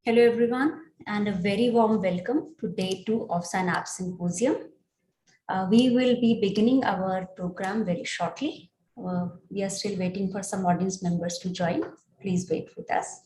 Hello everyone, and a very warm welcome to day 2 of Synapse Symposium. We will be beginning our program very shortly. We are still waiting for some audience members to join. Please wait with us.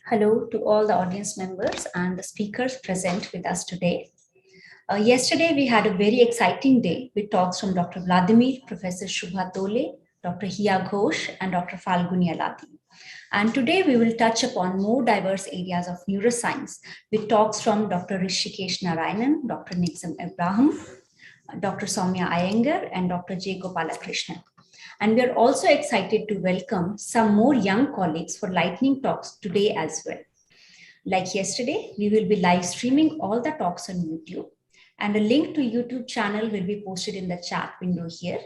Hello to all the audience members and the speakers present with us today. Yesterday, we had a very exciting day with talks from Dr. Vladimir, Professor Shubha Tole, Dr. Hiya Ghosh, and Dr. Falguni Alati. And today, we will touch upon more diverse areas of neuroscience with talks from Dr. Rishikesh Narayanan, Dr. Nixam Abraham, Dr. Soumya Iyengar, and Dr. J. Gopalakrishnan. And we are also excited to welcome some more young colleagues for lightning talks today as well. Like yesterday, we will be live streaming all the talks on YouTube, and a link to YouTube channel will be posted in the chat window here.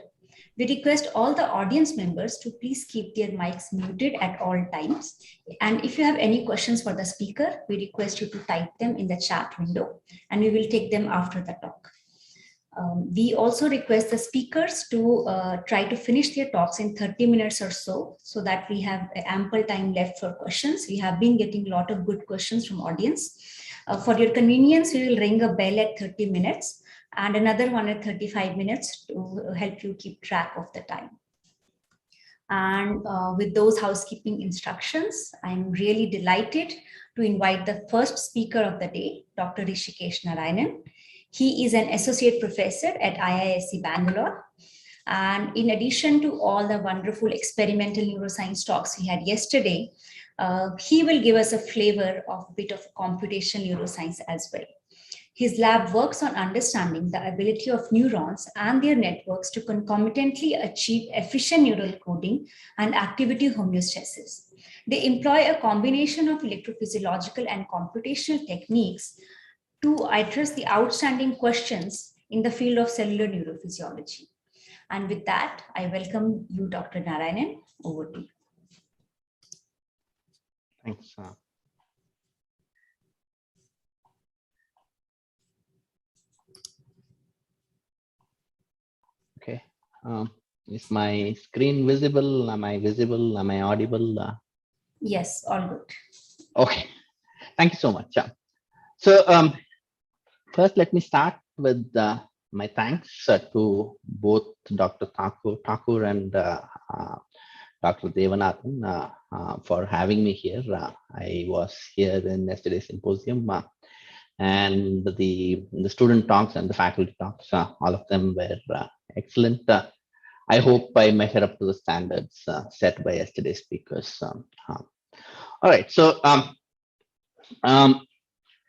We request all the audience members to please keep their mics muted at all times. And if you have any questions for the speaker, we request you to type them in the chat window, and we will take them after the talk. We also request the speakers to try to finish their talks in 30 minutes or so that we have ample time left for questions. We have been getting a lot of good questions from audience. For your convenience, we will ring a bell at 30 minutes and another one at 35 minutes to help you keep track of the time. And with those housekeeping instructions, I'm really delighted to invite the first speaker of the day, Dr. Rishikesh Narayanan. He is an associate professor at IISc Bangalore. And in addition to all the wonderful experimental neuroscience talks we had yesterday, he will give us a flavor of a bit of computational neuroscience as well. His lab works on understanding the ability of neurons and their networks to concomitantly achieve efficient neural coding and activity homeostasis. They employ a combination of electrophysiological and computational techniques to address the outstanding questions in the field of cellular neurophysiology. And with that, I welcome you, Dr. Narayanan. Over to you. Thanks. Okay. Is my screen visible? Am I visible? Am I audible? Yes, all good. Okay. Thank you so much. So first, let me start with my thanks to both Dr. Thakur and Dr. Devanathan for having me here. I was here in yesterday's symposium, and the student talks and the faculty talks, all of them were excellent. I hope I measure up to the standards set by yesterday's speakers. All right, so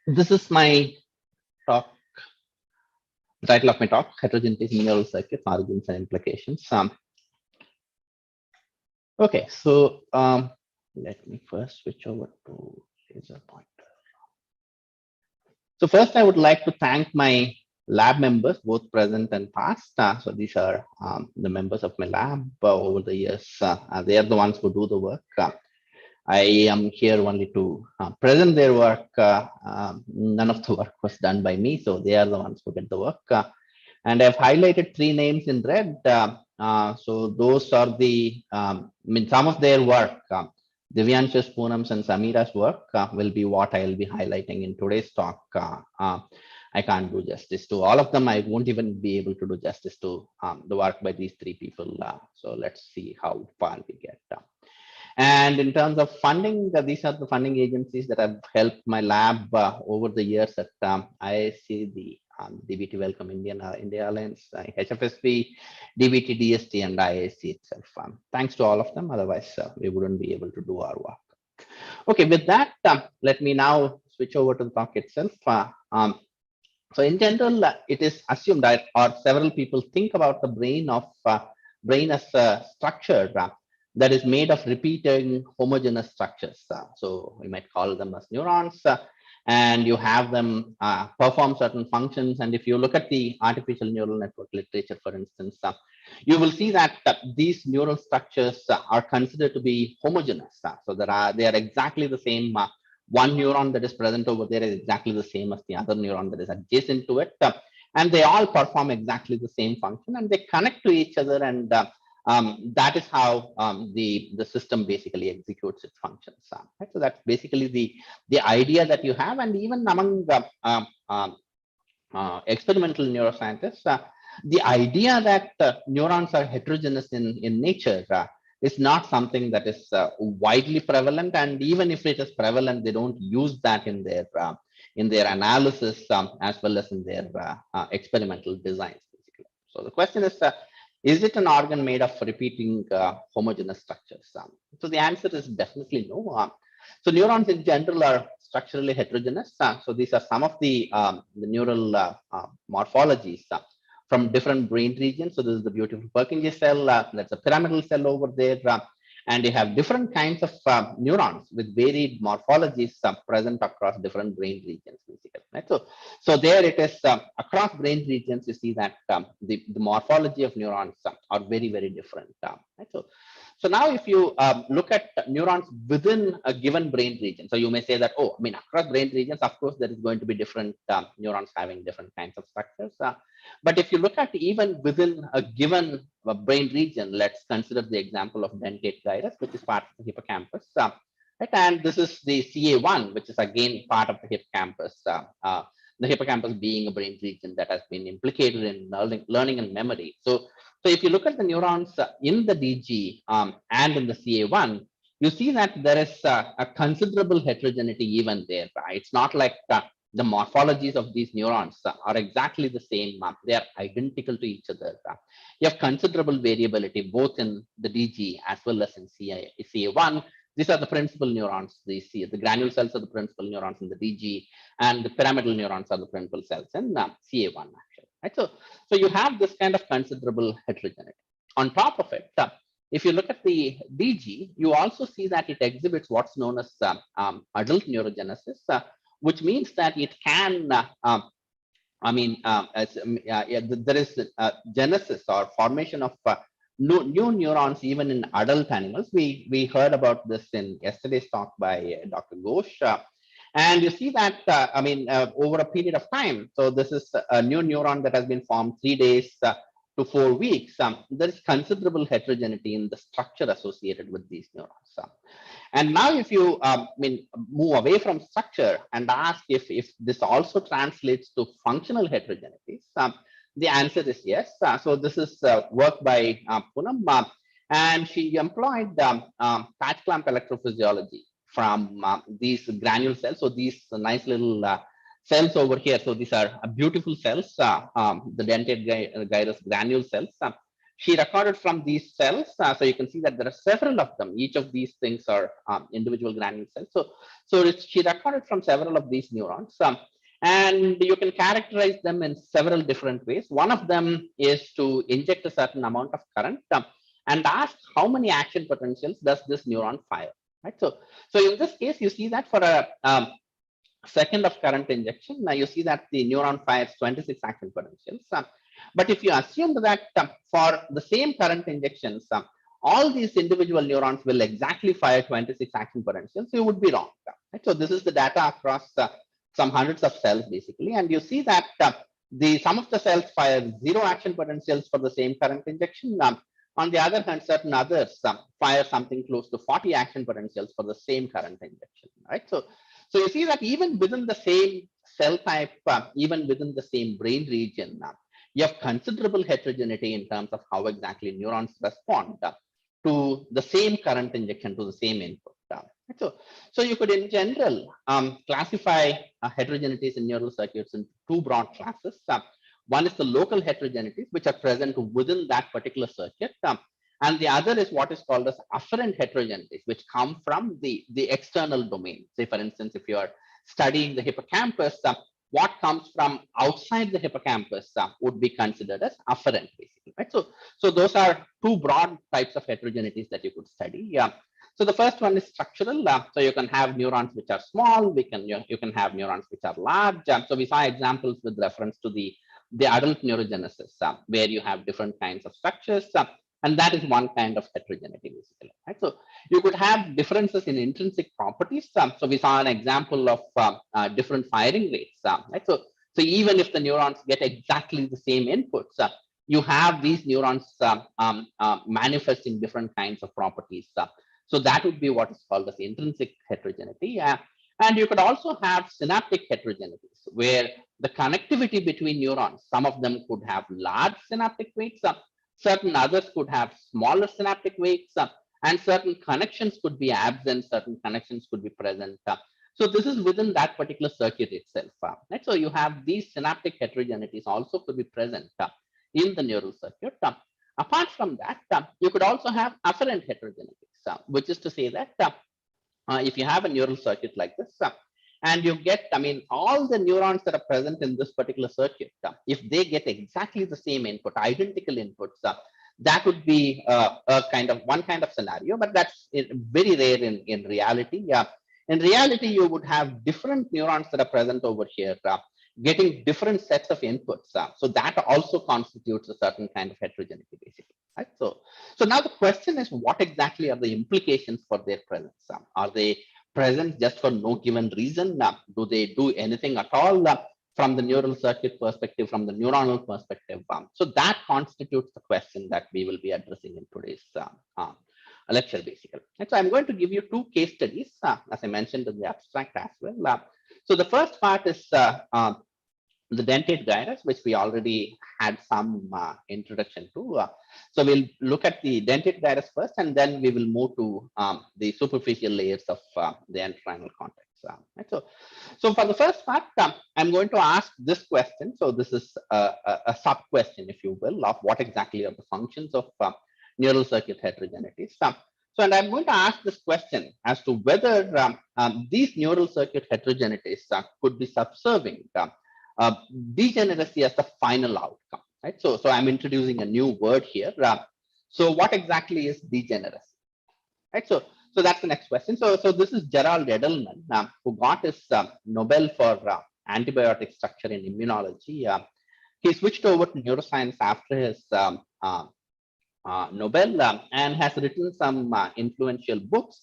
this is my talk. The title of my talk: Heterogeneity in Neural Circuits, Origins and Implications. Okay, so let me first switch over to laser pointer. So first, I would like to thank my lab members, both present and past. So these are the members of my lab over the years. They are the ones who do the work. I am here only to present their work. None of the work was done by me, so they are the ones who did the work. And I've highlighted 3 names in red. So those are the, some of their work. Divyansha's, Poonam's, and Samira's work will be what I'll be highlighting in today's talk. I can't do justice to all of them. I won't even be able to do justice to the work by these 3 people. So let's see how far we get. And in terms of funding, these are the funding agencies that have helped my lab over the years at IISc, the DBT Welcome India Alliance, HFSP, DBT DST, and IAC itself. Thanks to all of them, otherwise we wouldn't be able to do our work. Okay, with that, let me now switch over to the talk itself. So in general, it is assumed that, or several people think about the brain as a structure that is made of repeating homogeneous structures. So we might call them as neurons, and you have them perform certain functions. And if you look at the artificial neural network literature, for instance, you will see that these neural structures are considered to be homogeneous. So they are exactly the same. One neuron that is present over there is exactly the same as the other neuron that is adjacent to it. And they all perform exactly the same function, and they connect to each other, and that is how the system basically executes its functions. Right? So that's basically the idea that you have, and even among experimental neuroscientists, the idea that neurons are heterogeneous in nature is not something that is widely prevalent, and even if it is prevalent, they don't use that in their analysis as well as in their experimental designs, basically. So the question is it an organ made of repeating homogeneous structures? So the answer is definitely no. So neurons in general are structurally heterogeneous. So these are some of the neural morphologies from different brain regions. So this is the beautiful Purkinje cell. That's a pyramidal cell over there. And you have different kinds of neurons with varied morphologies present across different brain regions, basically. Right? So there it is across brain regions. You see that the morphology of neurons are very, very different. Right? So now if you look at neurons within a given brain region, so you may say that, oh, I mean, across brain regions, of course, there is going to be different neurons having different kinds of structures. But if you look at even within a given brain region, let's consider the example of dentate gyrus, which is part of the hippocampus. Right? And this is the CA1, which is again part of the hippocampus. The hippocampus being a brain region that has been implicated in learning and memory. So if you look at the neurons in the DG and in the CA1, you see that there is a considerable heterogeneity even there. Right? It's not like the morphologies of these neurons are exactly the same. They are identical to each other. You have considerable variability both in the DG as well as in CA1. These are the principal neurons. The granule cells are the principal neurons in the DG, and the pyramidal neurons are the principal cells in CA1, actually. Right? So you have this kind of considerable heterogeneity. On top of it, if you look at the DG, you also see that it exhibits what's known as adult neurogenesis, which means that it can, there is genesis or formation of new neurons even in adult animals. We heard about this in yesterday's talk by Dr. Ghosh. And you see that, over a period of time, so this is a new neuron that has been formed 3 days to 4 weeks. There is considerable heterogeneity in the structure associated with these neurons. And now if you move away from structure and ask if this also translates to functional heterogeneities, the answer is yes. So this is work by Poonam, and she employed patch clamp electrophysiology from these granule cells. So these nice little cells over here. So these are beautiful cells, the dentate gyrus granule cells. She recorded from these cells, so you can see that there are several of them. Each of these things are individual granule cells. So she recorded from several of these neurons, and you can characterize them in several different ways. One of them is to inject a certain amount of current and ask how many action potentials does this neuron fire. Right. So in this case, you see that for a second of current injection, now you see that the neuron fires 26 action potentials. But if you assume that for the same current injections, all these individual neurons will exactly fire 26 action potentials, you would be wrong. Right? So this is the data across some hundreds of cells, basically. And you see that some of the cells fire 0 action potentials for the same current injection. On the other hand, certain others fire something close to 40 action potentials for the same current injection. Right? So you see that even within the same cell type, even within the same brain region, you have considerable heterogeneity in terms of how exactly neurons respond to the same current injection, to the same input. So you could, in general, classify heterogeneities in neural circuits into two broad classes. One is the local heterogeneities, which are present within that particular circuit. And the other is what is called as afferent heterogeneities, which come from the external domain. Say, for instance, if you are studying the hippocampus, what comes from outside the hippocampus would be considered as afferent, basically. Right? So those are two broad types of heterogeneities that you could study. So the first one is structural. So you can have neurons which are small. You can have neurons which are large. So we saw examples with reference to the adult neurogenesis, where you have different kinds of structures. And that is one kind of heterogeneity, basically. Right? So you could have differences in intrinsic properties. So we saw an example of different firing rates. Right? So even if the neurons get exactly the same inputs, you have these neurons manifesting different kinds of properties. So that would be what is called as intrinsic heterogeneity. And you could also have synaptic heterogeneities, where the connectivity between neurons, some of them could have large synaptic weights, certain others could have smaller synaptic weights, and certain connections could be absent, certain connections could be present. So this is within that particular circuit itself. Right? So you have these synaptic heterogeneities also could be present in the neural circuit. Apart from that, you could also have afferent heterogeneities, which is to say that if you have a neural circuit like this, and you get, all the neurons that are present in this particular circuit, if they get exactly the same input, identical inputs, that would be one kind of scenario, but that's very rare in reality. In reality, you would have different neurons that are present over here, getting different sets of inputs. So that also constitutes a certain kind of heterogeneity, basically. Right? So now the question is, what exactly are the implications for their presence? Are they present just for no given reason? Do they do anything at all from the neural circuit perspective, from the neuronal perspective? So that constitutes the question that we will be addressing in today's lecture, basically. And so I'm going to give you two case studies, as I mentioned in the abstract as well. So the first part is the dentate gyrus, which we already had some introduction to. So we'll look at the dentate gyrus first, and then we will move to the superficial layers of the entorhinal cortex. Right? So for the first part, I'm going to ask this question. So this is a sub question, if you will, of what exactly are the functions of neural circuit heterogeneity. And I'm going to ask this question as to whether these neural circuit heterogeneities could be subserving degeneracy as the final outcome. Right? So I'm introducing a new word here. So what exactly is degeneracy? Right? So that's the next question. So this is Gerald Edelman, who got his Nobel for antibiotic structure in immunology. He switched over to neuroscience after his Nobel and has written some influential books.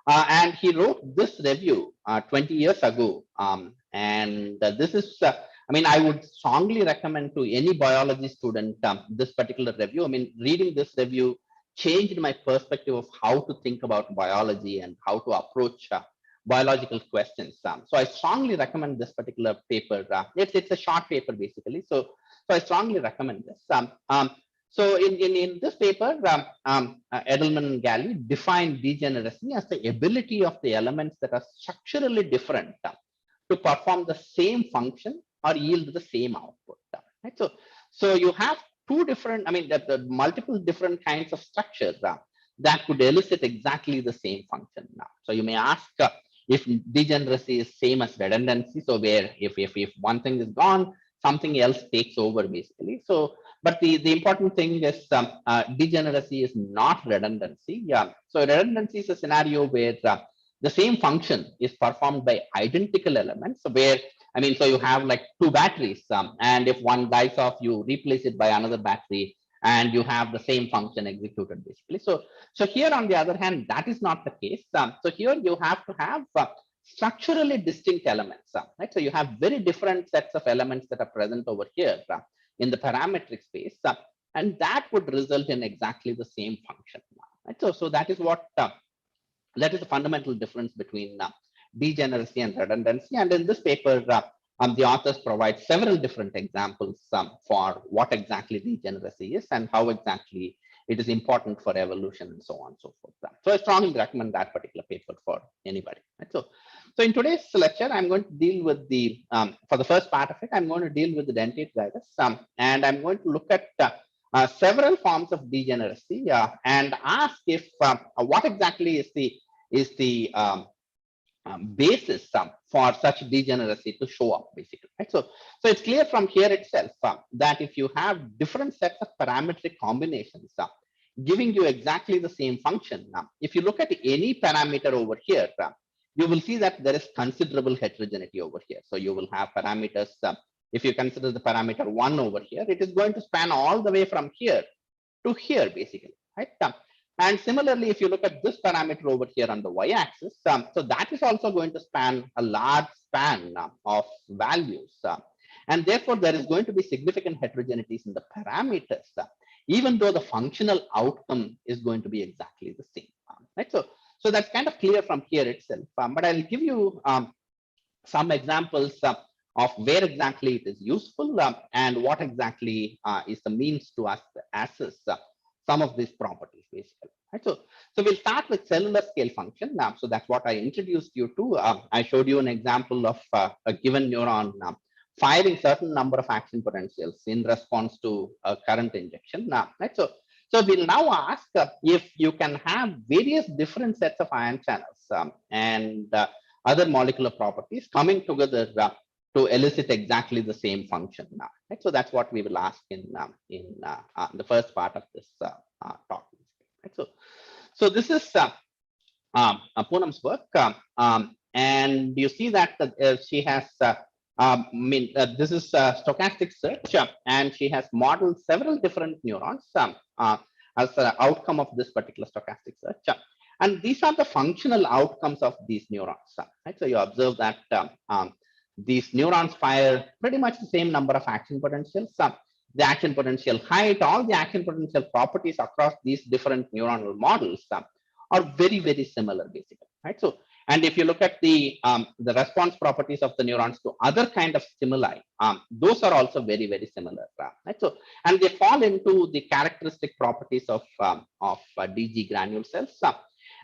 And he wrote this review 20 years ago. And this is, I would strongly recommend to any biology student this particular review. Reading this review changed my perspective of how to think about biology and how to approach biological questions. So I strongly recommend this particular paper. It's a short paper, basically. So I strongly recommend this. So in this paper, Edelman and Galli defined degeneracy as the ability of the elements that are structurally different to perform the same function or yield the same output. Right? So you have two different, the multiple different kinds of structures that could elicit exactly the same function. Now, so you may ask if degeneracy is same as redundancy. So where if one thing is gone, something else takes over, basically. But the important thing is degeneracy is not redundancy. So redundancy is a scenario where the same function is performed by identical elements. So where, so you have like two batteries, and if one dies off, you replace it by another battery, and you have the same function executed, basically. So here, on the other hand, that is not the case. So here you have to have structurally distinct elements. Right? So you have very different sets of elements that are present over here in the parametric space, and that would result in exactly the same function. Right? So that is what that is the fundamental difference between degeneracy and redundancy. And in this paper, the authors provide several different examples for what exactly degeneracy is and how exactly it is important for evolution and so on and so forth. So I strongly recommend that particular paper for anybody. Right? So in today's lecture, I'm going to deal with the, for the first part of it, I'm going to deal with the dentate gyrus, and I'm going to look at several forms of degeneracy and ask if what exactly is the basis for such degeneracy to show up, basically. Right? So it's clear from here itself that if you have different sets of parametric combinations giving you exactly the same function, if you look at any parameter over here, you will see that there is considerable heterogeneity over here. So you will have parameters. If you consider the parameter 1 over here, it is going to span all the way from here to here, basically, right? And similarly, if you look at this parameter over here on the y-axis, so that is also going to span a large span of values. And therefore, there is going to be significant heterogeneities in the parameters, even though the functional outcome is going to be exactly the same. Right? So that's kind of clear from here itself. But I'll give you some examples of where exactly it is useful and what exactly is the means to assess some of these properties, basically. Right? So we'll start with cellular scale function. So that's what I introduced you to. I showed you an example of a given neuron firing certain number of action potentials in response to a current injection. Right? So we'll now ask if you can have various different sets of ion channels and other molecular properties coming together to elicit exactly the same function. Right? So that's what we will ask in the first part of this talk. Right? So this is Poonam's work, and you see that she has. This is stochastic search, and she has modeled several different neurons as an outcome of this particular stochastic search. And these are the functional outcomes of these neurons. Right? So you observe that these neurons fire pretty much the same number of action potentials. The action potential height, all the action potential properties across these different neuronal models are very, very similar, basically. Right? So, and if you look at the response properties of the neurons to other kind of stimuli, those are also very, very similar. Right? So, and they fall into the characteristic properties of DG granule cells.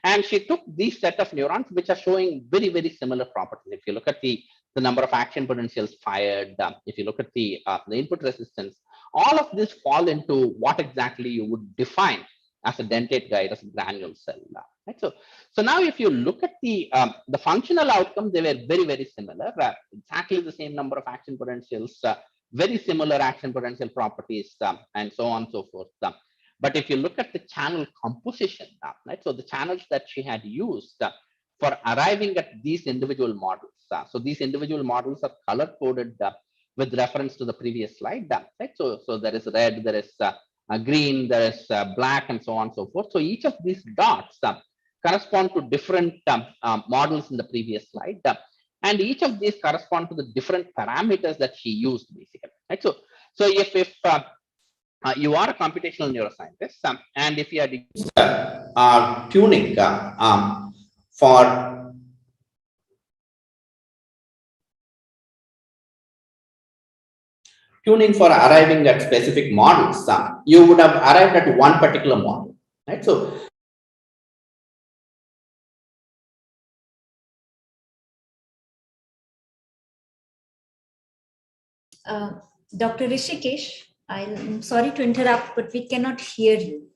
And she took these set of neurons which are showing very, very similar properties. If you look at the number of action potentials fired, if you look at the input resistance, all of this fall into what exactly you would define as a dentate gyrus granule cell. Right? So now if you look at the functional outcome, they were very, very similar, exactly the same number of action potentials, very similar action potential properties, and so on and so forth. But if you look at the channel composition, right? So the channels that she had used for arriving at these individual models. So these individual models are color coded with reference to the previous slide. Right? So there is red, there is green, there is black, and so on and so forth. So each of these dots correspond to different models in the previous slide. And each of these correspond to the different parameters that she used, basically. Right? So if you are a computational neuroscientist, and if you are tuning for arriving at specific models, you would have arrived at one particular model, right? So Dr. Rishikesh, I'm sorry to interrupt, but we cannot hear you.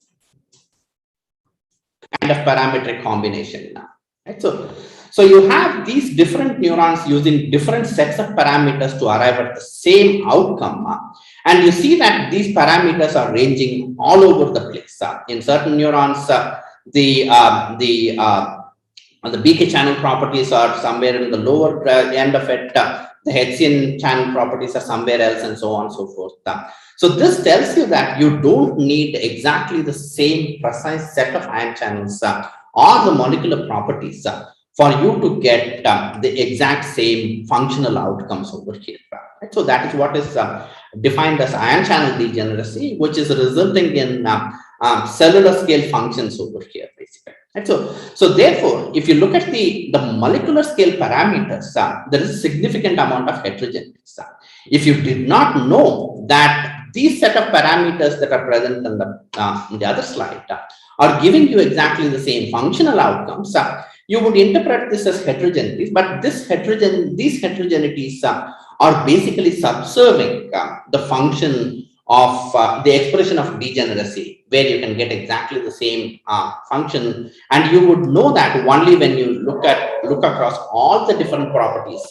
Kind of parametric combination now, right? So you have these different neurons using different sets of parameters to arrive at the same outcome. And you see that these parameters are ranging all over the place. In certain neurons, the BK channel properties are somewhere in the lower end of it. The Hetzian channel properties are somewhere else, and so on and so forth. So this tells you that you don't need exactly the same precise set of ion channels or the molecular properties for you to get the exact same functional outcomes over here. Right? So that is what is defined as ion channel degeneracy, which is resulting in cellular scale functions over here, basically. Right? So therefore, if you look at the molecular scale parameters, there is a significant amount of heterogeneity. If you did not know that these set of parameters that are present in the other slide are giving you exactly the same functional outcomes, you would interpret this as heterogeneities, but these heterogeneities are basically subserving the function of the expression of degeneracy, where you can get exactly the same function, and you would know that only when you look across all the different properties,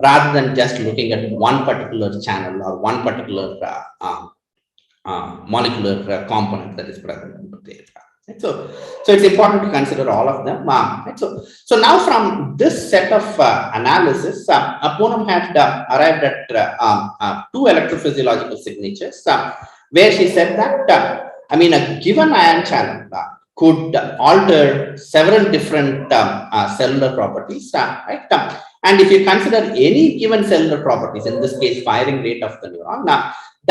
rather than just looking at one particular channel or one particular molecular component that is present over there. Right? So it's important to consider all of them. Right? So now from this set of analysis, Poonam had arrived at two electrophysiological signatures, where she said that a given ion channel could alter several different cellular properties, right? And if you consider any given cellular properties, in this case, firing rate of the neuron,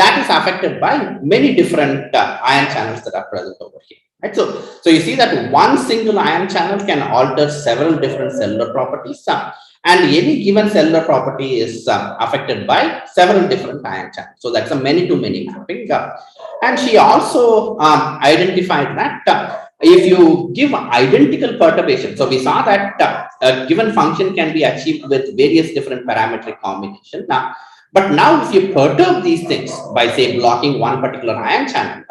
that is affected by many different ion channels that are present over here. Right? So you see that one single ion channel can alter several different cellular properties, and any given cellular property is affected by several different ion channels. So that's a many-to-many mapping. And she also identified that if you give identical perturbation, so we saw that a given function can be achieved with various different parametric combinations. But now if you perturb these things by, say, blocking one particular ion channel,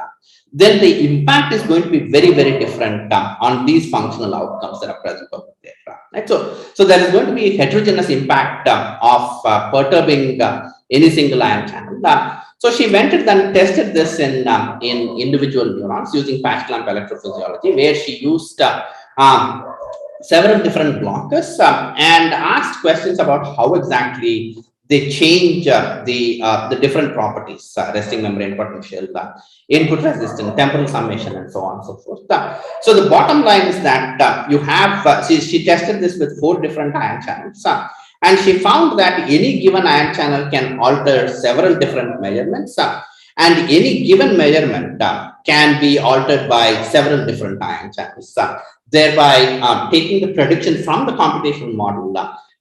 then the impact is going to be very, very different on these functional outcomes that are present over there. Right? So there is going to be a heterogeneous impact of perturbing any single ion channel. So she went and then tested this in individual neurons using patch clamp electrophysiology, where she used several different blockers and asked questions about how exactly they change the different properties, resting membrane potential, input resistance, temporal summation, and so on and so forth. So the bottom line is that you have, she tested this with 4 different ion channels, and she found that any given ion channel can alter several different measurements, and any given measurement can be altered by several different ion channels, thereby taking the prediction from the computational model,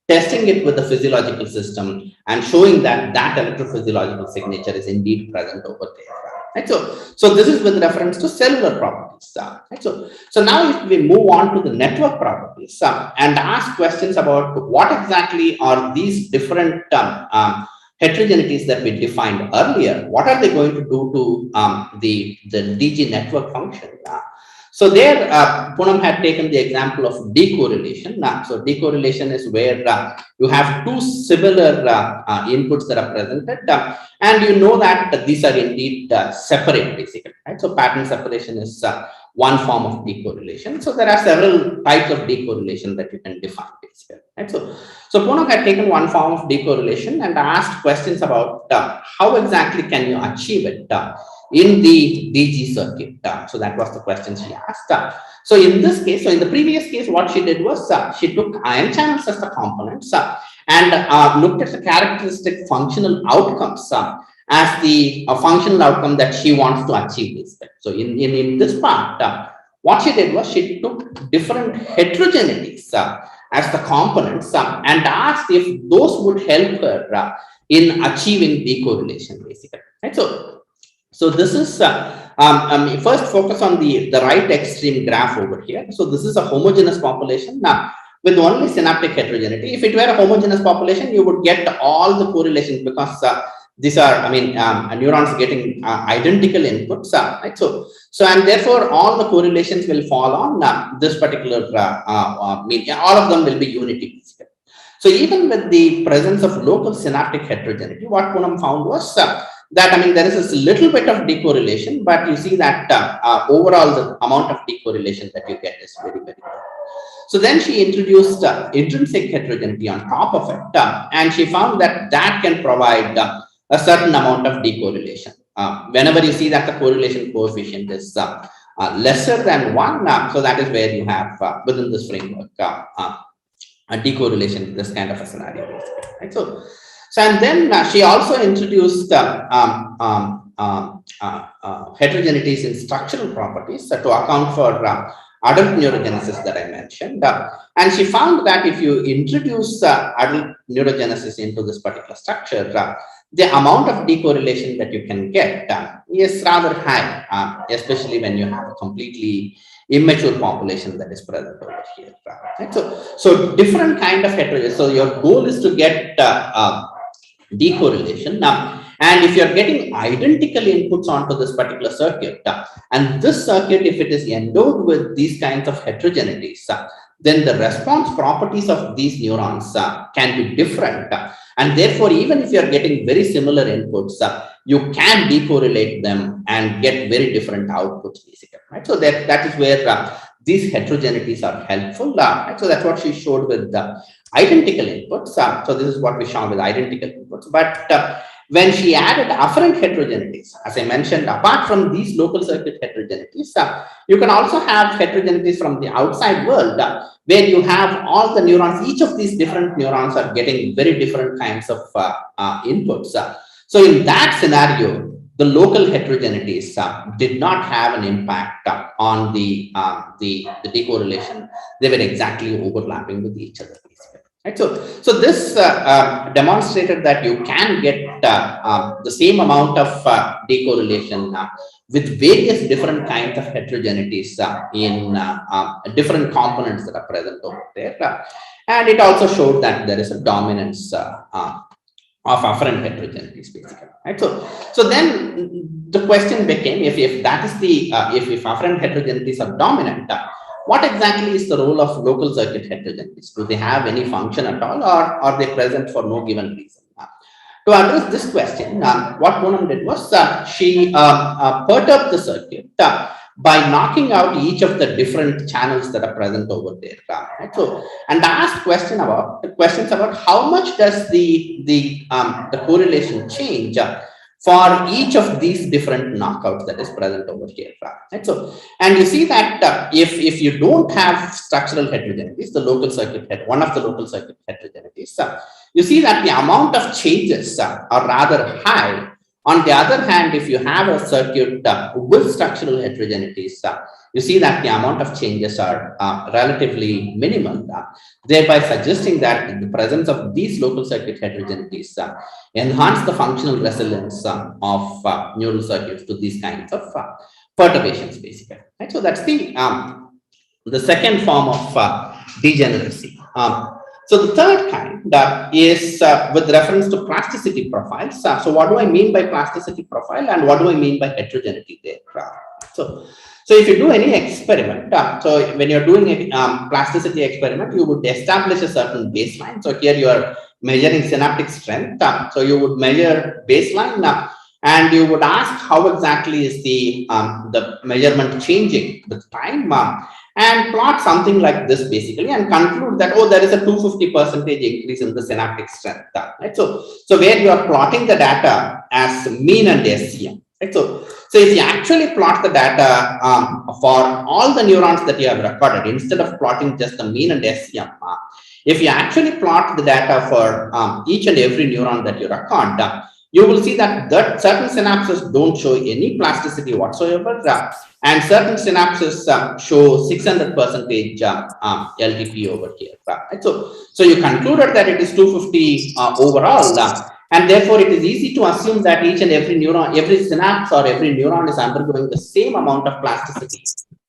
testing it with the physiological system, and showing that that electrophysiological signature is indeed present over there. Right? So this is with reference to cellular properties. Right? So now if we move on to the network properties and ask questions about what exactly are these different heterogeneities that we defined earlier, what are they going to do to the DG network function? So there, Poonam had taken the example of decorrelation. So decorrelation is where you have 2 similar inputs that are presented, and you know that these are indeed separate, basically. Right? So pattern separation is one form of decorrelation. So there are several types of decorrelation that you can define, basically. Right? So Poonam had taken one form of decorrelation and asked questions about how exactly can you achieve it in the DG circuit. So that was the question she asked. So in this case, so in the previous case, what she did was she took ion channels as the components and looked at the characteristic functional outcomes as the functional outcome that she wants to achieve. So in this part, what she did was she took different heterogeneities as the components and asked if those would help her in achieving decorrelation, basically. Right? So this is, first focus on the right extreme graph over here. So this is a homogeneous population with only synaptic heterogeneity. If it were a homogeneous population, you would get all the correlations because these are, neurons getting identical inputs. Right? So and therefore all the correlations will fall on this particular, all of them will be unity. So even with the presence of local synaptic heterogeneity, what Poonam found was that there is a little bit of decorrelation, but you see that overall the amount of decorrelation that you get is very, very low. So then she introduced intrinsic heterogeneity on top of it, and she found that that can provide a certain amount of decorrelation. Whenever you see that the correlation coefficient is lesser than 1, so that is where you have within this framework a decorrelation, this kind of a scenario. Right? So and then she also introduced heterogeneities in structural properties to account for adult neurogenesis that I mentioned. And she found that if you introduce adult neurogenesis into this particular structure, the amount of decorrelation that you can get is rather high, especially when you have a completely immature population that is present over here. Right? So different kind of heterogeneity. So your goal is to get decorrelation. And if you're getting identical inputs onto this particular circuit, and this circuit, if it is endowed with these kinds of heterogeneities, then the response properties of these neurons can be different. And therefore, even if you're getting very similar inputs, you can decorrelate them and get very different outputs, basically. Right? So that is where these heterogeneities are helpful. Right? So that's what she showed with the identical inputs. So this is what we show with identical inputs. But when she added afferent heterogeneities, as I mentioned, apart from these local circuit heterogeneities, you can also have heterogeneities from the outside world, where you have all the neurons. Each of these different neurons are getting very different kinds of inputs. So in that scenario, the local heterogeneities did not have an impact on the decorrelation. They were exactly overlapping with each other. Right? So this demonstrated that you can get the same amount of decorrelation with various different kinds of heterogeneities in different components that are present over there. And it also showed that there is a dominance of afferent heterogeneities, basically. Right? So then the question became, if that is the if afferent heterogeneities are dominant, what exactly is the role of local circuit heterogeneities? Do they have any function at all, or are they present for no given reason? To address this question, what Poonam did was she perturbed the circuit by knocking out each of the different channels that are present over there. Right? So, and asked questions about how much does the correlation change for each of these different knockouts that is present over here. Right? So, and you see that if you don't have structural heterogeneities, the local circuit one of the local circuit heterogeneities, you see that the amount of changes are rather high. On the other hand, if you have a circuit with structural heterogeneities, you see that the amount of changes are relatively minimal, thereby suggesting that the presence of these local circuit heterogeneities enhance the functional resilience of neural circuits to these kinds of perturbations, basically. Right? So that's the second form of degeneracy. So the third kind is with reference to plasticity profiles. So what do I mean by plasticity profile, and what do I mean by heterogeneity there? So if you do any experiment, so when you're doing a plasticity experiment, you would establish a certain baseline. So here you are measuring synaptic strength. So you would measure baseline and you would ask how exactly is the measurement changing with time, and plot something like this basically, and conclude that, oh, there is a 250% increase in the synaptic strength. Right? So where you are plotting the data as mean and SCM. Right? So if you actually plot the data for all the neurons that you have recorded, instead of plotting just the mean and SCM, if you actually plot the data for each and every neuron that you record, you will see that certain synapses don't show any plasticity whatsoever, and certain synapses show 600% LTP over here. Right? So you concluded that it is 250 overall, and therefore it is easy to assume that each and every neuron, every synapse or every neuron is undergoing the same amount of plasticity.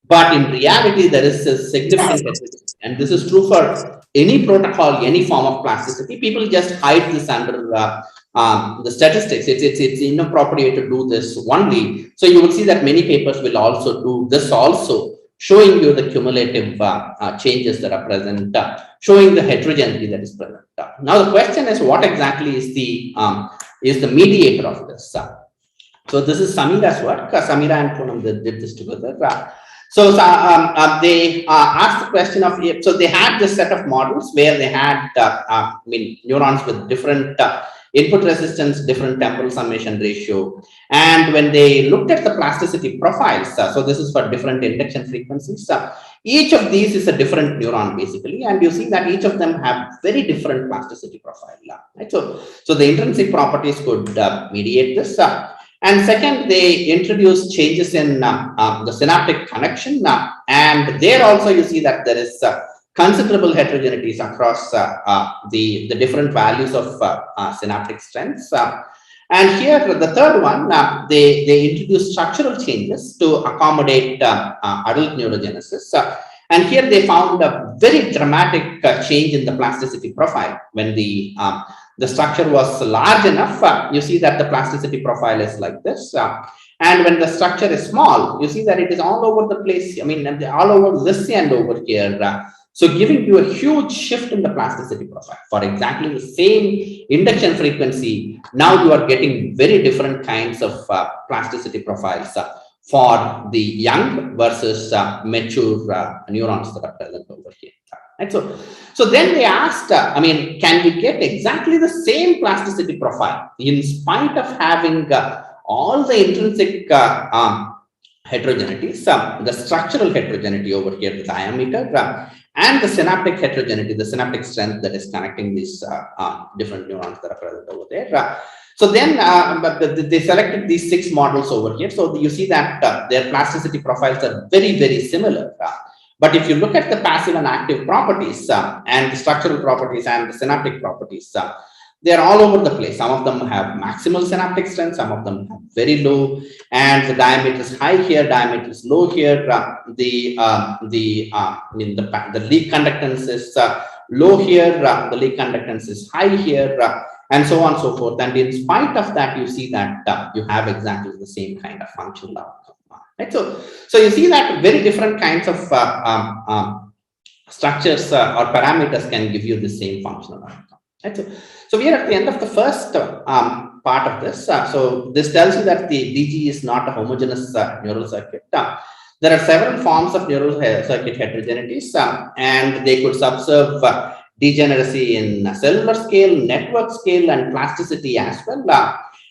But in reality, there is a significant heterogeneity, and this is true for any protocol, any form of plasticity. People just hide this under the statistics. It's inappropriate to do this only. So you will see that many papers will also do this also, showing you the cumulative changes that are present, showing the heterogeneity that is present. Now the question is, what exactly is the mediator of this? So this is Samira's work. Samira and Poonam did this together. So they asked the question of, so they had this set of models where they had neurons with different input resistance, different temporal summation ratio. And when they looked at the plasticity profiles, so this is for different induction frequencies, each of these is a different neuron basically, and you see that each of them have very different plasticity profile. Right? So the intrinsic properties could mediate this. And second, they introduced changes in the synaptic connection, and there also you see that there is considerable heterogeneities across the different values of synaptic strengths. And here, the third one, they introduced structural changes to accommodate adult neurogenesis. And here they found a very dramatic change in the plasticity profile. When the structure was large enough, you see that the plasticity profile is like this. And when the structure is small, you see that it is all over the place. I mean, all over this and over here. So giving you a huge shift in the plasticity profile for exactly the same induction frequency. Now you are getting very different kinds of plasticity profiles for the young versus mature neurons that are present over here. Right? So then they asked, I mean, can we get exactly the same plasticity profile in spite of having all the intrinsic heterogeneity, the structural heterogeneity over here, the diameter, and the synaptic heterogeneity, the synaptic strength that is connecting these different neurons that are present over there. So then they selected these 6 models over here. So you see that their plasticity profiles are very, very similar. But if you look at the passive and active properties and the structural properties and the synaptic properties, they are all over the place. Some of them have maximal synaptic strength, some of them have very low, and the diameter is high here, diameter is low here. The leak conductance is low here, the leak conductance is high here, and so on and so forth. And in spite of that, you see that you have exactly the same kind of functional outcome. Right? So you see that very different kinds of structures or parameters can give you the same functional outcome. Right? So we are at the end of the first part of this. So this tells you that the DG is not a homogeneous neural circuit. There are several forms of neural circuit heterogeneities, and they could subserve degeneracy in cellular scale, network scale, and plasticity as well.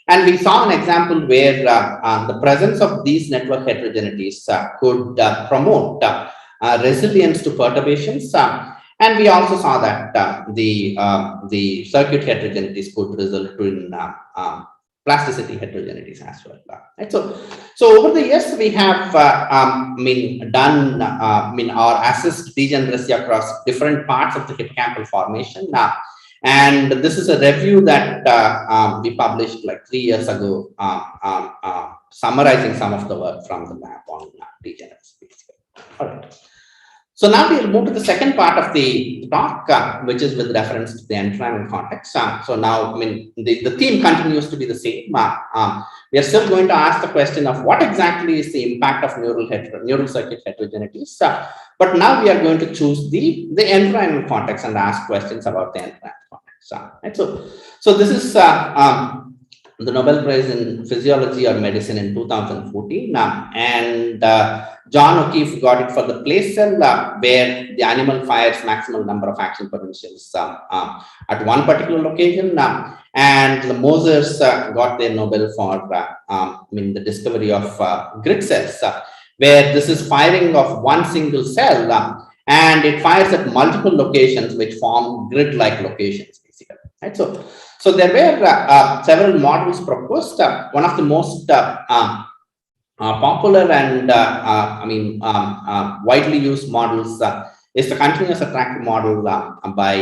And we saw an example where the presence of these network heterogeneities could promote resilience to perturbations. And we also saw that the circuit heterogeneities could result in plasticity heterogeneities as well. Right? So over the years, we have done or assessed degeneracy across different parts of the hippocampal formation. And this is a review that we published like 3 years ago, summarizing some of the work from the lab on degeneracy. All right. So now we'll move to the second part of the talk, which is with reference to the entorhinal cortex. So now, the theme continues to be the same. We are still going to ask the question of what exactly is the impact of neural circuit heterogeneities. But now we are going to choose the entorhinal cortex and ask questions about the entorhinal cortex. Right? So this is the Nobel Prize in Physiology or Medicine in 2014, and John O'Keefe got it for the place cell, where the animal fires maximal number of action potentials at one particular location, and the Mosers got their Nobel for the discovery of grid cells, where this is firing of one single cell, and it fires at multiple locations which form grid-like locations, basically. Right? So there were several models proposed. One of the most popular and widely used models is the continuous attractive model by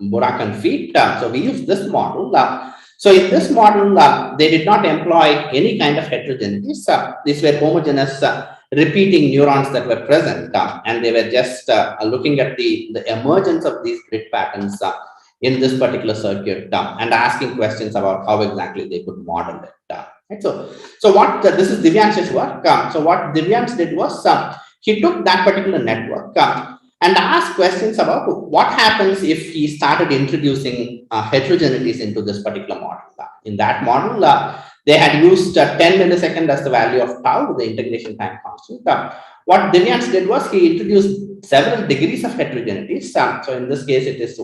Burak and Feet. So we use this model. So in this model, they did not employ any kind of heterogeneities. These were homogeneous repeating neurons that were present, and they were just looking at the emergence of these grid patterns in this particular circuit and asking questions about how exactly they could model it. Right? So what this is Divyansh's work. So what Divyansh did was he took that particular network and asked questions about what happens if he started introducing heterogeneities into this particular model. In that model, they had used 10 milliseconds as the value of tau, the integration time constant. What Divyansh did was he introduced several degrees of heterogeneities. So in this case, it is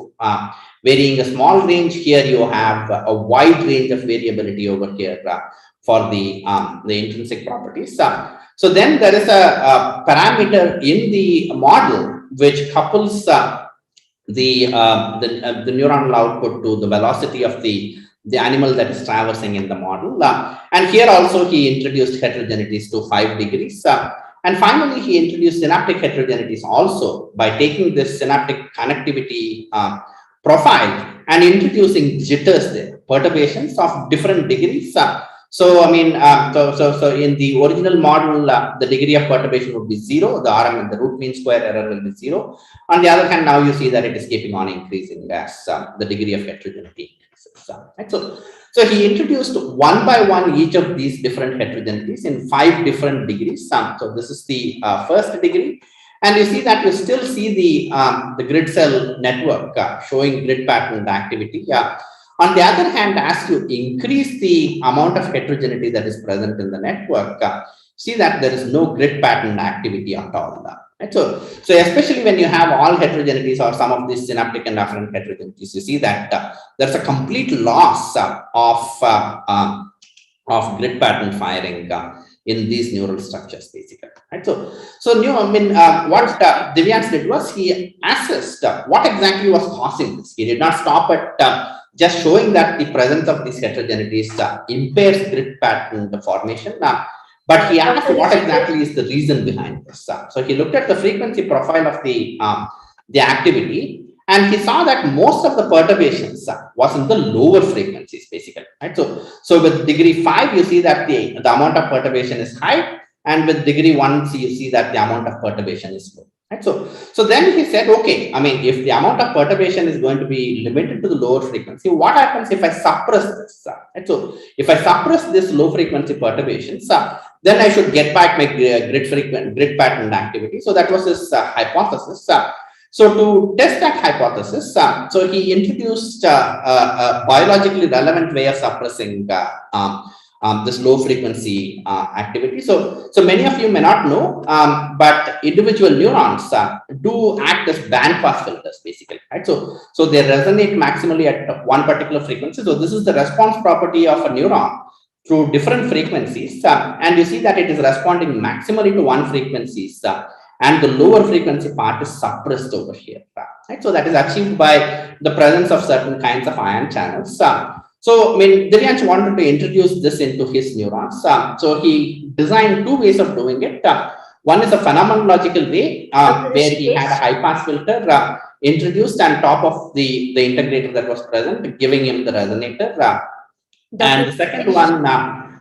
varying a small range. Here you have a wide range of variability over here for the intrinsic properties. So then there is a parameter in the model which couples the neuronal output to the velocity of the animal that is traversing in the model. And here also he introduced heterogeneities to 5 degrees. And finally, he introduced synaptic heterogeneities also by taking this synaptic connectivity profile and introducing jitters there. perturbations of different degrees. So I mean, so in the original model, the degree of perturbation would be 0. The RM, the root mean square error, will be 0. On the other hand, now you see that it is keeping on increasing as the degree of heterogeneity increases. Right? So he introduced one by one each of these different heterogeneities in 5 different degrees. So this is the first degree. And you see that you still see the grid cell network showing grid patterned activity. On the other hand, as you increase the amount of heterogeneity that is present in the network, see that there is no grid patterned activity at all. Right? So especially when you have all heterogeneities or some of these synaptic and afferent heterogeneities, you see that there's a complete loss of grid pattern firing in these neural structures, basically. Right? What Divyansh did was he assessed what exactly was causing this. He did not stop at just showing that the presence of these heterogeneities impairs grid pattern formation, but he asked what exactly is the reason behind this. So he looked at the frequency profile of the activity, and he saw that most of the perturbations was in the lower frequencies, basically. Right? So with degree 5, you see that the amount of perturbation is high, and with degree 1, you see that the amount of perturbation is low. Right? So then he said, okay, I mean, if the amount of perturbation is going to be limited to the lower frequency, what happens if I suppress this? Right? So if I suppress this low frequency perturbations, then I should get back my grid pattern activity. So that was his hypothesis. So to test that hypothesis, so he introduced a biologically relevant way of suppressing this low frequency activity. So many of you may not know, but individual neurons do act as bandpass filters, basically. Right? So they resonate maximally at one particular frequency. So this is the response property of a neuron through different frequencies, and you see that it is responding maximally to one frequencies. And the lower frequency part is suppressed over here. Right? So that is achieved by the presence of certain kinds of ion channels. So I mean, Divyansh wanted to introduce this into his neurons. So he designed 2 ways of doing it. One is a phenomenological way, where he had a high pass filter introduced on top of the integrator that was present, giving him the resonator. And the second one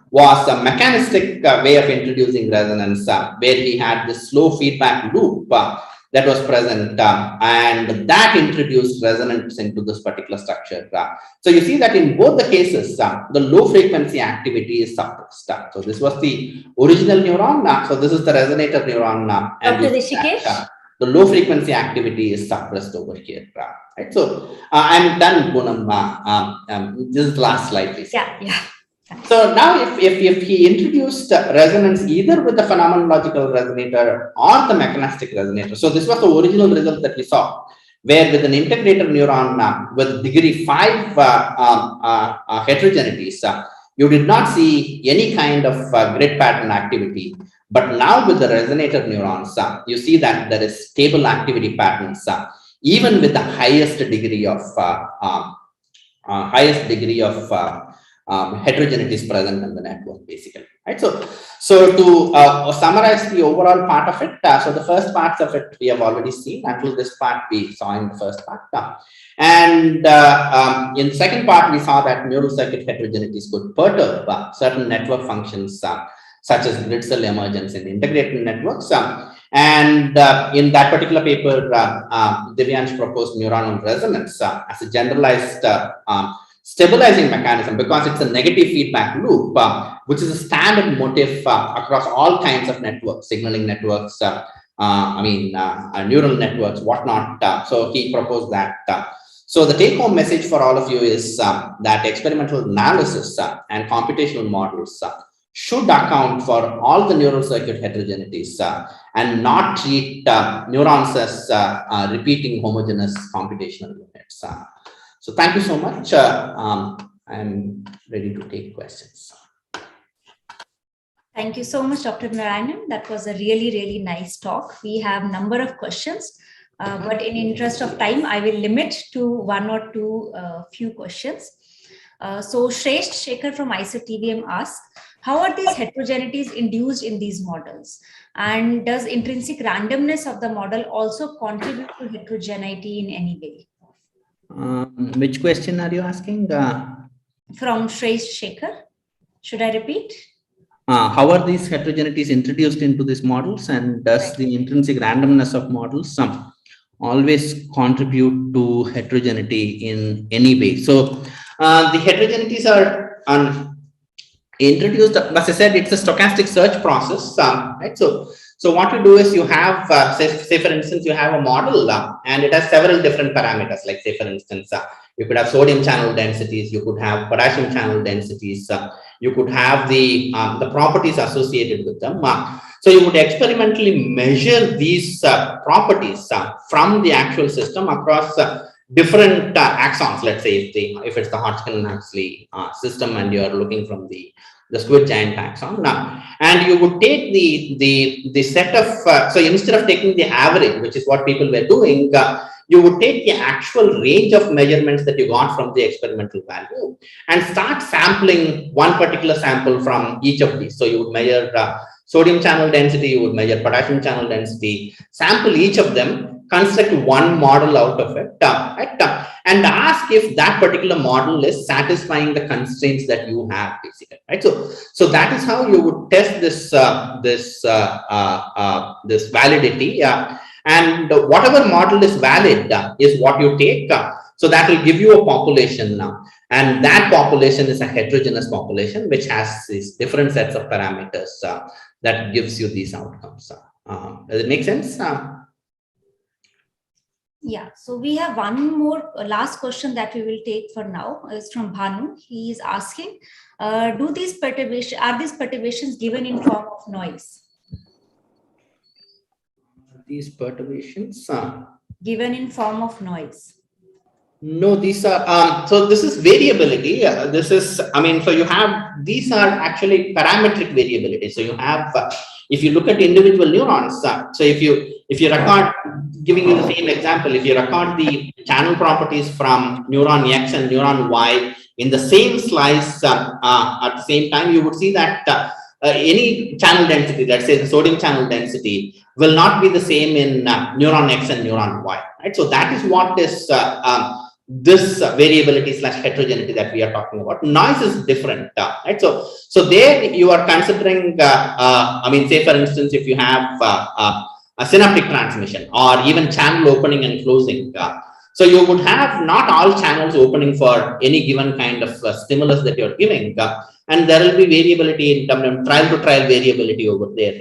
was a mechanistic way of introducing resonance, where he had this slow feedback loop that was present, and that introduced resonance into this particular structure. So you see that in both the cases, the low frequency activity is suppressed. So this was the original neuron. So this is the resonator neuron, and the low frequency activity is suppressed over here. Right? So I'm done, Poonam. This is the last slide, please. Yeah. So now if he introduced resonance either with the phenomenological resonator or the mechanistic resonator. So this was the original result that we saw, where with an integrator neuron with degree 5 heterogeneities, you did not see any kind of grid pattern activity. But now with the resonator neurons, you see that there is stable activity patterns, even with the highest degree of heterogeneity is present in the network, basically. Right? So to summarize the overall part of it, so the first parts of it we have already seen. Until this part we saw in the first part, and in the second part we saw that neural circuit heterogeneities could perturb certain network functions, such as grid cell emergence in integrated networks. And in that particular paper, Divyansh proposed neuronal resonance as a generalized stabilizing mechanism, because it's a negative feedback loop, which is a standard motif across all kinds of networks, signaling networks, neural networks, whatnot. So he proposed that. So the take-home message for all of you is that experimental analysis and computational models should account for all the neural circuit heterogeneities and not treat neurons as repeating homogeneous computational units. So thank you so much. I'm ready to take questions. Thank you so much, Dr. Narayanan. That was a really, really nice talk. We have a number of questions, but in interest of time, I will limit to 1 or 2 few questions. So Shresht Shekhar from ICTVM asks, how are these heterogeneities induced in these models? And does intrinsic randomness of the model also contribute to heterogeneity in any way? Which question are you asking? from Shresh Shekhar. Should I repeat? How are these heterogeneities introduced into these models, and does the intrinsic randomness of models always contribute to heterogeneity in any way? So the heterogeneities are introduced, as I said, it's a stochastic search process, right? So what you do is you have, say for instance, you have a model and it has several different parameters. Like say for instance, you could have sodium channel densities, you could have potassium channel densities, you could have the properties associated with them. So you would experimentally measure these properties from the actual system across different axons. Let's say if it's the Hodgkin-Huxley system and you're looking from the squid giant axon, and you would take the set of so instead of taking the average, which is what people were doing, you would take the actual range of measurements that you got from the experimental value and start sampling one particular sample from each of these. So you would measure sodium channel density, you would measure potassium channel density, sample each of them, construct one model out of it, and ask if that particular model is satisfying the constraints that you have, basically, right? So that is how you would test this validity, and whatever model is valid is what you take. So that will give you a population now, and that population is a heterogeneous population which has these different sets of parameters that gives you these outcomes. Does it make sense? Yeah, so we have one more last question that we will take for now. Is from Bhanu. He is asking, are these perturbations given in form of noise? These perturbations given in form of noise? No, these are so this is variability. This is, I mean, so you have, these are actually parametric variability. So you have, if you look at individual neurons, so if you record, giving you the same example, if you record the channel properties from neuron X and neuron Y in the same slice at the same time, you would see that any channel density, let's say the sodium channel density, will not be the same in neuron X and neuron Y, right? So that is what is this variability / heterogeneity that we are talking about. Noise is different, right? So there you are considering, I mean, say for instance, if you have a synaptic transmission or even channel opening and closing. So you would have not all channels opening for any given kind of stimulus that you're giving, and there will be variability in terms of trial to trial variability over there.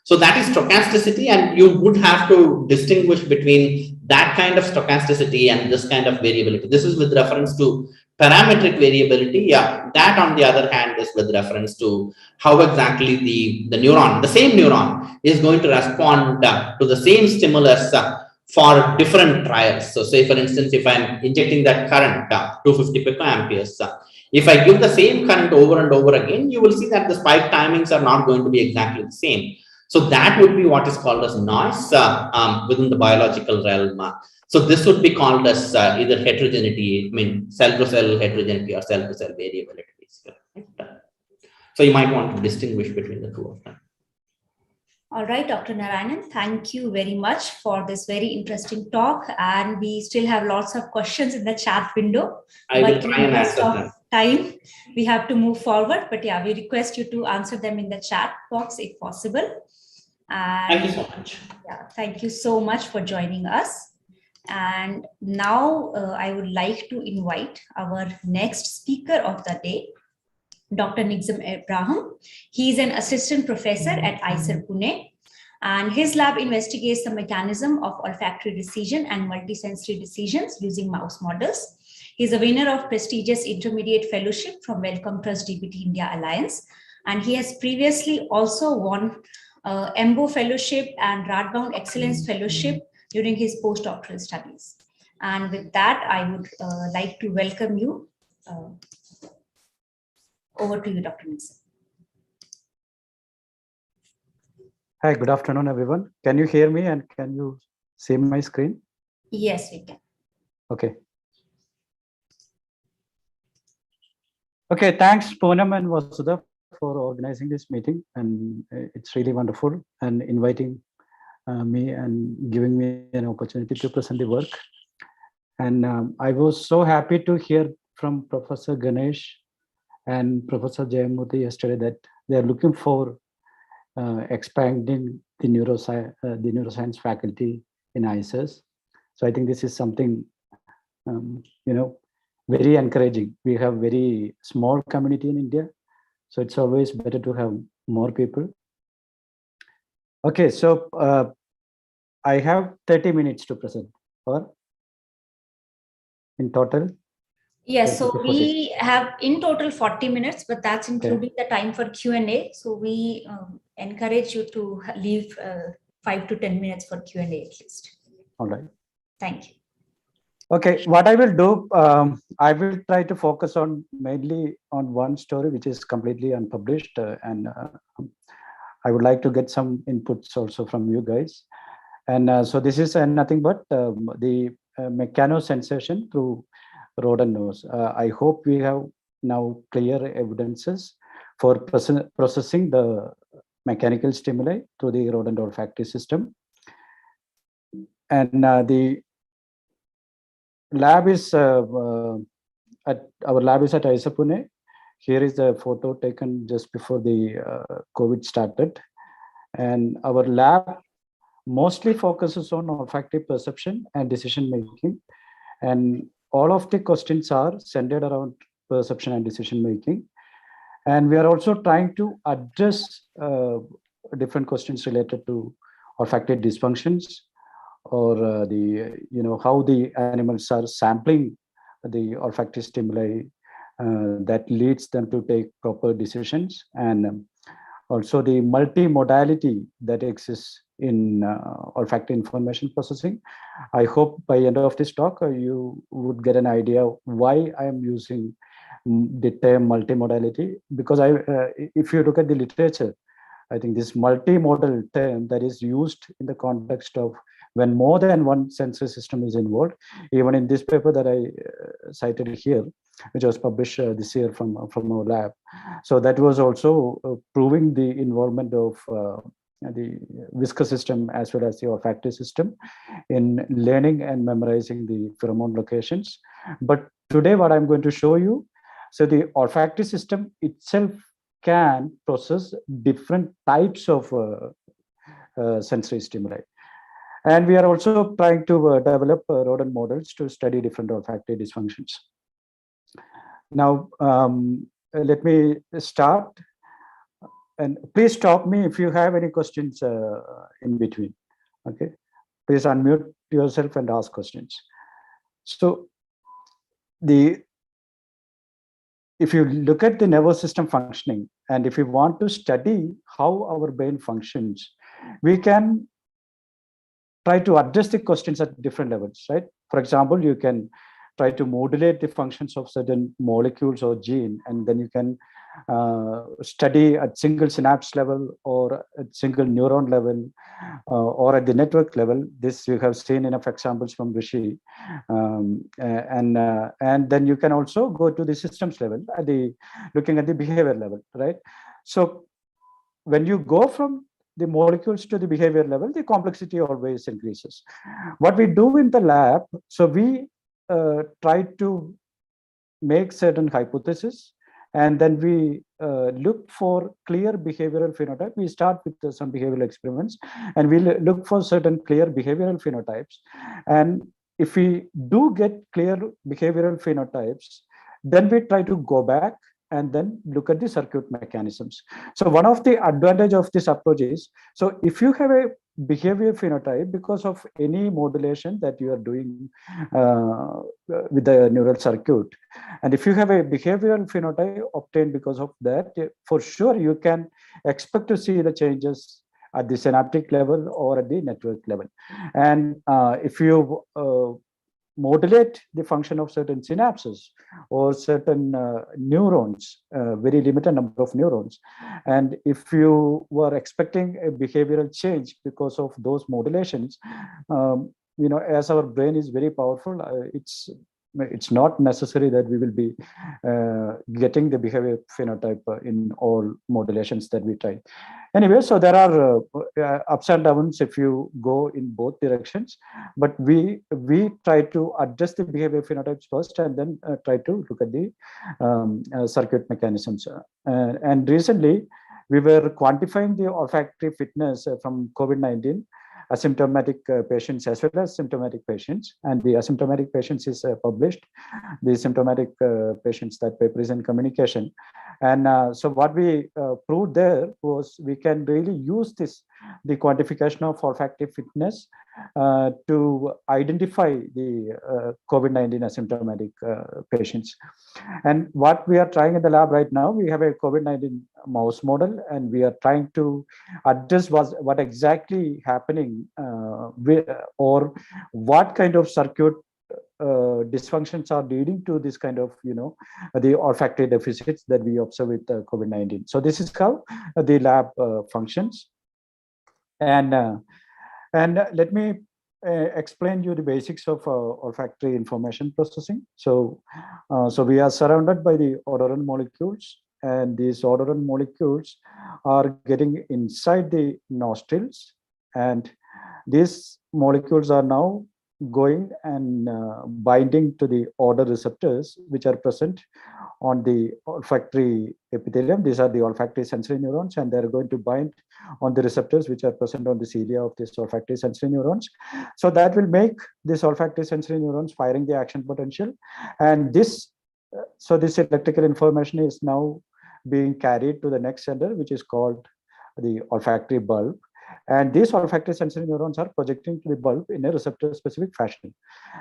So that is stochasticity, and you would have to distinguish between that kind of stochasticity and this kind of variability. This is with reference to parametric variability. Yeah, that on the other hand is with reference to how exactly the neuron, the same neuron, is going to respond to the same stimulus for different trials. So say for instance, if I'm injecting that current 250 picoamperes, if I give the same current over and over again, you will see that the spike timings are not going to be exactly the same. So that would be what is called as noise within the biological realm. So this would be called as either heterogeneity, I mean cell-to-cell heterogeneity or cell-to-cell variability. So you might want to distinguish between the two of them. All right, Dr. Narayanan, thank you very much for this very interesting talk. And we still have lots of questions in the chat window. I will try and answer them. Time, we have to move forward. But yeah, we request you to answer them in the chat box if possible. And thank you so much. Yeah, thank you so much for joining us. And now I would like to invite our next speaker of the day, Dr. Nigzam Abraham. He is an assistant professor at IISER Pune, and his lab investigates the mechanism of olfactory decision and multisensory decisions using mouse models. He is a winner of prestigious intermediate fellowship from Wellcome Trust DBT India Alliance, and he has previously also won EMBO Fellowship and Radboud Excellence Fellowship during his postdoctoral studies. And with that, I would like to welcome you. Over to you, Dr. Nixon. Hi, good afternoon, everyone. Can you hear me and can you see my screen? Yes, we can. Okay. Okay, thanks, Poonam and Vasudha, for organizing this meeting. And it's really wonderful and inviting me and giving me an opportunity to present the work. And I was so happy to hear from Professor Ganesh and Professor Jayamurthy yesterday that they are looking for expanding the neuroscience faculty in ISS. So I think this is something very encouraging. We have very small community in India, so it's always better to have more people. Okay, so I have 30 minutes to present, or in total. Yes, so we have in total 40 minutes, but that's including the time for Q&A. So we encourage you to leave 5 to 10 minutes for Q&A at least. All right. Thank you. Okay, what I will do, I will try to focus on mainly on one story which is completely unpublished, and I would like to get some inputs also from you guys. And so this is nothing but the mechanosensation through rodent nose. I hope we have now clear evidences for processing the mechanical stimuli through the rodent olfactory system. And the lab is our lab is at IISER Pune. Here is the photo taken just before the COVID started. And our lab mostly focuses on olfactory perception and decision making. And all of the questions are centered around perception and decision making. And we are also trying to address different questions related to olfactory dysfunctions, or how the animals are sampling the olfactory stimuli that leads them to take proper decisions, and also the multimodality that exists in olfactory information processing. I hope by end of this talk you would get an idea why I am using the term multimodality, because if you look at the literature, I think this multimodal term that is used in the context of when more than one sensory system is involved. Even in this paper that I cited here, which was published this year from our lab. So that was also proving the involvement of the viscous system as well as the olfactory system in learning and memorizing the pheromone locations. But today what I'm going to show you, so the olfactory system itself can process different types of sensory stimuli. And we are also trying to develop rodent models to study different olfactory dysfunctions. Now, let me start. And please stop me if you have any questions in between. Okay, please unmute yourself and ask questions. So, if you look at the nervous system functioning, and if you want to study how our brain functions, we can try to address the questions at different levels, right? For example, you can try to modulate the functions of certain molecules or gene, and then you can study at single synapse level or at single neuron level or at the network level. This you have seen enough examples from Rishi. And then you can also go to the systems level, looking at the behavior level, right? So when you go from the molecules to the behavior level, the complexity always increases. What we do in the lab, so we try to make certain hypotheses, and then we look for clear behavioral phenotype. We start with some behavioral experiments, and we look for certain clear behavioral phenotypes. And if we do get clear behavioral phenotypes, then we try to go back and then look at the circuit mechanisms. So one of the advantage of this approach is, so if you have a behavior phenotype because of any modulation that you are doing with the neural circuit, and if you have a behavioral phenotype obtained because of that, for sure you can expect to see the changes at the synaptic level or at the network level. And if you modulate the function of certain synapses or certain neurons, very limited number of neurons, and if you were expecting a behavioral change because of those modulations, as our brain is very powerful, it's it's not necessary that we will be getting the behavior phenotype in all modulations that we try. Anyway, so there are ups and downs if you go in both directions, but we try to adjust the behavior phenotypes first and then try to look at the circuit mechanisms. And recently, we were quantifying the olfactory fitness from COVID-19 asymptomatic patients as well as symptomatic patients, and the asymptomatic patients is published. The symptomatic patients, that paper is in Communication. And so what we proved there was we can really use the quantification of olfactory fitness to identify the COVID-19 asymptomatic patients. And what we are trying in the lab right now, we have a COVID-19 mouse model, and we are trying to address what exactly happening or what kind of circuit dysfunctions are leading to this kind of, the olfactory deficits that we observe with COVID-19. So this is how the lab functions. And let me explain you the basics of olfactory information processing. So we are surrounded by the odorant molecules, and these odorant molecules are getting inside the nostrils, and these molecules are now going and binding to the odor receptors which are present on the olfactory epithelium. These are the olfactory sensory neurons, and they're going to bind on the receptors which are present on the cilia of these olfactory sensory neurons. So that will make these olfactory sensory neurons firing the action potential, and this electrical information is now being carried to the next sender, which is called the olfactory bulb. And these olfactory sensory neurons are projecting to the bulb in a receptor-specific fashion.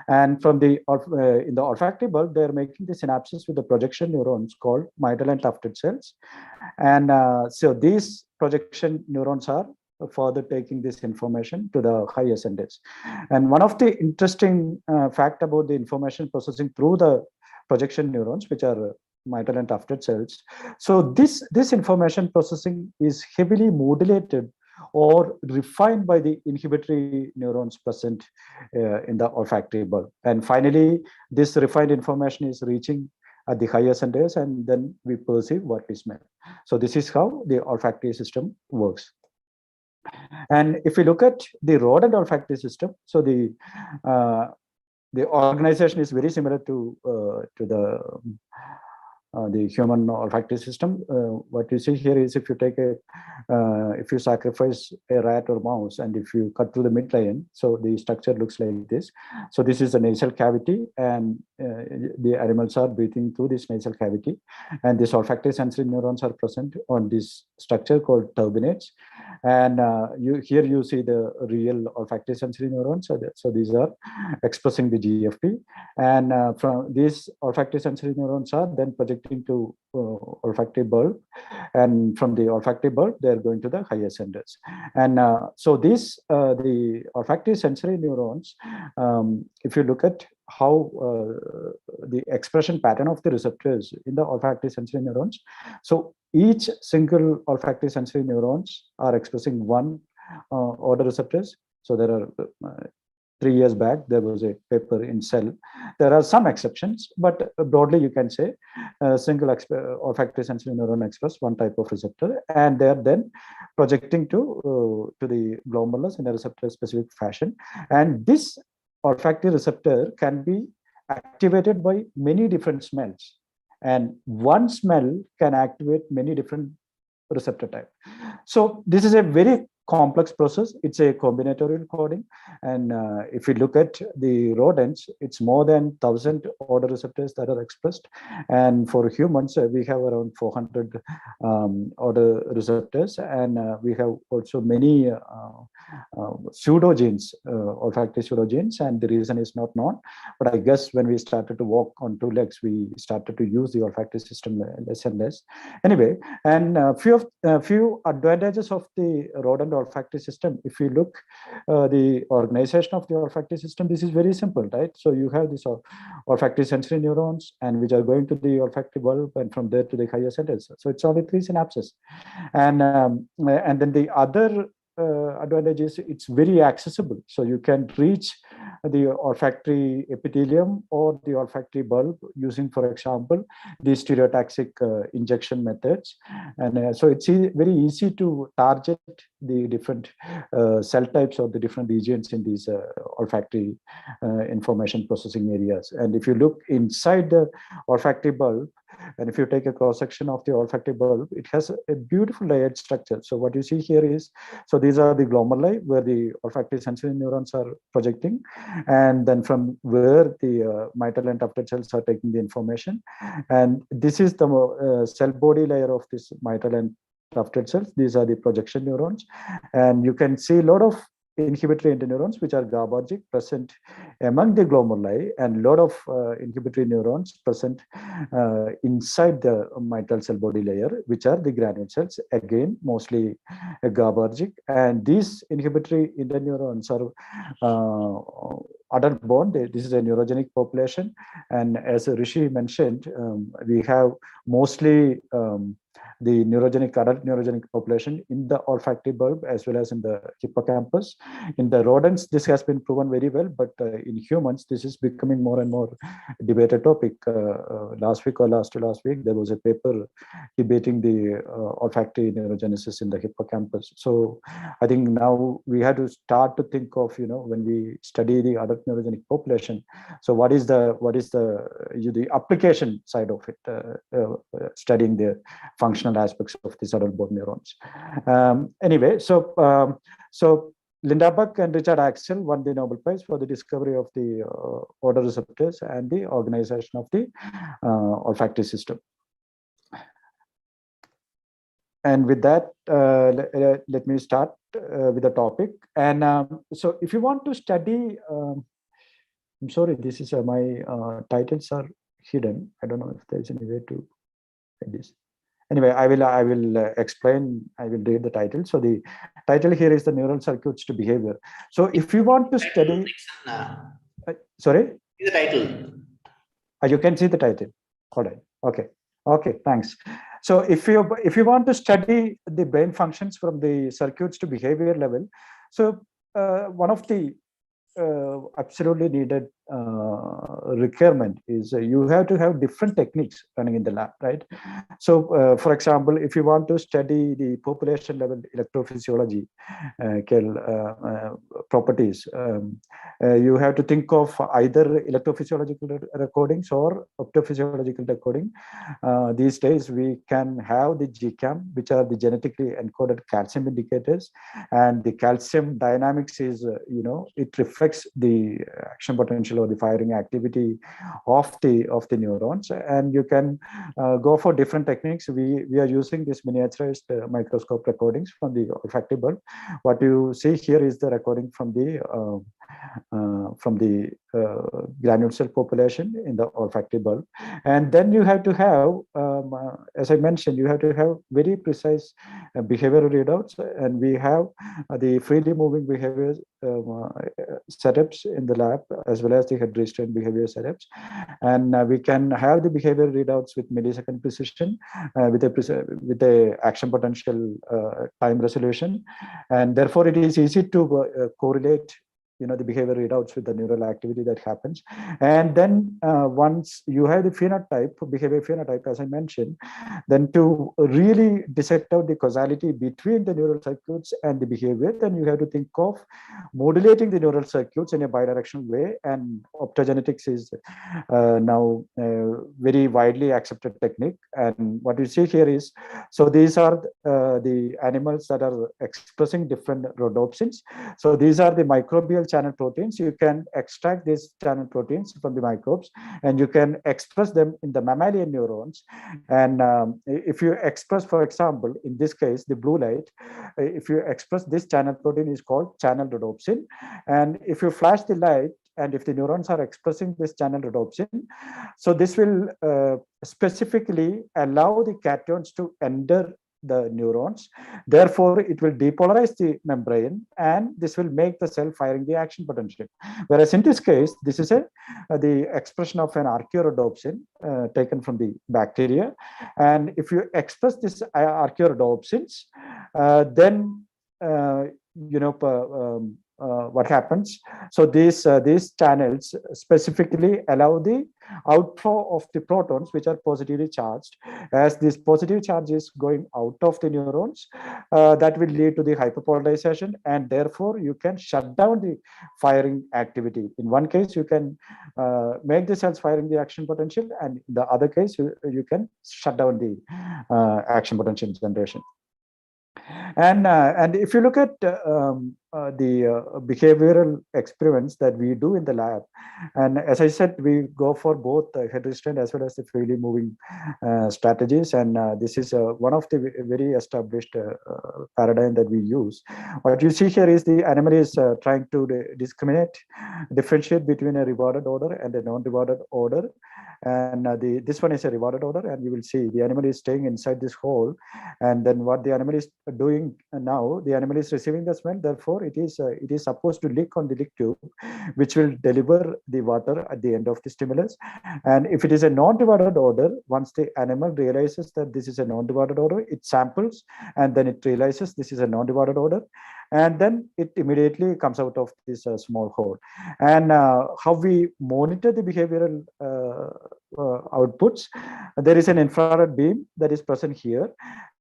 And from in the olfactory bulb, they are making the synapses with the projection neurons called myelinine and tufted cells. And so these projection neurons are further taking this information to the higher centers. And one of the interesting fact about the information processing through the projection neurons, which are myelinine and tufted cells. So this information processing is heavily modulated or refined by the inhibitory neurons present in the olfactory bulb. And finally, this refined information is reaching at the higher centers, and then we perceive what we smell. So this is how the olfactory system works. And if we look at the rodent olfactory system, so the organization is very similar to the human olfactory system. What you see here is if you sacrifice a rat or mouse, and if you cut through the midline, so the structure looks like this. So this is the nasal cavity, and the animals are breathing through this nasal cavity, and these olfactory sensory neurons are present on this structure called turbinates. And here you see the real olfactory sensory neurons. So these are expressing the GFP, and from these olfactory sensory neurons are then projecting to olfactory bulb, and from the olfactory bulb they are going to the higher centers. And so these the olfactory sensory neurons, if you look at how the expression pattern of the receptors in the olfactory sensory neurons, so each single olfactory sensory neurons are expressing one odor receptors. So there are 3 years back, there was a paper in Cell. There are some exceptions, but broadly you can say single olfactory sensory neuron express one type of receptor, and they are then projecting to the glomerulus in a receptor-specific fashion. And this olfactory receptor can be activated by many different smells, and one smell can activate many different receptor type. So this is a very complex process. It's a combinatorial coding, and if you look at the rodents, it's more than 1,000 odor receptors that are expressed, and for humans we have around 400 odor receptors, and we have also many pseudogenes, olfactory pseudogenes, and the reason is not known, but I guess when we started to walk on 2 legs, we started to use the olfactory system less and less. Anyway, and few advantages of the rodent olfactory system. If you look the organization of the olfactory system, this is very simple, right? So you have this olfactory sensory neurons, and which are going to the olfactory bulb, and from there to the higher centers. So it's only 3 synapses, and then the other advantage is it's very accessible. So you can reach the olfactory epithelium or the olfactory bulb using, for example, the stereotaxic injection methods. And so it's very easy to target the different cell types or the different regions in these olfactory information processing areas. And if you look inside the olfactory bulb, and if you take a cross section of the olfactory bulb, it has a beautiful layered structure. So what you see here is, so these are the glomeruli where the olfactory sensory neurons are projecting, and then from where the mitral and tufted cells are taking the information. And this is the cell body layer of this mitral and tufted cells. These are the projection neurons, and you can see a lot of inhibitory interneurons which are GABAergic present among the glomeruli, and a lot of inhibitory neurons present inside the mitral cell body layer, which are the granule cells, again mostly GABAergic. And these inhibitory interneurons are adult born. This is a neurogenic population, and as Rishi mentioned, we have mostly the adult neurogenic population in the olfactory bulb as well as in the hippocampus. In the rodents, this has been proven very well, but in humans, this is becoming more and more debated topic. Last week or last week, there was a paper debating the olfactory neurogenesis in the hippocampus. So I think now we have to start to think of, when we study the adult neurogenic population, so what is the application side of it, studying the functional aspects of these adult born neurons. Anyway, so Linda Buck and Richard Axel won the Nobel Prize for the discovery of the odor receptors and the organization of the olfactory system. And with that, let me start with the topic. And so if you want to study, I'm sorry, this is my titles are hidden. I don't know if there's any way to hide this. Anyway, I will explain. I will read the title. So the title here is the neural circuits to behavior. So if you want to study, sorry, the title. You can see the title. All right. Okay. Thanks. So if you want to study the brain functions from the circuits to behavior level, so one of the absolutely needed requirement is you have to have different techniques running in the lab, right? So for example, if you want to study the population level electrophysiology properties, you have to think of either electrophysiological recordings or optophysiological recording. These days we can have the GCAM, which are the genetically encoded calcium indicators, and the calcium dynamics is it reflects the action potential or the firing activity of the neurons. And you can go for different techniques. We are using this miniaturized microscope recordings from the olfactory bulb. What you see here is the recording from the granule cell population in the olfactory bulb. And then you have to have, as I mentioned, you have to have very precise behavioral readouts, and we have the freely moving behavior setups in the lab as well as the head restraint behavior setups, and we can have the behavior readouts with millisecond precision with the action potential time resolution, and therefore it is easy to correlate the behavior readouts with the neural activity that happens. And then once you have the phenotype, behavior phenotype, as I mentioned, then to really dissect out the causality between the neural circuits and the behavior, then you have to think of modulating the neural circuits in a bidirectional way. And optogenetics is now very widely accepted technique. And what you see here is, so these are the animals that are expressing different rhodopsins. So these are the microbial channel proteins. You can extract these channel proteins from the microbes, and you can express them in the mammalian neurons. And if you express, for example, in this case, the blue light, if you express this channel protein is called channel rhodopsin. And if you flash the light, and if the neurons are expressing this channel rhodopsin, so this will specifically allow the cations to enter the neurons. Therefore, it will depolarize the membrane, and this will make the cell firing the action potential. Whereas in this case, this is the expression of an archaeorhodopsin taken from the bacteria. And if you express this archaeorhodopsins, then what happens? So these channels specifically allow the outflow of the protons, which are positively charged. As this positive charge is going out of the neurons, that will lead to the hyperpolarization, and therefore you can shut down the firing activity. In one case, you can make the cells firing the action potential, and in the other case, you can shut down the action potential generation. And if you look at the behavioral experiments that we do in the lab, and as I said, we go for both head restraint as well as the freely moving strategies, and this is one of the very established paradigm that we use. What you see here is the animal is trying to differentiate between a rewarded order and a non-rewarded order. And this one is a rewarded order, and you will see the animal is staying inside this hole, and then what the animal is doing now, the animal is receiving the smell, therefore it is supposed to lick on the lick tube, which will deliver the water at the end of the stimulus. And if it is a non-rewarded order, once the animal realizes that this is a non-rewarded order, it samples, and then it realizes this is a non-rewarded order, and then it immediately comes out of this small hole. And how we monitor the behavioral outputs, there is an infrared beam that is present here,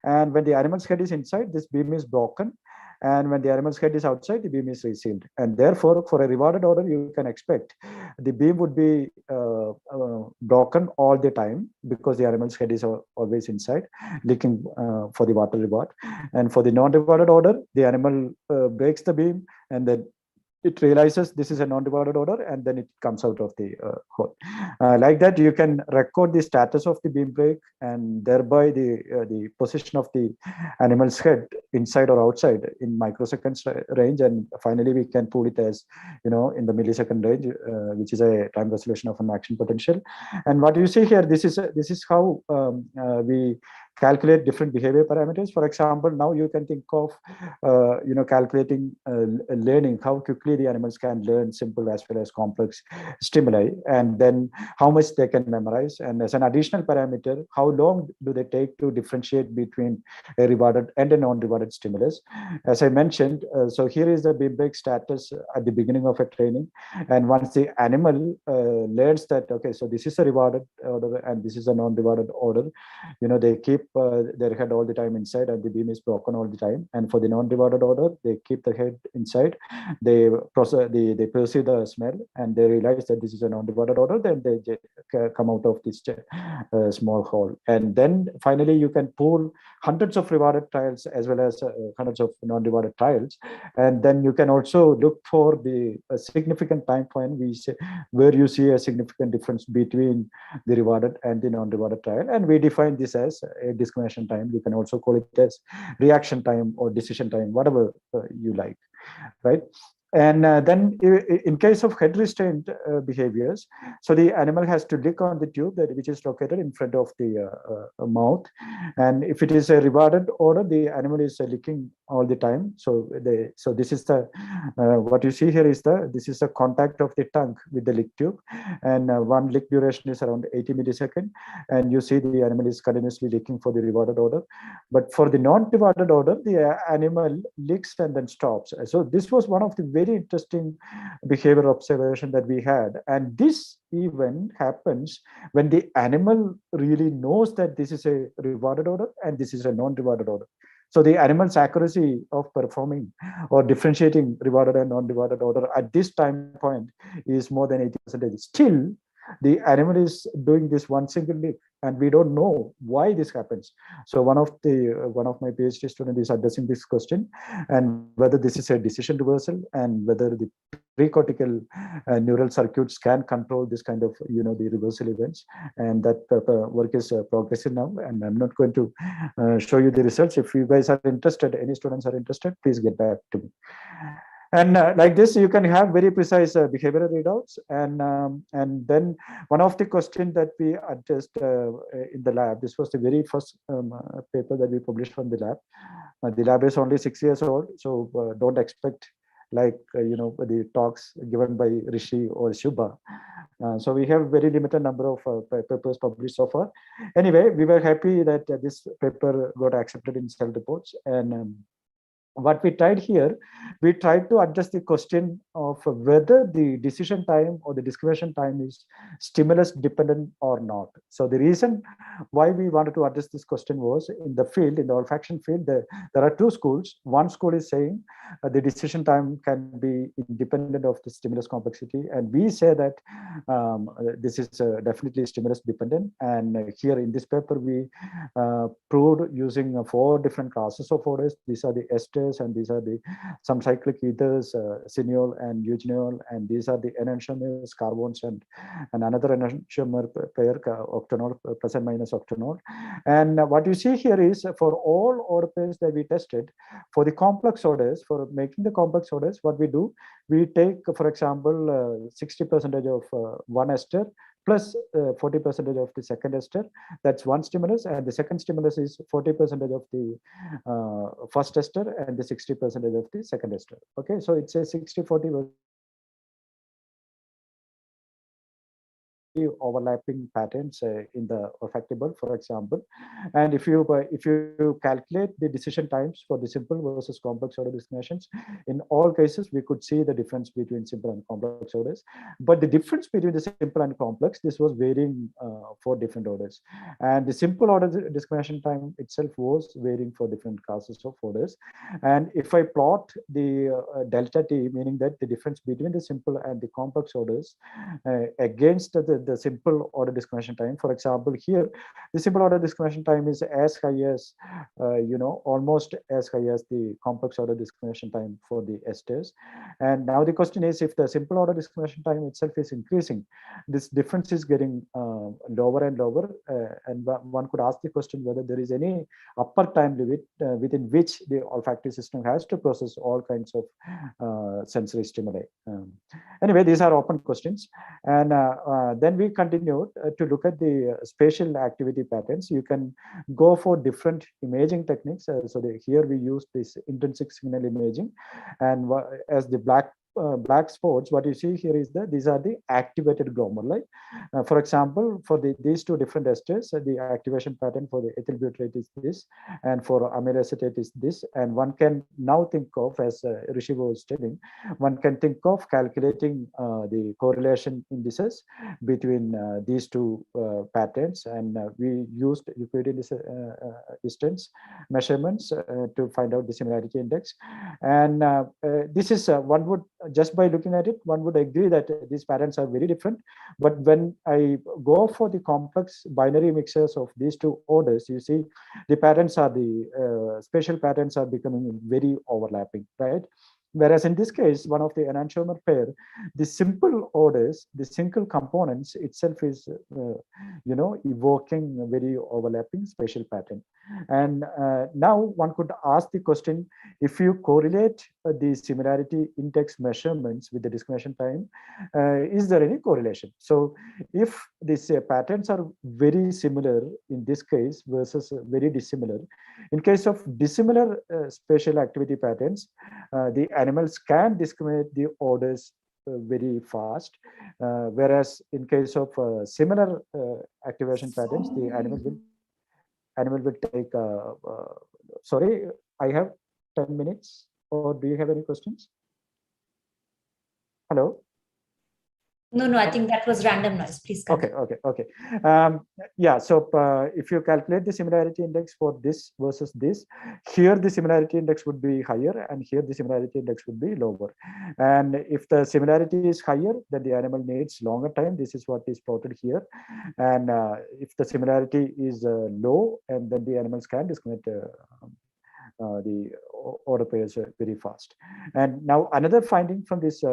and when the animal's head is inside, this beam is broken, and when the animal's head is outside, the beam is resealed. And therefore, for a rewarded order, you can expect the beam would be broken all the time, because the animal's head is always inside, looking for the water reward. And for the non-rewarded order, the animal breaks the beam, and then it realizes this is a non-rewarded order, and then it comes out of the hole. Like that, you can record the status of the beam break, and thereby the position of the animal's head inside or outside in microseconds range. And finally, we can pull it as, in the millisecond range, which is a time resolution of an action potential. And what you see here, this is how we calculate different behavior parameters. For example, now you can think of calculating learning, how quickly the animals can learn simple as well as complex stimuli, and then how much they can memorize. And as an additional parameter, how long do they take to differentiate between a rewarded and a non-rewarded stimulus. As I mentioned, so here is the beam break status at the beginning of a training, and once the animal learns that, okay, so this is a rewarded order and this is a non-rewarded order, they keep their head all the time inside, and the beam is broken all the time. And for the non-rewarded order, they keep the head inside, they perceive the smell, and they realize that this is a non-rewarded order, then they come out of this small hole. And then finally, you can pool hundreds of rewarded trials as well as hundreds of non-rewarded trials, and then you can also look for the significant time point where you see a significant difference between the rewarded and the non-rewarded trial, and we define this as a discrimination time. You can also call it as reaction time or decision time, whatever you like, right? And then in case of head restraint behaviors, so the animal has to lick on the tube which is located in front of the mouth. And if it is a rewarded order, the animal is licking all the time. So this is the what you see here is this is the contact of the tongue with the lick tube, and one lick duration is around 80 milliseconds, and you see the animal is continuously licking for the rewarded order. But for the non-rewarded order, the animal licks and then stops. So this was one of the very interesting behavior observation that we had, and this event happens when the animal really knows that this is a rewarded order and this is a non-rewarded order. So the animal's accuracy of performing or differentiating rewarded and non-rewarded order at this time point is more than 80%. Still, the animal is doing this one single lick, and we don't know why this happens. So one of my PhD students is addressing this question, and whether this is a decision reversal, and whether the precortical neural circuits can control this kind of the reversal events. And that work is progressive now, and I'm not going to show you the results. If you guys are interested, any students are interested, please get back to me. And like this, you can have very precise behavioral readouts. And then one of the questions that we addressed in the lab, this was the very first paper that we published from the lab. The lab is only 6 years old, so don't expect like the talks given by Rishi or Shubha. So we have very limited number of papers published so far. Anyway, we were happy that this paper got accepted in Cell Reports, and what we tried here, we tried to address the question of whether the decision time or the discrimination time is stimulus dependent or not. So the reason why we wanted to address this question was in the field, in the olfaction field, there are two schools. One school is saying the decision time can be independent of the stimulus complexity, and we say that this is definitely stimulus dependent. And here in this paper, we proved using 4 different classes of odors. These are the esters, and these are the some cyclic ethers, cineol and eugenol, and these are the enantiomers, carbones, and another enantiomer pair, octanol, plus and minus octanol. And what you see here is for all odor pairs that we tested, for the complex odors, for making the complex odors, what we do, we take, for example, 60% of one ester plus 40% of the second ester. That's one stimulus, and the second stimulus is 40% of the first ester and the 60% of the second ester. Okay, so it's a 60-40 overlapping patterns in the olfactory bulb, for example. And if you calculate the decision times for the simple versus complex odor discriminations, in all cases we could see the difference between simple and complex odors. But the difference between the simple and complex, this was varying for different odors, and the simple odor discrimination time itself was varying for different classes of odors. And if I plot the delta T, meaning that the difference between the simple and the complex odors against the simple order discrimination time. For example, here the simple order discrimination time is as high as almost as high as the complex order discrimination time for the esters. And now the question is, if the simple order discrimination time itself is increasing, this difference is getting lower and lower, and one could ask the question whether there is any upper time limit within which the olfactory system has to process all kinds of sensory stimuli. Anyway, these are open questions. And then we continued to look at the spatial activity patterns. You can go for different imaging techniques. Here we use this intrinsic signal imaging, and as the black spots, what you see here is that these are the activated glomeruli. For example, for these two different esters, the activation pattern for the ethyl butyrate is this, and for amyl acetate is this. And one can now think of, as Rishi was telling, one can think of calculating the correlation indices between these two patterns, and we used Euclidean distance measurements to find out the similarity index. And this is one would, just by looking at it, one would agree that these patterns are very different. But when I go for the complex binary mixtures of these two orders, you see the patterns are the spatial patterns are becoming very overlapping, right? Whereas in this case, one of the enantiomer pair, the simple orders, the single components itself is, evoking a very overlapping spatial pattern. And now one could ask the question, if you correlate the similarity index measurements with the discrimination time, is there any correlation? So if these patterns are very similar in this case versus very dissimilar, in case of dissimilar spatial activity patterns, the animals can discriminate the odors very fast, whereas in case of similar activation patterns, the animal will take. Sorry, I have 10 minutes. Or do you have any questions? Hello. No, I think that was random noise. Please continue. Okay. Yeah, so if you calculate the similarity index for this versus this, here the similarity index would be higher, and here the similarity index would be lower. And if the similarity is higher, then the animal needs longer time. This is what is plotted here. And if the similarity is low, and then the animals can discriminate the order pairs very fast. And now another finding from this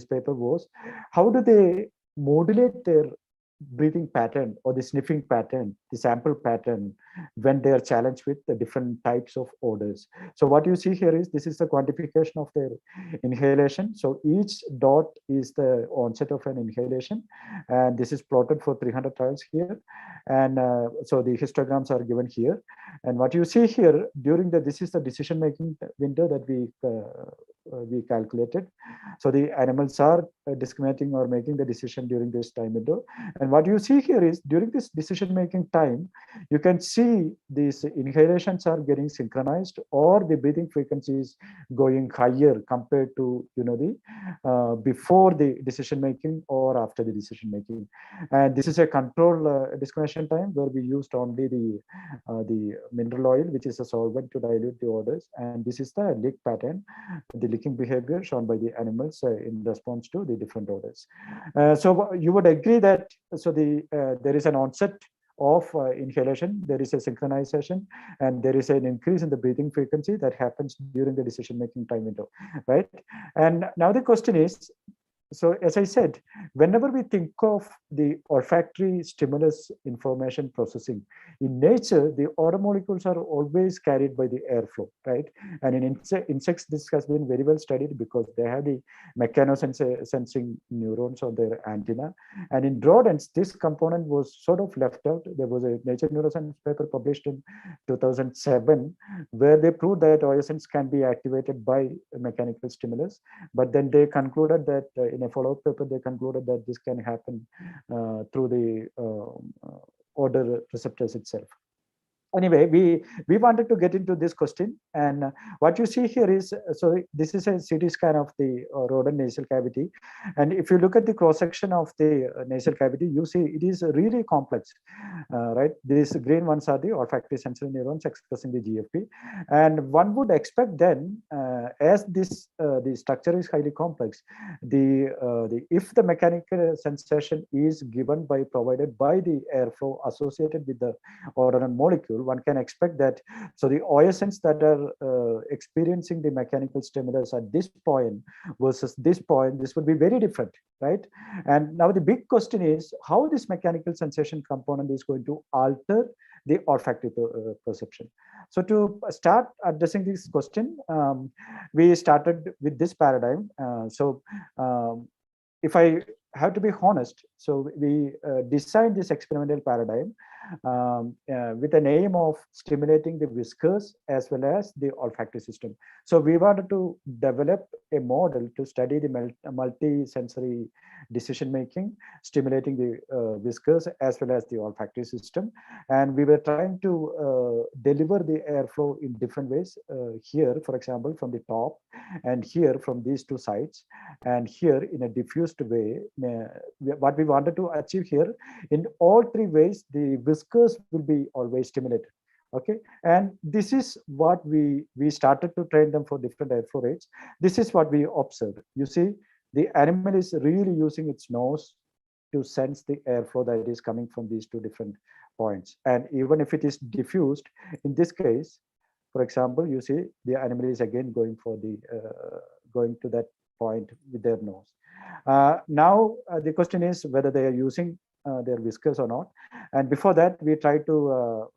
paper was, how do they modulate their breathing pattern or the sniffing pattern, the sample pattern, when they are challenged with the different types of odors. So what you see here is, this is the quantification of their inhalation. So each dot is the onset of an inhalation, and this is plotted for 300 trials here. And so the histograms are given here. And what you see here during this is the decision-making window that we we calculated. So the animals are discriminating or making the decision during this time window. And what you see here is during this decision-making time, you can see these inhalations are getting synchronized, or the breathing frequency is going higher compared to the before the decision-making or after the decision-making. And this is a control discrimination time where we used only the mineral oil, which is a solvent to dilute the odors. And this is the lick pattern, the licking behavior shown by the animals in response to the different odors. So you would agree that there is an onset of inhalation, there is a synchronization, and there is an increase in the breathing frequency that happens during the decision-making time window, right? And now the question is, so as I said, whenever we think of the olfactory stimulus information processing, in nature, the odor molecules are always carried by the airflow, right? And in insects, this has been very well studied because they have the mechanosensing neurons on their antenna. And in rodents, this component was sort of left out. There was a Nature Neuroscience paper published in 2007, where they proved that OSNs can be activated by mechanical stimulus. But then they concluded that in a follow-up paper, they concluded that this can happen through the odor receptors itself. Anyway, we wanted to get into this question, and what you see here is, so this is a CT scan of the rodent nasal cavity, and if you look at the cross section of the nasal cavity, you see it is really complex, right? These green ones are the olfactory sensory neurons expressing the GFP, and one would expect then, as the structure is highly complex, if the mechanical sensation is given by provided by the airflow associated with the odorant molecule, one can expect that, so the OSNs that are experiencing the mechanical stimulus at this point versus this point, this would be very different, right? And now the big question is how this mechanical sensation component is going to alter the olfactory perception. So to start addressing this question, we started with this paradigm. If I have to be honest, so we designed this experimental paradigm with an aim of stimulating the whiskers as well as the olfactory system. So we wanted to develop a model to study the multi-sensory decision making, stimulating the whiskers as well as the olfactory system. And we were trying to deliver the airflow in different ways. Here, for example, from the top, and here from these two sides, and here in a diffused way. What we wanted to achieve here, in all three ways, the whiskers will be always stimulated. Okay, and this is what we started to train them for different airflow rates. This is what we observed. You see, the animal is really using its nose to sense the airflow that is coming from these two different points. And even if it is diffused, in this case, for example, you see the animal is again going for the going to that point with their nose. Now the question is whether they are using their whiskers or not. And before that, we try to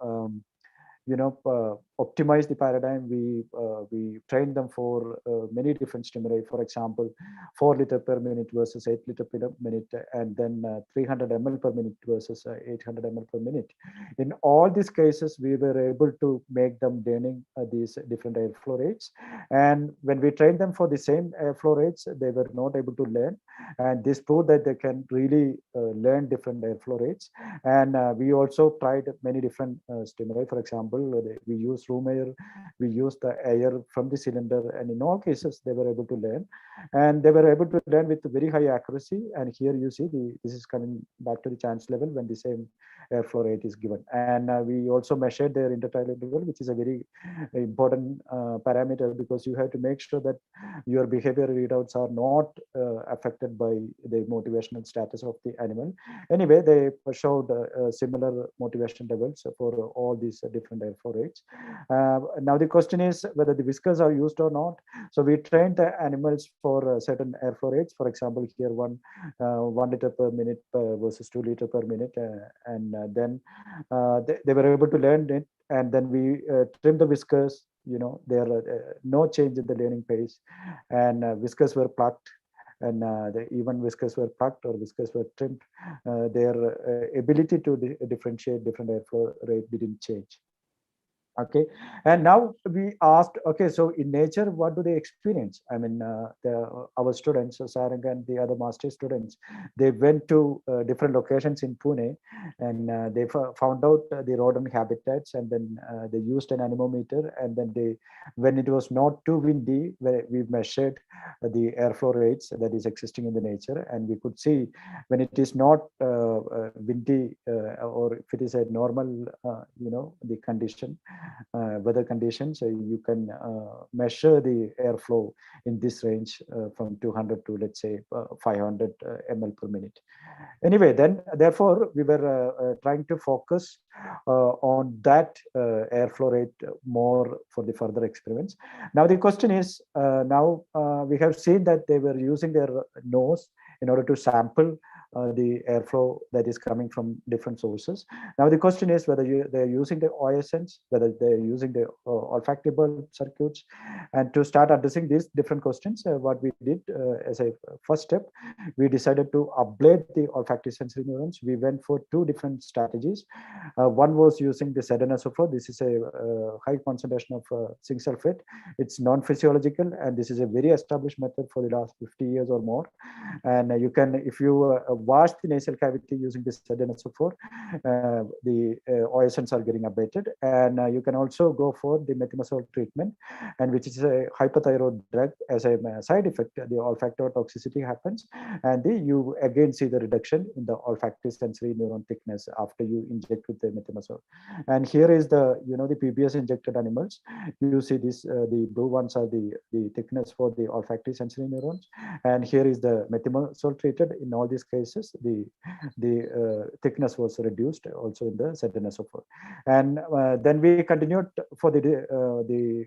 optimize the paradigm. We train them for many different stimuli. For example, 4 liter per minute versus 8 liter per minute, and then 300 ml per minute versus 800 ml per minute. In all these cases, we were able to make them learning these different airflow rates. And when we trained them for the same airflow rates, they were not able to learn. And this proved that they can really learn different airflow rates. And we also tried many different stimuli. For example, we use room air, we use the air from the cylinder, and in all cases they were able to learn, and they were able to learn with very high accuracy. And here you see this is coming back to the chance level when the same airflow rate is given. And we also measured their intertile interval, which is a very important parameter, because you have to make sure that your behavior readouts are not affected by the motivational status of the animal. Anyway, they showed similar motivation levels for all these different airflow rates. Now the question is whether the whiskers are used or not. So we trained the animals for certain airflow rates. For example, here 1 liter per minute versus 2 liter per minute, and then they were able to learn it. And then we trimmed the whiskers. There are no change in the learning pace, and whiskers were plucked, and even whiskers were plucked or whiskers were trimmed. Their ability to differentiate different airflow rate didn't change. Okay, and now we asked, okay, so in nature, what do they experience? I mean, our students, Sarang and the other master students, they went to different locations in Pune, and they found out the rodent habitats, and then they used an anemometer, and then when it was not too windy, we measured the airflow rates that is existing in the nature, and we could see when it is not windy or if it is a normal, the condition. Weather conditions, you can measure the airflow in this range from 200 to, let's say, 500 ml per minute. Anyway, then therefore we were trying to focus on that airflow rate more for the further experiments. Now the question is, now we have seen that they were using their nose in order to sample the airflow that is coming from different sources. Now the question is whether they're using the OSNs, whether they're using the olfactory bulb circuits. And to start addressing these different questions, what we did as a first step, we decided to ablate the olfactory sensory neurons. We went for two different strategies. One was using the sedenosophore. This is a high concentration of zinc sulfate. It's non-physiological, and this is a very established method for the last 50 years or more. And you can, if you wash the nasal cavity using this sedenosophore, the OSNs are getting abated. And you can also go for the methimazole treatment, and which is a hyperthyroid drug. As a side effect, the olfactory toxicity happens, and you again see the reduction in the olfactory sensory neuron thickness after you inject with the methimazole. And here is the, the PBS injected animals. You see this, the blue ones are the thickness for the olfactory sensory neurons, and here is the methimazole treated. In all these cases, the thickness was reduced also in the sedenosophore. And then we continued for the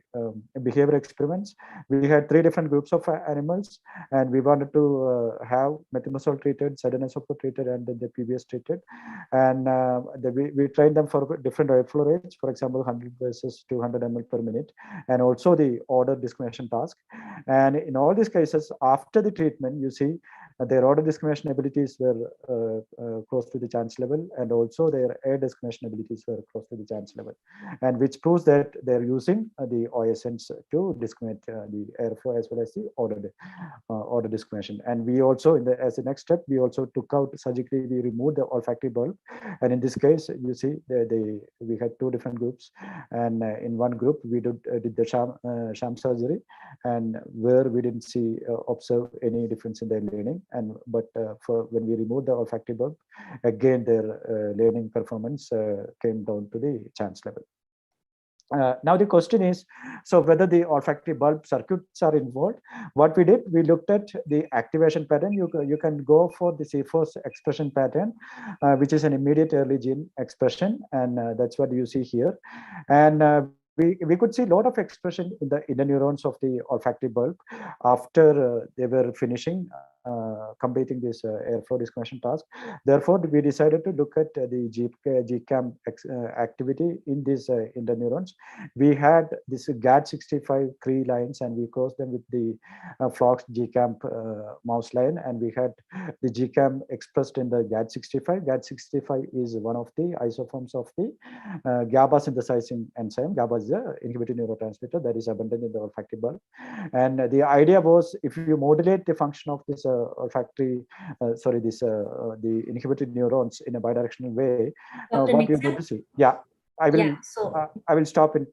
behavior experiments. We had three different groups of animals, and we wanted to have methimazole treated, sedenosophore treated, and then the PBS treated. And we trained them for different airflow rates, for example, 100 versus 200 ml per minute, and also the order discrimination task. And in all these cases, after the treatment, you see their order discrimination abilities were close to the chance level, and also their air discrimination abilities were close to the chance level, and which proves that they're using the OSNs to discriminate the airflow as well as the order discrimination. And we also, as the next step, we also took out surgically, we removed the olfactory bulb. And in this case, you see, we had two different groups, and in one group we did the sham surgery, and where we didn't see observe any difference in their learning. And but for when we removed the olfactory bulb, again their learning performance came down to the chance level. Now the question is, so whether the olfactory bulb circuits are involved. What we did, we looked at the activation pattern. You can go for the C4 expression pattern, which is an immediate early gene expression, and that's what you see here. And we could see a lot of expression in the inner neurons of the olfactory bulb after they were finishing completing this airflow discrimination task. Therefore, we decided to look at the GCAM activity in these interneurons. We had this GAD65 Cree lines, and we crossed them with the Flox GCAM mouse line, and we had the GCAM expressed in the GAD65. GAD65 is one of the isoforms of the GABA synthesizing enzyme. GABA is the inhibitory neurotransmitter that is abundant in the olfactory bulb. And the idea was, if you modulate the function of this the inhibitory neurons in a bidirectional way, what you're going to see. Yeah, I will stop in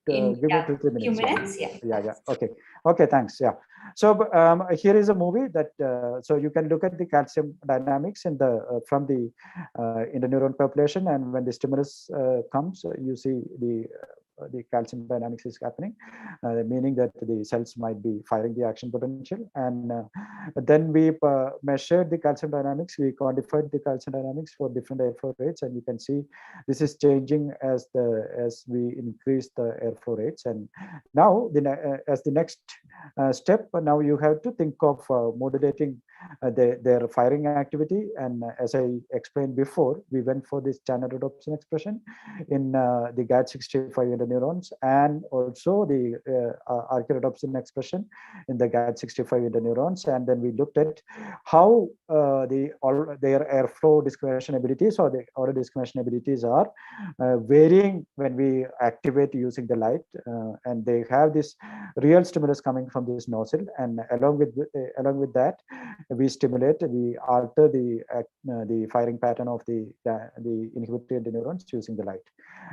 give me 2-3 minutes. Few minutes, yeah. Okay, thanks. Yeah. So here is a movie that so you can look at the calcium dynamics in the from the interneuron population, and when the stimulus comes, you see the calcium dynamics is happening, meaning that the cells might be firing the action potential. And then we measured the calcium dynamics. We quantified the calcium dynamics for different airflow rates, and you can see this is changing as we increase the airflow rates. And now, as the next step, now you have to think of modulating their firing activity. And as I explained before, we went for this channel rhodopsin expression in the GAD65 interneurons, and also the archirhodopsin expression in the GAD65 interneurons. And then we looked at how their airflow discrimination abilities or the order discrimination abilities are varying when we activate using the light, and they have this real stimulus coming from this nozzle, and along with that, we alter the firing pattern of the inhibitory neurons using the light.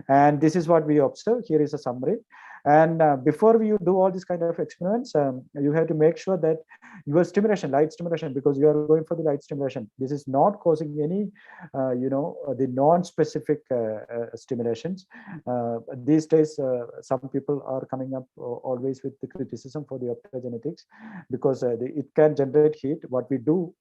And this is what we observe. Here is a summary. And before you do all these kind of experiments, you have to make sure that your stimulation, light stimulation, because you are going for the light stimulation, this is not causing any, the non-specific stimulations. These days, some people are coming up always with the criticism for the optogenetics, because it can generate heat. What we do,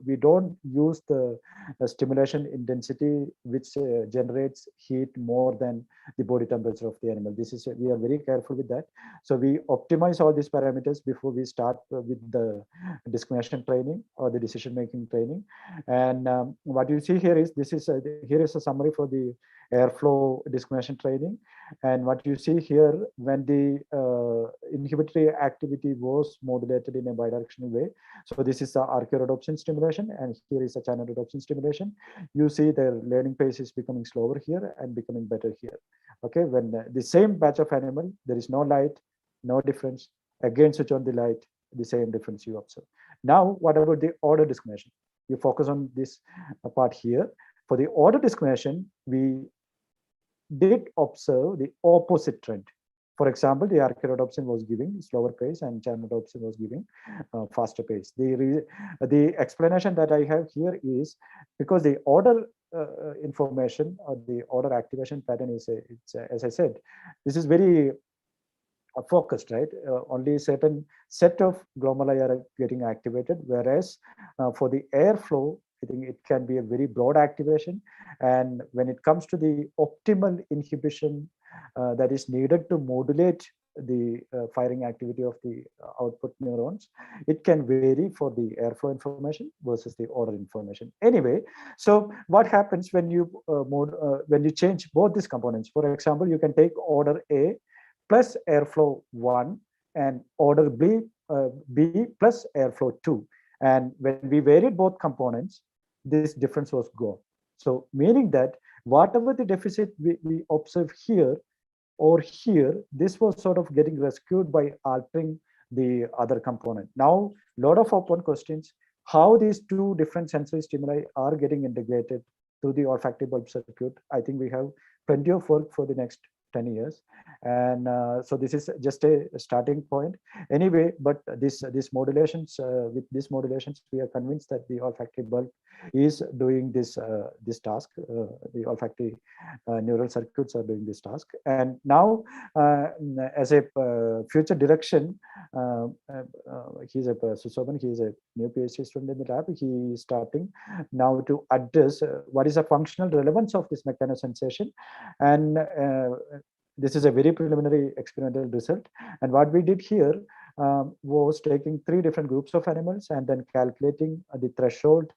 we don't use the stimulation intensity which generates heat more than the body temperature of the animal. This is, we are very careful with that. So we optimize all these parameters before we start with the discrimination training or the decision making training. And what you see here is, here is a summary for the airflow discrimination training. And what you see here, when the inhibitory activity was modulated in a bidirectional way, so this is the archirhodopsin stimulation, and here is a channel rhodopsin stimulation. You see their learning pace is becoming slower here and becoming better here. Okay, when the same batch of animal, there is no light, no difference. Again, switch on the light, the same difference you observe. Now, what about the order discrimination? You focus on this part here. For the order discrimination, we did observe the opposite trend. For example, the archirhodopsin was giving slower pace and channel rhodopsin was giving faster pace. The explanation that I have here is because the order information or the order activation pattern is, as I said, this is very focused, right? Only a certain set of glomeruli are getting activated, whereas for the airflow, I think it can be a very broad activation. And when it comes to the optimal inhibition that is needed to modulate the firing activity of the output neurons, it can vary for the airflow information versus the order information. Anyway, so what happens when you change both these components? For example, you can take order A plus airflow 1 and order B plus airflow 2. And when we varied both components, this difference was gone. So meaning that whatever the deficit we observe here or here, this was sort of getting rescued by altering the other component. Now, a lot of open questions, how these two different sensory stimuli are getting integrated through the olfactory bulb circuit. I think we have plenty of work for the next 10 years. And so this is just a starting point. Anyway, but this modulations, with these modulations, we are convinced that the olfactory bulb is doing this task. The olfactory neural circuits are doing this task. And now, as a future direction, he's a Susoban, he's a new PhD student in the lab. He is starting now to address what is the functional relevance of this mechanosensation. And this is a very preliminary experimental result. And what we did here was taking 3 different groups of animals and then calculating the threshold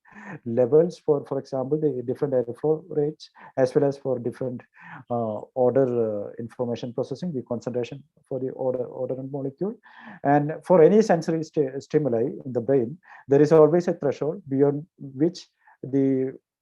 levels for example, the different airflow rates, as well as for different order information processing, the concentration for the order and molecule. And for any sensory stimuli in the brain, there is always a threshold beyond which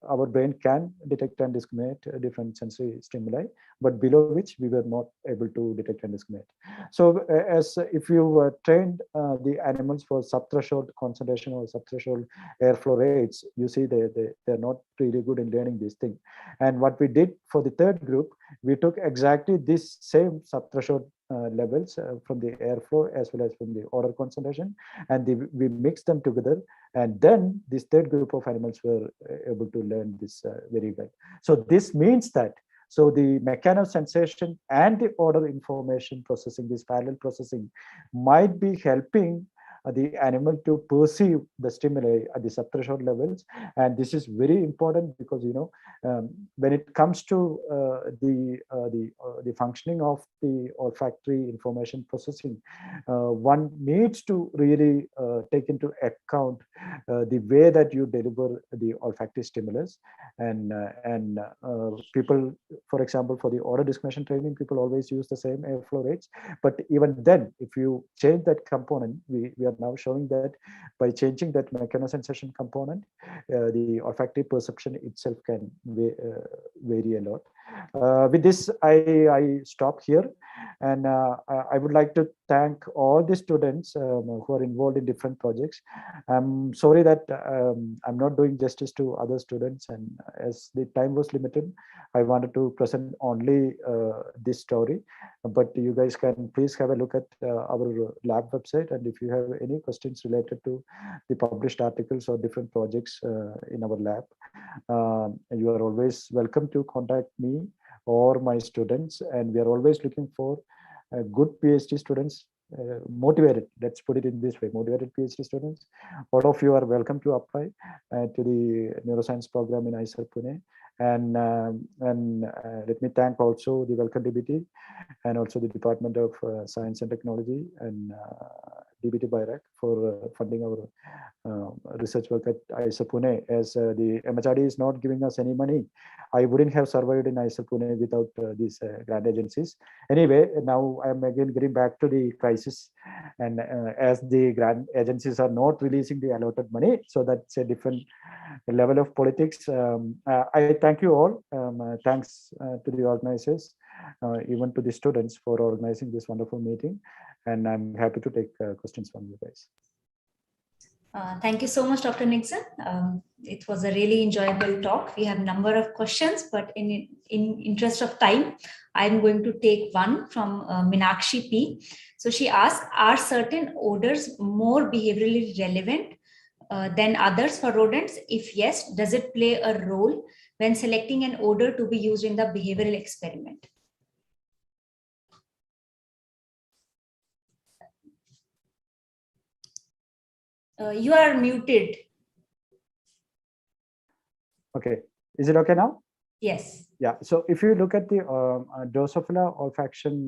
our brain can detect and discriminate different sensory stimuli, but below which we were not able to detect and discriminate. So as if you trained the animals for subthreshold concentration or subthreshold airflow rates, you see they're not really good in learning this thing. And what we did for the third group, we took exactly this same subthreshold levels from the airflow as well as from the order concentration, and we mixed them together, and then this third group of animals were able to learn this very well. So this means that the mechanosensation and the order information processing, this parallel processing, might be helping the animal to perceive the stimuli at the subthreshold levels. And this is very important because, when it comes to the functioning of the olfactory information processing, one needs to really take into account the way that you deliver the olfactory stimulus. And people, for example, for the odor discrimination training, people always use the same airflow rates. But even then, if you change that component, we are now showing that by changing that mechanosensation component, the olfactory perception itself can vary a lot. With this, I stop here, and I would like to thank all the students who are involved in different projects. I'm sorry that I'm not doing justice to other students, and as the time was limited, I wanted to present only this story. But you guys can please have a look at our lab website, and if you have any questions related to the published articles or different projects in our lab, you are always welcome to contact me or my students, and we are always looking for good PhD students, motivated, let's put it in this way, motivated PhD students. All of you are welcome to apply to the neuroscience program in IISER Pune. And let me thank also the Welcome DBT and also the Department of Science and Technology and DBT BIRAC for funding our research work at IISER Pune. As the MHRD is not giving us any money, I wouldn't have survived in IISER Pune without these grant agencies. Anyway, now I'm again getting back to the crisis, and as the grant agencies are not releasing the allotted money, so that's a different level of politics. I thank you all. Thanks to the organizers, even to the students for organizing this wonderful meeting, and I'm happy to take questions from you guys. Thank you so much, Dr. Nixon. It was a really enjoyable talk. We have a number of questions, but in interest of time, I'm going to take one from Minakshi P. So she asked, are certain odors more behaviorally relevant than others for rodents? If yes, does it play a role when selecting an odor to be used in the behavioral experiment? You are muted. Okay, is it okay now? Yes. Yeah, so if you look at the Drosophila olfaction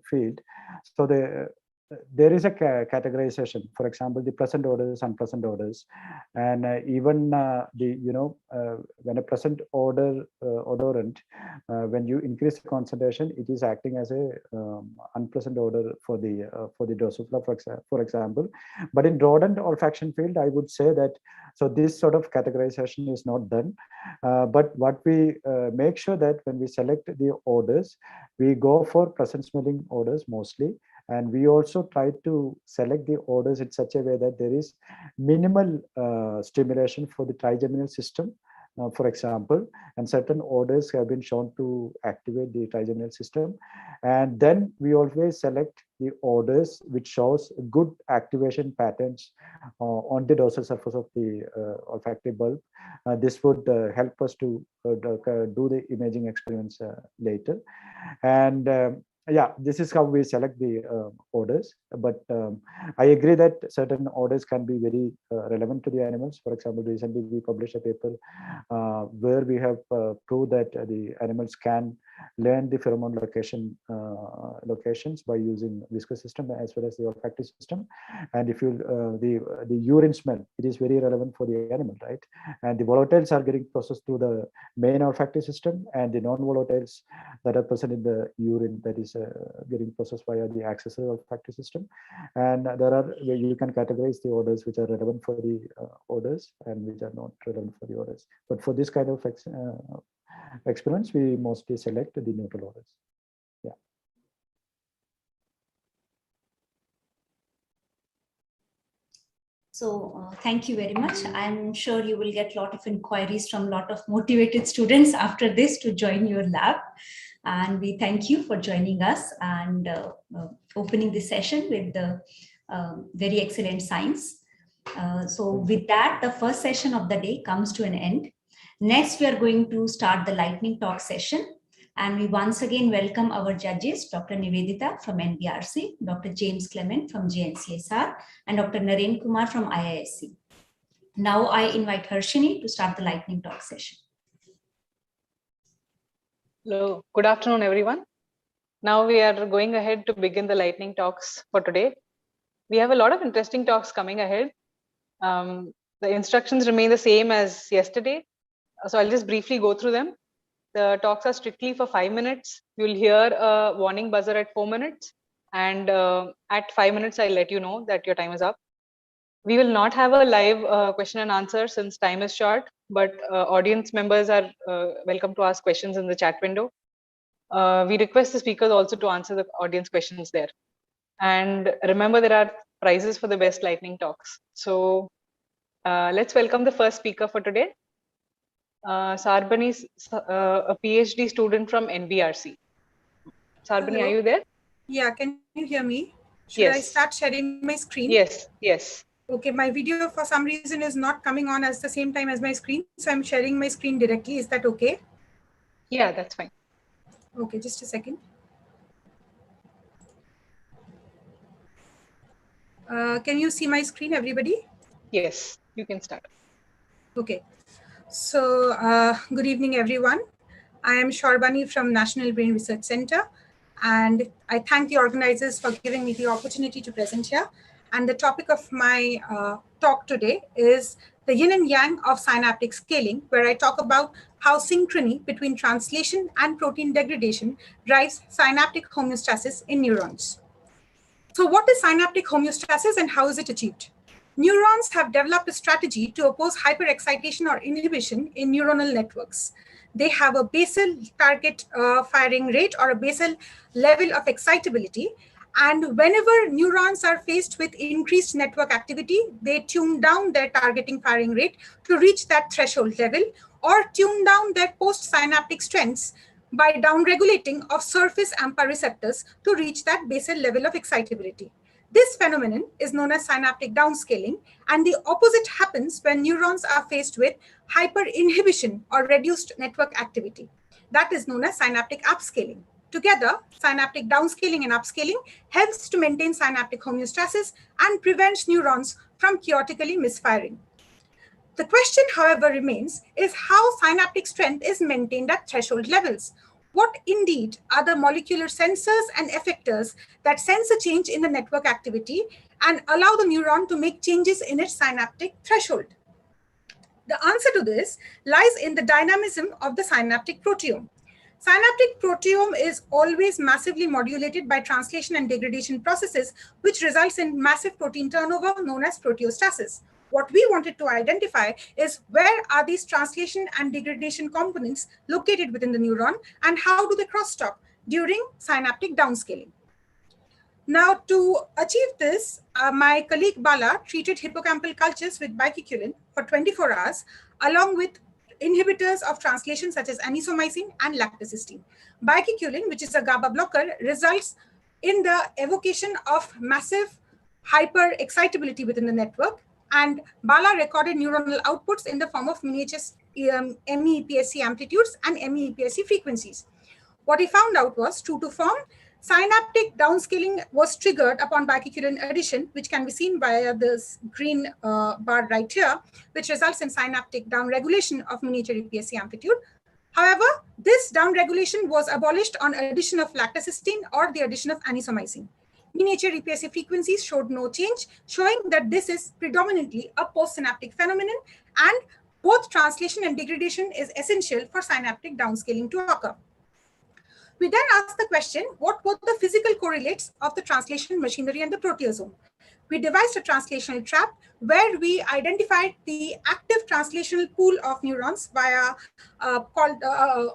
field, so there is a categorization. For example, the pleasant odors, unpleasant odors, and even when a pleasant odorant, when you increase the concentration, it is acting as a unpleasant odor for the Drosophila, for example. But in rodent olfaction field, I would say that so this sort of categorization is not done. But what we make sure that when we select the odors, we go for pleasant smelling odors mostly. And we also try to select the odors in such a way that there is minimal stimulation for the trigeminal system, for example, and certain odors have been shown to activate the trigeminal system. And then we always select the odors which shows good activation patterns on the dorsal surface of the olfactory bulb. This would help us to do the imaging experiments later. And yeah, this is how we select the odors. But I agree that certain odors can be very relevant to the animals. For example, recently we published a paper where we have proved that the animals can learn the pheromone locations by using viscous system as well as the olfactory system. And if you the urine smell, it is very relevant for the animal, right? And the volatiles are getting processed through the main olfactory system, and the non-volatiles that are present in the urine, that is getting processed via the accessory olfactory system. And there are, you can categorize the odors which are relevant for the odors and which are not relevant for the odors. But for this kind of experiments, we mostly select the neutral odors. Yeah. So thank you very much. I'm sure you will get a lot of inquiries from a lot of motivated students after this to join your lab. And we thank you for joining us and opening this session with the very excellent science. So with that, the first session of the day comes to an end. Next, we are going to start the lightning talk session. And we once again welcome our judges, Dr. Nivedita from NBRC, Dr. James Clement from GNCSR, and Dr. Naren Kumar from IISc. Now I invite Harshini to start the lightning talk session. Hello, good afternoon, everyone. Now we are going ahead to begin the lightning talks for today. We have a lot of interesting talks coming ahead. The instructions remain the same as yesterday, so I'll just briefly go through them. The talks are strictly for 5 minutes. You'll hear a warning buzzer at 4 minutes, and at 5 minutes, I'll let you know that your time is up. We will not have a live question and answer since time is short, but audience members are welcome to ask questions in the chat window. We request the speakers also to answer the audience questions there. And remember, there are prizes for the best lightning talks. So let's welcome the first speaker for today. Sarbani is a PhD student from NBRC. Sarbani, Hello. are you there? Yeah, can you hear me? Should Yes. I start sharing my screen? Yes, yes. Okay, my video for some reason is not coming on at the same time as my screen. So I'm sharing my screen directly. Is that okay? Yeah, that's fine. Okay, just a second. Can you see my screen, everybody? Yes, you can start. Okay. So good evening, everyone. I am Sharbani from National Brain Research Center, and I thank the organizers for giving me the opportunity to present here. And the topic of my talk today is the yin and yang of synaptic scaling, where I talk about how synchrony between translation and protein degradation drives synaptic homeostasis in neurons. So what is synaptic homeostasis and how is it achieved? Neurons have developed a strategy to oppose hyperexcitation or inhibition in neuronal networks. They have a basal target firing rate or a basal level of excitability. And whenever neurons are faced with increased network activity, they tune down their targeting firing rate to reach that threshold level or tune down their postsynaptic strengths by downregulating of surface AMPA receptors to reach that basal level of excitability. This phenomenon is known as synaptic downscaling, and the opposite happens when neurons are faced with hyperinhibition or reduced network activity. That is known as synaptic upscaling. Together, synaptic downscaling and upscaling helps to maintain synaptic homeostasis and prevents neurons from chaotically misfiring. The question, however, remains is how synaptic strength is maintained at threshold levels. What indeed are the molecular sensors and effectors that sense a change in the network activity and allow the neuron to make changes in its synaptic threshold? The answer to this lies in the dynamism of the synaptic proteome. Synaptic proteome is always massively modulated by translation and degradation processes, which results in massive protein turnover known as proteostasis. What we wanted to identify is where are these translation and degradation components located within the neuron and how do they crosstalk during synaptic downscaling. Now, to achieve this, my colleague Bala treated hippocampal cultures with biquiculin for 24 hours, along with inhibitors of translation such as anisomycin and lactocystine. Biquiculin, which is a GABA blocker, results in the evocation of massive hyper-excitability within the network, and Bala recorded neuronal outputs in the form of miniature MEEPSC amplitudes and MEEPSC frequencies. What he found out was, true to form, synaptic downscaling was triggered upon biquiculin addition, which can be seen via this green bar right here, which results in synaptic downregulation of miniature EPSC amplitude. However, this downregulation was abolished on addition of lactocystine or the addition of anisomycin. Miniature EPSC frequencies showed no change, showing that this is predominantly a postsynaptic phenomenon, and both translation and degradation is essential for synaptic downscaling to occur. We then asked the question, what were the physical correlates of the translation machinery and the proteasome? We devised a translational trap where we identified the active translational pool of neurons via a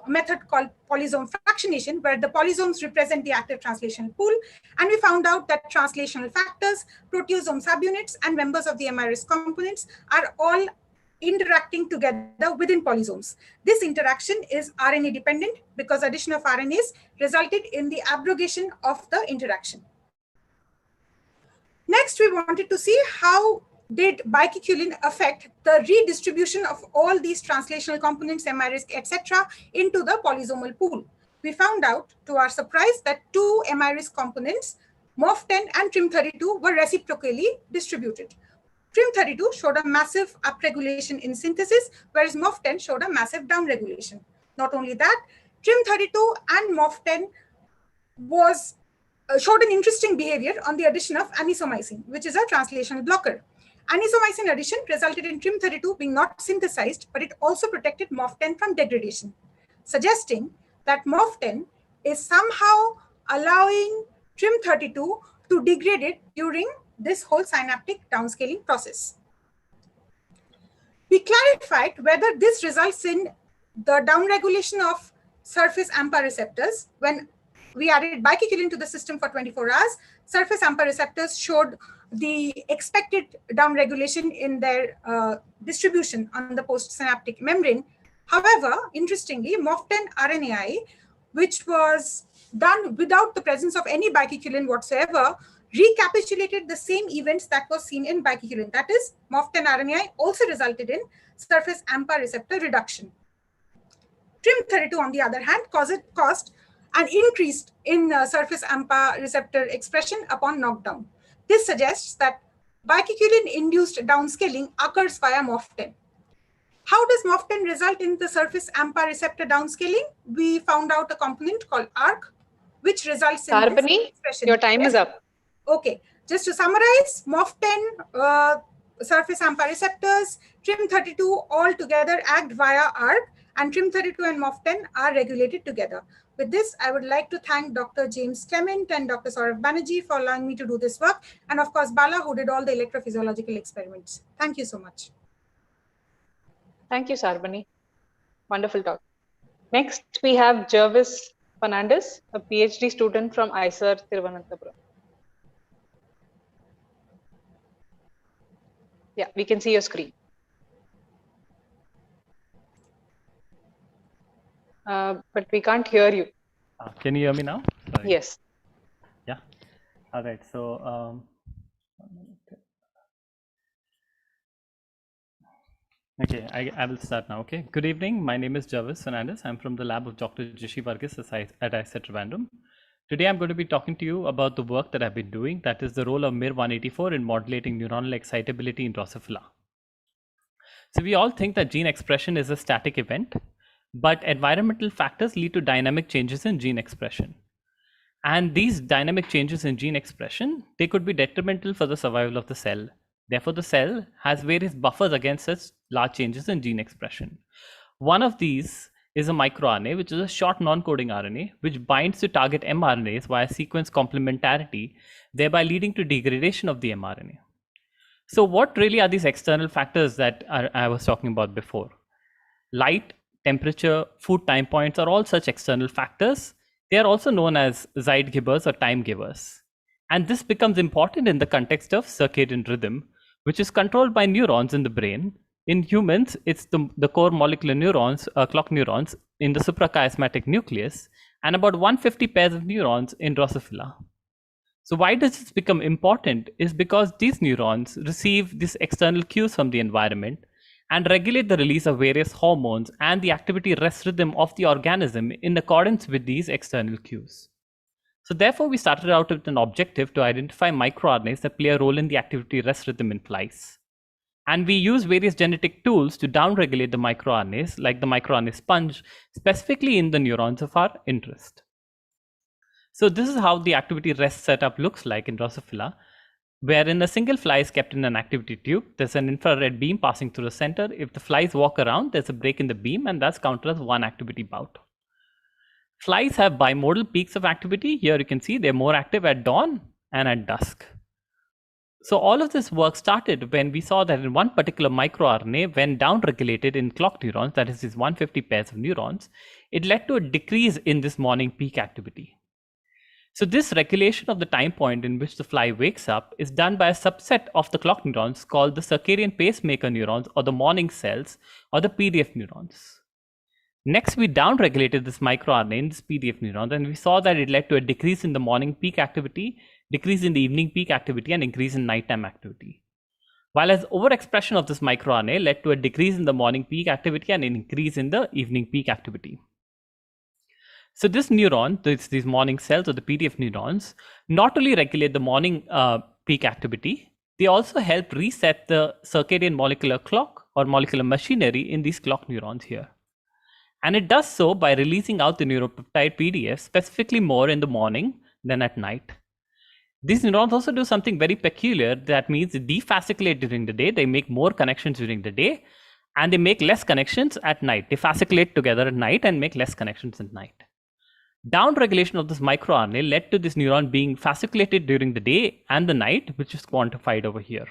method called polysome fractionation, where the polysomes represent the active translational pool. And we found out that translational factors, proteasome subunits, and members of the MRS components are all interacting together within polysomes. This interaction is RNA dependent because addition of RNAs resulted in the abrogation of the interaction. Next, we wanted to see how did biquiculin affect the redistribution of all these translational components, MRS, etc., into the polysomal pool. we found out, to our surprise, that two MIRIS components, MOF10 and TRIM32, were reciprocally distributed. TRIM32 showed a massive upregulation in synthesis, whereas MOF10 showed a massive downregulation. Not only that, TRIM32 and MOF10 showed an interesting behavior on the addition of anisomycin, which is a translational blocker. Anisomycin addition resulted in TRIM32 being not synthesized, but it also protected MOF10 from degradation, suggesting that MOF10 is somehow allowing TRIM32 to degrade it during this whole synaptic downscaling process. We clarified whether this results in the downregulation of surface AMPA receptors. When we added biquiculin to the system for 24 hours, surface AMPA receptors showed the expected downregulation in their distribution on the postsynaptic membrane. However, interestingly, MOF10 RNAi, which was done without the presence of any biquiculin whatsoever, recapitulated the same events that was seen in biquiculin. That is, MOF10 RNAi also resulted in surface AMPA receptor reduction. TRIM32, on the other hand, caused an increase in surface AMPA receptor expression upon knockdown. This suggests that biquiculin-induced downscaling occurs via MOF10. How does MOF10 result in the surface AMPA receptor downscaling? We found out a component called ARC, which results in Sarbani, expression. your time is up. Okay, just to summarize, MOF10, surface AMPA receptors, TRIM32 all together act via ARC, and TRIM32 and MOF10 are regulated together. With this, I would like to thank Dr. James Clement and Dr. Saurav Banerjee for allowing me to do this work, and of course, Bala, who did all the electrophysiological experiments. Thank you so much. Thank you, Sarbani. Wonderful talk. Next, we have Jervis Fernandez, a PhD student from ISER, Thiruvananthapuram. Yeah, we can see your screen. But we can't hear you. Can you hear me now? Sorry. Yes. Yeah. All right. So, okay, I will start now. Okay. Good evening. My name is Jervis Fernandez. I'm from the lab of Dr. Jishi Varghese at ISER Trivandrum. Today, I'm going to be talking to you about the work that I've been doing. That is the role of MIR184 in modulating neuronal excitability in Drosophila. So we all think that gene expression is a static event, but environmental factors lead to dynamic changes in gene expression. And these dynamic changes in gene expression, they could be detrimental for the survival of the cell. Therefore, the cell has various buffers against such large changes in gene expression. One of these is a microRNA, which is a short non-coding RNA, which binds to target mRNAs via sequence complementarity, thereby leading to degradation of the mRNA. So what really are these external factors that I was talking about before? Light, temperature, food time points are all such external factors. They are also known as Zeitgebers or time givers. And this becomes important in the context of circadian rhythm, which is controlled by neurons in the brain. In humans, it's the core molecular neurons, clock neurons in the suprachiasmatic nucleus, and about 150 pairs of neurons in Drosophila. So why does this become important is because these neurons receive these external cues from the environment and regulate the release of various hormones and the activity rest rhythm of the organism in accordance with these external cues. So therefore, we started out with an objective to identify microRNAs that play a role in the activity rest rhythm in flies. And we use various genetic tools to downregulate the microRNAs, like the microRNA sponge, specifically in the neurons of our interest. So this is how the activity rest setup looks like in Drosophila, wherein a single fly is kept in an activity tube. There's an infrared beam passing through the center. If the flies walk around, there's a break in the beam, and that's counted as one activity bout. Flies have bimodal peaks of activity. Here you can see they're more active at dawn and at dusk. So all of this work started when we saw that in one particular microRNA, when downregulated in clock neurons, that is these 150 pairs of neurons, it led to a decrease in this morning peak activity. So this regulation of the time point in which the fly wakes up is done by a subset of the clock neurons called the circadian pacemaker neurons, or the morning cells, or the PDF neurons. Next, we downregulated this microRNA in this PDF neuron, and we saw that it led to a decrease in the morning peak activity, decrease in the evening peak activity, and increase in nighttime activity. While as overexpression of this microRNA led to a decrease in the morning peak activity and an increase in the evening peak activity. So this neuron, these morning cells or the PDF neurons, not only regulate the morning peak activity, they also help reset the circadian molecular clock or molecular machinery in these clock neurons here. And it does so by releasing out the neuropeptide PDF specifically more in the morning than at night. These neurons also do something very peculiar. That means they defasciculate during the day, they make more connections during the day, and they make less connections at night. They fasciculate together at night and make less connections at night. Downregulation of this microRNA led to this neuron being fasciculated during the day and the night, which is quantified over here.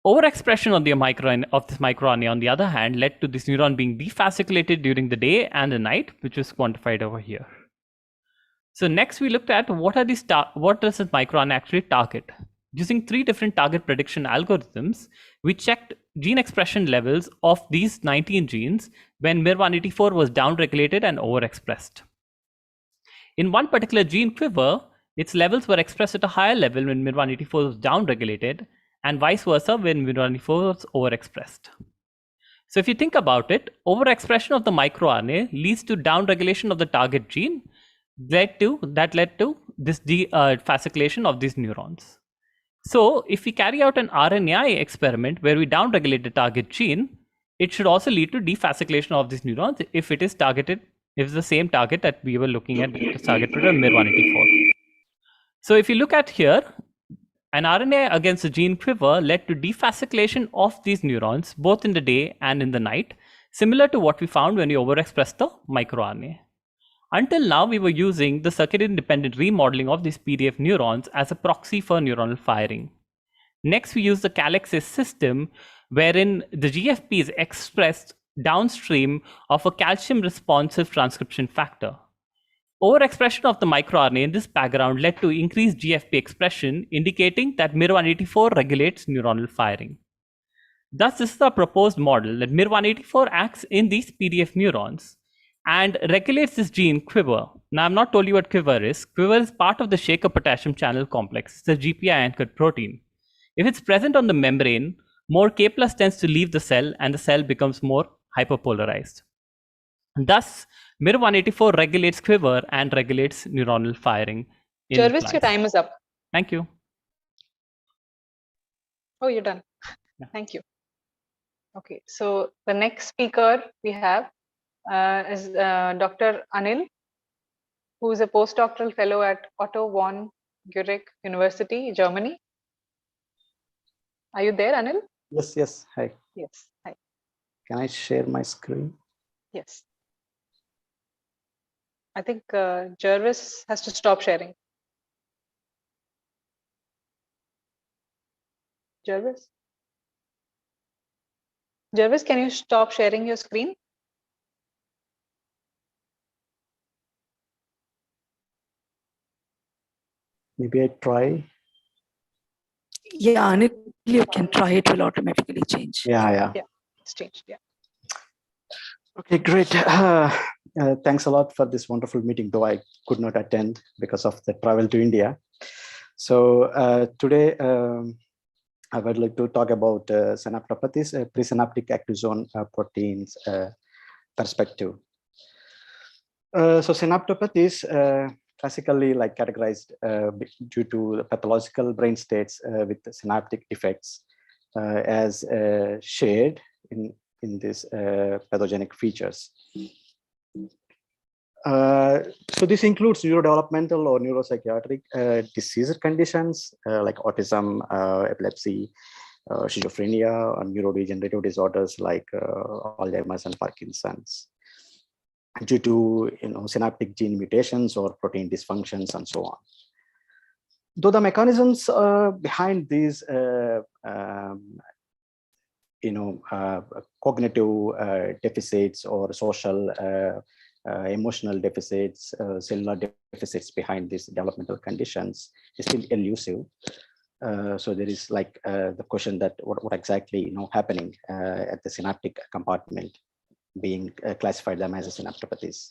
Overexpression of this microRNA, on the other hand, led to this neuron being defasciculated during the day and the night, which is quantified over here. So next we looked at what does this microRNA actually target. Using 3 different target prediction algorithms, we checked gene expression levels of these 19 genes when MIR184 was downregulated and overexpressed. In one particular gene quiver, its levels were expressed at a higher level when MIR184 was downregulated, and vice versa when MIR184 was overexpressed. So if you think about it, overexpression of the microRNA leads to downregulation of the target gene, led to this fasciculation of these neurons. So if we carry out an RNAi experiment where we downregulate the target gene, it should also lead to defasciculation of these neurons if it is targeted, if it's the same target that we were looking at, the target protein MIR184. So if you look at here, an RNA against the gene quiver led to defasciculation of these neurons both in the day and in the night, similar to what we found when we overexpressed the microRNA. Until now, we were using the circadian dependent remodeling of these PDF neurons as a proxy for neuronal firing. Next, we use the Calex's system, wherein the GFP is expressed downstream of a calcium responsive transcription factor. Overexpression of the microRNA in this background led to increased GFP expression, indicating that MIR184 regulates neuronal firing. Thus, this is a proposed model that MIR184 acts in these PDF neurons and regulates this gene quiver. Now, I've not told you what quiver is. Quiver is part of the Shaker potassium channel complex. It's a GPI anchored protein. If it's present on the membrane, more K+ tends to leave the cell and the cell becomes more hyperpolarized. Thus, MIR184 regulates quiver and regulates neuronal firing. Jarvis, your time is up. Thank you. Oh, you're done. Yeah. Thank you. Okay, so the next speaker we have is Dr. Anil, who is a postdoctoral fellow at Otto von Guericke University, Germany. Are you there, Anil? Yes. Hi. Yes. Hi. Can I share my screen? Yes. I think Jarvis has to stop sharing. Jarvis? Jarvis, can you stop sharing your screen? Maybe I try. Yeah, Anil, you can try. It will automatically change. Yeah. It's changed. Yeah. Okay, great. Thanks a lot for this wonderful meeting, though I could not attend because of the travel to India. So today I would like to talk about synaptopathies, presynaptic active zone proteins perspective. So synaptopathies classically categorized due to pathological brain states with synaptic defects as shared in these pathogenic features. So this includes neurodevelopmental or neuropsychiatric disease conditions like autism, epilepsy, schizophrenia, or neurodegenerative disorders like Alzheimer's and Parkinson's, due to synaptic gene mutations or protein dysfunctions and so on. Though the mechanisms behind these cognitive deficits or social emotional deficits, cellular deficits behind these developmental conditions is still elusive. So there is the question that what exactly happening at the synaptic compartment, being classified them as a synaptopathies.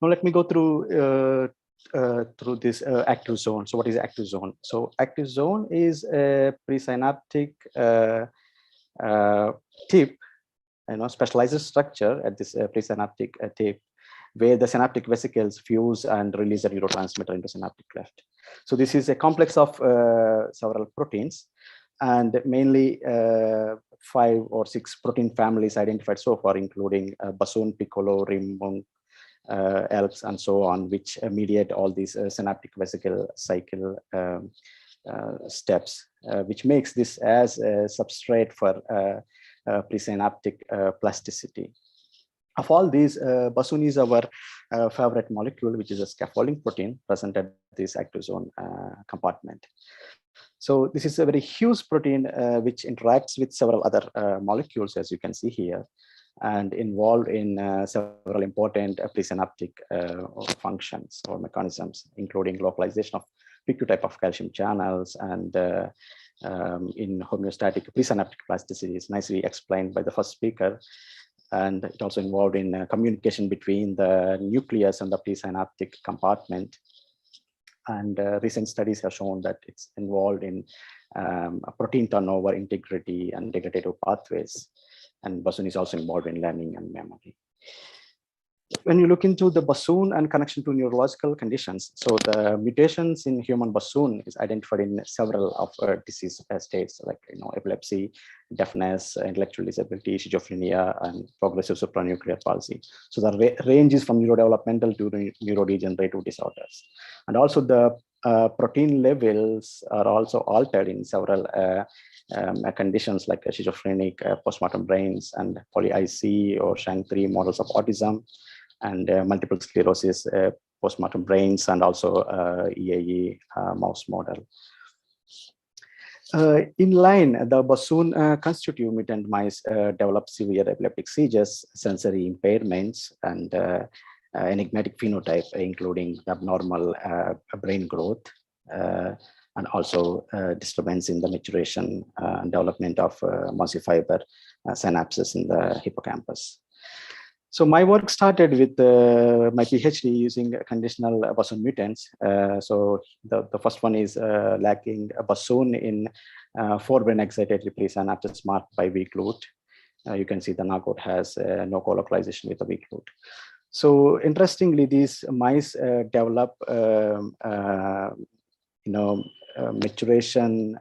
Now let me go through this active zone. So what is active zone? So active zone is a presynaptic tip, specialized structure at this presynaptic tip where the synaptic vesicles fuse and release a neurotransmitter into synaptic cleft. So this is a complex of several proteins, and mainly 5 or 6 protein families identified so far, including bassoon, piccolo, rim, monk, ELKs, and so on, which mediate all these synaptic vesicle cycle steps, which makes this as a substrate for presynaptic plasticity. Of all these, bassoon is our favorite molecule, which is a scaffolding protein present at this active zone compartment. So this is a very huge protein which interacts with several other molecules, as you can see here, and involved in several important presynaptic functions or mechanisms, including localization of PQ type of calcium channels, and in homeostatic presynaptic plasticity is nicely explained by the first speaker. And it also involved in communication between the nucleus and the presynaptic compartment. And recent studies have shown that it's involved in protein turnover, integrity, and degradative pathways. And bassoon is also involved in learning and memory. When you look into the bassoon and connection to neurological conditions, so the mutations in human bassoon is identified in several of disease states, like epilepsy, deafness, intellectual disability, schizophrenia, and progressive supranuclear palsy. So the range is from neurodevelopmental to neurodegenerative disorders. And also the protein levels are also altered in several conditions like schizophrenic postmortem brains and poly-IC or Shang-3 models of autism, and multiple sclerosis postmortem brains, and also EAE mouse model. In line, the bassoon constitutive mutant mice develop severe epileptic seizures, sensory impairments, and enigmatic phenotype, including abnormal brain growth, and also disturbance in the maturation and development of muscle fiber synapses in the hippocampus. So my work started with my PhD using conditional bassoon mutants. So the first one is lacking a bassoon in forebrain excited presynapses marked by weak loop. You can see the knockout has no co-localization with the weak loop. So interestingly, these mice develop maturation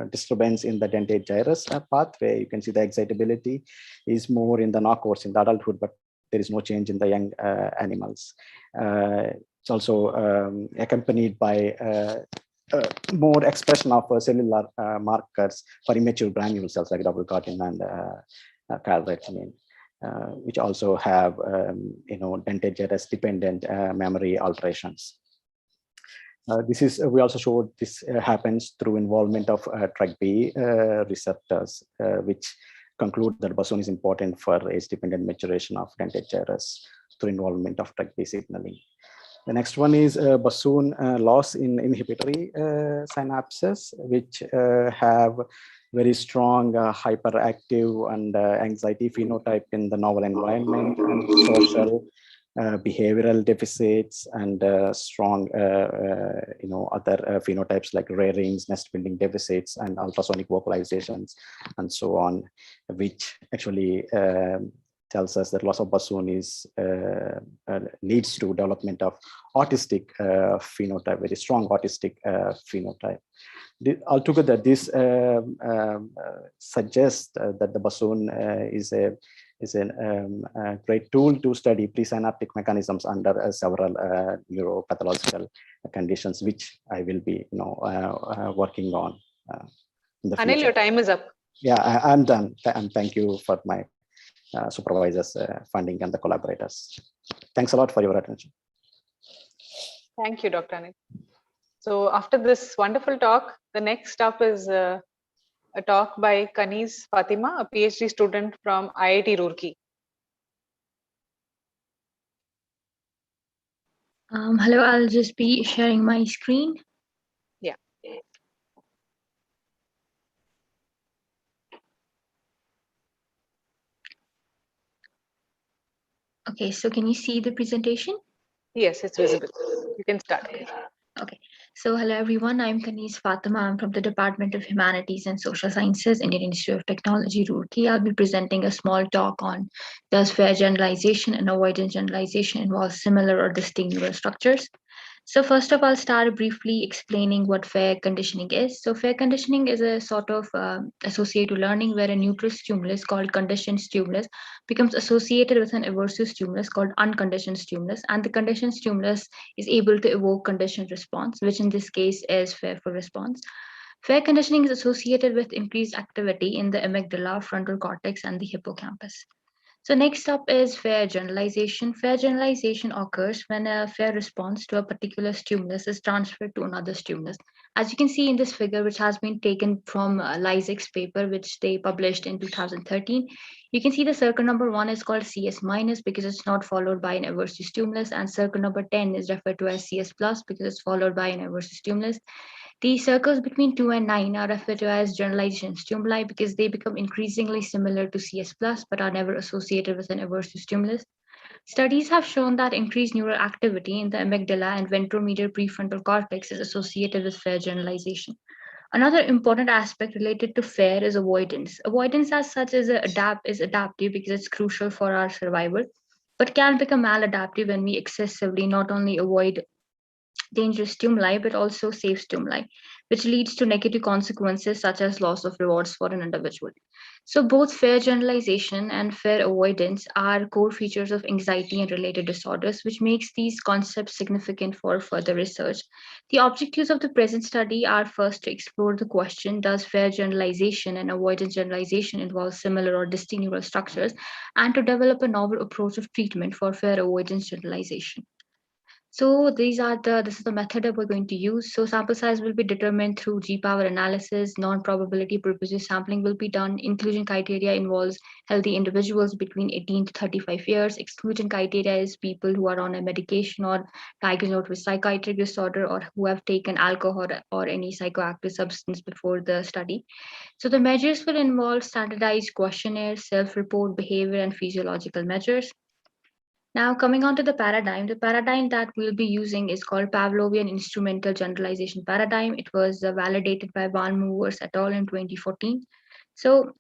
disturbance in the dentate gyrus pathway. You can see the excitability is more in the knockouts in the adulthood, but there is no change in the young animals. It's also accompanied by more expression of cellular markers for immature granule cells like double carotene and calretinin, which also have dentate gyrus dependent memory alterations. We also showed this happens through involvement of TrkB receptors, which conclude that bassoon is important for age-dependent maturation of dentate gyrus through involvement of TrkB signaling. The next one is bassoon loss in inhibitory synapses, which have very strong hyperactive and anxiety phenotype in the novel environment, and social behavioral deficits, and strong other phenotypes like rarings, nest building deficits, and ultrasonic vocalizations, and so on, which actually tells us that loss of bassoon is leads to development of autistic phenotype, very strong autistic phenotype. Altogether, this suggests that the bassoon is a great tool to study presynaptic mechanisms under several neuropathological conditions, which I will be working on in the future. Anil, your time is up. Yeah, I'm done. And thank you for my supervisors, funding, and the collaborators. Thanks a lot for your attention. Thank you, Dr. Anil. So after this wonderful talk, the next up is a talk by Kanis Fatima, a PhD student from IIT Roorkee. Hello, I'll just be sharing my screen. Yeah. Okay, so can you see the presentation? Yes, it's visible. You can start. Okay, So hello everyone, I'm Kanis Fatima. I'm from the Department of Humanities and Social Sciences, Indian Institute of Technology, Roorkee. I'll be presenting a small talk on does fair generalization and avoidance generalization involve similar or distinct neural structures. So first of all, I'll start briefly explaining what fair conditioning is. So fair conditioning is a sort of associative learning where a neutral stimulus called conditioned stimulus becomes associated with an aversive stimulus called unconditioned stimulus, and the conditioned stimulus is able to evoke conditioned response, which in this case is fair for response. Fair conditioning is associated with increased activity in the amygdala, frontal cortex, and the hippocampus. So next up is fair generalization. Fair generalization occurs when a fair response to a particular stimulus is transferred to another stimulus. As you can see in this figure, which has been taken from Lysek's paper, which they published in 2013, you can see the circle number 1 is called CS minus because it's not followed by an aversive stimulus, and circle number 10 is referred to as CS plus because it's followed by an aversive stimulus. The circles between 2 and 9 are referred to as generalization stimuli because they become increasingly similar to CS plus but are never associated with an aversive stimulus. Studies have shown that increased neural activity in the amygdala and ventromedial prefrontal cortex is associated with fair generalization. Another important aspect related to fair is avoidance. Avoidance as such is adaptive because it's crucial for our survival, but can become maladaptive when we excessively not only avoid dangerous stimuli but also safe stimuli, which leads to negative consequences such as loss of rewards for an individual. So both fair generalization and fair avoidance are core features of anxiety and related disorders, which makes these concepts significant for further research. The objectives of the present study are first to explore the question, does fair generalization and avoidance generalization involve similar or distinct neural structures, and to develop a novel approach of treatment for fair avoidance generalization. So this is the method that we're going to use. So sample size will be determined through G-power analysis, non-probability purposes sampling will be done. Inclusion criteria involves healthy individuals between 18 to 35 years. Exclusion criteria is people who are on a medication or diagnosed with psychiatric disorder or who have taken alcohol or any psychoactive substance before the study. So the measures will involve standardized questionnaires, self-report behavior, and physiological measures. Now, coming on to the paradigm that we'll be using is called Pavlovian instrumental generalization paradigm. It was validated by Van Movers et al. In 2014. So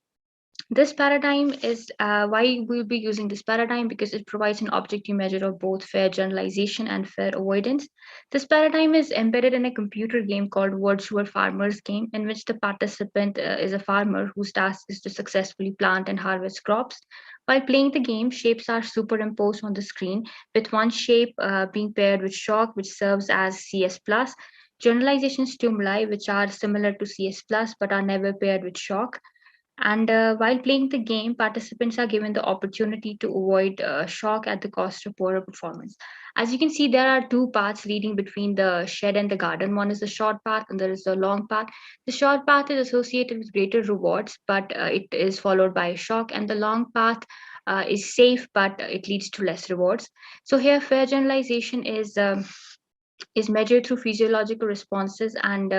this paradigm is why we'll be using this paradigm because it provides an objective measure of both fair generalization and fair avoidance. This paradigm is embedded in a computer game called Virtual Farmer's Game, in which the participant is a farmer whose task is to successfully plant and harvest crops. While playing the game, shapes are superimposed on the screen, with one shape being paired with shock, which serves as CS plus, generalization stimuli, which are similar to CS plus but are never paired with shock. And while playing the game, participants are given the opportunity to avoid shock at the cost of poorer performance. As you can see, there are two paths leading between the shed and the garden. One is the short path and there is the long path. The short path is associated with greater rewards, but it is followed by a shock, and the long path is safe, but it leads to less rewards. So here, fair generalization is measured through physiological responses and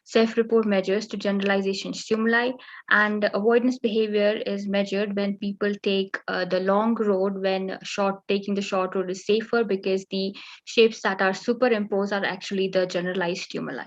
self-report measures to generalization stimuli, and avoidance behavior is measured when people take the long road, when taking the short road is safer because the shapes that are superimposed are actually the generalized stimuli.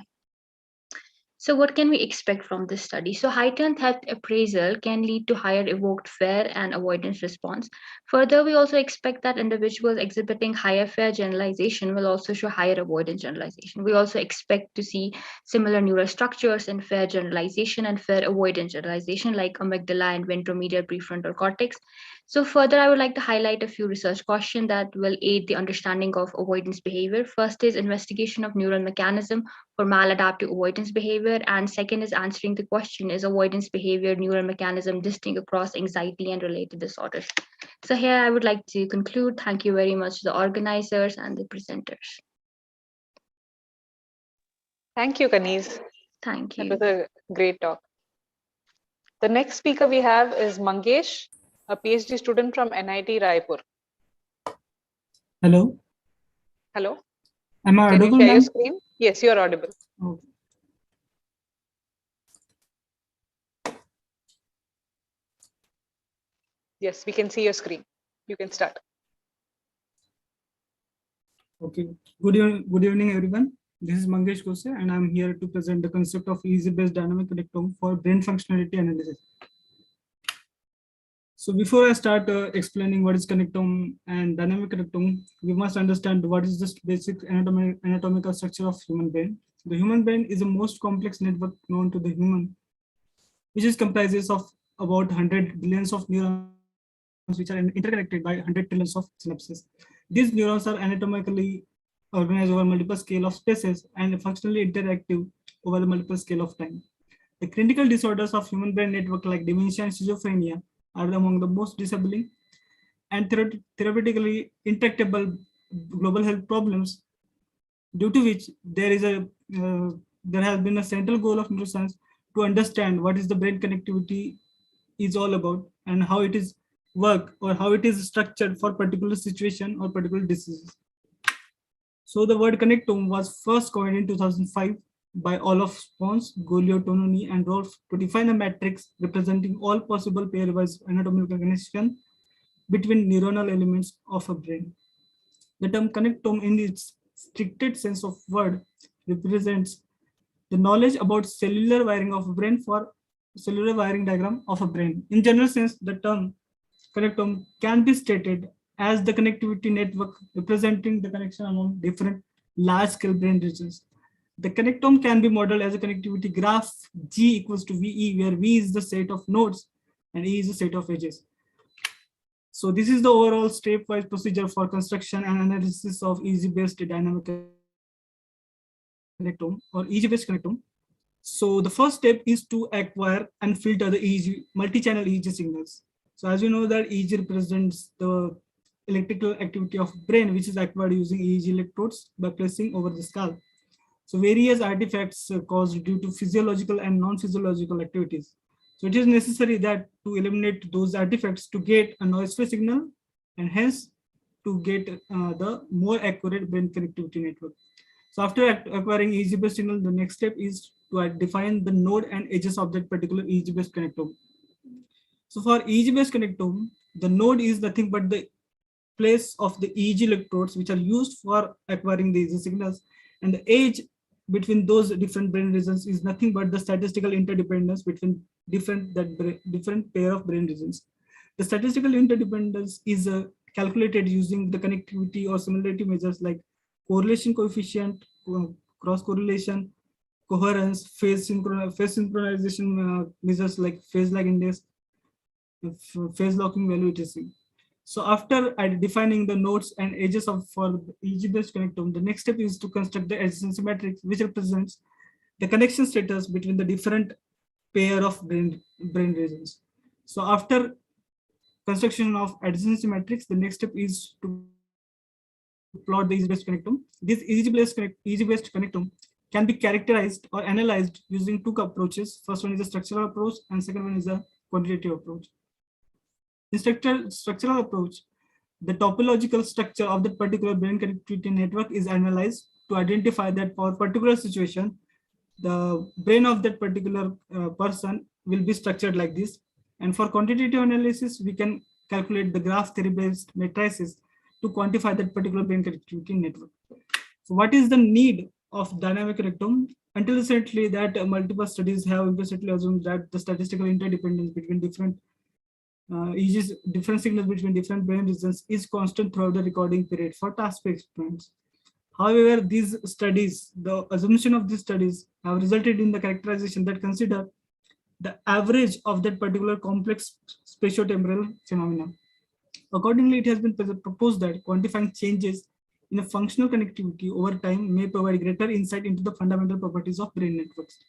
So what can we expect from this study? So heightened threat appraisal can lead to higher evoked fair and avoidance response. Further, we also expect that individuals exhibiting higher fair generalization will also show higher avoidance generalization. We also expect to see similar neural structures in fair generalization and fair avoidance generalization, like amygdala and ventromedial prefrontal cortex. So further, I would like to highlight a few research questions that will aid the understanding of avoidance behavior. First is investigation of neural mechanism for maladaptive avoidance behavior. And second is answering the question, is avoidance behavior neural mechanism distinct across anxiety and related disorders? So here I would like to conclude. Thank you very much to the organizers and the presenters. Thank you, Kanis. Thank you. That was a great talk. The next speaker we have is Mangesh, a PhD student from NIT Raipur. Hello. Hello. Am I Can you audible, share your ma'am? screen? Yes, you are audible. Okay. Yes, we can see your screen. You can start. Okay. Good evening, everyone. This is Mangesh Kose, and I'm here to present the concept of EEG-based dynamic connectome for brain functionality analysis. So before I start explaining what is connectome and dynamic connectome, we must understand what is the basic anatomical structure of human brain. The human brain is the most complex network known to the human, which is comprises of about 100 billions of neurons, which are interconnected by 100 trillions of synapses. These neurons are anatomically organized over multiple scale of spaces and functionally interactive over a multiple scale of time. The clinical disorders of human brain network like dementia and schizophrenia are among the most disabling and therapeutically intractable global health problems, due to which there has been a central goal of neuroscience to understand what is the brain connectivity is all about and how it is work or how it is structured for particular situation or particular diseases. So the word connectome was first coined in 2005 by Olaf Pons, Giulio Tononi, and Rolf to define a matrix representing all possible pairwise anatomical connection between neuronal elements of a brain. The term connectome in its strictest sense of word represents the knowledge about cellular wiring of a brain for cellular wiring diagram of a brain. In general sense, the term connectome can be stated as the connectivity network representing the connection among different large-scale brain regions. The connectome can be modeled as a connectivity graph G equals to VE, where V is the set of nodes and E is the set of edges. So this is the overall stepwise procedure for construction and analysis of EEG-based dynamic connectome or EEG-based connectome. So the first step is to acquire and filter the EEG, multi-channel EEG signals. So as you know that EEG represents the electrical activity of brain, which is acquired using EEG electrodes by placing over the scalp. So various artifacts caused due to physiological and non-physiological activities. So it is necessary that to eliminate those artifacts to get a noise-free signal and hence to get the more accurate brain connectivity network. So after acquiring EEG-based signal, the next step is to define the node and edges of that particular EEG-based connectome. So for EEG-based connectome, the node is nothing but the place of the EEG electrodes which are used for acquiring the EEG signals, and the edge between those different brain regions is nothing but the statistical interdependence between different pair of brain regions. The statistical interdependence is calculated using the connectivity or similarity measures like correlation coefficient, cross correlation, coherence, phase synchronization measures like phase lag index, phase locking value, etc. So after defining the nodes and edges for EEG-based connectome, the next step is to construct the adjacency matrix, which represents the connection status between the different pair of brain regions. So after construction of adjacency matrix, the next step is to plot the EEG-based connectome. This EEG-based connectome can be characterized or analyzed using two approaches. First one is a structural approach, and second one is a quantitative approach. In structural approach, the topological structure of that particular brain connectivity network is analyzed to identify that for a particular situation, the brain of that particular person will be structured like this. And for quantitative analysis, we can calculate the graph theory-based matrices to quantify that particular brain connectivity network. So what is the need of dynamic connectome? Until recently, that multiple studies have implicitly assumed that the statistical interdependence between different different signals between different brain regions is constant throughout the recording period for task-based experiments. However, these studies, the assumption of these studies have resulted in the characterization that consider the average of that particular complex spatiotemporal phenomena. Accordingly, it has been proposed that quantifying changes in a functional connectivity over time may provide greater insight into the fundamental properties of brain networks.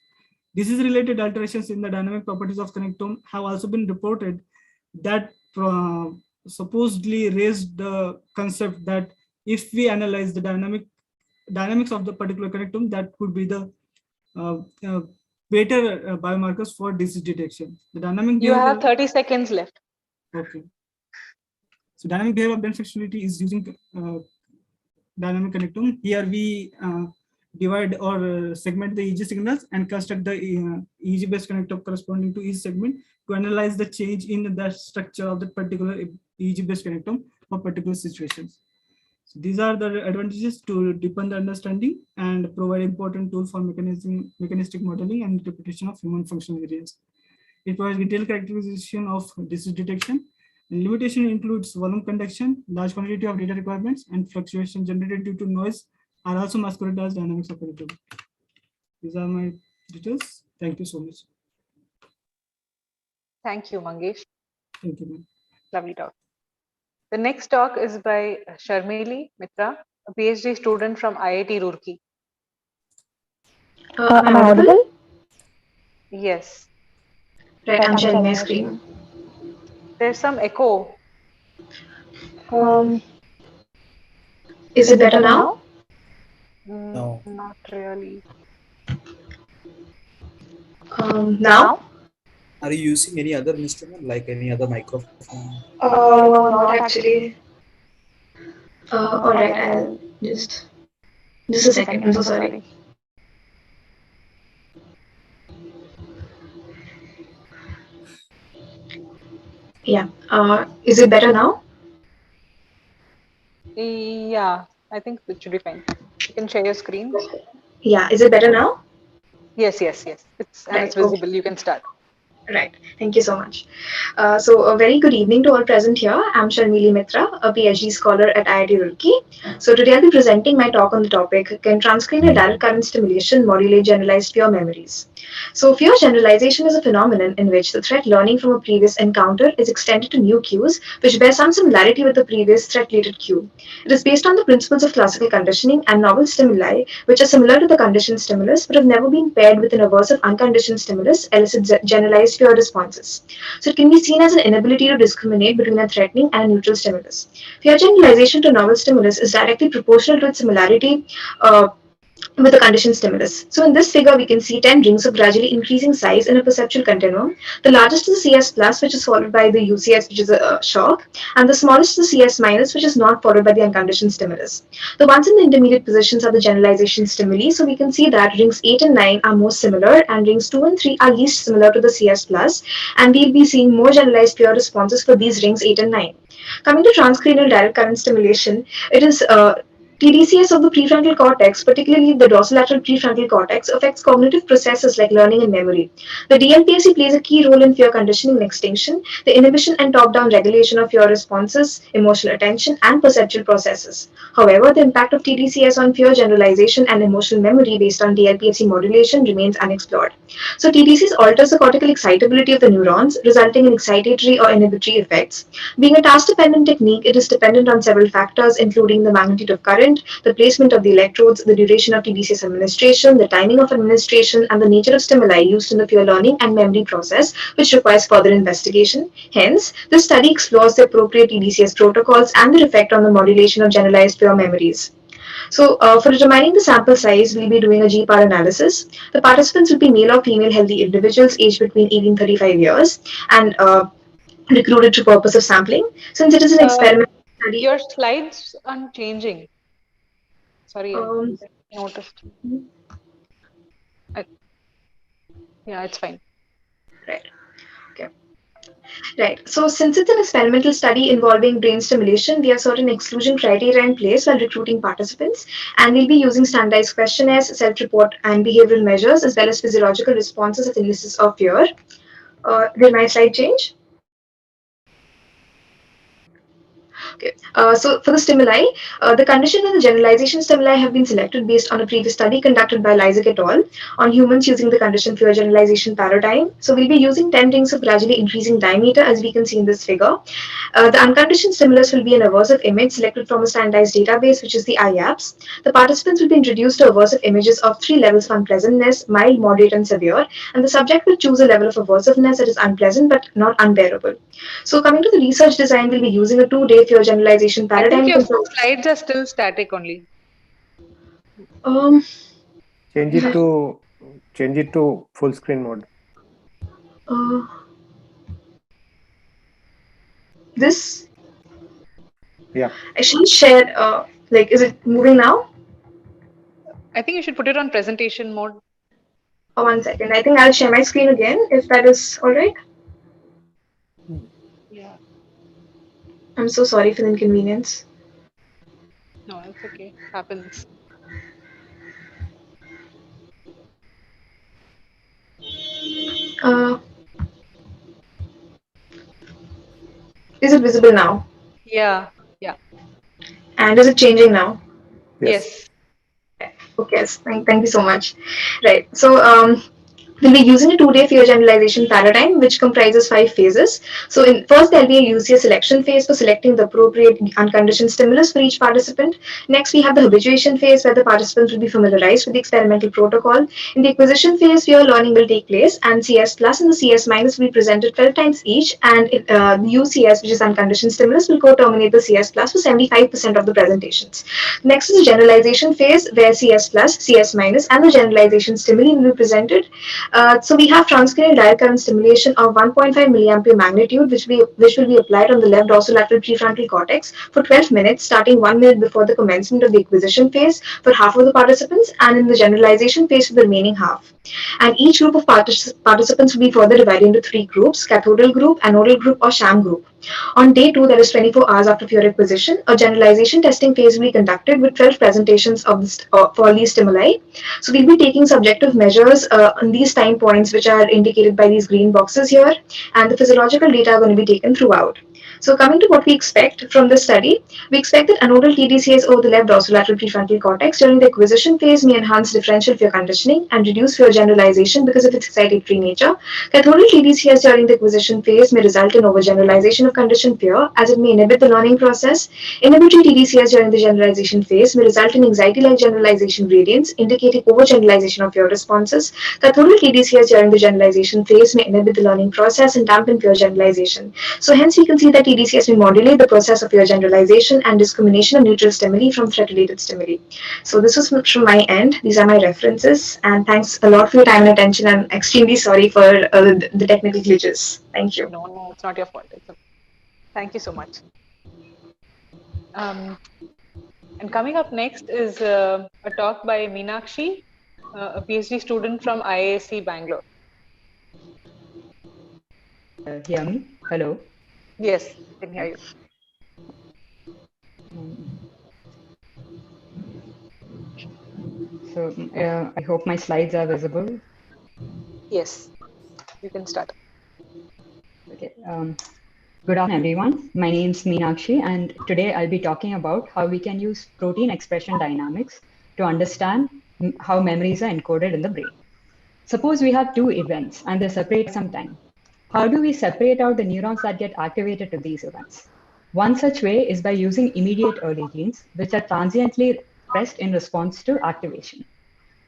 Disease-related alterations in the dynamic properties of connectome have also been reported that supposedly raised the concept that if we analyze the dynamics of the particular connectome, that could be the better biomarkers for disease detection. The dynamic you have 30 seconds left. Okay. So dynamic behavior of brain functionality is using dynamic connectome. Here we divide or segment the EEG signals and construct the EEG-based connectome corresponding to each segment to analyze the change in the structure of the particular EEG-based connectome for particular situations. So these are the advantages to deepen the understanding and provide important tool for mechanistic modeling and interpretation of human functional areas. It provides detailed characterization of disease detection, and limitation includes volume conduction, large quantity of data requirements, and fluctuation generated due to noise are also masqueraded as dynamics of predictability. These are my details. Thank you so much. Thank you, Mangesh. Thank you, ma'am. Lovely talk. The next talk is by Sharmili Mitra, a PhD student from IIT Roorkee. Am I audible? Yes. Right, I'm sharing my screen. There's some echo. Um, is it better now? No. Not really. Now? Are you using any other instrument, like any other microphone? No, not actually. All right, I'll just a second. I'm so sorry. Yeah. Is it better now? Yeah, I think it should be fine. You can share your screen. Yeah. Is it better now? Yes. It's Right. visible. You can start. Right. Thank you so much. So a very good evening to all present here. I'm Sharmili Mitra, a PhD scholar at IIT Roorkee. So today I'll be presenting my talk on the topic, can transcranial direct current stimulation modulate generalized fear memories? So fear generalization is a phenomenon in which the threat learning from a previous encounter is extended to new cues, which bear some similarity with the previous threat-related cue. It is based on the principles of classical conditioning and novel stimuli, which are similar to the conditioned stimulus, but have never been paired with an aversive unconditioned stimulus, elicit generalized fear responses. So it can be seen as an inability to discriminate between a threatening and a neutral stimulus. Fear generalization to novel stimulus is directly proportional to its similarity with a conditioned stimulus. So in this figure, we can see 10 rings of gradually increasing size in a perceptual continuum. The largest is the CS plus, which is followed by the UCS, which is a shock, and the smallest is the CS minus, which is not followed by the unconditioned stimulus. The ones in the intermediate positions are the generalization stimuli. So we can see that rings 8 and 9 are most similar, and rings 2 and 3 are least similar to the CS plus, and we'll be seeing more generalized fear responses for these rings 8 and 9. Coming to transcranial direct current stimulation, it is TDCS of the prefrontal cortex, particularly the dorsolateral prefrontal cortex, affects cognitive processes like learning and memory. The DLPSC plays a key role in fear conditioning and extinction, the inhibition and top-down regulation of fear responses, emotional attention, and perceptual processes. However, the impact of TDCS on fear generalization and emotional memory based on DLPSC modulation remains unexplored. So TDCS alters the cortical excitability of the neurons, resulting in excitatory or inhibitory effects. Being a task-dependent technique, it is dependent on several factors, including the magnitude of current, the placement of the electrodes, the duration of TDCS administration, the timing of administration, and the nature of stimuli used in the fear learning and memory process, which requires further investigation. Hence, this study explores the appropriate TDCS protocols and their effect on the modulation of generalized fear memories. So, for determining the sample size, we'll be doing a GPAR analysis. The participants will be male or female healthy individuals aged between 18 and 35 years and recruited for purpose of sampling. Since it is an experimental study. Your slides aren't changing. Sorry, I noticed. Yeah, it's fine. Right. Okay. Right. So since it's an experimental study involving brain stimulation, we have certain exclusion criteria in place while recruiting participants, and we'll be using standardized questionnaires, self-report, and behavioral measures, as well as physiological responses as indices of fear. Did my slide change? Okay. So for the stimuli, the condition and the generalization stimuli have been selected based on a previous study conducted by Lysak et al. On humans using the condition fear generalization paradigm. So we'll be using 10 rings of gradually increasing diameter, as we can see in this figure. The unconditioned stimulus will be an aversive image selected from a standardized database, which is the IAPS. The participants will be introduced to aversive images of 3 levels of unpleasantness, mild, moderate, and severe, and the subject will choose a level of aversiveness that is unpleasant but not unbearable. So coming to the research design, we'll be using a 2-day fear generalization I paradigm. think your slides are still static only. Change it to full screen mode. This? Yeah. I should share, like, is it moving now? I think you should put it on presentation mode. Oh, 1 second. I think I'll share my screen again, if that is all right. Yeah. I'm so sorry for the inconvenience. No, it's okay. Happens. Uh, is it visible now? Yeah. Yeah. And is it changing now? Yes. Yes. Okay, yes, thank you so much. Right. So we'll be using a two-day fear generalization paradigm, which comprises 5 phases. So first, there'll be a UCS selection phase for selecting the appropriate unconditioned stimulus for each participant. Next, we have the habituation phase, where the participants will be familiarized with the experimental protocol. In the acquisition phase, fear learning will take place, and CS plus and the CS minus will be presented 12 times each, and the UCS, which is unconditioned stimulus, will co-terminate the CS plus for 75% of the presentations. Next is the generalization phase, where CS plus, CS minus, and the generalization stimuli will be presented. So we have transcranial direct current stimulation of 1.5 milliampere magnitude, which will be applied on the left dorsolateral prefrontal cortex for 12 minutes, starting 1 minute before the commencement of the acquisition phase for half of the participants, and in the generalization phase for the remaining half. And each group of participants will be further divided into 3 groups: cathodal group, anodal group, or sham group. On day 2, that is 24 hours after fear acquisition, a generalization testing phase will be conducted with 12 presentations of for these stimuli. So we'll be taking subjective measures on these time points, which are indicated by these green boxes here, and the physiological data are going to be taken throughout. So coming to what we expect from this study, we expect that anodal TDCS over the left dorsolateral prefrontal cortex during the acquisition phase may enhance differential fear conditioning and reduce fear generalization because of its excitatory nature. Cathodal TDCS during the acquisition phase may result in overgeneralization of conditioned fear, as it may inhibit the learning process. Inhibitory TDCS during the generalization phase may result in anxiety-like generalization gradients, indicating overgeneralization of fear responses. Cathodal TDCS during the generalization phase may inhibit the learning process and dampen fear generalization. So hence we can see that TDCS may modulate the process of fear generalization and discrimination of neutral stimuli from threat-related stimuli. So this was from my end. These are my references, and thanks a lot for your time and attention. I'm extremely sorry for the technical glitches. Thank you. No, it's not your fault. It's okay. Thank you so much. And coming up next is a talk by Meenakshi, a PhD student from IISc Bangalore. Hear me? Hello. Yes, I can hear you. So I hope my slides are visible. Yes, you can start. Okay. Good afternoon, everyone. My name is Meenakshi, and today I'll be talking about how we can use protein expression dynamics to understand how memories are encoded in the brain. Suppose we have 2 events and they separate some time. How do we separate out the neurons that get activated to these events? One such way is by using immediate early genes, which are transiently pressed in response to activation.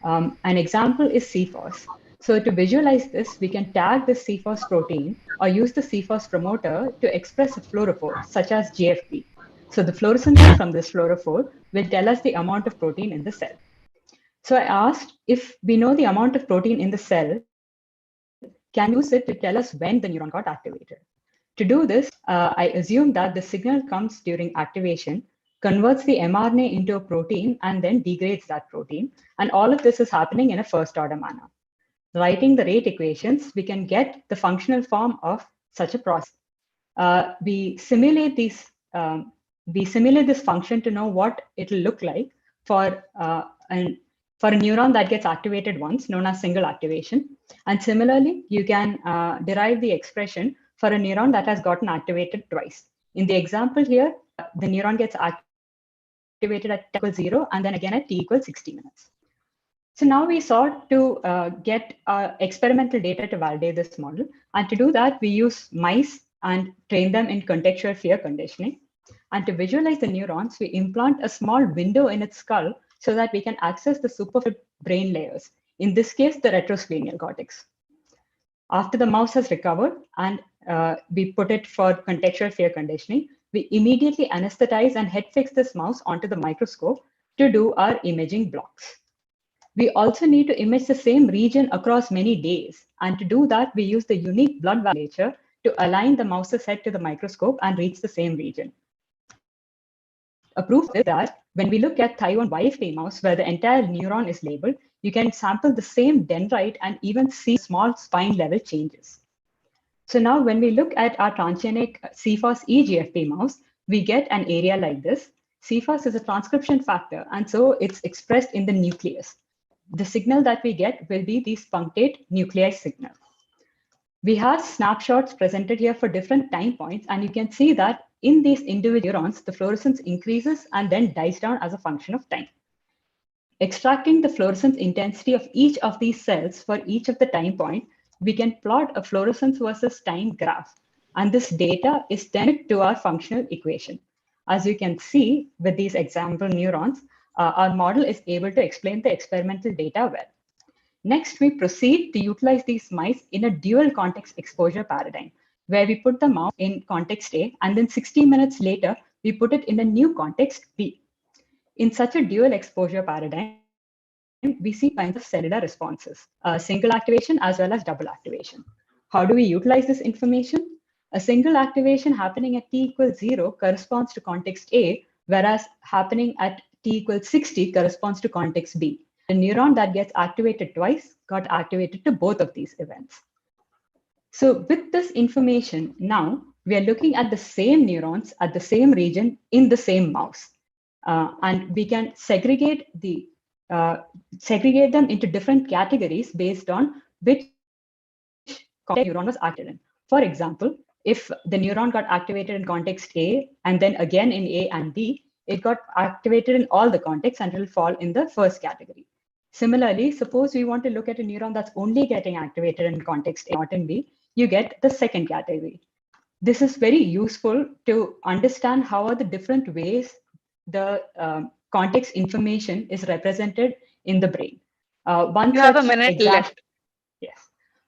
An example is CFOS. So to visualize this, we can tag this CFOS protein or use the CFOS promoter to express a fluorophore, such as GFP. So the fluorescence from this fluorophore will tell us the amount of protein in the cell. So I asked, if we know the amount of protein in the cell, can we use it to tell us when the neuron got activated? To do this, I assume that the signal comes during activation, converts the mRNA into a protein, and then degrades that protein. And all of this is happening in a first-order manner. Writing the rate equations, we can get the functional form of such a process. We simulate this function to know what it'll look like for a neuron that gets activated once, known as single activation. And similarly, you can derive the expression for a neuron that has gotten activated twice. In the example here, the neuron gets activated at t equals 0 and then again at t equals 60 minutes. So now we sought to get experimental data to validate this model. And to do that, we use mice and train them in contextual fear conditioning. And to visualize the neurons, we implant a small window in its skull so that we can access the superficial brain layers, in this case, the retrosplenial cortex. After the mouse has recovered and we put it for contextual fear conditioning, we immediately anesthetize and head fix this mouse onto the microscope to do our imaging blocks. We also need to image the same region across many days. And to do that, we use the unique blood vasculature to align the mouse's head to the microscope and reach the same region. A proof is that when we look at Thyroid YFT mouse, where the entire neuron is labeled, you can sample the same dendrite and even see small spine level changes. So now when we look at our transgenic CFOS EGFP mouse, we get an area like this. CFAS is a transcription factor, and so it's expressed in the nucleus. The signal that we get will be the punctate nuclei signal. We have snapshots presented here for different time points, and you can see that in these individual neurons, the fluorescence increases and then dies down as a function of time. Extracting the fluorescence intensity of each of these cells for each of the time point, we can plot a fluorescence versus time graph. And this data is then to our functional equation. As you can see with these example neurons, our model is able to explain the experimental data well. Next, we proceed to utilize these mice in a dual context exposure paradigm, where we put the mouse in context A, and then 60 minutes later, we put it in a new context B. In such a dual exposure paradigm, we see kinds of cellular responses, single activation as well as double activation. How do we utilize this information? A single activation happening at t equals 0 corresponds to context A, whereas happening at t equals 60 corresponds to context B. The neuron that gets activated twice got activated to both of these events. So with this information, now we are looking at the same neurons at the same region in the same mouse. And we can segregate them into different categories based on which neuron was activated in. For example, if the neuron got activated in context A and then again in A and B, it got activated in all the contexts and it will fall in the first category. Similarly, suppose we want to look at a neuron that's only getting activated in context A, not in B, you get the second category. This is very useful to understand how are the different ways the context information is represented in the brain. You have a minute left. Yes.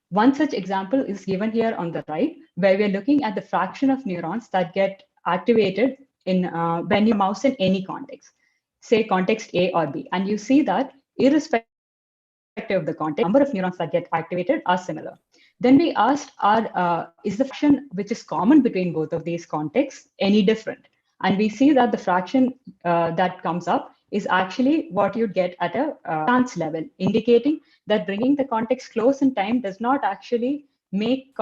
One such example is given here on the right, where we're looking at the fraction of neurons that get activated in when you mouse in any context, say context A or B. And you see that irrespective of the context, number of neurons that get activated are similar. Then we asked, is the fraction which is common between both of these contexts any different? And we see that the fraction that comes up is actually what you get at a chance level, indicating that bringing the context close in time does not actually make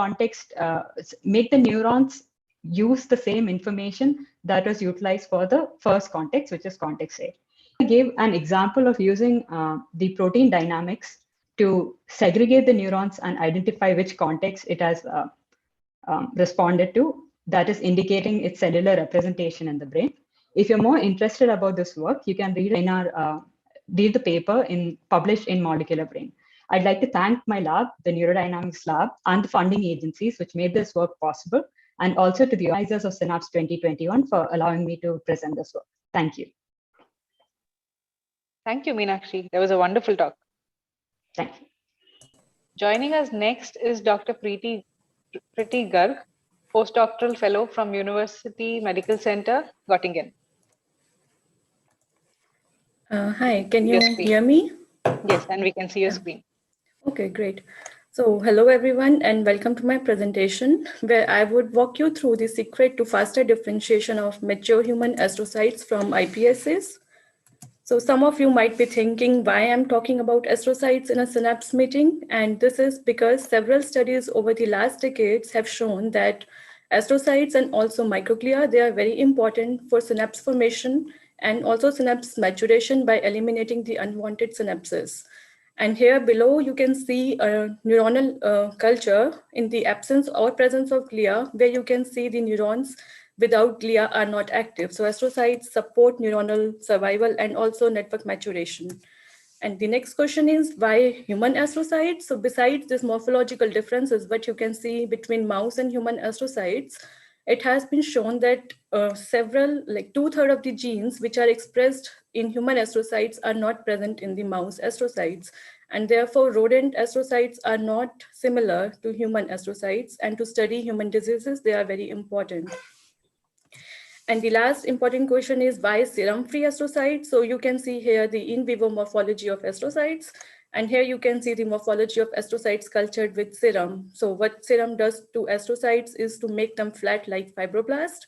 make the neurons use the same information that was utilized for the first context, which is context A. I gave an example of using the protein dynamics to segregate the neurons and identify which context it has responded to, that is indicating its cellular representation in the brain. If you're more interested about this work, you can read in our read the paper published in Molecular Brain. I'd like to thank my lab, the Neurodynamics Lab, and the funding agencies which made this work possible, and also to the organizers of Synapse 2021 for allowing me to present this work. Thank you. Thank you, Meenakshi. That was a wonderful talk. Thank you. Joining us next is Dr. Preeti Garg, postdoctoral fellow from University Medical Center, Göttingen. Hi, can you hear me? Yes, and we can see your screen. Okay, great. So hello everyone and welcome to my presentation where I would walk you through the secret to faster differentiation of mature human astrocytes from iPSCs. So some of you might be thinking why I'm talking about astrocytes in a Synapse meeting, and this is because several studies over the last decades have shown that astrocytes and also microglia, they are very important for synapse formation and also synapse maturation by eliminating the unwanted synapses. And here below, you can see a neuronal culture in the absence or presence of glia, where you can see the neurons without glia are not active. So astrocytes support neuronal survival and also network maturation. And the next question is why human astrocytes? So besides this morphological differences, what you can see between mouse and human astrocytes, it has been shown that several, like 2/3 of the genes which are expressed in human astrocytes are not present in the mouse astrocytes. And therefore, rodent astrocytes are not similar to human astrocytes. And to study human diseases, they are very important. And the last important question is why serum-free astrocytes? So you can see here the in vivo morphology of astrocytes. And here you can see the morphology of astrocytes cultured with serum. So what serum does to astrocytes is to make them flat like fibroblast.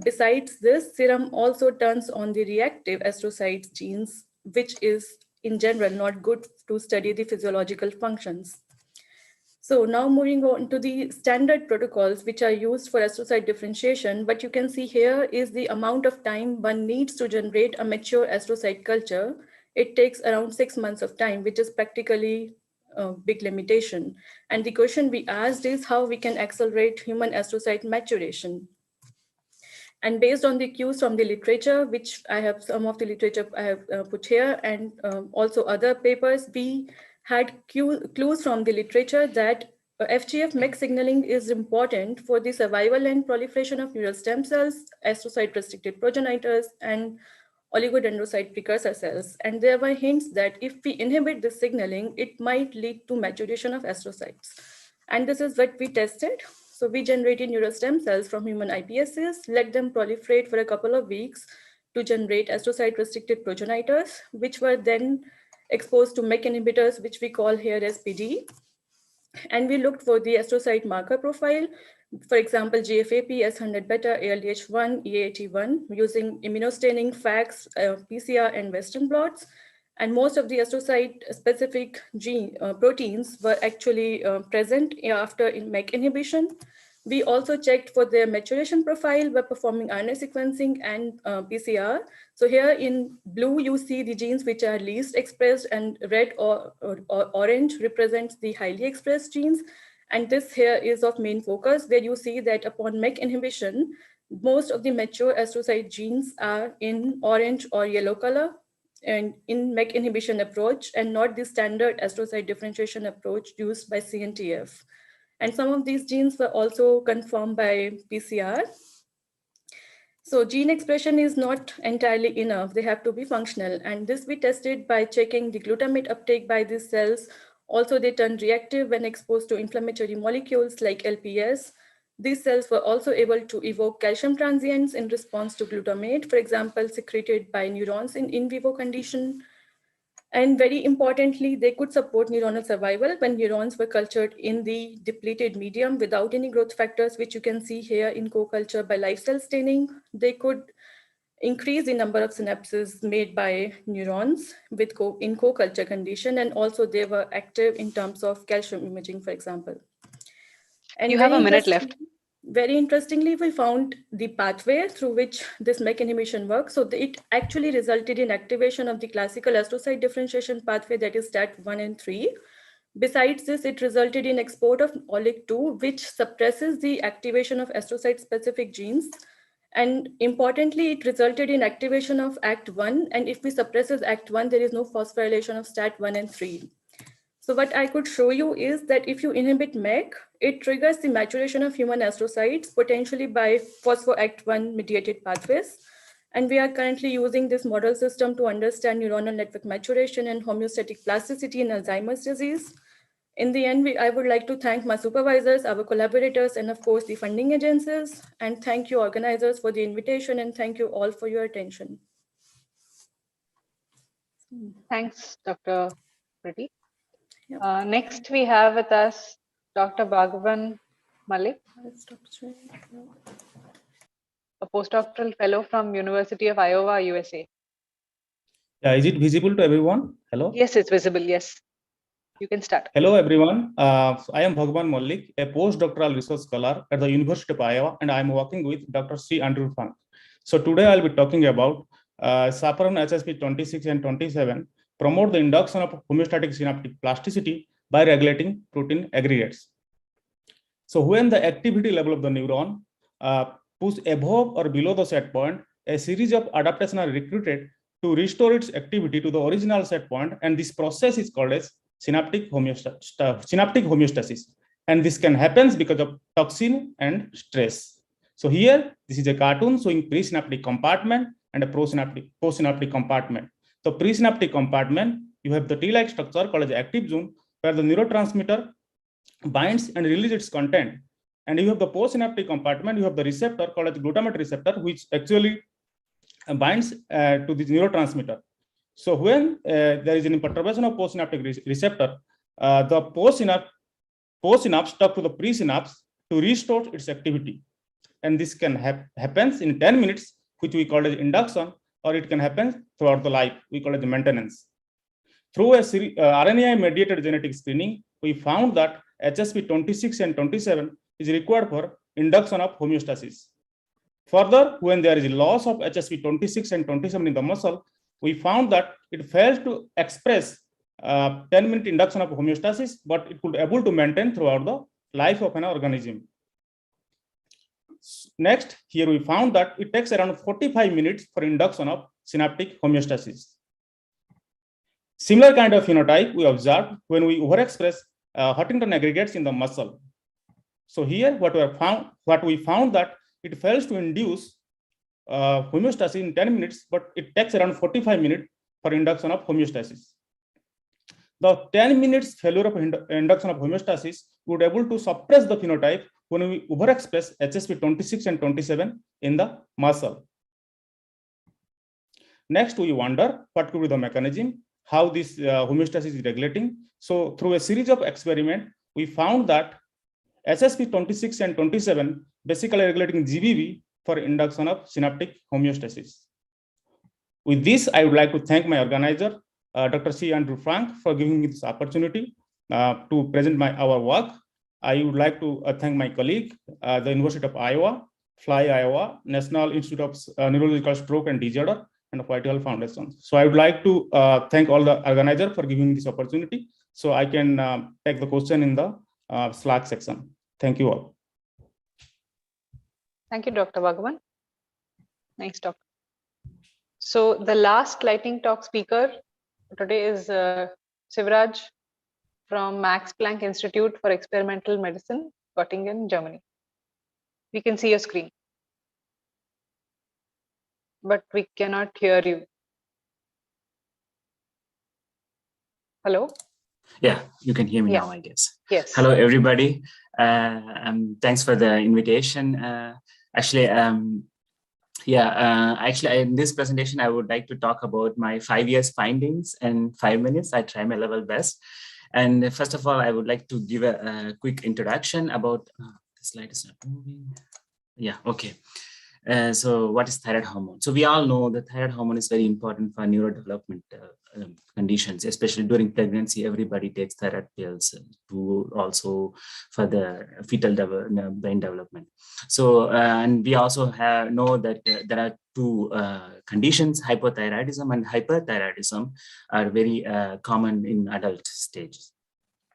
Besides this, serum also turns on the reactive astrocytes genes, which is in general not good to study the physiological functions. So now moving on to the standard protocols which are used for astrocyte differentiation, what you can see here is the amount of time one needs to generate a mature astrocyte culture. It takes around 6 months of time, which is practically a big limitation. And the question we asked is how we can accelerate human astrocyte maturation. And based on the cues from the literature, which I have some of the literature I have put here, and also other papers, we had clues from the literature that FGF-MEC signaling is important for the survival and proliferation of neural stem cells, astrocyte-restricted progenitors, and oligodendrocyte precursor cells. And there were hints that if we inhibit this signaling, it might lead to maturation of astrocytes. And this is what we tested. So we generated neural stem cells from human iPSCs, let them proliferate for a couple of weeks to generate astrocyte-restricted progenitors, which were then exposed to MEK inhibitors, which we call here as PD. And we looked for the astrocyte marker profile, for example, GFAP, S100 beta, ALDH1, EAT1, using immunostaining, FACS, PCR, and Western blots. And most of the astrocyte-specific proteins were actually present after MEK inhibition. We also checked for their maturation profile by performing RNA sequencing and PCR. So here in blue, you see the genes which are least expressed, and red or orange represents the highly expressed genes. And this here is of main focus, where you see that upon MEK inhibition, most of the mature astrocyte genes are in orange or yellow color, and in MEK inhibition approach, and not the standard astrocyte differentiation approach used by CNTF. And some of these genes were also confirmed by PCR. So gene expression is not entirely enough. They have to be functional. And this we tested by checking the glutamate uptake by these cells. Also, they turn reactive when exposed to inflammatory molecules like LPS. These cells were also able to evoke calcium transients in response to glutamate, for example, secreted by neurons in vivo condition. And very importantly, they could support neuronal survival when neurons were cultured in the depleted medium without any growth factors, which you can see here in co-culture by live cell staining. They could increase the number of synapses made by neurons with in co-culture condition, and also they were active in terms of calcium imaging, for example. And you have a minute left. Very interestingly, we found the pathway through which this MEK inhibition works. So it actually resulted in activation of the classical astrocyte differentiation pathway, that is STAT1 and 3. Besides this, it resulted in export of OLIG2, which suppresses the activation of astrocyte-specific genes. And importantly, it resulted in activation of ACT1. And if we suppresses ACT1, there is no phosphorylation of STAT1 and 3. So what I could show you is that if you inhibit MEK, it triggers the maturation of human astrocytes, potentially by phospho-ACT1 mediated pathways. And we are currently using this model system to understand neuronal network maturation and homeostatic plasticity in Alzheimer's disease. In the end, I would like to thank my supervisors, our collaborators, and of course the funding agencies. And thank you organizers for the invitation, and thank you all for your attention. Thanks, Dr. Pretty. Next, we have with us Dr. Bhagavan Malik, a postdoctoral fellow from University of Iowa, USA. Yeah, is it visible to everyone? Hello? Yes, it's visible. Yes, you can start. Hello, everyone. So I am Bhagavan Malik, a postdoctoral research scholar at the University of Iowa, and I am working with Dr. C. Andrew Funk. So today I'll be talking about chaperone HSP 26 and 27 promote the induction of homeostatic synaptic plasticity by regulating protein aggregates. So when the activity level of the neuron push above or below the set point, a series of adaptations are recruited to restore its activity to the original set point, and this process is called as synaptic homeostasis. And this can happen because of toxin and stress. So here, this is a cartoon showing presynaptic compartment and a postsynaptic compartment. So presynaptic compartment, you have the T-like structure called as active zone, where the neurotransmitter binds and releases its content. And you have the postsynaptic compartment, you have the receptor called as glutamate receptor, which actually binds to this neurotransmitter. So when there is an perturbation of postsynaptic receptor, the postsynapse talk to the presynapse to restore its activity. And this can happen in 10 minutes, which we call as induction, or it can happen throughout the life. We call it the maintenance. Through a RNAi-mediated genetic screening, we found that HSP26 and 27 is required for induction of homeostasis. Further, when there is a loss of HSP26 and 27 in the muscle, we found that it fails to express 10-minute induction of homeostasis, but it could be able to maintain throughout the life of an organism. Next, here we found that it takes around 45 minutes for induction of synaptic homeostasis. Similar kind of phenotype we observed when we overexpress Huntington aggregates in the muscle. So here, what we found that it fails to induce homeostasis in 10 minutes, but it takes around 45 minutes for induction of homeostasis. The 10 minutes failure of induction of homeostasis would be able to suppress the phenotype when we overexpress HSP26 and 27 in the muscle. Next, we wonder what could be the mechanism, how this homeostasis is regulating. So through a series of experiments, we found that HSP26 and 27 basically regulating GBV for induction of synaptic homeostasis. With this, I would like to thank my organizer, Dr. C. Andrew Frank, for giving me this opportunity to present our work. I would like to thank my colleague, the University of Iowa, FLY Iowa, National Institute of Neurological Stroke and Disorder, and Whitehall Foundation. So I would like to thank all the organizers for giving me this opportunity, so I can take the question in the Slack section. Thank you all. Thank you, Dr. Bhagavan. Nice talk. So the last lightning talk speaker today is Sivraj from Max Planck Institute for Experimental Medicine, Göttingen, Germany. We can see your screen, but we cannot hear you. Hello? Yeah, you can hear me Yeah. now, I guess. Yes. Hello, everybody. Thanks for the invitation. Actually, in this presentation, I would like to talk about my 5 years findings in 5 minutes. I try my level best. And first of all, I would like to give a quick introduction about, the slide is not moving. Yeah, okay. So what is thyroid hormone? So we all know that thyroid hormone is very important for neurodevelopment conditions, especially during pregnancy. Everybody takes thyroid pills to also for the fetal brain development. So and we also know that there are two conditions, hypothyroidism and hyperthyroidism, are very common in adult stages.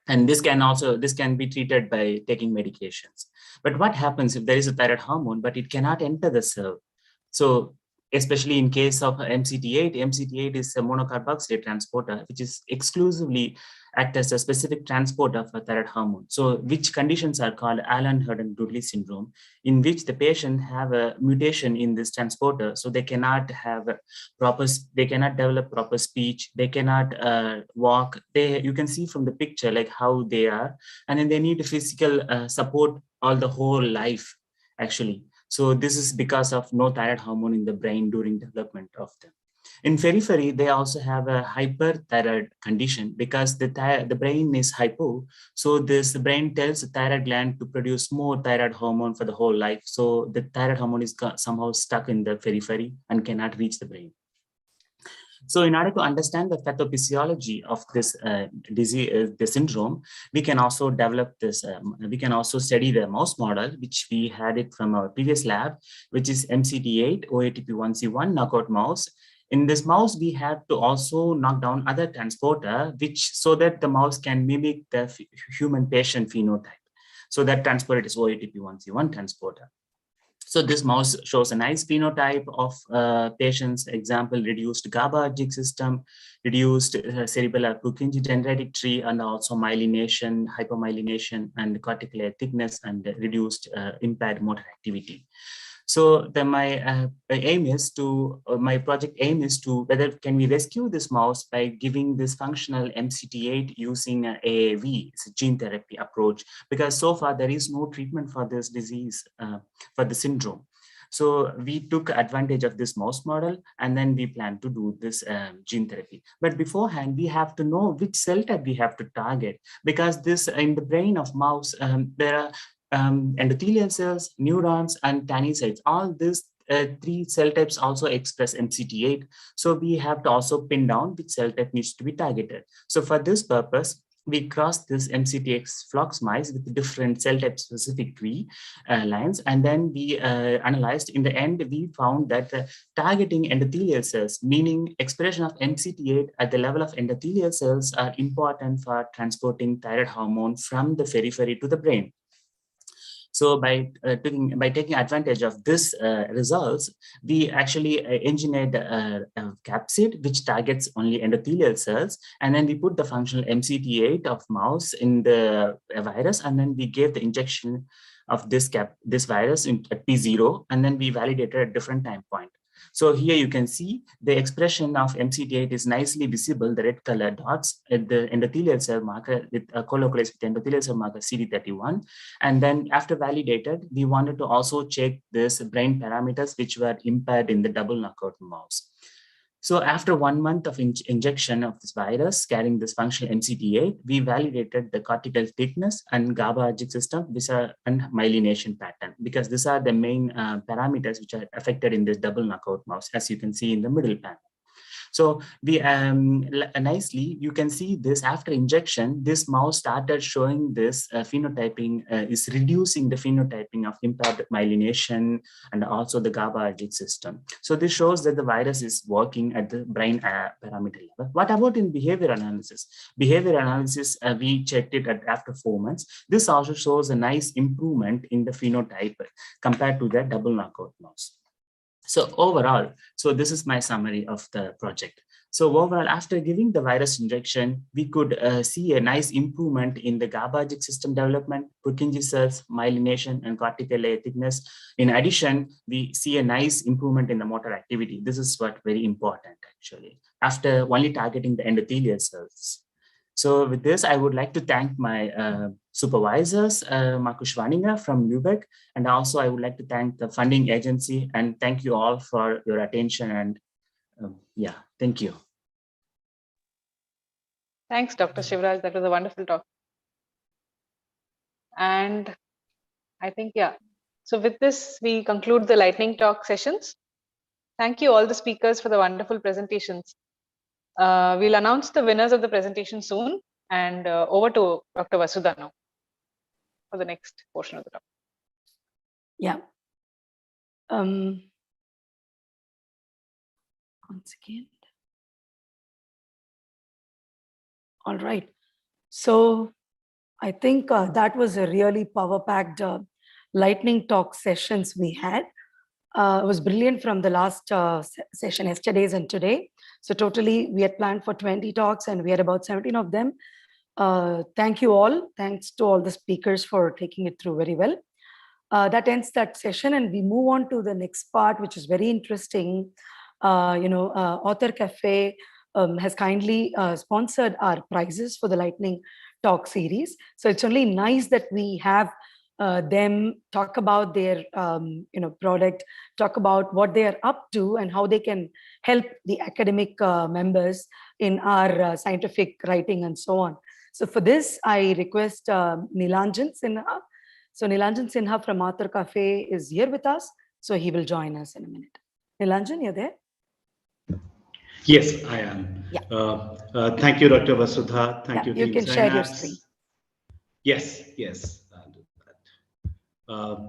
And this can be treated by taking medications. But what happens if there is a thyroid hormone, but it cannot enter the cell? So especially in case of MCT8, MCT8 is a monocarboxylate transporter, which is exclusively act as a specific transporter of a thyroid hormone. So which conditions are called Allan-Herndon-Dudley syndrome, in which the patient have a mutation in this transporter. So they cannot have they cannot develop proper speech, they cannot walk. You can see from the picture like how they are, and then they need physical support all the whole life, actually. So this is because of no thyroid hormone in the brain during development of them. In periphery, they also have a hyperthyroid condition because the brain is hypo. So the brain tells the thyroid gland to produce more thyroid hormone for the whole life. So the thyroid hormone is somehow stuck in the periphery and cannot reach the brain. So in order to understand the pathophysiology of this disease, the syndrome, we can also develop this, we can also study the mouse model, which we had it from our previous lab, which is MCT8 OATP1C1 knockout mouse. In this mouse, we have to also knock down other transporter, so that the mouse can mimic the human patient phenotype. So that transporter is OATP1C1 transporter. So this mouse shows a nice phenotype of patients, example, reduced GABAergic system, reduced cerebellar Purkinje dendritic tree, and also myelination, hypomyelination, and cortical thickness, and reduced impaired motor activity. So then my project aim is to whether can we rescue this mouse by giving this functional MCT8 using AAV, it's a gene therapy approach, because so far there is no treatment for this disease, for the syndrome. So we took advantage of this mouse model, and then we plan to do this gene therapy. But beforehand, we have to know which cell type we have to target, because this in the brain of mouse, there are endothelial cells, neurons, and tanycytes. All this three cell types also express MCT8. So we have to also pin down which cell type needs to be targeted. So for this purpose, we crossed this MCTX flox mice with different cell type specific tree lines. And then we analyzed. In the end, we found that targeting endothelial cells, meaning expression of MCT8 at the level of endothelial cells, are important for transporting thyroid hormone from the periphery to the brain. So by taking advantage of this results, we actually engineered a capsid which targets only endothelial cells, and then we put the functional MCT8 of mouse in the virus, and then we gave the injection of this virus at P0, and then we validated at different time point. So here you can see the expression of MCT8 is nicely visible, the red color dots at the endothelial cell marker with colocalized with endothelial cell marker CD31. And then after validated, we wanted to also check this brain parameters which were impaired in the double knockout mouse. So after 1 month of injection of this virus carrying this functional MCT8, we validated the cortical thickness and GABAergic system and myelination pattern, because these are the main parameters which are affected in this double knockout mouse, as you can see in the middle panel. So we nicely, you can see this after injection, this mouse started showing this phenotyping, is reducing the phenotyping of impaired myelination and also the GABAergic system. So this shows that the virus is working at the brain parameter level. What about in behavior analysis? Behavior analysis, we checked it after 4 months. This also shows a nice improvement in the phenotype compared to the double knockout mouse. So overall, so this is my summary of the project. So overall, after giving the virus injection, we could see a nice improvement in the GABAergic system development, Purkinje cells, myelination, and cortical layer thickness. In addition, we see a nice improvement in the motor activity. This is what very important actually, after only targeting the endothelial cells. So with this, I would like to thank my supervisors, Markus Schwaninger from Lübeck, and also I would like to thank the funding agency, and thank you all for your attention. And yeah, thank you. Thanks, Dr. Shivraj. That was a wonderful talk. And I think, yeah. So with this, we conclude the lightning talk sessions. Thank you all the speakers for the wonderful presentations. We'll announce the winners of the presentation soon, and over to Dr. Vasudha now for the next portion of the talk. Yeah. One second. All right. So I think that was a really power-packed lightning talk sessions we had. It was brilliant from the last session, yesterday's and today. So totally, we had planned for 20 talks and we had about 17 of them. Thank you all. Thanks to all the speakers for taking it through very well. That ends that session, and we move on to the next part, which is very interesting. Author Cafe has kindly sponsored our prizes for the lightning talk series. So it's only nice that we have them talk about their product, talk about what they are up to and how they can help the academic members in our scientific writing and so on. So for this, I request Nilanjan Sinha. So Nilanjan Sinha from Author Cafe is here with us. So he will join us in a minute. Nilanjan, you're there? Yes, I am. Yeah. Thank you, Dr. Vasudha. Thank you, you Team can Synapse. Share your screen. Yes, I'll do that.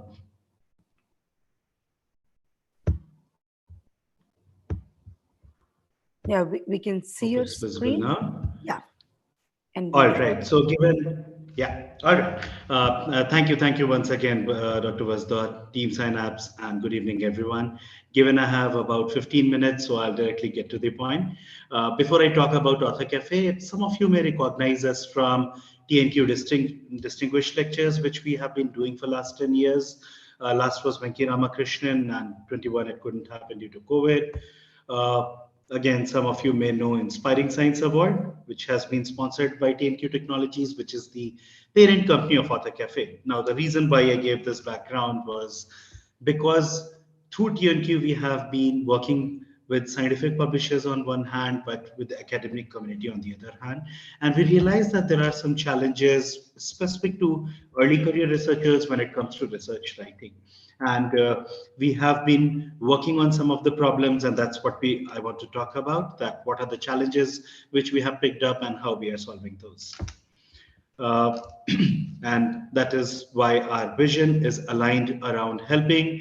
Yeah, we can see your screen now. Yeah. And all right. So given, yeah. All right. Thank you once again, Dr. Vasudha, Team Synapse, and good evening, everyone. Given I have about 15 minutes, so I'll directly get to the point. Before I talk about Author Cafe, some of you may recognize us from TNQ Distinguished Lectures, which we have been doing for last 10 years. Last was Venki Ramakrishnan, and 21 it couldn't happen due to COVID. Again, some of you may know Inspiring Science Award, which has been sponsored by TNQ Technologies, which is the parent company of Author Cafe. Now, the reason why I gave this background was because through TNQ, we have been working with scientific publishers on one hand, but with the academic community on the other hand. And we realized that there are some challenges specific to early career researchers when it comes to research writing. And we have been working on some of the problems, and that's what I want to talk about, that what are the challenges which we have picked up and how we are solving those. Uh, and that is why our vision is aligned around helping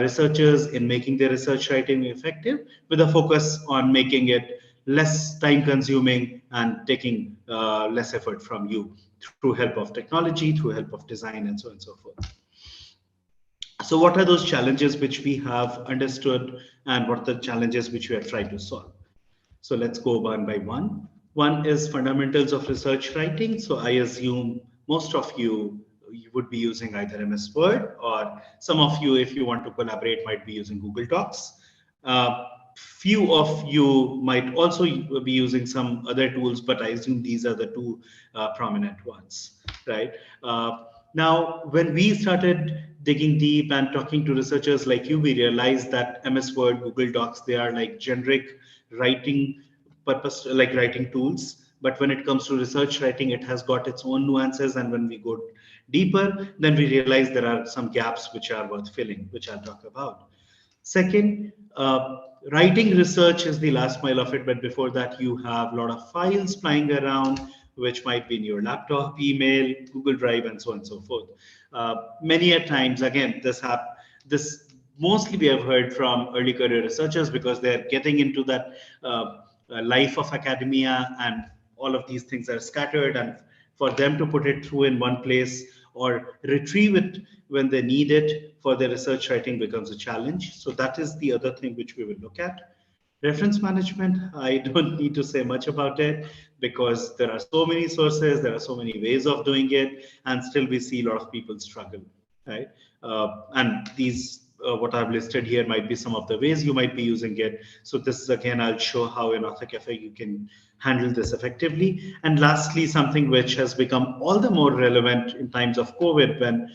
researchers in making their research writing effective, with a focus on making it less time consuming and taking less effort from you through help of technology, through help of design, and so on and so forth. So what are those challenges which we have understood, and what are the challenges which we are trying to solve? So let's go one by one. One is fundamentals of research writing. So I assume most of you would be using either MS Word, or some of you, if you want to collaborate, might be using Google Docs. Few of you might also be using some other tools, but I assume these are the two prominent ones, right? Now, when we started digging deep and talking to researchers like you, we realized that MS Word, Google Docs, they are like generic writing purpose, like writing tools. But when it comes to research writing, it has got its own nuances. And when we go deeper, then we realize there are some gaps which are worth filling, which I'll talk about. Second, writing research is the last mile of it, but before that, you have a lot of files flying around, which might be in your laptop, email, Google Drive, and so on and so forth. Many a times, again, this mostly we have heard from early career researchers, because they're getting into that life of academia, and all of these things are scattered, and for them to put it through in one place or retrieve it when they need it for their research writing becomes a challenge. So that is the other thing which we will look at. Reference management, I don't need to say much about it, because there are so many sources, there are so many ways of doing it, and still we see a lot of people struggle, right? And these what I've listed here might be some of the ways you might be using it. So this is, again, I'll show how in Author Cafe you can handle this effectively. And lastly, something which has become all the more relevant in times of COVID, when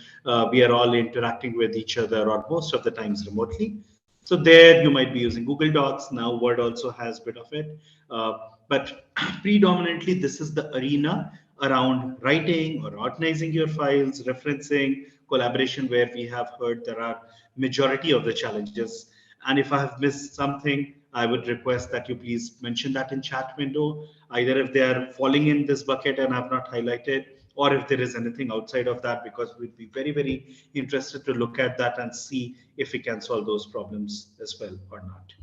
we are all interacting with each other, or most of the times remotely. So there you might be using Google Docs. Now Word also has a bit of it. But predominantly, this is the arena around writing or organizing your files, referencing, collaboration, where we have heard there are majority of the challenges. And if I have missed something, I would request that you please mention that in chat window, either if they are falling in this bucket and I've not highlighted, or if there is anything outside of that, because we'd be very, very interested to look at that and see if we can solve those problems as well or not.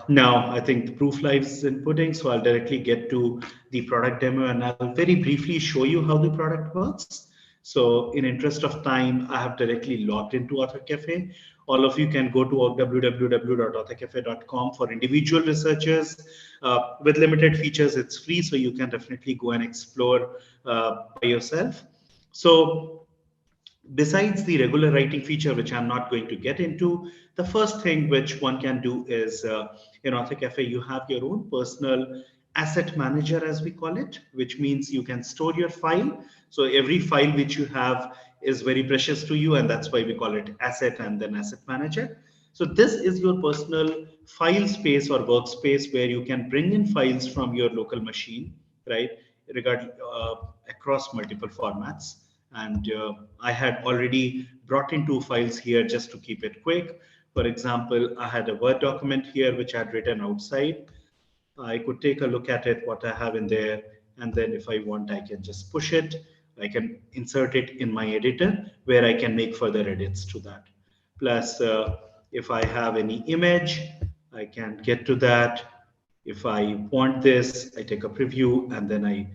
Now, I think the proof lies in pudding, so I'll directly get to the product demo, and I'll very briefly show you how the product works. So in interest of time, I have directly logged into Author Cafe. All of you can go to www.authorcafe.com. For individual researchers with limited features, it's free, so you can definitely go and explore by yourself. So besides the regular writing feature, which I'm not going to get into, the first thing which one can do is in Author Cafe, you have your own personal asset manager, as we call it, which means you can store your file. So every file which you have is very precious to you, and that's why we call it asset and then asset manager. So this is your personal file space or workspace where you can bring in files from your local machine, right, across multiple formats. And I had already brought in 2 files here just to keep it quick. For example, I had a Word document here which I had written outside. I could take a look at it, what I have in there, and then if I want, I can just push it. I can insert it in my editor where I can make further edits to that. Plus, if I have any image, I can get to that. If I want this, I take a preview and then I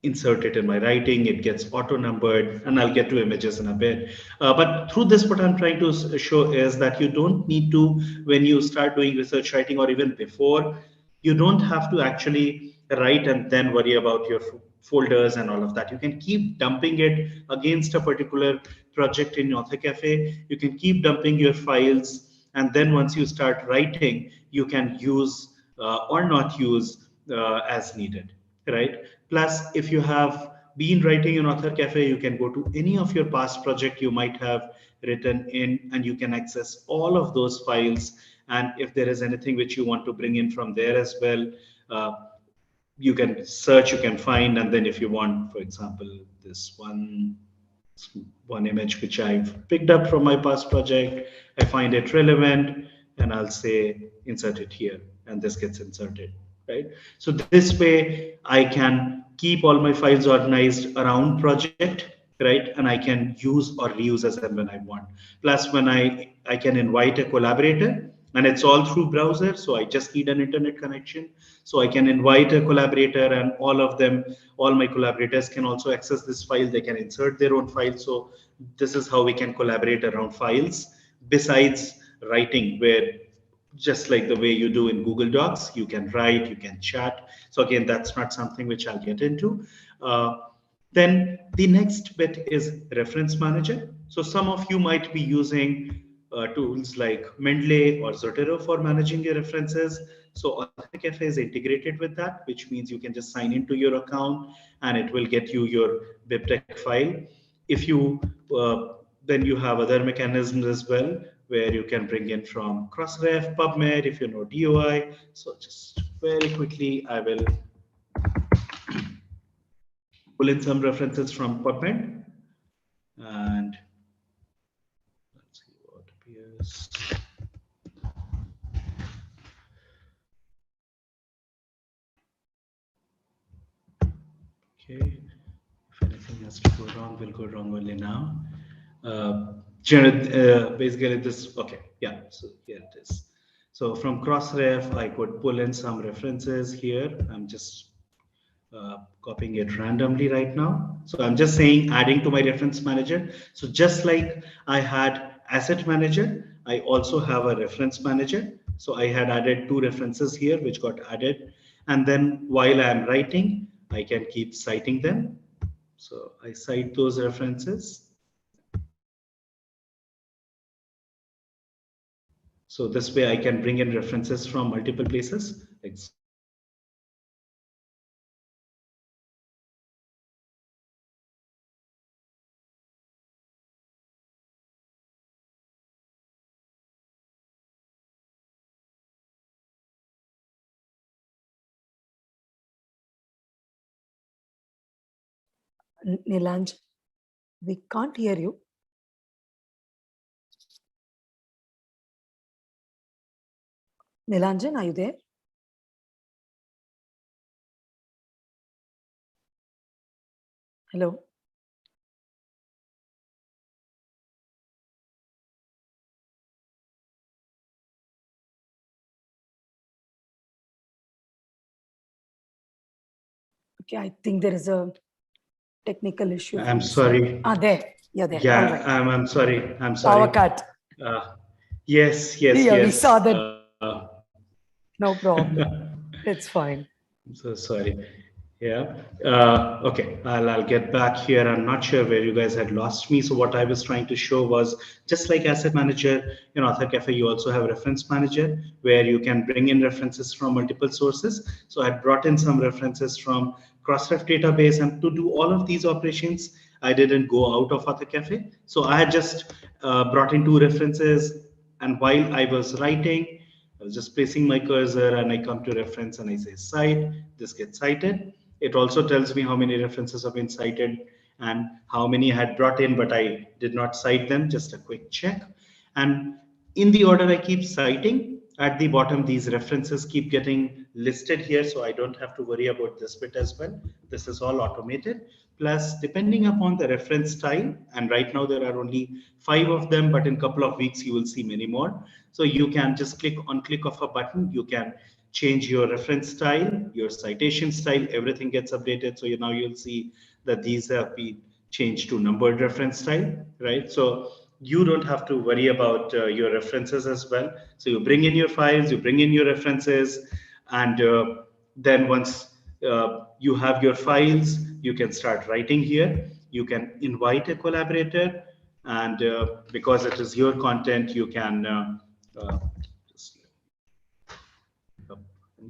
insert it in my writing, it gets auto numbered, and I'll get to images in a bit. But through this, what I'm trying to show is that you don't need to, when you start doing research writing or even before, you don't have to actually write and then worry about your folders and all of that. You can keep dumping it against a particular project in Author Cafe. You can keep dumping your files. And then once you start writing, you can use or not use as needed, right? Plus, if you have been writing in Author Cafe, you can go to any of your past project you might have written in, and you can access all of those files. And if there is anything which you want to bring in from there as well, you can search, you can find, and then if you want, for example, this one, one image which I've picked up from my past project. I find it relevant and I'll say insert it here, and this gets inserted, right? So this way I can keep all my files organized around project, right? And I can use or reuse as and when I want. Plus when I can invite a collaborator, and it's all through browser, so I just need an internet connection. So I can invite a collaborator, and all my collaborators can also access this file. They can insert their own file. So this is how we can collaborate around files, besides writing, where just like the way you do in Google Docs, you can write, you can chat. So again, that's not something which I'll get into. Then the next bit is reference manager. So some of you might be using tools like Mendeley or Zotero for managing your references. So AuthorCafe is integrated with that, which means you can just sign into your account and it will get you your BibTeX file. If you then you have other mechanisms as well, where you can bring in from Crossref, PubMed, if you know DOI. So just very quickly, I will pull in some references from PubMed, and let's see what appears. Okay, if anything has to go wrong, will go wrong only now. Basically this, okay, yeah, so here it is. So from Crossref, I could pull in some references here. I'm just copying it randomly right now. So I'm just saying adding to my reference manager. So just like I had asset manager, I also have a reference manager. So I had added 2 references here, which got added. And then while I'm writing, I can keep citing them. So I cite those references. So this way I can bring in references from multiple places. Nilanj, we can't hear you. Nilanjan, are you there? Hello. Okay, I think there is a technical issue. I'm sorry. There. You're there. Yeah, all right. I'm sorry. I'm sorry. Power cut. Yes. Yeah, we saw that. No problem. It's fine. I'm so sorry. Yeah. Okay. I'll get back here. I'm not sure where you guys had lost me. So what I was trying to show was just like asset manager, in AuthorCafe, you also have a reference manager where you can bring in references from multiple sources. So I brought in some references from Crossref database, and to do all of these operations, I didn't go out of AuthorCafe. So I had just brought in 2 references, and while I was writing, I was just placing my cursor and I come to reference and I say cite, this gets cited. It also tells me how many references have been cited and how many I had brought in, but I did not cite them, just a quick check. And in the order I keep citing, at the bottom, these references keep getting listed here, so I don't have to worry about this bit as well. This is all automated. Plus, depending upon the reference style, and right now there are only 5 of them, but in a couple of weeks, you will see many more. So you can just click of a button. You can change your reference style, your citation style, everything gets updated. So now you'll see that these have been changed to numbered reference style, right? So you don't have to worry about your references as well. So you bring in your files, you bring in your references, and then once you have your files, you can start writing here. You can invite a collaborator, and because it is your content, you can just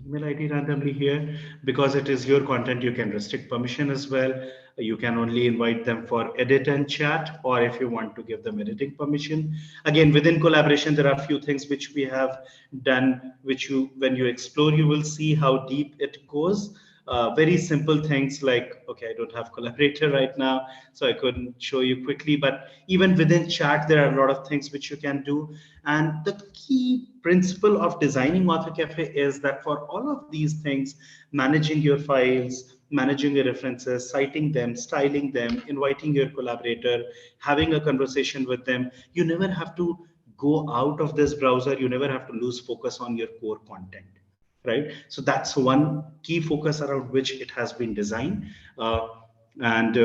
email ID randomly here. Because it is your content, you can restrict permission as well. You can only invite them for edit and chat, or if you want to give them editing permission. Again, within collaboration, there are a few things which we have done, which when you explore, you will see how deep it goes. very simple things like, okay, I don't have collaborator right now, so I couldn't show you quickly, but even within chat, there are a lot of things which you can do. And the key principle of designing Author Cafe is that for all of these things, managing your files, managing your references, citing them, styling them, inviting your collaborator, having a conversation with them, you never have to go out of this browser. You never have to lose focus on your core content, right? So that's one key focus around which it has been designed. And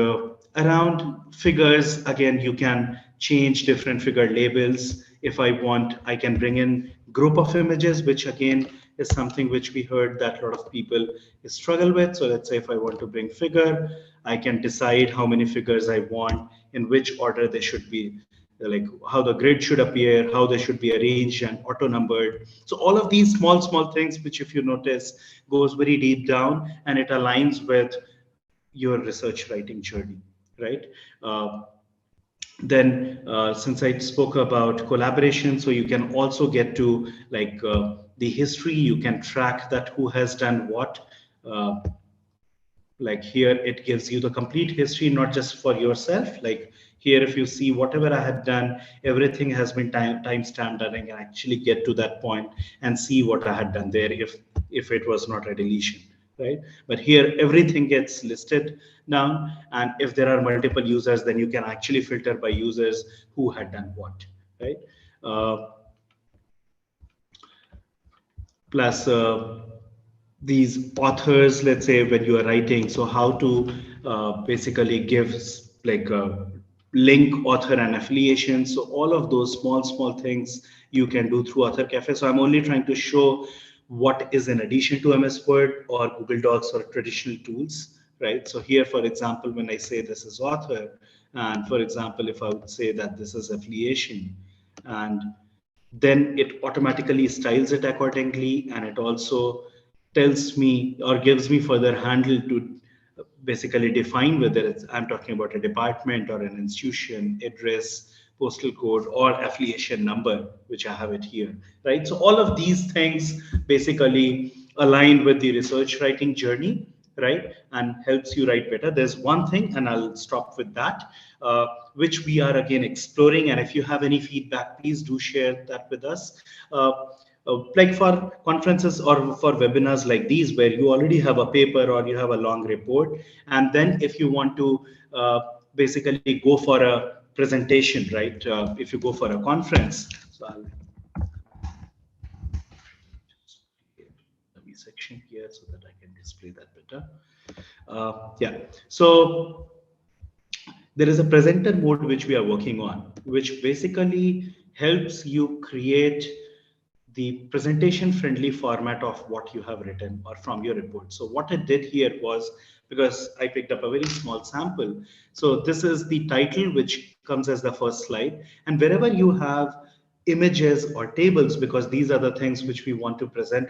around figures, again, you can change different figure labels. If I want, I can bring in group of images, which again is something which we heard that a lot of people struggle with. So let's say if I want to bring figure, I can decide how many figures I want, in which order they should be, like how the grid should appear, how they should be arranged and auto numbered. So all of these small things, which if you notice goes very deep down, and it aligns with your research writing journey, right? Then since I spoke about collaboration, so you can also get to like the history. You can track that who has done what. Like here, it gives you the complete history, not just for yourself. Like here, if you see whatever I had done, everything has been time stamped, and I can actually get to that point and see what I had done there if it was not a deletion, right? But here, everything gets listed down, and if there are multiple users, then you can actually filter by users who had done what, right? Plus these authors, let's say when you are writing, so how to basically give like a link, author and affiliation. So all of those small things you can do through Author Cafe. So I'm only trying to show what is in addition to MS Word or Google Docs or traditional tools, right? So here, for example, when I say this is author, and for example, if I would say that this is affiliation, and then it automatically styles it accordingly, and it also tells me or gives me further handle to basically define whether it's I'm talking about a department or an institution, address, postal code, or affiliation number, which I have it here, right? So all of these things basically align with the research writing journey, right? And helps you write better. There's one thing, and I'll stop with that, which we are again exploring. And if you have any feedback, please do share that with us. Like for conferences or for webinars like these, where you already have a paper or you have a long report, and then if you want to basically go for a presentation, right? If you go for a conference, so I'll section here so that I can display that better. Yeah, so there is a presenter mode which we are working on, which basically helps you create the presentation friendly format of what you have written or from your report. So what I did here was, because I picked up a very small sample, so this is the title which comes as the first slide, and wherever you have images or tables, because these are the things which we want to present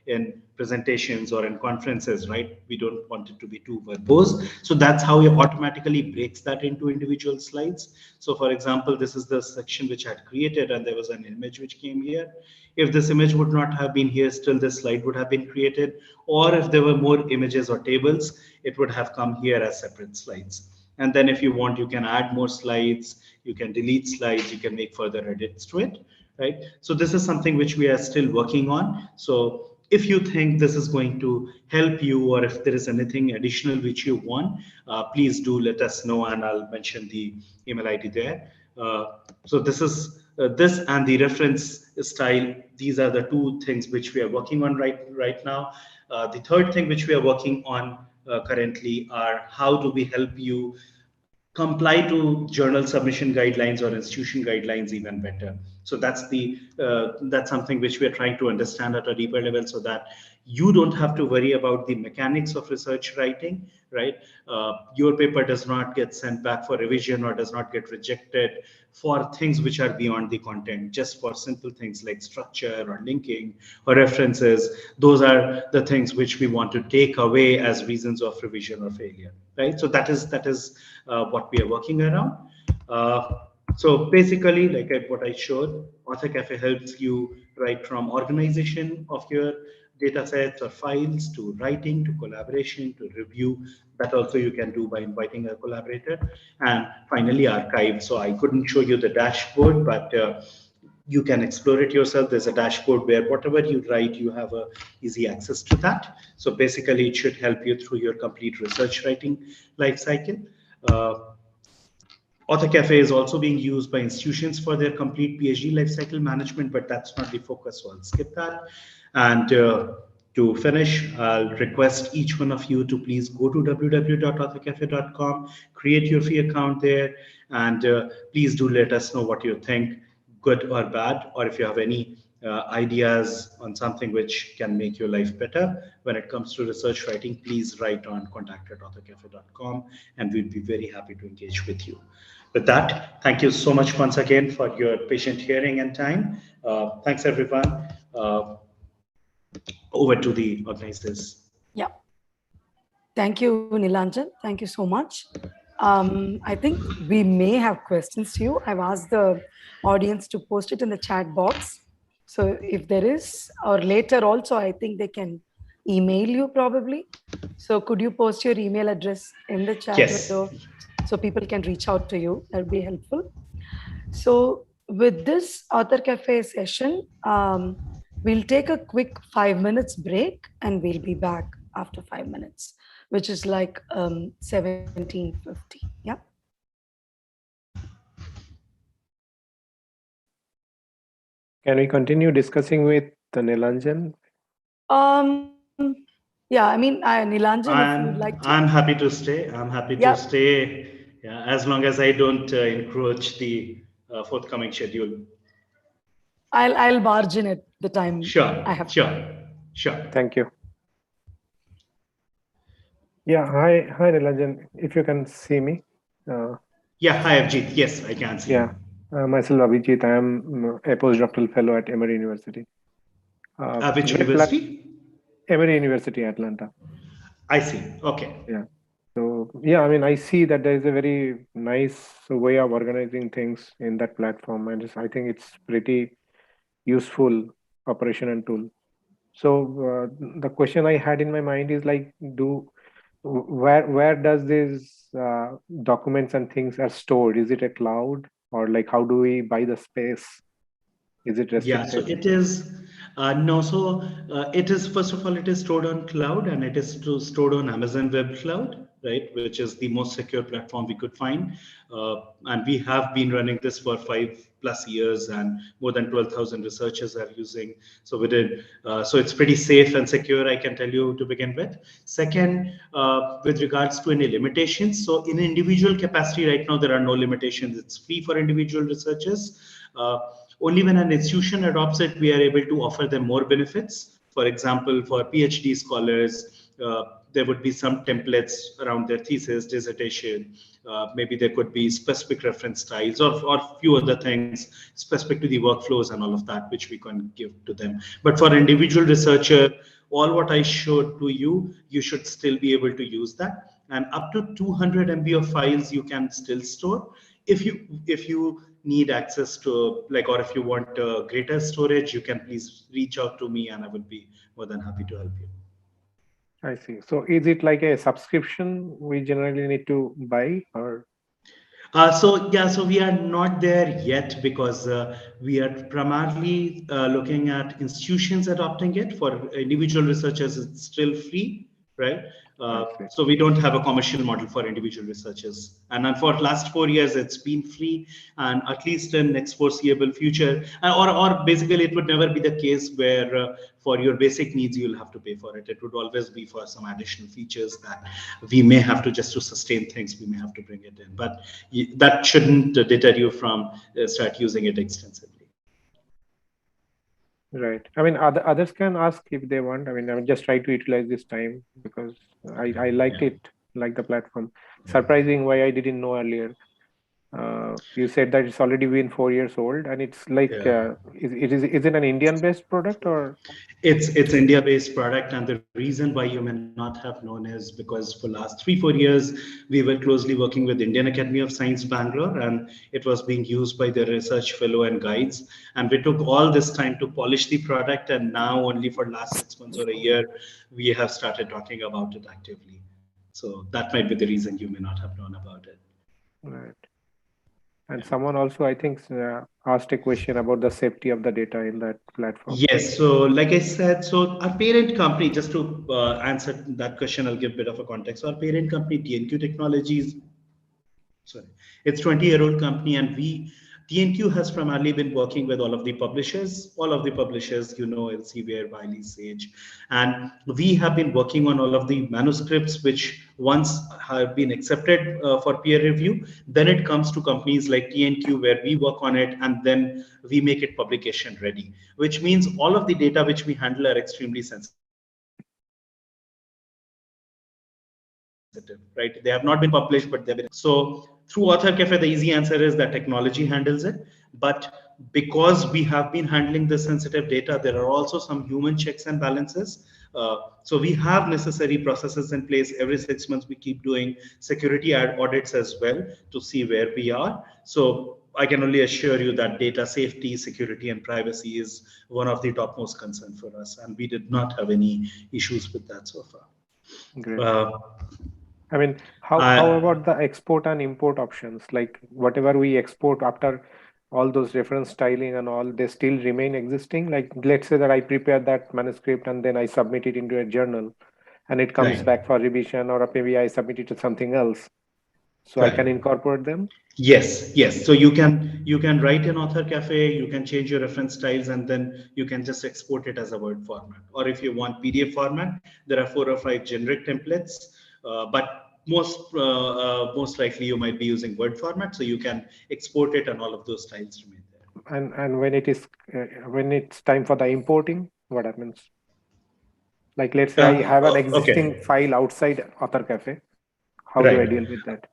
in presentations or in conferences, right? We don't want it to be too verbose. So that's how it automatically breaks that into individual slides. So for example, this is the section which I had created, and there was an image which came here. If this image would not have been here, still this slide would have been created. Or if there were more images or tables, it would have come here as separate slides. And then if you want, you can add more slides, you can delete slides, you can make further edits to it, right? So this is something which we are still working on. So if you think this is going to help you, or if there is anything additional which you want, please do let us know, and I'll mention the email ID there. So this is this and the reference style. These are the two things which we are working on right now. The third thing which we are working on currently are how do we help you comply to journal submission guidelines or institution guidelines even better. So that's something which we are trying to understand at a deeper level, so that you don't have to worry about the mechanics of research writing, right? Your paper does not get sent back for revision or does not get rejected for things which are beyond the content, just for simple things like structure or linking or references. Those are the things which we want to take away as reasons of revision or failure, right? So that is what we are working around. So basically, like what I showed, Author Cafe helps you right from organization of your data sets or files, to writing, to collaboration, to review. That also you can do by inviting a collaborator. And finally, archive. So I couldn't show you the dashboard, but you can explore it yourself. There's a dashboard where whatever you write, you have a easy access to that. So basically, it should help you through your complete research writing life cycle. Author Cafe is also being used by institutions for their complete PhD lifecycle management, but that's not the focus, so I'll skip that. And to finish, I'll request each one of you to please go to www.authorcafe.com, create your free account there, and please do let us know what you think, good or bad, or if you have any ideas on something which can make your life better when it comes to research writing, please write on contact@authorcafe.com, and we'd be very happy to engage with you. With that, thank you so much once again for your patient hearing and time. Thanks, everyone. Over to the organizers. Yeah. Thank you, Nilanjan. Thank you so much. I think we may have questions to you. I've asked the audience to post it in the chat box. So if there is, or later also, I think they can email you probably. So could you post your email address in the chat window so people can reach out to you? That would be helpful. So with this Author Cafe session, we'll take a quick 5 minutes break and we'll be back after 5 minutes, which is like 17:50. Yeah. Can we continue discussing with Nilanjan? Yeah, I mean, Nilanjan, if you'd like to. I'm happy to stay. I'm happy to stay, yeah, as long as I don't encroach the forthcoming schedule. I'll barge in at the time. Sure. I have. Sure. Thank you. Yeah. Hi, Nilanjan. If you can see me. Yeah. Hi, Abhijit. Yes, I can see. Yeah. Myself, Abhijit. I am a postdoctoral fellow at Emory University. Which university? Emory University, Atlanta. I see. Okay. Yeah. So yeah, I mean, I see that there is a very nice way of organizing things in that platform, and I think it's pretty useful operation and tool. So the question I had in my mind is like, where does these documents and things are stored? Is it a cloud, or like how do we buy the space? Is it restricted? Yeah, so it is no. So it is, first of all, it is stored on cloud, and it is stored on Amazon Web Cloud, right, which is the most secure platform we could find. And we have been running this for 5+ years, and more than 12,000 researchers are using. So so it's pretty safe and secure, I can tell you, to begin with. Second, with regards to any limitations, so in individual capacity right now, there are no limitations. It's free for individual researchers. Only when an institution adopts it, we are able to offer them more benefits. For example, for PhD scholars, there would be some templates around their thesis, dissertation. Maybe there could be specific reference styles or few other things specific to the workflows and all of that, which we can give to them. But for individual researcher, all what I showed to you, you should still be able to use that. And up to 200 MB of files you can still store. If you need access to, like, or if you want greater storage, you can please reach out to me and I would be more than happy to help you. I see. So is it like a subscription we generally need to buy, or? So we are not there yet because we are primarily looking at institutions adopting it. For individual researchers, it's still free, right? So we don't have a commercial model for individual researchers. And for last 4 years, it's been free, and at least in next foreseeable future, or basically it would never be the case where for your basic needs, you'll have to pay for it. It would always be for some additional features that we may have to, just to sustain things, we may have to bring it in. But that shouldn't deter you from start using it extensively. Right. I mean, others can ask if they want. I mean, I just try to utilize this time because I liked it, like the platform. Surprising why I didn't know earlier. You said that it's already been 4 years old, and it's like, Yeah. is it an Indian-based product or? It's India-based product, and the reason why you may not have known is because for last 3-4 years we were closely working with Indian Academy of Science Bangalore, and it was being used by the research fellow and guides. And we took all this time to polish the product, and now only for last 6 months or a year we have started talking about it actively. So that might be the reason you may not have known about it. Right. And someone also, I think, asked a question about the safety of the data in that platform. Yes, so like I said, so our parent company, just to answer that question, I'll give a bit of a context. So our parent company, TNQ Technologies, sorry, it's 20-year-old company, and TNQ has primarily been working with all of the publishers, Elsevier, Wiley, Sage, and we have been working on all of the manuscripts which once have been accepted for peer review. Then it comes to companies like TNQ where we work on it, and then we make it publication ready, which means all of the data which we handle are extremely sensitive. Right? They have not been published, but they've been. So through Author Cafe, the easy answer is that technology handles it. But because we have been handling the sensitive data, there are also some human checks and balances. So we have necessary processes in place. Every 6 months, we keep doing security audits as well to see where we are. So I can only assure you that data safety, security, and privacy is one of the topmost concern for us. And we did not have any issues with that so far. Great. I mean, how about the export and import options? Like whatever we export after all those reference styling and all, they still remain existing? Like let's say that I prepare that manuscript and then I submit it into a journal and it comes back for revision, or maybe I submit it to something else. So I can incorporate them? Yes. So you can write in Author Cafe, you can change your reference styles, and then you can just export it as a Word format. Or if you want PDF format, there are 4 or 5 generic templates, but most likely you might be using Word format, so you can export it and all of those styles remain there. And when it's time for the importing, what happens? Like let's say I have an existing file outside Author Cafe. How do I deal with that?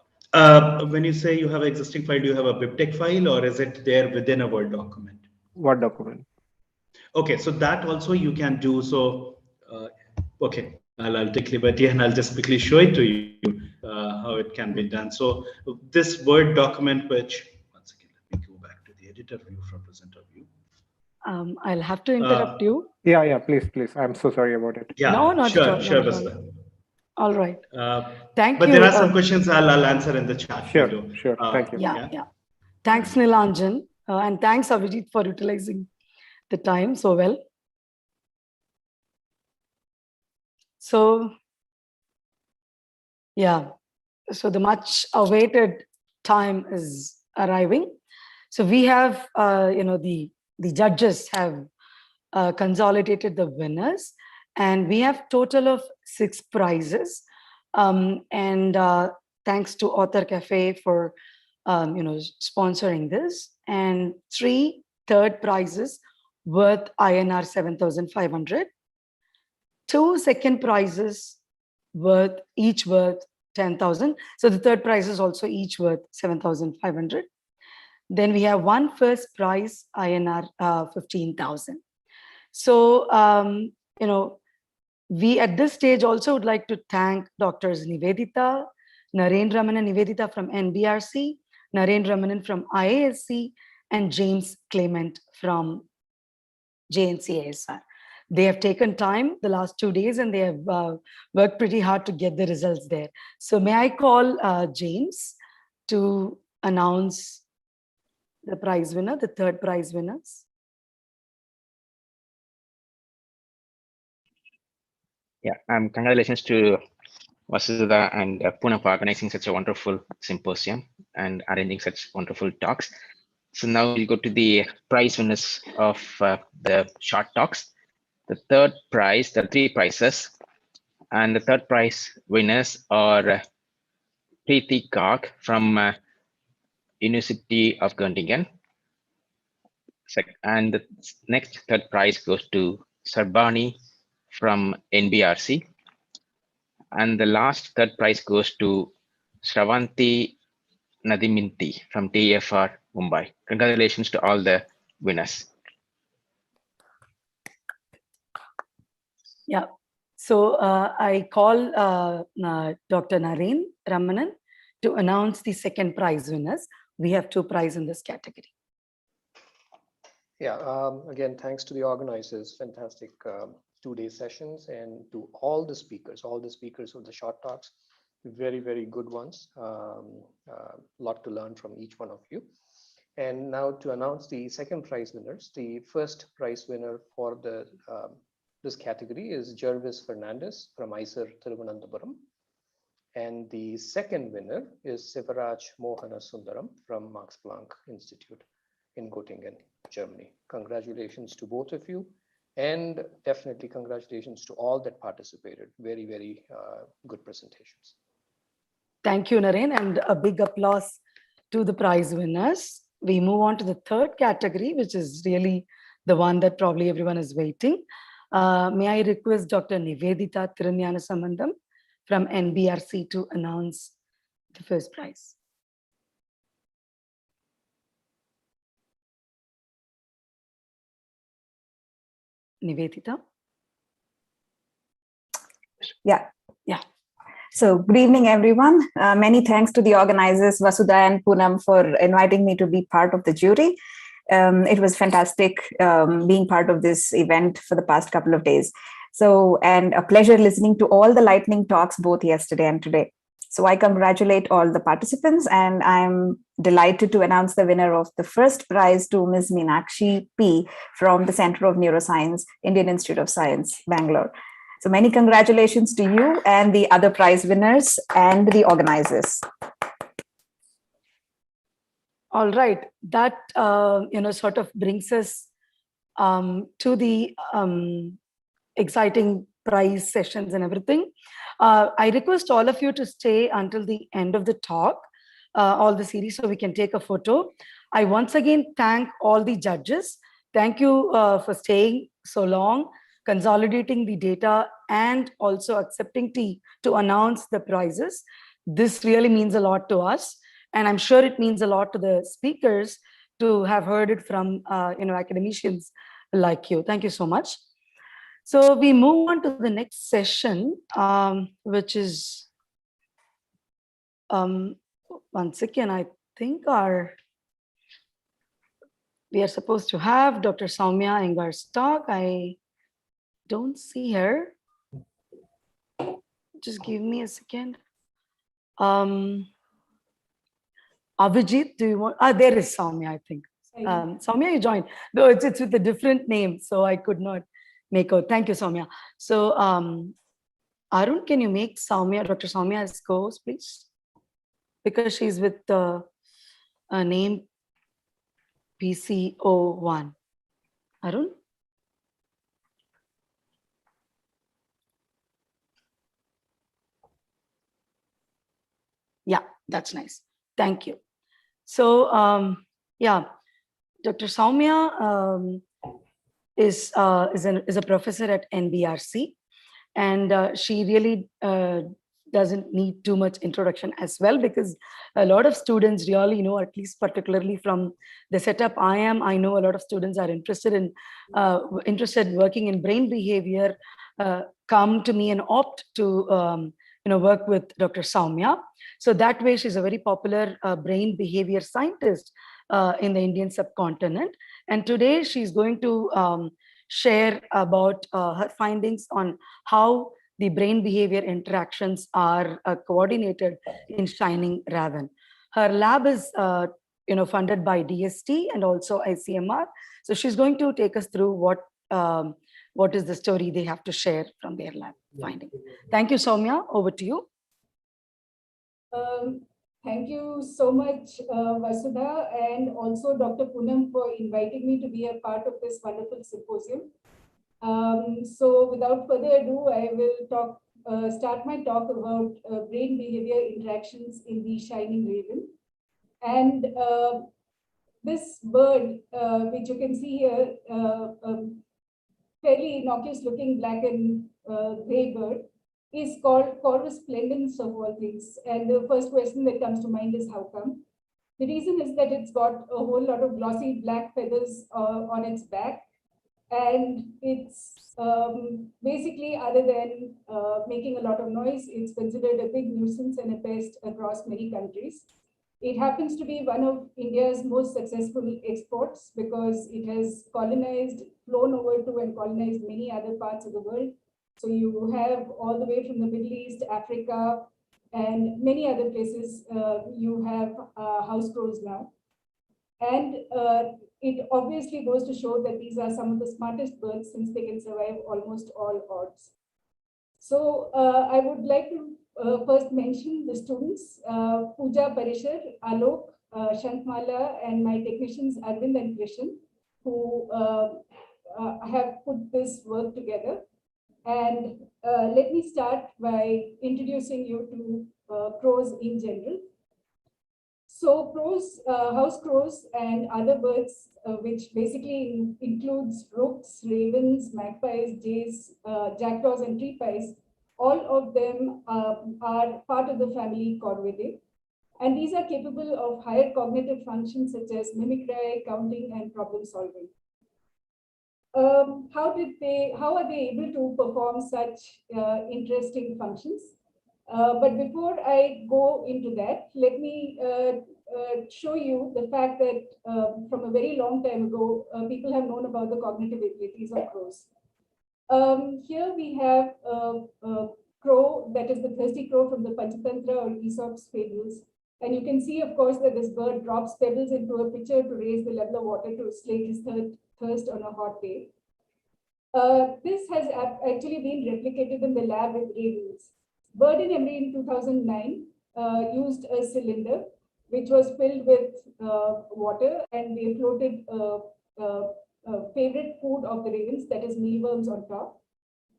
When you say you have an existing file, do you have a BibTeX file, or is it there within a Word document? Word document. Okay, so that also you can do. So, okay, I'll take liberty and I'll just quickly show it to you how it can be done. So this Word document, which, once again, let me go back to the editor view from presenter view. I'll have to interrupt you. Yeah, please. I'm so sorry about it. Yeah, no, not sure, at all. sure, All right. Thank but you. But there are some questions I'll answer in the chat. Sure. Thank you. Yeah. Thanks, Nilanjan. And thanks, Abhijit, for utilizing the time so well. So, yeah. So the much awaited time is arriving. So we have, the judges have consolidated the winners, and we have total of 6 prizes. And thanks to Author Cafe for, sponsoring this, and 3 third prizes worth INR 7,500, 2 second prizes each worth 10,000. So the third prize is also each worth 7,500. Then we have 1 first prize, INR 15,000. So, we at this stage also would like to thank Doctors Nivedita, Narendra Ramanan Nivedita from NBRC, Narendra Ramanan from IASC, and James Clement from JNCASR. They have taken time the last 2 days, and they have worked pretty hard to get the results there. So may I call James to announce the prize winner, the third prize winners? Yeah, congratulations to Vasudha and Poonam for organizing such a wonderful symposium and arranging such wonderful talks. So now we'll go to the prize winners of the short talks. The third prize, there are 3 prizes, and the third prize winners are Preeti Garg from University of Göttingen. And the next third prize goes to Sarbani from NBRC. And the last third prize goes to Shravanti Nadiminti from TFR Mumbai. Congratulations to all the winners. Yeah. So I call Dr. Naren Ramanan to announce the second prize winners. We have 2 prizes in this category. Yeah, again, thanks to the organizers, fantastic 2-day sessions, and to all the speakers of the short talks, very, very good ones. Lot to learn from each one of you. And now to announce the second prize winners. The first prize winner for the this category is Jervis Fernandez from ICER Thiruvananthapuram. And the second winner is Sivaraj Mohana Sundaram from Max Planck Institute in Göttingen, Germany. Congratulations to both of you, and definitely congratulations to all that participated. Very, very good presentations. Thank you, Naren, and a big applause to the prize winners. We move on to the third category, which is really the one that probably everyone is waiting. May I request Dr. Nivedita Tirunyanasambandam from NBRC to announce the first prize. Nivedita? Yeah. Yeah. So good evening, everyone. Many thanks to the organizers, Vasudha and Poonam, for inviting me to be part of the jury. It was fantastic being part of this event for the past couple of days. So, and a pleasure listening to all the lightning talks both yesterday and today. So I congratulate all the participants, and I'm delighted to announce the winner of the first prize to Ms. Meenakshi P. from the Center of Neuroscience, Indian Institute of Science, Bangalore. So many congratulations to you and the other prize winners and the organizers. All right, that sort of brings us to the exciting prize sessions and everything. I request all of you to stay until the end of the talk, all the series, so we can take a photo. I once again thank all the judges. Thank you for staying so long, consolidating the data, and also accepting to announce the prizes. This really means a lot to us, and I'm sure it means a lot to the speakers to have heard it from academicians like you. Thank you so much. So we move on to the next session, which is once again, I think we are supposed to have Dr. Soumya Engar's talk. I don't see her. Just give me a second. Avijit, do you want? There is Soumya, I think. Soumya, you joined. No, it's with a different name, so I could not make out. Thank you, Soumya. So, Arun, can you make Soumya, Dr. Soumya as co-host, please? Because she's with the name PCO1. Arun? Yeah, that's nice. Thank you. So, yeah, Dr. Soumya is a professor at NBRC, and she really doesn't need too much introduction as well, because a lot of students really know, at least particularly from the setup I know a lot of students are interested in working in brain behavior, come to me and opt to work with Dr. Soumya. So that way she's a very popular brain behavior scientist in the Indian subcontinent. And today she's going to share about her findings on how the brain behavior interactions are coordinated in Shining Raven. Her lab is funded by DST and also ICMR. So she's going to take us through what is the story they have to share from their lab finding. Thank you, Soumya. Over to you. Thank you so much, Vasudha, and also Dr. Poonam for inviting me to be a part of this wonderful symposium. So without further ado, I will start my talk about brain behavior interactions in the Shining Raven. And this bird, which you can see here, fairly innocuous looking black and gray bird, is called Corvus splendens of all things. And the first question that comes to mind is how come? The reason is that it's got a whole lot of glossy black feathers on its back, and it's basically, other than making a lot of noise, it's considered a big nuisance and a pest across many countries. It happens to be one of India's most successful exports because it has colonized, flown over to and colonized many other parts of the world. So you have all the way from the Middle East, Africa, and many other places, you have house crows now. And it obviously goes to show that these are some of the smartest birds since they can survive almost all odds. So I would like to first mention the students, Pooja Parishar, Alok, Shantmala, and my technicians Arvind and Krishan, who have put this work together. And let me start by introducing you to crows in general. So crows, house crows and other birds, which basically includes rooks, ravens, magpies, jays, jackdaws, and tree pies, all of them are part of the family Corvidae. And these are capable of higher cognitive functions such as mimicry, counting, and problem solving. How are they able to perform such interesting functions? But before I go into that, let me show you the fact that from a very long time ago, people have known about the cognitive abilities of crows. Here we have a crow, that is the thirsty crow from the Panchatantra or Aesop's fables. And you can see, of course, that this bird drops pebbles into a pitcher to raise the level of water to slake his thirst on a hot day. This has actually been replicated in the lab with ravens. Bird and Emery in 2009 used a cylinder which was filled with water, and they floated favorite food of the ravens, that is mealworms, on top.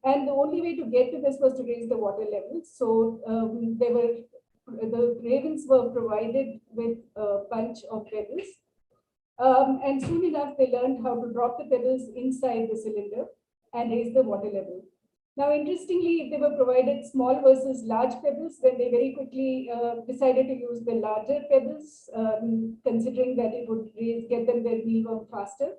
And the only way to get to this was to raise the water level. So the ravens were provided with a bunch of pebbles. And soon enough, they learned how to drop the pebbles inside the cylinder and raise the water level. Now, interestingly, if they were provided small versus large pebbles, then they very quickly decided to use the larger pebbles, considering that it would get them their mealworm faster.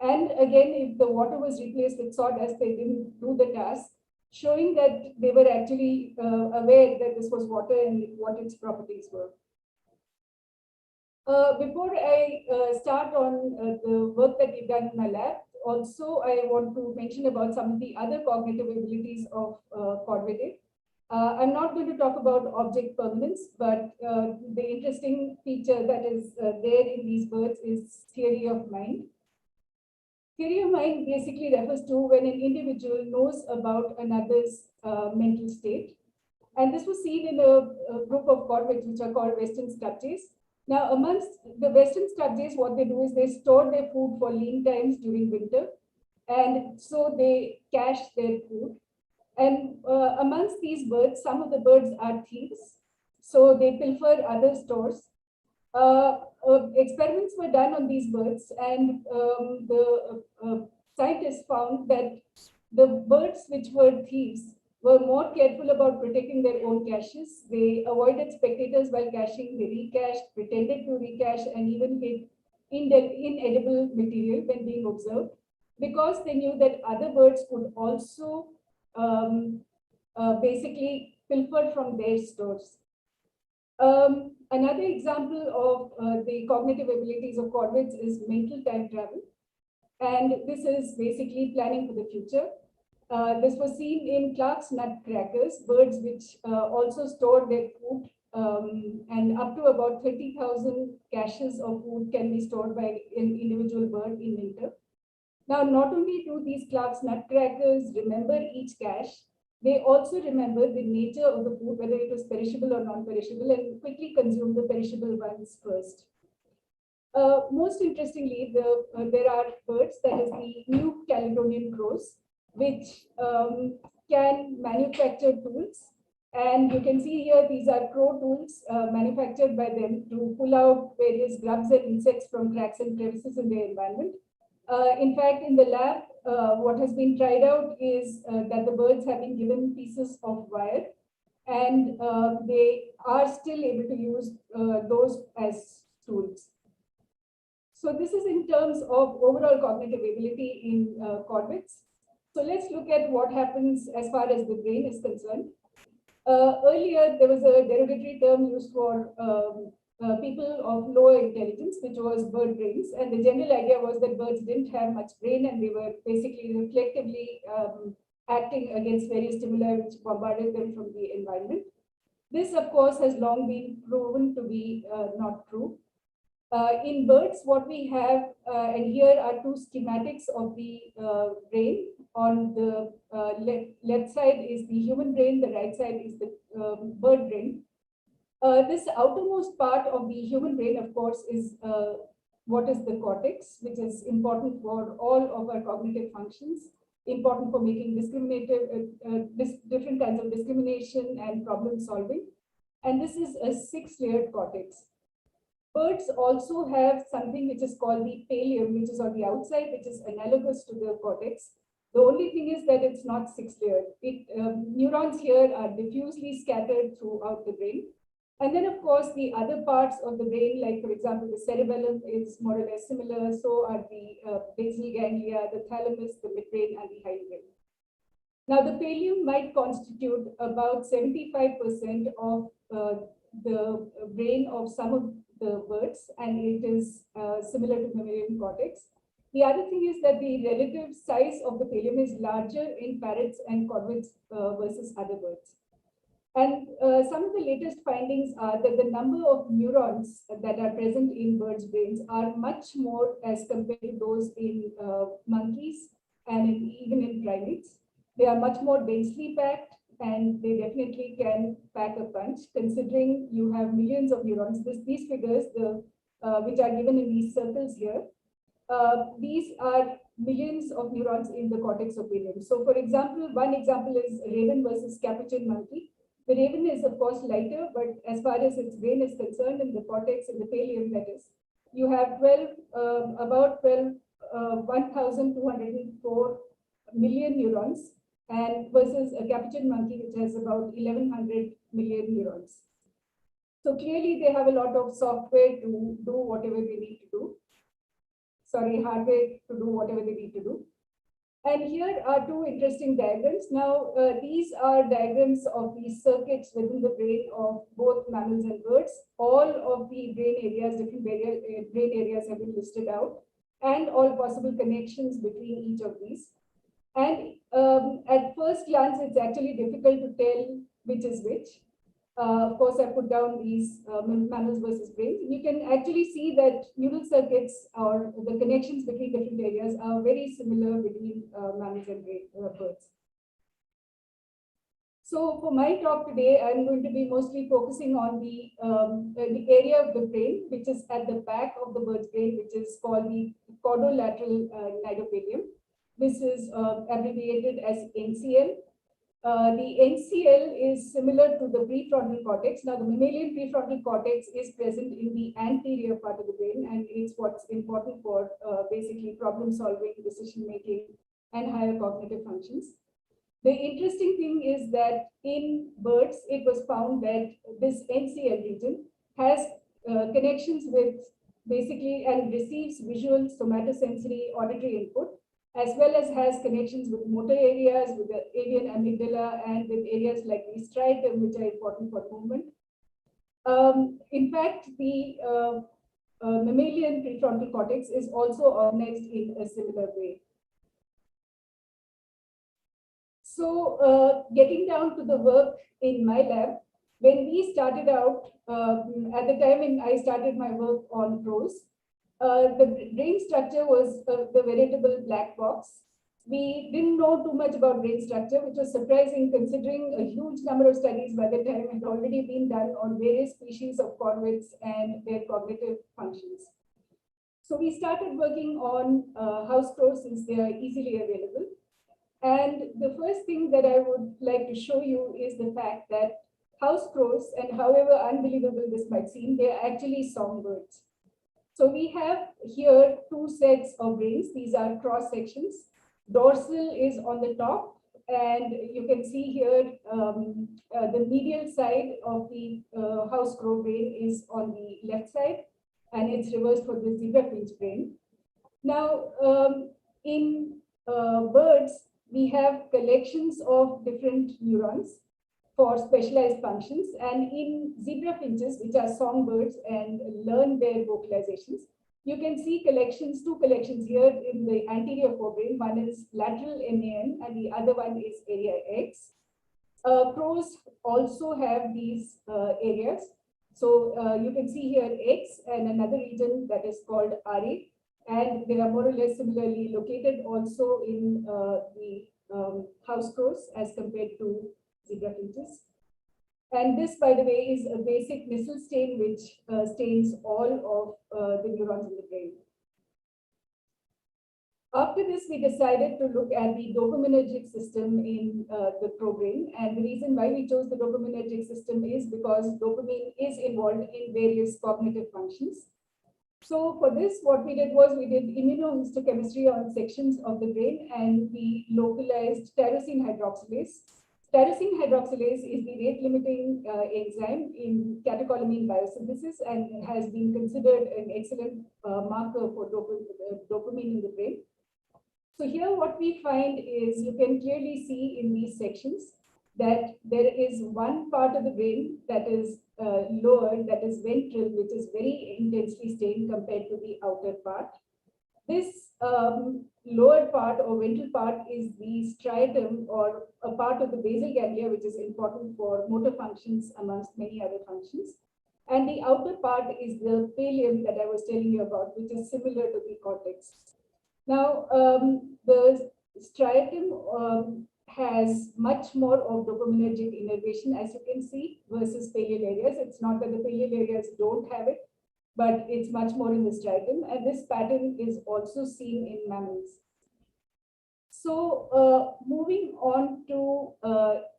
And again, if the water was replaced with sawdust, they didn't do the task, showing that they were actually aware that this was water and what its properties were. Before I start on the work that we've done in my lab, also I want to mention about some of the other cognitive abilities of Corvidae. I'm not going to talk about object permanence, but the interesting feature that is there in these birds is theory of mind. Theory of mind basically refers to when an individual knows about another's mental state. And this was seen in a group of corvids, which are called Western stubjays. Now, amongst the Western stubjays, what they do is they store their food for lean times during winter. And so they cache their food. And amongst these birds, some of the birds are thieves. So they pilfer other stores. Experiments were done on these birds, and the scientists found that the birds which were thieves were more careful about protecting their own caches. They avoided spectators while caching, they recached, pretended to recache, and even hid inedible material when being observed, because they knew that other birds could also basically pilfer from their stores. Another example of the cognitive abilities of corvids is mental time travel. And this is basically planning for the future. This was seen in Clark's nutcrackers, birds which also store their food, and up to about 30,000 caches of food can be stored by an individual bird in winter. Now, not only do these Clark's nutcrackers remember each cache, they also remember the nature of the food, whether it was perishable or non-perishable, and quickly consume the perishable ones first. Most interestingly, there are birds, that is the New Caledonian crows, which can manufacture tools. And you can see here, these are crow tools manufactured by them to pull out various grubs and insects from cracks and crevices in their environment. In fact, in the lab, what has been tried out is that the birds have been given pieces of wire, and they are still able to use those as tools. So this is in terms of overall cognitive ability in corvids. So let's look at what happens as far as the brain is concerned. Earlier, there was a derogatory term used for people of lower intelligence, which was bird brains. And the general idea was that birds didn't have much brain and they were basically reflectively acting against various stimuli which bombarded them from the environment. This, of course, has long been proven to be not true. In birds, what we have, and here are two schematics of the brain. On the left side is the human brain, the right side is the bird brain. This outermost part of the human brain, of course, is what is the cortex, which is important for all of our cognitive functions, important for making different kinds of discrimination and problem solving. And this is a 6-layered cortex. Birds also have something which is called the pallium, which is on the outside, which is analogous to the cortex. The only thing is that it's not 6-layered. Neurons here are diffusely scattered throughout the brain. And then, of course, the other parts of the brain, like, for example, the cerebellum is more or less similar. So are the basal ganglia, the thalamus, the midbrain, and the hindbrain. Now, the pallium might constitute about 75% of the brain of some of the birds, and it is similar to mammalian cortex. The other thing is that the relative size of the pallium is larger in parrots and corvids versus other birds. And some of the latest findings are that the number of neurons that are present in birds' brains are much more as compared to those in monkeys and even in primates. They are much more densely packed, and they definitely can pack a punch, considering you have millions of neurons. These figures, which are given in these circles here, these are millions of neurons in the cortex of pallium. So, for example, one example is raven versus capuchin monkey. The raven is, of course, lighter, but as far as its brain is concerned, in the cortex, in the pallium, that is, you have 1,204 million neurons, and versus a capuchin monkey, which has about 1,100 million neurons. So clearly, they have a lot of software to do whatever they need to do. Sorry, hardware to do whatever they need to do. And here are two interesting diagrams. Now, these are diagrams of the circuits within the brain of both mammals and birds. All of the brain areas, different brain areas have been listed out, and all possible connections between each of these. And at first glance, it's actually difficult to tell which is which. Of course, I put down these mammals versus brains. You can actually see that neural circuits or the connections between different areas are very similar between mammals and birds. So for my talk today, I'm going to be mostly focusing on the area of the brain, which is at the back of the bird's brain, which is called the caudolateral nidopallium. This is abbreviated as NCL. The NCL is similar to the prefrontal cortex. Now, the mammalian prefrontal cortex is present in the anterior part of the brain, and it's what's important for basically problem solving, decision making, and higher cognitive functions. The interesting thing is that in birds, it was found that this NCL region has connections with basically and receives visual, somatosensory, auditory input, as well as has connections with motor areas, with the avian amygdala, and with areas like the striatum, which are important for movement. In fact, the mammalian prefrontal cortex is also organized in a similar way. So getting down to the work in my lab, when we started out, at the time when I started my work on prose, the brain structure was the veritable black box. We didn't know too much about brain structure, which was surprising considering a huge number of studies by the time had already been done on various species of corvids and their cognitive functions. So we started working on house crows since they are easily available. And the first thing that I would like to show you is the fact that house crows, and however unbelievable this might seem, they are actually songbirds. So we have here two sets of brains. These are cross sections. Dorsal is on the top, and you can see here the medial side of the house crow brain is on the left side, and it's reversed for the zebrafinch brain. Now, in birds, we have collections of different neurons for specialized functions, and in zebrafinches, which are songbirds and learn their vocalizations, you can see collections, two collections here in the anterior forebrain. One is lateral MAN and the other one is area X. Crows also have these areas. So you can see here X and another region that is called RA, and they are more or less similarly located also in the house crows as compared to zebrafinches. And this, by the way, is a basic Nissl stain which stains all of the neurons in the brain. After this, we decided to look at the dopaminergic system in the crow-brain. And the reason why we chose the dopaminergic system is because dopamine is involved in various cognitive functions. So for this, what we did was we did immunohistochemistry on sections of the brain, and we localized tyrosine hydroxylase. Tyrosine hydroxylase is the rate-limiting enzyme in catecholamine biosynthesis and has been considered an excellent marker for dopamine in the brain. So here what we find is you can clearly see in these sections that there is one part of the brain that is lower, that is ventral, which is very intensely stained compared to the outer part. This lower part or ventral part is the striatum, or a part of the basal ganglia, which is important for motor functions amongst many other functions. And the outer part is the pallium that I was telling you about, which is similar to the cortex. Now, the striatum has much more of dopaminergic innervation, as you can see, versus pallial areas. It's not that the pallial areas don't have it, but it's much more in the striatum. And this pattern is also seen in mammals. So moving on to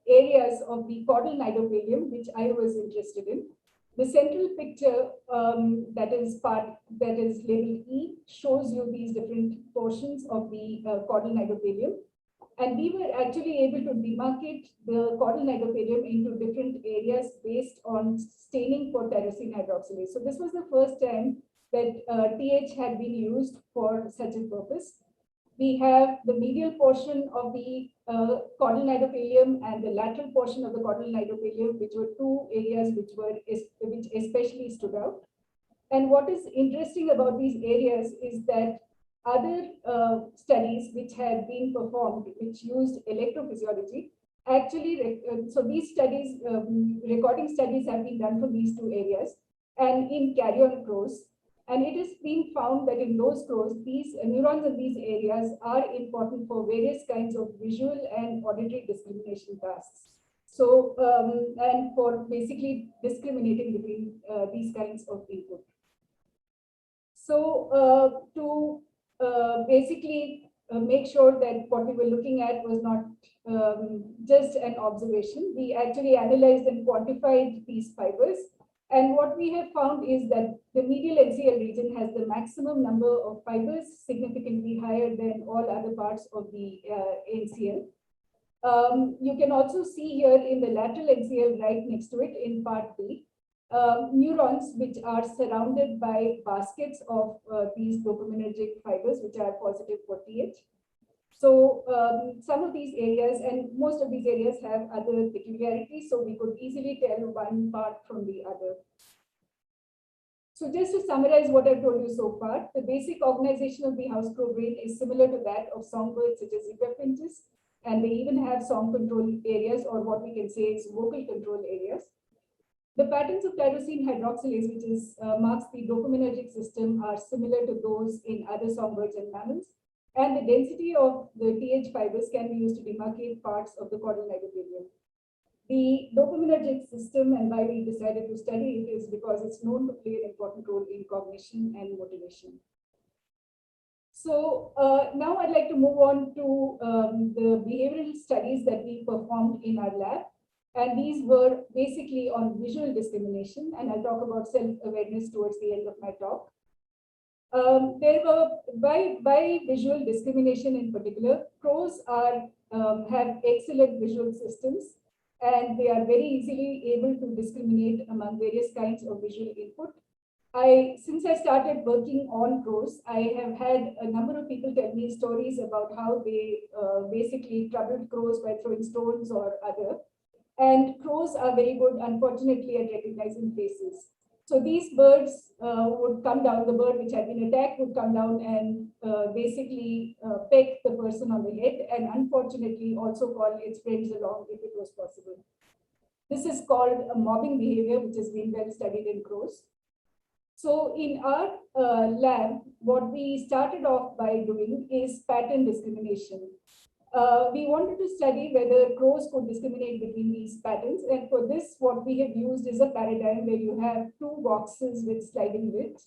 areas of the caudal nidopallium, which I was interested in. The central picture that is labeled E shows you these different portions of the caudal nidopallium. And we were actually able to demarcate the caudal nidopallium into different areas based on staining for tyrosine hydroxylase. So this was the first time that TH had been used for such a purpose. We have the medial portion of the caudal nidopallium and the lateral portion of the caudal nidopallium, which were two areas which especially stood out. And what is interesting about these areas is that other studies which had been performed, which used electrophysiology, actually, so these studies, recording studies have been done for these two areas and in carrion crows. And it has been found that in those crows, these neurons in these areas are important for various kinds of visual and auditory discrimination tasks. So, and for basically discriminating between these kinds of input. So, to basically make sure that what we were looking at was not just an observation, we actually analyzed and quantified these fibers. And what we have found is that the medial NCL region has the maximum number of fibers, significantly higher than all other parts of the NCL. You can also see here in the lateral NCL right next to it in part B, neurons which are surrounded by baskets of these dopaminergic fibers, which are positive for TH. So some of these areas and most of these areas have other peculiarities, so we could easily tell one part from the other. So just to summarize what I've told you so far, the basic organization of the house crow brain is similar to that of songbirds such as zebrafinches, and they even have song control areas, or what we can say is vocal control areas. The patterns of tyrosine hydroxylase, which marks the dopaminergic system, are similar to those in other songbirds and mammals. And the density of the TH fibers can be used to demarcate parts of the caudal nidopallium. The dopaminergic system, and why we decided to study it, is because it's known to play an important role in cognition and motivation. So now I'd like to move on to the behavioral studies that we performed in our lab. And these were basically on visual discrimination, and I'll talk about self-awareness towards the end of my talk. There were, by visual discrimination in particular, crows have excellent visual systems, and they are very easily able to discriminate among various kinds of visual input. Since I started working on crows, I have had a number of people tell me stories about how they basically troubled crows by throwing stones or other. And crows are very good, unfortunately, at recognizing faces. So these birds would come down, the bird which had been attacked would come down and basically peck the person on the head, and unfortunately also call its friends along if it was possible. This is called a mobbing behavior, which has been well studied in crows. So in our lab, what we started off by doing is pattern discrimination. We wanted to study whether crows could discriminate between these patterns. And for this, what we have used is a paradigm where you have two boxes with sliding width.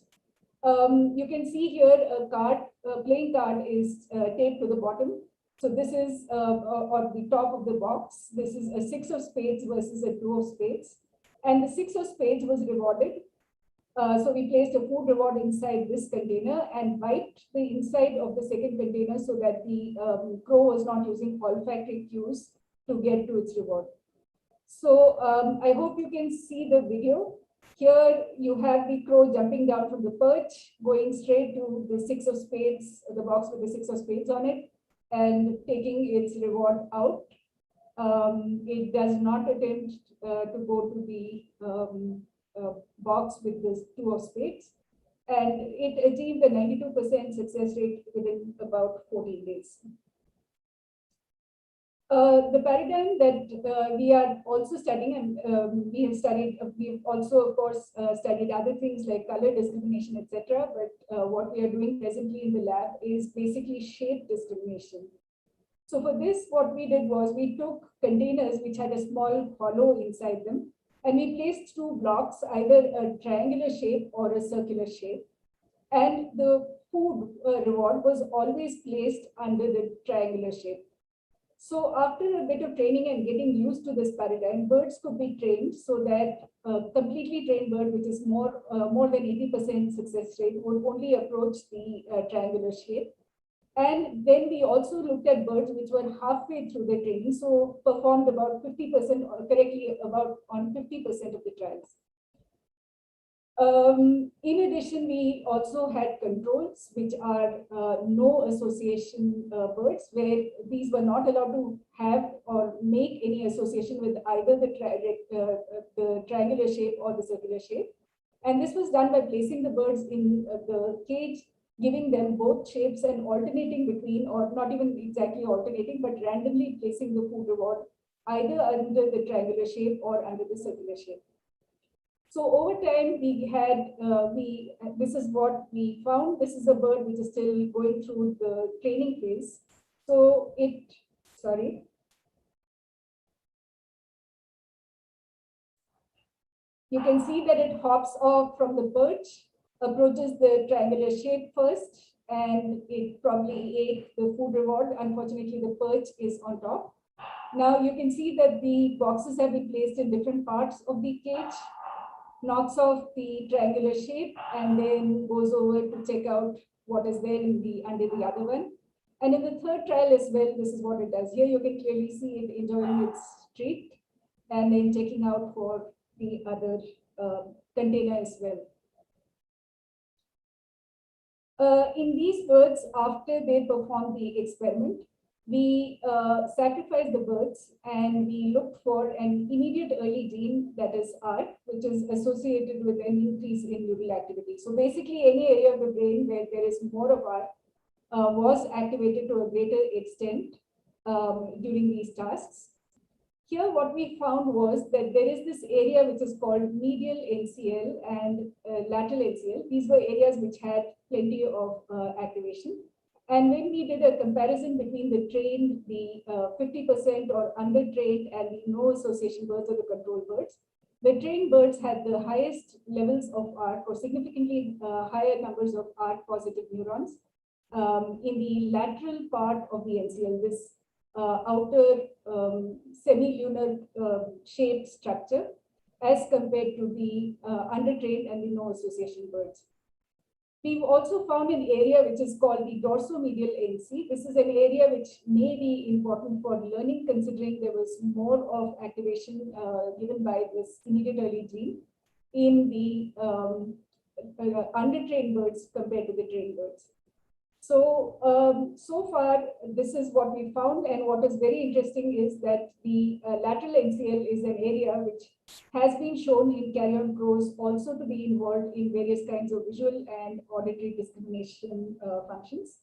You can see here a playing card is taped to the bottom. So this is on the top of the box. This is a 6 of spades versus a 2 of spades. And the 6 of spades was rewarded. So we placed a food reward inside this container and wiped the inside of the second container so that the crow was not using olfactory cues to get to its reward. So I hope you can see the video. Here you have the crow jumping down from the perch, going straight to the 6 of spades, the box with the 6 of spades on it, and taking its reward out. It does not attempt to go to the box with this 2 of spades, and it achieved a 92% success rate within about 14 days. The paradigm that we are also studying, and we've also, of course, studied other things like color discrimination, etc. But what we are doing presently in the lab is basically shape discrimination. So for this, what we did was we took containers which had a small hollow inside them, and we placed two blocks, either a triangular shape or a circular shape. And the food reward was always placed under the triangular shape. So after a bit of training and getting used to this paradigm, birds could be trained so that a completely trained bird, which is more than 80% success rate, would only approach the triangular shape. And then we also looked at birds which were halfway through their training, so performed about 50% or correctly about on 50% of the trials. In addition, we also had controls, which are no association birds, where these were not allowed to have or make any association with either the triangular shape or the circular shape. And this was done by placing the birds in the cage, giving them both shapes and alternating between, or not even exactly alternating, but randomly placing the food reward either under the triangular shape or under the circular shape. So over time, we had, this is what we found. This is a bird which is still going through the training phase. So you can see that it hops off from the perch, approaches the triangular shape first, and it probably ate the food reward. Unfortunately, the perch is on top. Now you can see that the boxes have been placed in different parts of the cage, knocks off the triangular shape, and then goes over to check out what is there in under the other one. And in the third trial as well, this is what it does. Here you can clearly see it enjoying its treat and then checking out for the other container as well. In these birds, after they perform the experiment, we sacrificed the birds and we looked for an immediate early gene, that is R, which is associated with an increase in neural activity. So basically any area of the brain where there is more of R was activated to a greater extent during these tasks. Here what we found was that there is this area which is called medial NCL and lateral NCL. These were areas which had plenty of activation. And when we did a comparison between the trained, the 50% or undertrained, and the no association birds or the control birds, the trained birds had the highest levels of ARC or significantly higher numbers of ARC positive neurons in the lateral part of the NCL, this outer semi-lunar shaped structure, as compared to the undertrained and the no association birds. We've also found an area which is called the dorsomedial NC. This is an area which may be important for learning, considering there was more of activation given by this immediate early gene in the undertrained birds compared to the trained birds. So, so far, this is what we found. And what is very interesting is that the lateral NCL is an area which has been shown in carrion crows also to be involved in various kinds of visual and auditory discrimination functions.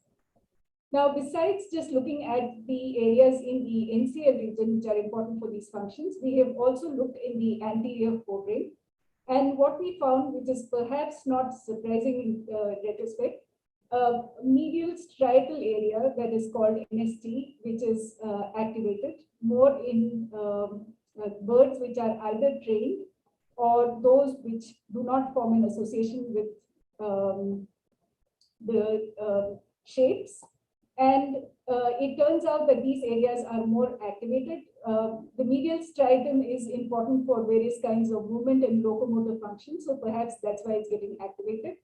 Now, besides just looking at the areas in the NCL region which are important for these functions, we have also looked in the anterior forebrain. And what we found, which is perhaps not surprising in retrospect, medial striatal area that is called NST, which is activated more in birds which are either trained or those which do not form an association with the shapes. And it turns out that these areas are more activated. The medial striatum is important for various kinds of movement and locomotor functions, so perhaps that's why it's getting activated.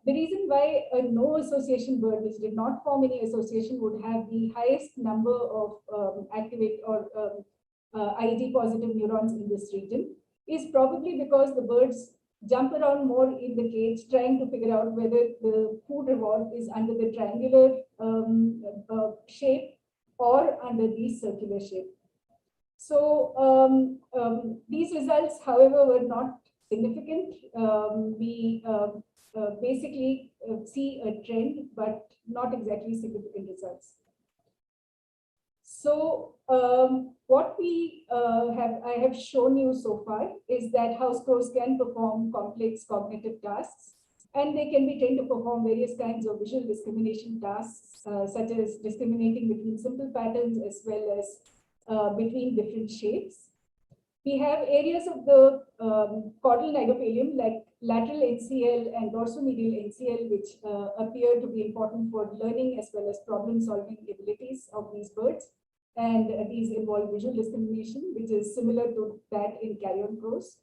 The reason why a no association bird, which did not form any association, would have the highest number of activate or IgG positive neurons in this region is probably because the birds jump around more in the cage, trying to figure out whether the food reward is under the triangular shape or under the circular shape. So these results, however, were not significant. We basically see a trend, but not exactly significant results. So what I have shown you so far is that house crows can perform complex cognitive tasks, and they can be trained to perform various kinds of visual discrimination tasks, such as discriminating between simple patterns as well as between different shapes. We have areas of the caudal nidopallium like lateral NCL and dorsomedial NCL, which appear to be important for learning as well as problem-solving abilities of these birds. And these involve visual discrimination, which is similar to that in carrion crows.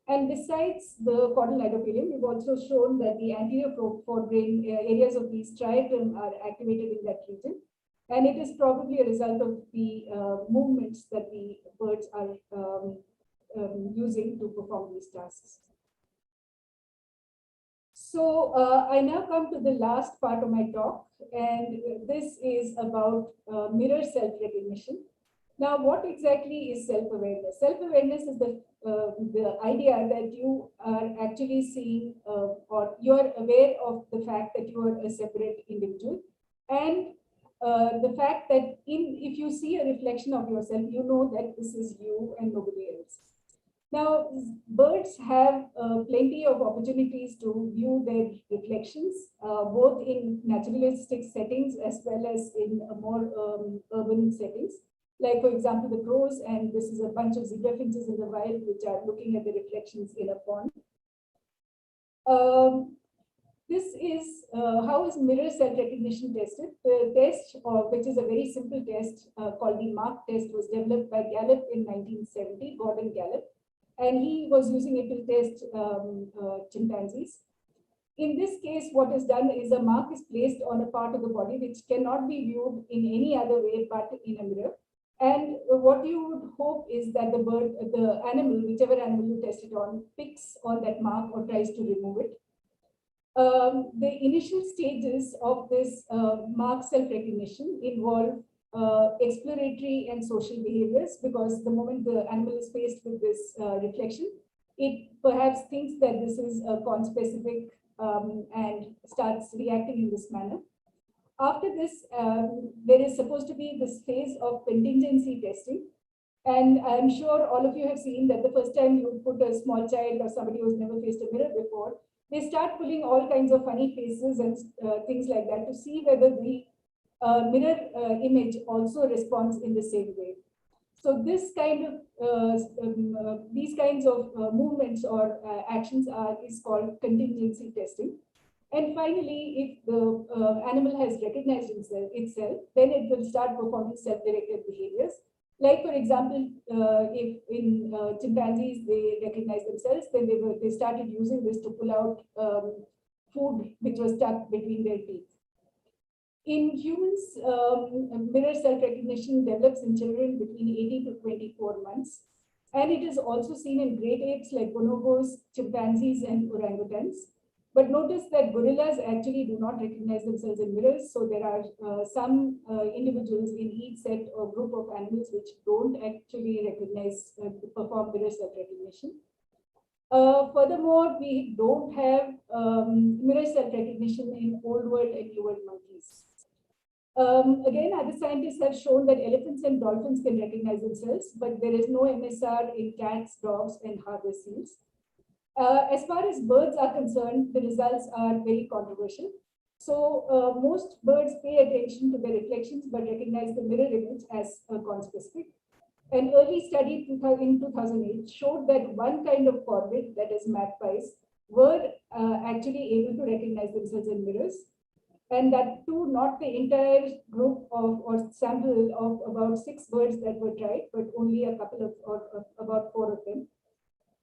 And besides the caudal nidopallium, we've also shown that the anterior forebrain areas of the striatum are activated in that region. And it is probably a result of the movements that the birds are using to perform these tasks. So I now come to the last part of my talk, and this is about mirror self-recognition. Now, what exactly is self-awareness? Self-awareness is the idea that you are actually seeing or you are aware of the fact that you are a separate individual, and the fact that if you see a reflection of yourself, you know that this is you and nobody else. Now, birds have plenty of opportunities to view their reflections, both in naturalistic settings as well as in more urban settings. Like, for example, the crows, and this is a bunch of zebra finches in the wild, which are looking at the reflections in a pond. This is how is mirror self-recognition tested. The test, which is a very simple test called the MARC test, was developed by Gallup in 1970, Gordon Gallup, and he was using it to test chimpanzees. In this case, what is done is a mark is placed on a part of the body which cannot be viewed in any other way but in a mirror. And what you would hope is that the animal, whichever animal you test it on, picks on that mark or tries to remove it. The initial stages of this mark self-recognition involve exploratory and social behaviors, because the moment the animal is faced with this reflection, it perhaps thinks that this is a conspecific and starts reacting in this manner. After this, there is supposed to be this phase of contingency testing. And I'm sure all of you have seen that the first time you put a small child or somebody who's never faced a mirror before, they start pulling all kinds of funny faces and things like that to see whether the mirror image also responds in the same way. So this kind of these kinds of movements or actions is called contingency testing. And finally, if the animal has recognized itself, then it will start performing self-directed behaviors. Like, for example, if in chimpanzees they recognize themselves, then they started using this to pull out food which was stuck between their teeth. In humans, mirror self-recognition develops in children between 18 to 24 months. And it is also seen in great apes like bonobos, chimpanzees, and orangutans. But notice that gorillas actually do not recognize themselves in mirrors. So there are some individuals in each set or group of animals which don't actually recognize, perform mirror self-recognition. Furthermore, we don't have mirror self-recognition in Old World and New World monkeys. Again, other scientists have shown that elephants and dolphins can recognize themselves, but there is no MSR in cats, dogs, and harbor seals. As far as birds are concerned, the results are very controversial. So most birds pay attention to their reflections, but recognize the mirror image as conspecific. An early study in 2008 showed that one kind of corvid, that is magpies, were actually able to recognize themselves in mirrors. And that too, not the entire group of or sample of about 6 birds that were tried, but only a couple of, or about 4 of them.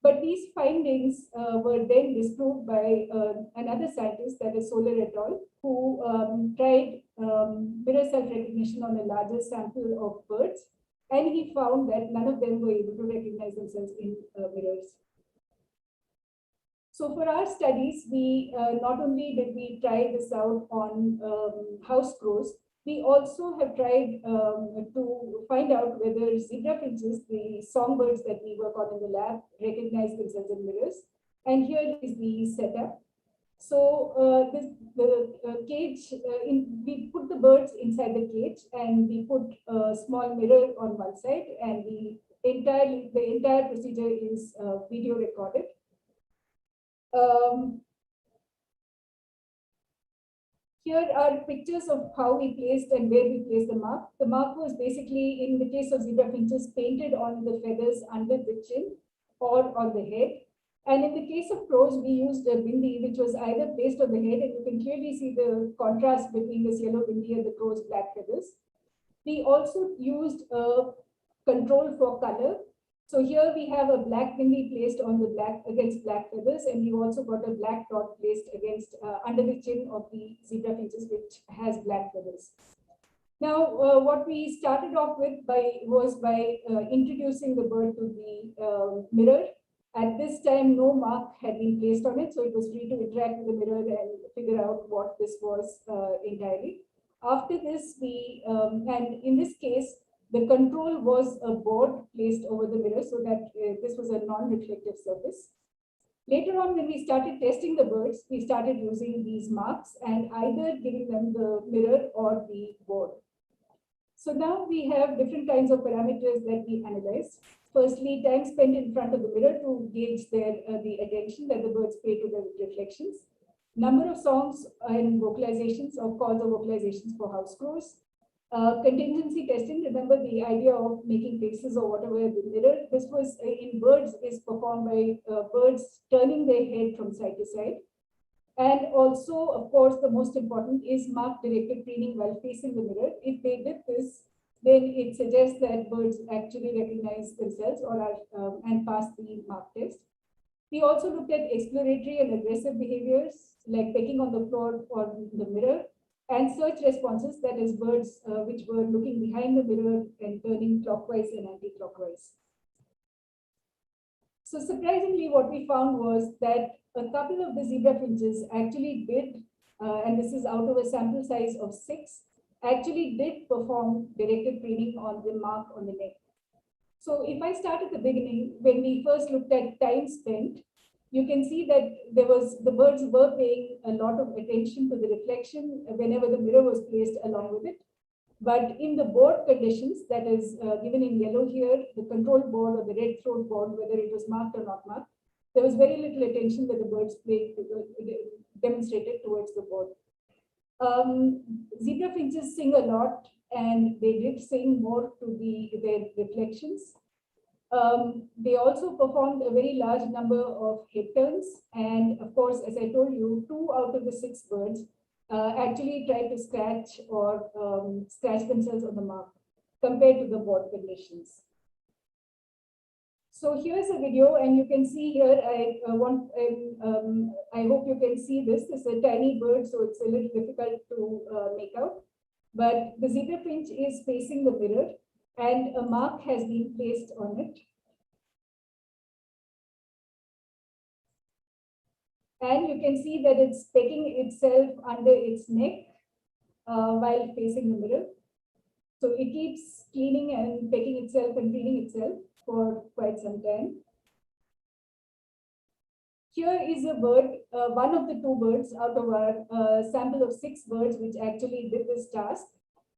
But these findings were then disproved by another scientist, that is Soler et al., who tried mirror self-recognition on a larger sample of birds. And he found that none of them were able to recognize themselves in mirrors. So for our studies, we not only did we try this out on house crows, we also have tried to find out whether zebra finches, the songbirds that we work on in the lab, recognize themselves in mirrors. And here is the setup. So the cage, we put the birds inside the cage, and we put a small mirror on one side, and the entire procedure is video recorded. Here are pictures of how we placed and where we placed the mark. The mark was basically, in the case of zebra finches, painted on the feathers under the chin or on the head. And in the case of crows, we used a bindi, which was either placed on the head, and you can clearly see the contrast between this yellow bindi and the crow's black feathers. We also used a control for color. So here we have a black bindi placed on the black against black feathers, and we've also got a black dot placed against under the chin of the zebra finches, which has black feathers. Now, what we started off with was by introducing the bird to the mirror. At this time, no mark had been placed on it, so it was free to interact with the mirror and figure out what this was entirely. After this, and in this case, the control was a board placed over the mirror, so that this was a non-reflective surface. Later on, when we started testing the birds, we started using these marks and either giving them the mirror or the board. So now we have different kinds of parameters that we analyze. Firstly, time spent in front of the mirror to gauge the attention that the birds pay to the reflections. Number of songs and vocalizations or calls or vocalizations for house crows. Contingency testing, remember the idea of making faces or whatever in the mirror. This was in birds is performed by birds turning their head from side to side. And also, of course, the most important is mark directed preening while facing the mirror. If they did this, then it suggests that birds actually recognize themselves or are and pass the mark test. We also looked at exploratory and aggressive behaviors like pecking on the floor or the mirror, and search responses, that is birds which were looking behind the mirror and turning clockwise and anti-clockwise. So surprisingly, what we found was that a couple of the zebra finches actually did, and this is out of a sample size of 6, actually did perform directed preening on the mark on the neck. So if I start at the beginning, when we first looked at time spent, you can see that the birds were paying a lot of attention to the reflection whenever the mirror was placed along with it. But in the board conditions, that is given in yellow here, the control board or the red throat board, whether it was marked or not marked, there was very little attention that the birds demonstrated towards the board. Zebra finches sing a lot, and they did sing more to their reflections. They also performed a very large number of head turns, and of course, as I told you, 2 out of the 6 birds actually tried to scratch or scratch themselves on the mark compared to the board conditions. So here's a video, and you can see here, I hope you can see this. This is a tiny bird, so it's a little difficult to make out. But the zebra finch is facing the mirror, and a mark has been placed on it. And you can see that it's pecking itself under its neck while facing the mirror. So it keeps cleaning and pecking itself and cleaning itself for quite some time. Here is a bird, one of the 2 birds out of our sample of 6 birds, which actually did this task.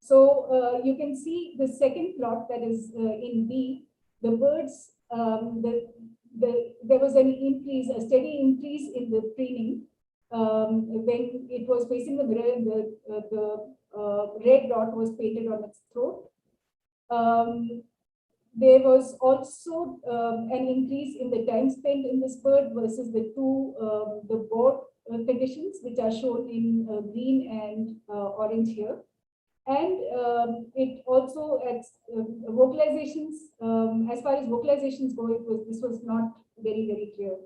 So you can see the second plot that is in B, the birds, there was an increase, a steady increase in the preening when it was facing the mirror and the red dot was painted on its throat. There was also an increase in the time spent in this bird versus the board conditions, which are shown in green and orange here. And it also, at vocalizations, as far as vocalizations go, this was not very, very clear.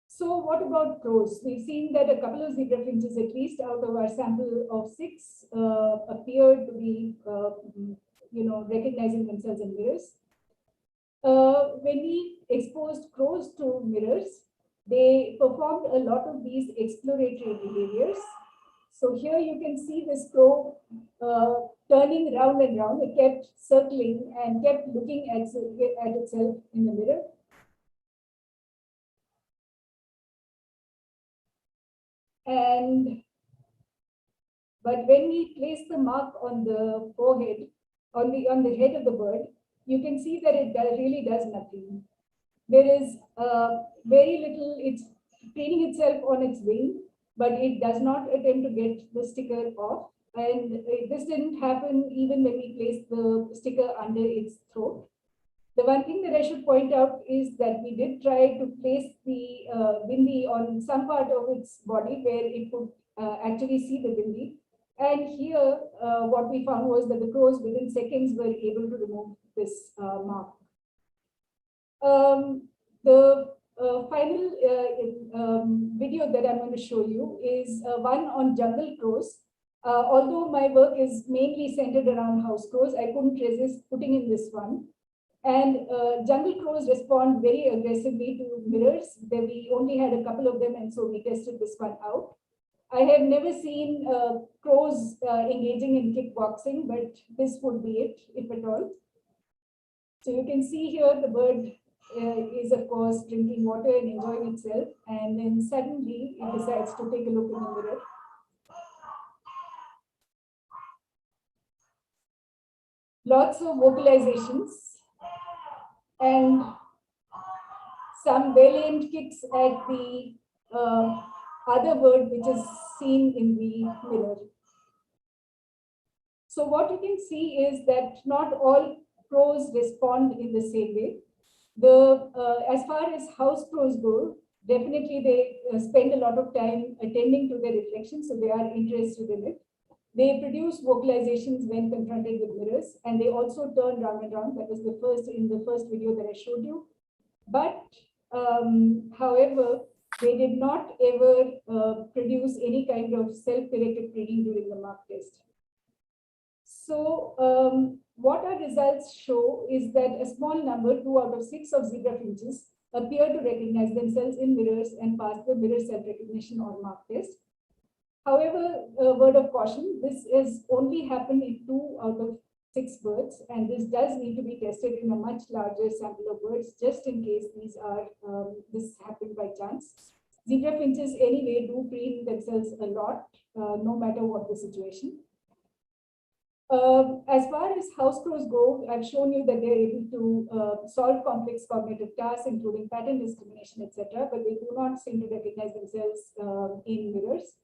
So what about crows? We've seen that a couple of zebra finches, at least out of our sample of 6, appeared to be recognizing themselves in mirrors. When we exposed crows to mirrors, they performed a lot of these exploratory behaviors. So here you can see this crow turning round and round. It kept circling and kept looking at itself in the mirror. But when we place the mark on the forehead, on the head of the bird, you can see that it really does nothing. There is very little, it's preening itself on its wing, but it does not attempt to get the sticker off. And this didn't happen even when we placed the sticker under its throat. The one thing that I should point out is that we did try to place the bindi on some part of its body where it could actually see the bindi. And here, what we found was that the crows within seconds were able to remove this mark. The final video that I'm going to show you is one on jungle crows. Although my work is mainly centered around house crows, I couldn't resist putting in this one. And jungle crows respond very aggressively to mirrors. We only had a couple of them, and so we tested this one out. I have never seen crows engaging in kickboxing, but this would be it, if at all. So you can see here the bird is, of course, drinking water and enjoying itself. And then suddenly it decides to take a look in the mirror. Lots of vocalizations and some valiant kicks at the other bird, which is seen in the mirror. So what you can see is that not all crows respond in the same way. As far as house crows go, definitely they spend a lot of time attending to their reflection, so they are interested in it. They produce vocalizations when confronted with mirrors, and they also turn round and round. That was in the first video that I showed you. But however, they did not ever produce any kind of self-directed preening during the mark test. So what our results show is that a small number, 2 out of 6 of zebra finches, appear to recognize themselves in mirrors and pass the mirror self-recognition or mark test. However, a word of caution, this has only happened in 2 out of 6 birds, and this does need to be tested in a much larger sample of birds, just in case this happened by chance. Zebra finches anyway do preen themselves a lot, no matter what the situation. As far as house crows go, I've shown you that they're able to solve complex cognitive tasks, including pattern discrimination, etc., but they do not seem to recognize themselves in mirrors.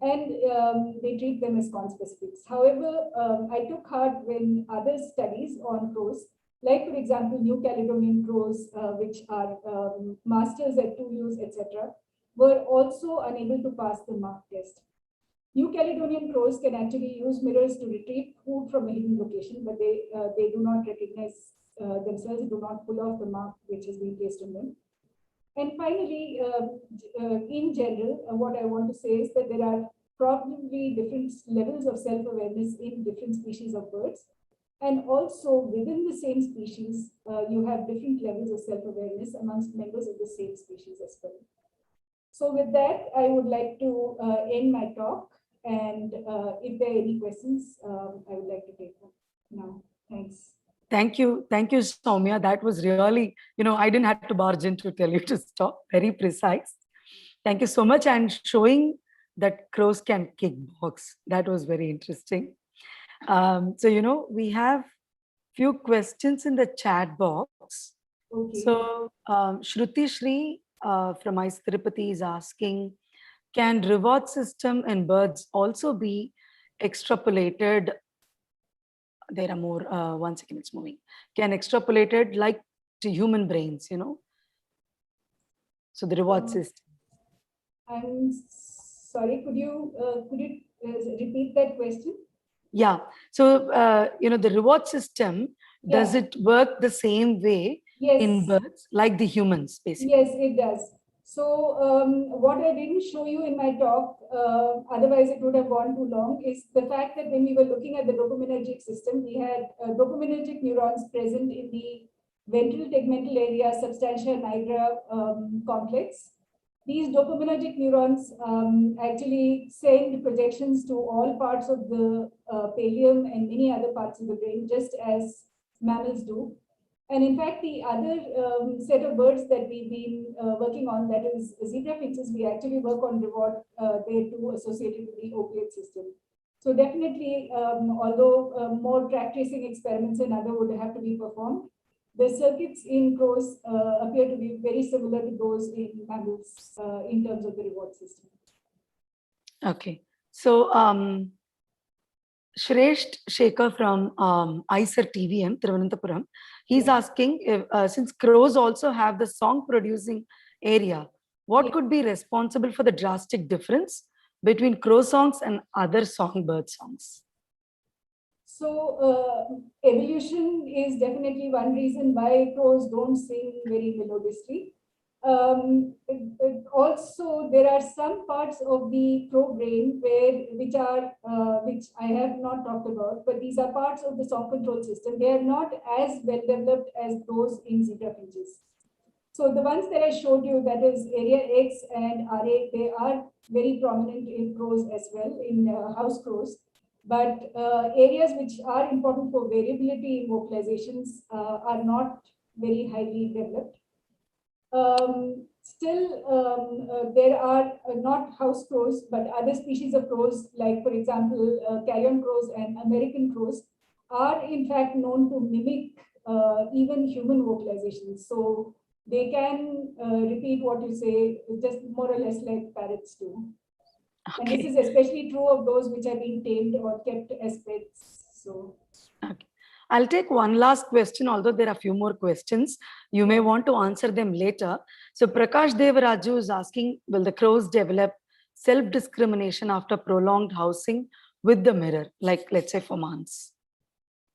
And they treat them as conspecifics. However, I took heart when other studies on crows, like for example, New Caledonian crows, which are masters at 2 use, etc., were also unable to pass the mark test. New Caledonian crows can actually use mirrors to retrieve food from a hidden location, but they do not recognize themselves, do not pull off the mark which has been placed on them. And finally, in general, what I want to say is that there are probably different levels of self-awareness in different species of birds. And also within the same species, you have different levels of self-awareness amongst members of the same species as well. So with that, I would like to end my talk. And if there are any questions, I would like to take them now. Thanks. Thank you, Soumya. That was really, I didn't have to barge in to tell you to stop. Very precise. Thank you so much, and showing that crows can kickbox. That was very interesting. So, we have few questions in the chat box. Okay. So, Shruti Shri from Ice Tirupati is asking, can reward system in birds also be extrapolated? There are more, 1 second, it's moving. Can extrapolated like to human brains, So the reward system. I'm sorry, could you repeat that question? Yeah. So, the reward system, does Yeah. it work the same way Yes. in birds like the humans, basically? Yes, it does. So what I didn't show you in my talk, otherwise it would have gone too long, is the fact that when we were looking at the dopaminergic system, we had dopaminergic neurons present in the ventral tegmental area substantia nigra complex. These dopaminergic neurons actually send projections to all parts of the pallium and many other parts of the brain, just as mammals do. And in fact, the other set of birds that we've been working on, that is zebra finches, we actually work on reward there too, associated with the opiate system. So definitely, although more track tracing experiments and other would have to be performed, the circuits in crows appear to be very similar to those in mammals in terms of the reward system. Okay. So, Shresht Shekhar from ICER TVM, Thiruvananthapuram, he's asking if, since crows also have the song producing area, what could be responsible for the drastic difference between crow songs and other songbird songs? So evolution is definitely one reason why crows don't sing very melodiously. Also, there are some parts of the crow brain which I have not talked about, but these are parts of the song control system. They are not as well developed as those in zebra finches. So the ones that I showed you, that is area X and RA, they are very prominent in crows as well, in house crows. But areas which are important for variability in vocalizations are not very highly developed. Still, there are not house crows, but other species of crows, like, for example, carrion crows and American crows, are in fact known to mimic even human vocalizations. So they can repeat what you say, just more or less like parrots do. Okay. And this is especially true of those which are being tamed or kept as pets. So. Okay. I'll take one last question, although there are a few more questions. You may want to answer them later. So Prakash Devaraju is asking, will the crows develop self-discrimination after prolonged housing with the mirror, like let's say for months?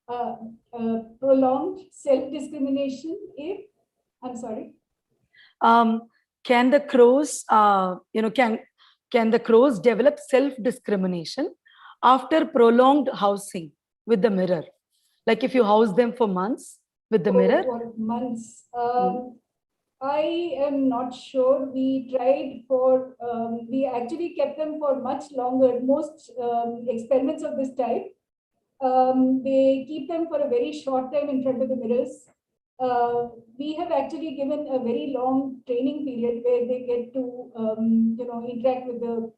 Prolonged self-discrimination if, I'm sorry? Can the crows, can the crows develop self-discrimination after prolonged housing with the mirror? Like if you house them for months with the mirror? For months. I am not sure. We tried for, we actually kept them for much longer. Most experiments of this type, they keep them for a very short time in front of the mirrors. We have actually given a very long training period where they get to, interact with the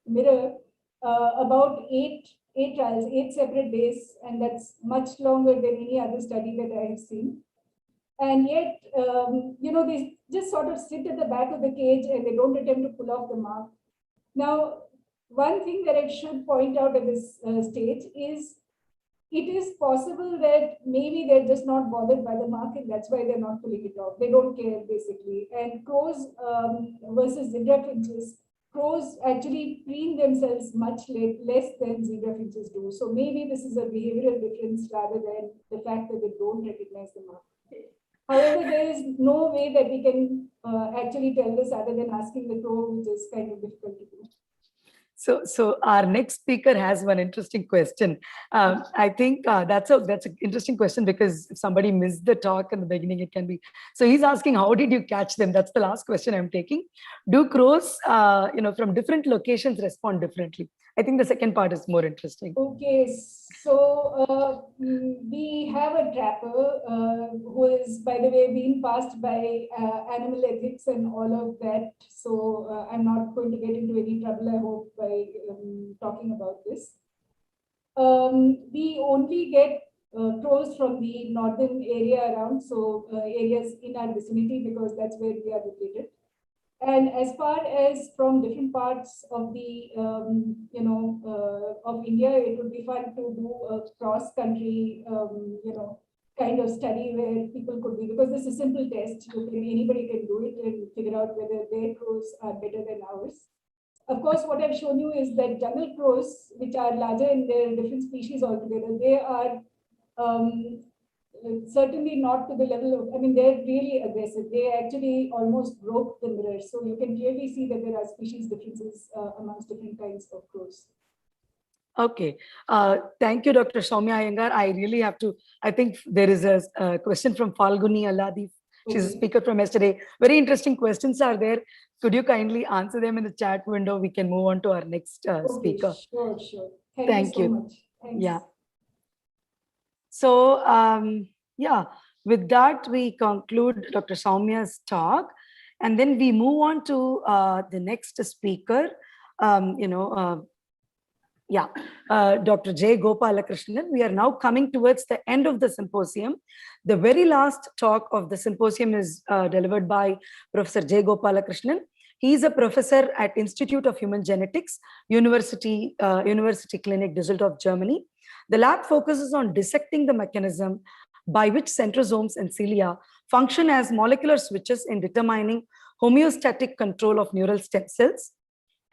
mirror, about eight trials, 8 separate days, and that's much longer than any other study that I have seen. And yet, they just sort of sit at the back of the cage and they don't attempt to pull off the mark. Now, one thing that I should point out at this stage is it is possible that maybe they're just not bothered by the mark and that's why they're not pulling it off. They don't care, basically. And crows versus zebra finches, crows actually preen themselves much less than zebra finches do. So maybe this is a behavioral difference rather than the fact that they don't recognize the mark. However, there is no way that we can actually tell this other than asking the crow, which is kind of difficult to do. So our next speaker has one interesting question. I think that's an interesting question, because if somebody missed the talk in the beginning, it can be. So he's asking, how did you catch them? That's the last question I'm taking. Do crows, from different locations respond differently? I think the second part is more interesting. Okay, so we have a trapper who is, by the way, being passed by animal ethics and all of that. So I'm not going to get into any trouble, I hope, by talking about this. We only get crows from the northern area around, so areas in our vicinity, because that's where we are located. And as far as from different parts of the, of India, it would be fun to do a cross-country, kind of study where people could be, because this is a simple test. Anybody can do it and figure out whether their crows are better than ours. Of course, what I've shown you is that jungle crows, which are larger and they're different species altogether, they are certainly not to the level of, they're really aggressive. They actually almost broke the mirror. So you can clearly see that there are species differences amongst different kinds of crows. Okay. Thank you, Dr. Soumya Iyengar. I really have to, I think there is a question from Falguni Alladi. She's a speaker from yesterday. Very interesting questions are there. Could you kindly answer them in the chat window? We can move on to our next speaker. Sure. Thank you so much. Thanks. Yeah. So, with that, we conclude Dr. Soumya's talk, and then we move on to the next speaker, Dr. J. Gopalakrishnan. We are now coming towards the end of the symposium. The very last talk of the symposium is delivered by Professor J. Gopalakrishnan. He is a professor at Institute of Human Genetics, University Clinic, Düsseldorf, Germany. The lab focuses on dissecting the mechanism by which centrosomes and cilia function as molecular switches in determining homeostatic control of neural stem cells.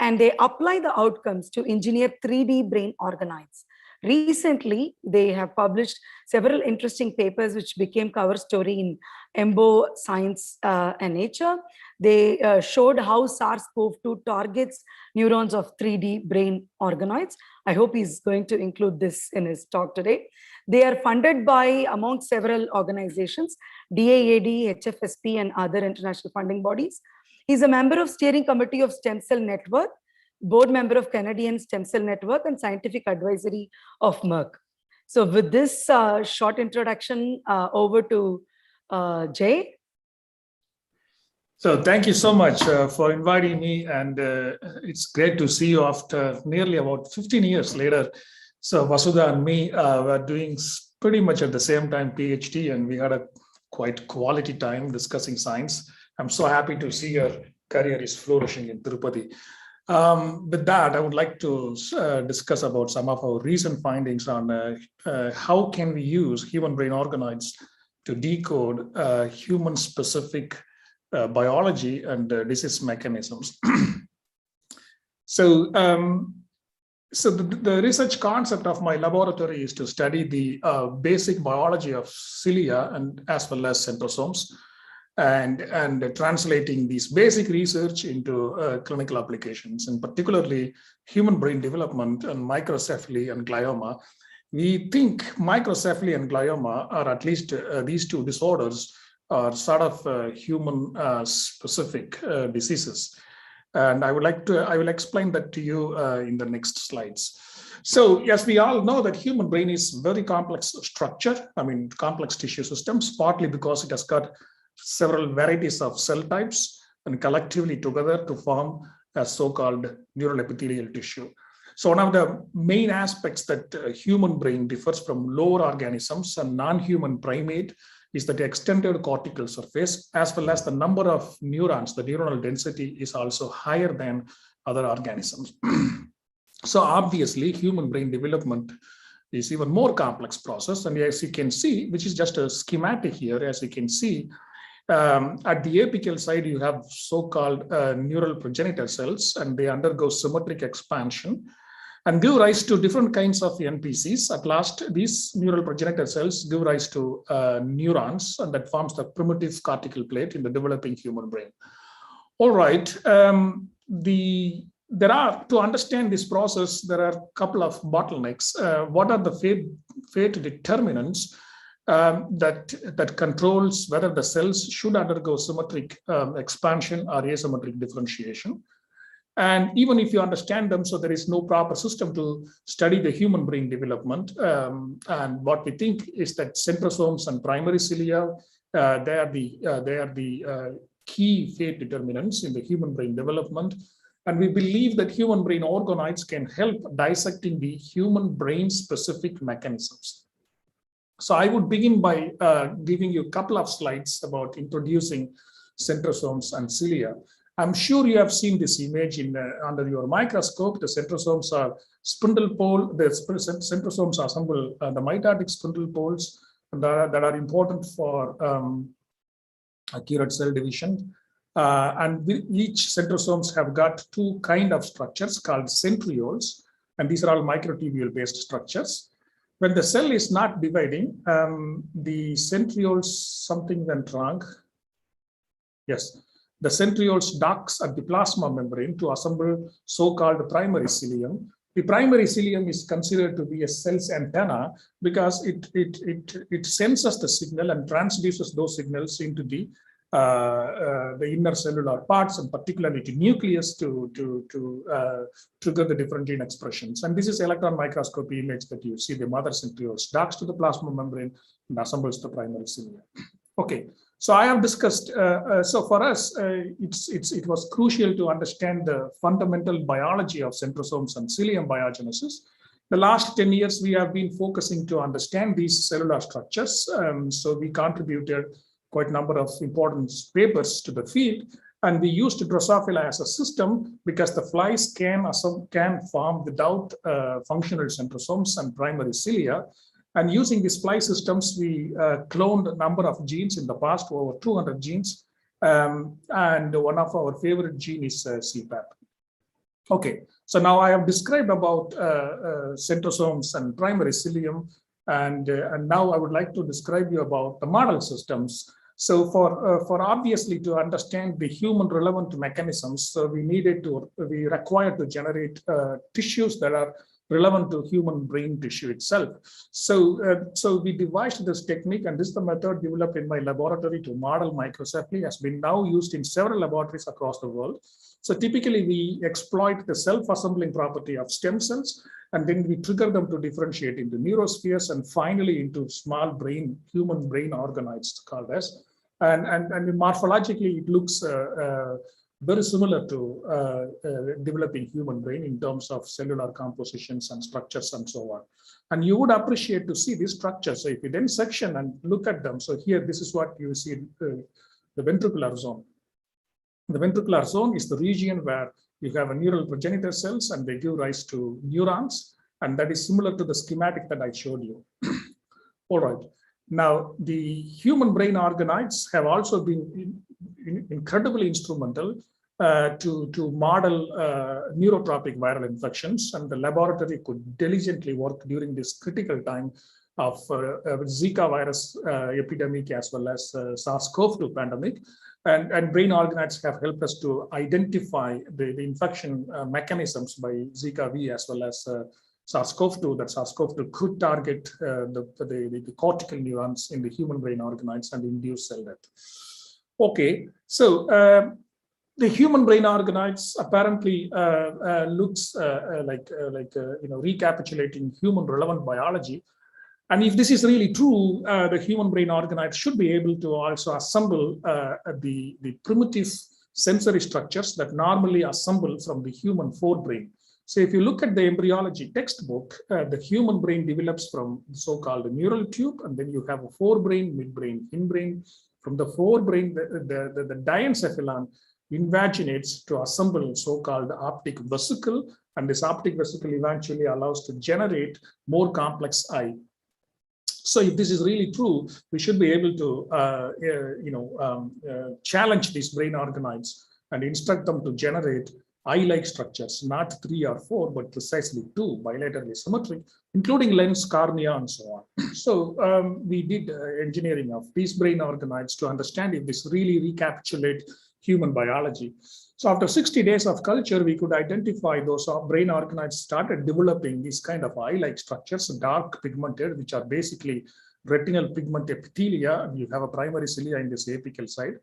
And they apply the outcomes to engineer 3D brain organoids. Recently, they have published several interesting papers which became cover story in EMBO, Science and Nature. They showed how SARS-CoV-2 targets neurons of 3D brain organoids. I hope he's going to include this in his talk today. They are funded by, among several organizations, DAAD, HFSP, and other international funding bodies. He's a member of Steering Committee of Stem Cell Network, board member of Canadian Stem Cell Network, and scientific advisory of Merck. So with this short introduction, over to Jay. So thank you so much for inviting me, and it's great to see you after nearly about 15 years later. So Vasudha and me were doing pretty much at the same time PhD, and we had a quite quality time discussing science. I'm so happy to see your career is flourishing in Tirupati. With that, I would like to discuss about some of our recent findings on how can we use human brain organoids to decode human-specific biology and disease mechanisms. So the research concept of my laboratory is to study the basic biology of cilia and as well as centrosomes, and translating these basic research into clinical applications, and particularly human brain development and microcephaly and glioma. We think microcephaly and glioma, or at least these two disorders, are sort of human specific diseases. And I will explain that to you in the next slides. So yes, we all know that human brain is very complex structure. Complex tissue systems, partly because it has got several varieties of cell types and collectively together to form a so-called neural epithelial tissue. So one of the main aspects that human brain differs from lower organisms and non-human primate is that the extended cortical surface, as well as the number of neurons, the neuronal density is also higher than other organisms. So obviously, human brain development is even more complex process. And as you can see, which is just a schematic here, as you can see, at the apical side, you have so-called neural progenitor cells, and they undergo symmetric expansion and give rise to different kinds of NPCs. At last, these neural progenitor cells give rise to neurons, and that forms the primitive cortical plate in the developing human brain. All right, the there are, to understand this process, there are a couple of bottlenecks. What are the fate determinants that controls whether the cells should undergo symmetric expansion or asymmetric differentiation? And even if you understand them, so there is no proper system to study the human brain development. And what we think is that centrosomes and primary cilia, they are the key fate determinants in the human brain development. And we believe that human brain organoids can help dissecting the human brain specific mechanisms. So I would begin by giving you a couple of slides about introducing centrosomes and cilia. I'm sure you have seen this image under your microscope. The centrosomes are spindle pole. The centrosomes assemble the mitotic spindle poles that are important for accurate cell division. And each centrosomes have got two kind of structures called centrioles, and these are all microtubule-based structures. When the cell is not dividing, the centrioles, something went wrong. Yes. The centrioles docks at the plasma membrane to assemble so-called primary cilium. The primary cilium is considered to be a cell's antenna because it senses the signal and transduces those signals into the inner cellular parts, and particularly to nucleus to trigger the different gene expressions. And this is electron microscopy image that you see. The mother centrioles docks to the plasma membrane and assembles the primary cilia. Okay. So I have discussed, so for us, it was crucial to understand the fundamental biology of centrosomes and cilium biogenesis. The last 10 years, we have been focusing to understand these cellular structures. So we contributed quite a number of important papers to the field, and we used Drosophila as a system because the flies can form without functional centrosomes and primary cilia. And using these fly systems, we cloned a number of genes in the past, over 200 genes. And one of our favorite genes is CPAP. Okay, so now I have described about centrosomes and primary cilium. And now I would like to describe you about the model systems. So for obviously to understand the human relevant mechanisms, so we required to generate tissues that are relevant to human brain tissue itself. So we devised this technique, and this is the method developed in my laboratory to model microcephaly, has been now used in several laboratories across the world. So typically we exploit the self-assembling property of stem cells, and then we trigger them to differentiate into neurospheres and finally into small brain, human brain organoids called as. And morphologically, it looks very similar to developing human brain in terms of cellular compositions and structures and so on. And you would appreciate to see these structures. So if you then section and look at them, so here, this is what you see, the ventricular zone. The ventricular zone is the region where you have a neural progenitor cells and they give rise to neurons. And that is similar to the schematic that I showed you. All right. Now, the human brain organoids have also been incredibly instrumental to model neurotropic viral infections, and the laboratory could diligently work during this critical time of Zika virus epidemic as well as SARS-CoV-2 pandemic. And brain organoids have helped us to identify the infection mechanisms by Zika V as well as SARS-CoV-2, that SARS-CoV-2 could target the cortical neurons in the human brain organoids and induce cell death. Okay, so the human brain organoids apparently looks like recapitulating human relevant biology. And if this is really true, the human brain organoids should be able to also assemble the primitive sensory structures that normally assemble from the human forebrain. So if you look at the embryology textbook, the human brain develops from so-called neural tube, and then you have a forebrain, midbrain, hindbrain. From the forebrain, the diencephalon invaginates to assemble so-called optic vesicle, and this optic vesicle eventually allows to generate more complex eye. So if this is really true, we should be able to challenge these brain organoids and instruct them to generate eye-like structures, not 3 or 4, but precisely 2, bilaterally symmetric, including lens, cornea, and so on. So we did engineering of these brain organoids to understand if this really recapitulate human biology. So after 60 days of culture, we could identify those brain organoids started developing these kind of eye-like structures, dark pigmented, which are basically retinal pigment epithelia. You have a primary cilia in this apical side.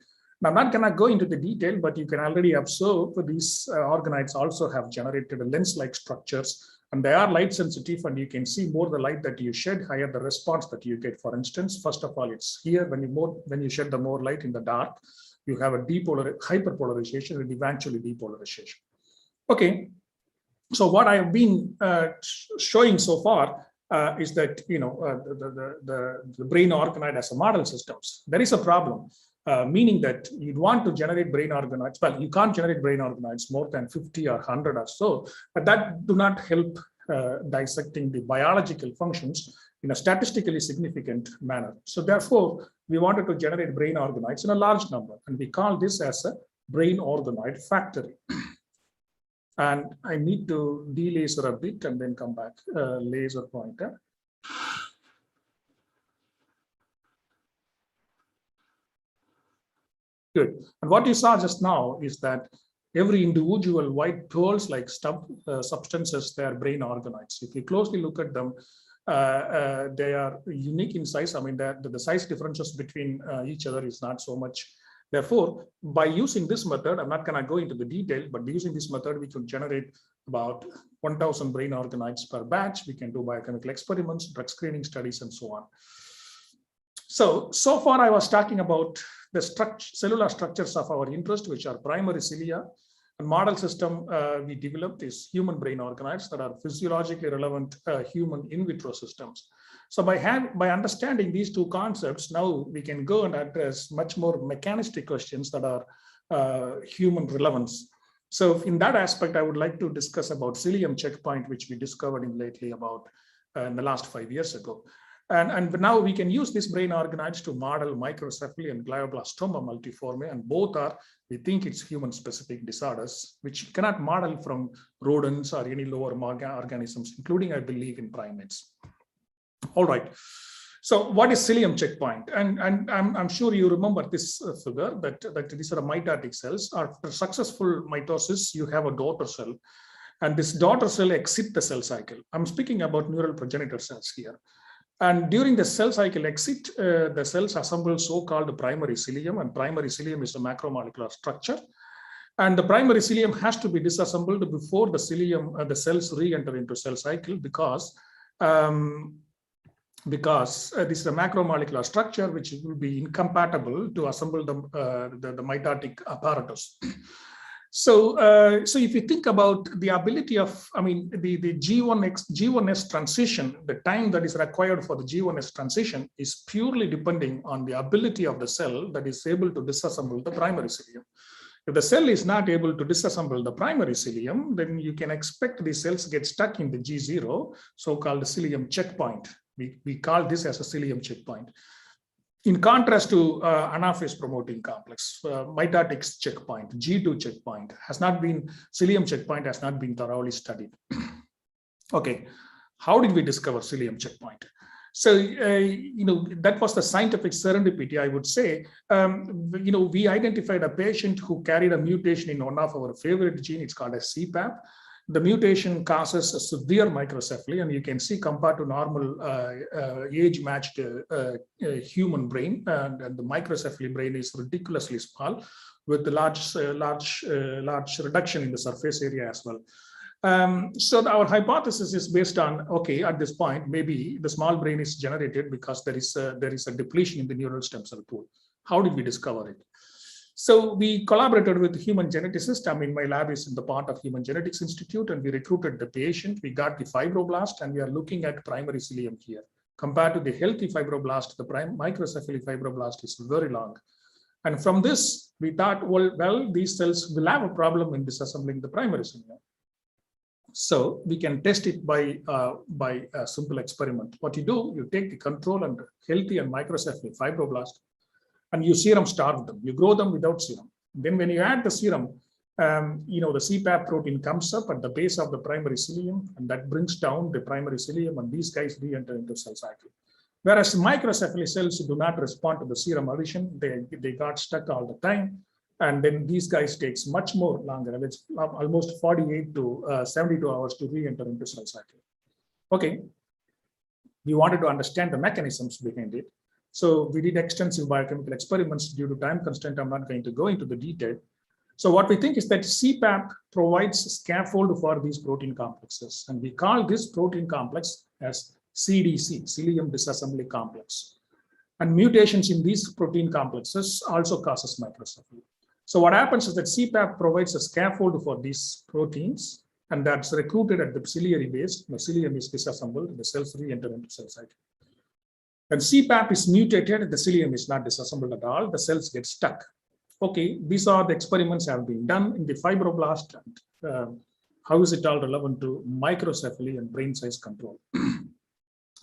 Now, I'm not going to go into the detail, but you can already observe these organoids also have generated lens-like structures, and they are light sensitive, and you can see more the light that you shed, higher the response that you get. For instance, first of all, it's here when you shed the more light in the dark, you have a hyperpolarization and eventually depolarization. Okay, so what I have been showing so far is that the brain organoid as a model systems. There is a problem. Meaning that you'd want to generate brain organoids. Well, you can't generate brain organoids more than 50 or 100 or so, but that do not help dissecting the biological functions in a statistically significant manner. So therefore, we wanted to generate brain organoids in a large number, and we call this as a brain organoid factory. And I need to delaser a bit and then come back, laser pointer. Good. And what you saw just now is that every individual white pearls like substances, they are brain organoids. If you closely look at them, they are unique in size. I mean, the size differences between each other is not so much. Therefore, by using this method, I'm not going to go into the detail, but using this method, we could generate about 1,000 brain organoids per batch. We can do biochemical experiments, drug screening studies, and so on. So far I was talking about the cellular structures of our interest, which are primary cilia. And model system we developed is human brain organoids that are physiologically relevant human in vitro systems. So by understanding these two concepts, now we can go and address much more mechanistic questions that are human relevance. So in that aspect, I would like to discuss about cilium checkpoint, which we discovered lately about in the last 5 years ago. And now we can use these brain organoids to model microcephaly and glioblastoma multiforme, and both are, we think it's human-specific disorders, which cannot model from rodents or any lower organisms, including, I believe, in primates. All right. So what is cilium checkpoint? And I'm sure you remember this figure, that these are mitotic cells. After successful mitosis, you have a daughter cell, and this daughter cell exits the cell cycle. I'm speaking about neural progenitor cells here. And during the cell cycle exit, the cells assemble so-called primary cilium, and primary cilium is a macromolecular structure. And the primary cilium has to be disassembled before the cilium, the cells re-enter into cell cycle because this is a macromolecular structure which will be incompatible to assemble the mitotic apparatus. So if you think about the ability of, I mean, the G1S transition, the time that is required for the G1S transition is purely depending on the ability of the cell that is able to disassemble the primary cilium. If the cell is not able to disassemble the primary cilium, then you can expect the cells get stuck in the G0, so-called cilium checkpoint. We call this as a cilium checkpoint. In contrast to anaphase promoting complex, mitotic checkpoint, G2 checkpoint cilium checkpoint has not been thoroughly studied. Okay, how did we discover cilium checkpoint? So, that was the scientific serendipity, I would say. We identified a patient who carried a mutation in one of our favorite gene. It's called a CPAP. The mutation causes a severe microcephaly, and you can see compared to normal age-matched human brain, and the microcephaly brain is ridiculously small, with the large reduction in the surface area as well. So our hypothesis is based on, okay, at this point, maybe the small brain is generated because there is a depletion in the neural stem cell pool. How did we discover it? So we collaborated with human geneticists. I mean, my lab is in the part of Human Genetics Institute, and we recruited the patient. We got the fibroblast, and we are looking at primary cilium here. Compared to the healthy fibroblast, the microcephaly fibroblast is very long. And from this, we thought, well, these cells will have a problem in disassembling the primary cilium. So we can test it by a simple experiment. What you do, you take the control and healthy and microcephaly fibroblast, and you serum starve them. You grow them without serum. Then when you add the serum, the CPAP protein comes up at the base of the primary cilium, and that brings down the primary cilium, and these guys re-enter into cell cycle. Whereas microcephaly cells do not respond to the serum addition. They got stuck all the time. And then these guys takes much more longer. And it's almost 48 to 72 hours to re-enter into cell cycle. Okay. We wanted to understand the mechanisms behind it. So we did extensive biochemical experiments. Due to time constraint, I'm not going to go into the detail. So what we think is that CPAP provides a scaffold for these protein complexes. And we call this protein complex as CDC, cilium disassembly complex. And mutations in these protein complexes also causes microcephaly. So what happens is that CPAP provides a scaffold for these proteins, and that's recruited at the ciliary base. The cilium is disassembled, the cells re-enter into cell cycle. When CPAP is mutated, the cilium is not disassembled at all, the cells get stuck. Okay, these are the experiments have been done in the fibroblast. And, how is it all relevant to microcephaly and brain size control?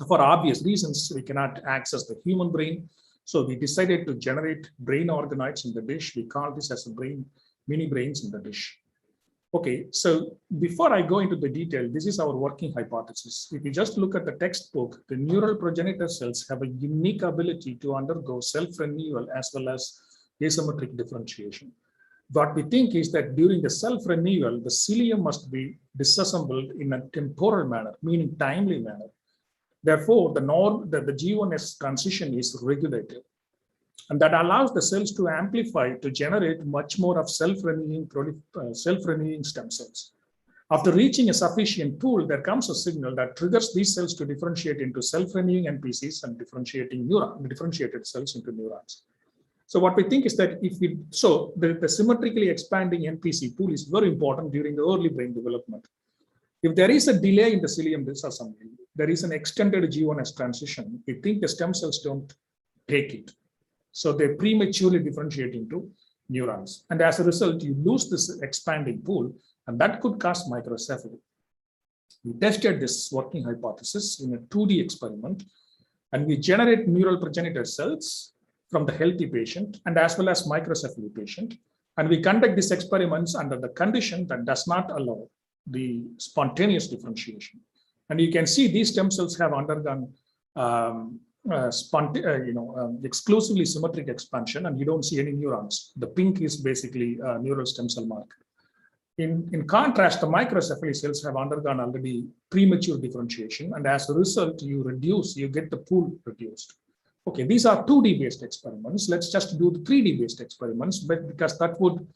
For obvious reasons, we cannot access the human brain. So we decided to generate brain organoids in the dish. We call this as a brain, mini brains in the dish. Okay, so before I go into the detail, this is our working hypothesis. If you just look at the textbook, the neural progenitor cells have a unique ability to undergo self-renewal as well as asymmetric differentiation. What we think is that during the self-renewal, the cilium must be disassembled in a temporal manner, meaning timely manner. Therefore, the G1S transition is regulated. And that allows the cells to amplify to generate much more of self-renewing stem cells. After reaching a sufficient pool, there comes a signal that triggers these cells to differentiate into self-renewing NPCs and differentiated cells into neurons. So what we think is that the symmetrically expanding NPC pool is very important during the early brain development. If there is a delay in the cilium disassembly, there is an extended G1S transition, we think the stem cells don't take it. So they prematurely differentiate into neurons. And as a result, you lose this expanding pool, and that could cause microcephaly. We tested this working hypothesis in a 2D experiment, and we generate neural progenitor cells from the healthy patient and as well as microcephaly patient. And we conduct these experiments under the condition that does not allow the spontaneous differentiation. And you can see these stem cells have undergone exclusively symmetric expansion, and you don't see any neurons. The pink is basically a neural stem cell marker. In contrast, the microcephaly cells have undergone already premature differentiation, and as a result, you get the pool reduced. Okay, these are 2D based experiments. Let's just do the 3D based experiments, but because that would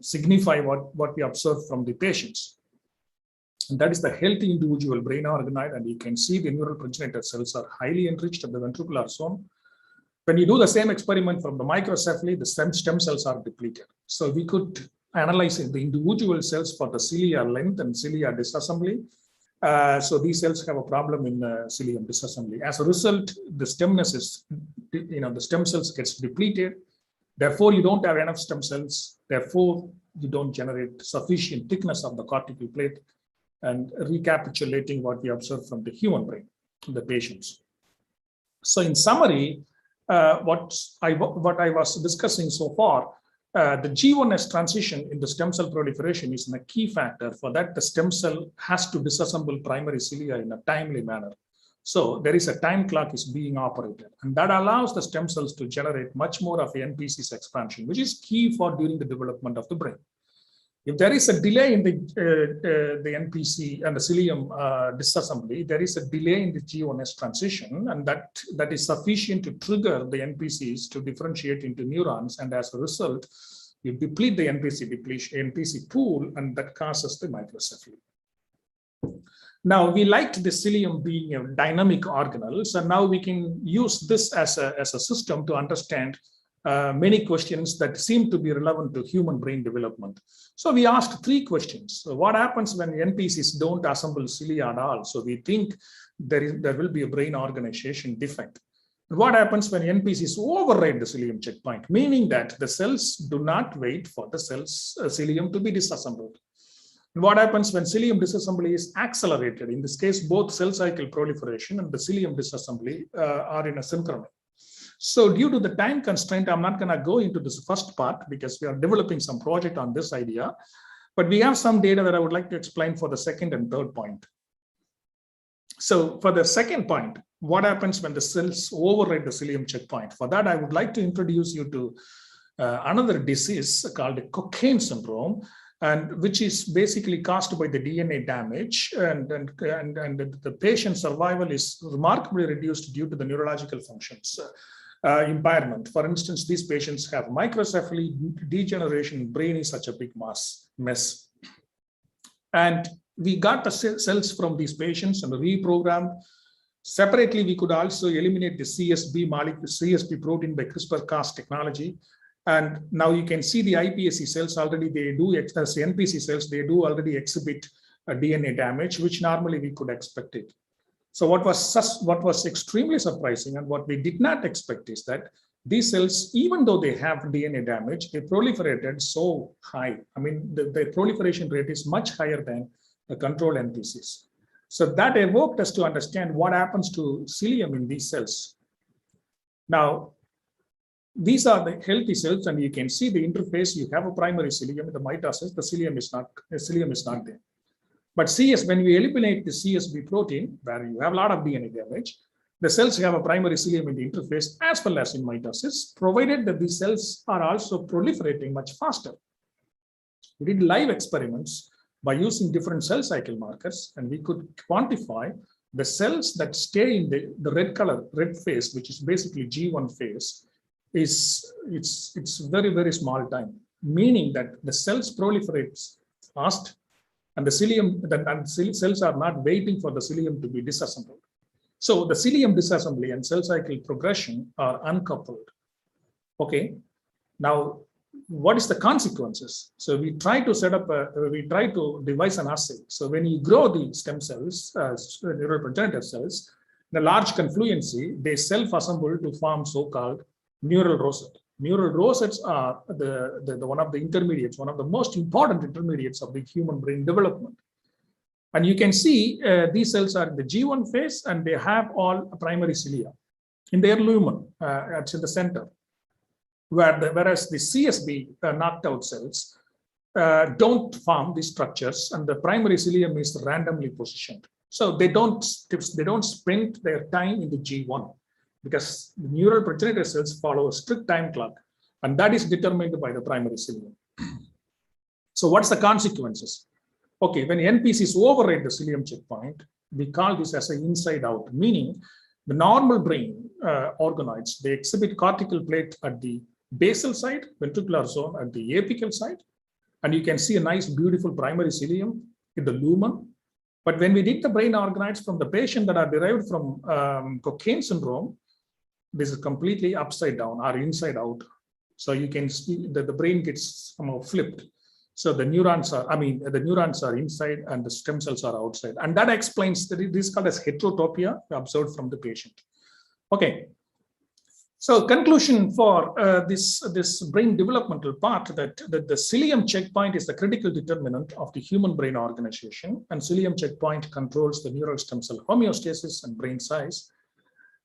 signify what we observe from the patients. And that is the healthy individual brain organoid, and you can see the neural progenitor cells are highly enriched at the ventricular zone. When you do the same experiment from the microcephaly, the stem cells are depleted. So we could analyze the individual cells for the cilia length and cilia disassembly. So these cells have a problem in cilium disassembly. As a result, the stemness is, the stem cells gets depleted. Therefore, you don't have enough stem cells. Therefore, you don't generate sufficient thickness of the cortical plate, and recapitulating what we observed from the human brain, the patients. So in summary, what I was discussing so far, the G1S transition in the stem cell proliferation is a key factor. For that, the stem cell has to disassemble primary cilia in a timely manner. So there is a time clock is being operated, and that allows the stem cells to generate much more of the NPC's expansion, which is key for during the development of the brain. If there is a delay in the NPC and the cilium disassembly, there is a delay in the G1S transition, and that is sufficient to trigger the NPCs to differentiate into neurons, and as a result, you deplete the NPC pool, and that causes the microcephaly. Now, we liked the cilium being a dynamic organelle, so now we can use this as a system to understand many questions that seem to be relevant to human brain development. So we asked 3 questions. So what happens when NPCs don't assemble cilia at all? So we think there will be a brain organization defect. What happens when NPCs override the cilium checkpoint, meaning that the cells do not wait for the cilium to be disassembled? And what happens when cilium disassembly is accelerated? In this case, both cell cycle proliferation and the cilium disassembly are in a synchrony. So due to the time constraint, I'm not going to go into this first part because we are developing some project on this idea, but we have some data that I would like to explain for the second and third point. So for the second point, what happens when the cells override the cilium checkpoint? For that, I would like to introduce you to another disease called cocaine syndrome, and which is basically caused by the DNA damage, and the patient's survival is remarkably reduced due to the neurological functions impairment. For instance, these patients have microcephaly, degeneration, brain is such a big mess. And we got the cells from these patients and reprogrammed. Separately, we could also eliminate the CSB molecule, CSB protein by CRISPR-Cas technology. And now you can see the iPSC cells already, they do, as NPC cells, they do already exhibit a DNA damage, which normally we could expect it. So what was extremely surprising and what we did not expect is that these cells, even though they have DNA damage, they proliferated so high. I mean, the proliferation rate is much higher than the control NPCs. So that evoked us to understand what happens to cilium in these cells. Now, these are the healthy cells, and you can see the interface. You have a primary cilium in the mitosis. The cilium is not there. But when we eliminate the CSB protein, where you have a lot of DNA damage, the cells have a primary cilium in the interface as well as in mitosis, provided that these cells are also proliferating much faster. We did live experiments by using different cell cycle markers, and we could quantify the cells that stay in the red phase, which is basically G1 phase, it's very, very small time, meaning that the cells proliferate fast, and the cells are not waiting for the cilium to be disassembled. So the cilium disassembly and cell cycle progression are uncoupled. Okay, now what is the consequences? So we try to devise an assay. So when you grow the stem cells, neural progenitor cells, the large confluency, they self-assemble to form so-called neural rosette. Neural rosettes are one of the intermediates, one of the most important intermediates of the human brain development. And you can see these cells are in the G1 phase, and they have all primary cilia in their lumen, it's in the center. Whereas the CSB knocked out cells don't form these structures, and the primary cilium is randomly positioned. So they don't spend their time in the G1, because the neural progenitor cells follow a strict time clock, and that is determined by the primary cilium. So what's the consequences? Okay, when NPCs override the cilium checkpoint, we call this as an inside out, meaning the normal brain organoids, they exhibit cortical plate at the basal side, ventricular zone at the apical side, and you can see a nice, beautiful primary cilium in the lumen. But when we did the brain organoids from the patient that are derived from cocaine syndrome, this is completely upside down or inside out. So you can see that the brain gets somehow flipped. So the neurons are inside and the stem cells are outside. And that explains that this is called as heterotopia observed from the patient. Okay. So conclusion for this brain developmental part, that the cilium checkpoint is the critical determinant of the human brain organization, and cilium checkpoint controls the neural stem cell homeostasis and brain size.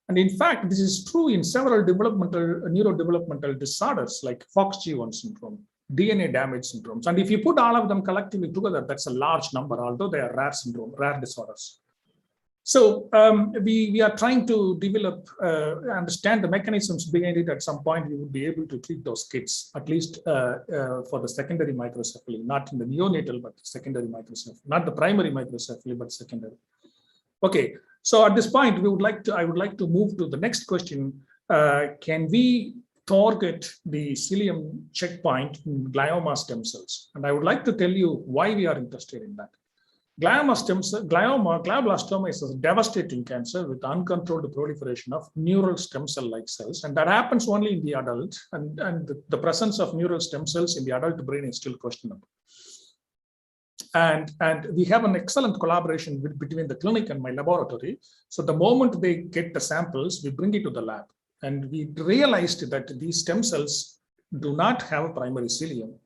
And in fact, this is true in several neurodevelopmental disorders like FOXG1 syndrome, DNA damage syndromes. And if you put all of them collectively together, that's a large number, although they are rare disorders. So we are trying to develop, understand the mechanisms behind it. At some point, we would be able to treat those kids, at least for the secondary microcephaly, not in the neonatal, but secondary microcephaly, not the primary microcephaly, but secondary. Okay. So at this point, I would like to move to the next question. Can we target the cilium checkpoint in glioma stem cells? And I would like to tell you why we are interested in that. Glioblastoma is a devastating cancer with uncontrolled proliferation of neural stem cell-like cells, and that happens only in the adult. And the presence of neural stem cells in the adult brain is still questionable. And we have an excellent collaboration between the clinic and my laboratory. So the moment they get the samples, we bring it to the lab. And we realized that these stem cells do not have a primary cilium.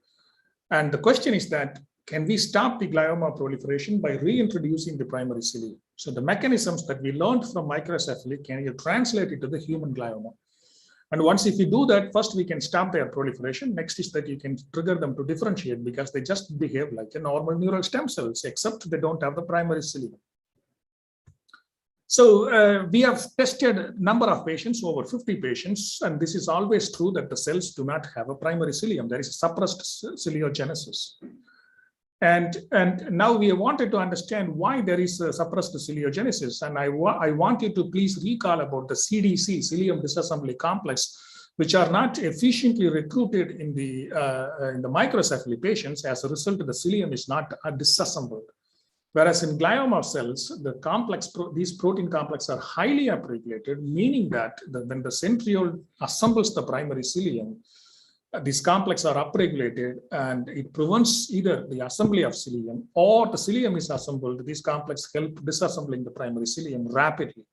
And the question is that, can we stop the glioma proliferation by reintroducing the primary cilium? So the mechanisms that we learned from microcephaly, can you translate it to the human glioma? And once if you do that, first we can stop their proliferation. Next is that you can trigger them to differentiate, because they just behave like a normal neural stem cells, except they don't have the primary cilium. So we have tested a number of patients, over 50 patients, and this is always true that the cells do not have a primary cilium. There is a suppressed ciliogenesis. And now we wanted to understand why there is a suppressed ciliogenesis. And I want you to please recall about the CDC, cilium disassembly complex, which are not efficiently recruited in the microcephaly patients. As a result, the cilium is not disassembled. Whereas in glioma cells, these protein complexes are highly upregulated, meaning that when the centriole assembles the primary cilium, these complexes are upregulated, and it prevents either the assembly of cilium or the cilium is assembled. These complexes help disassembling the primary cilium rapidly.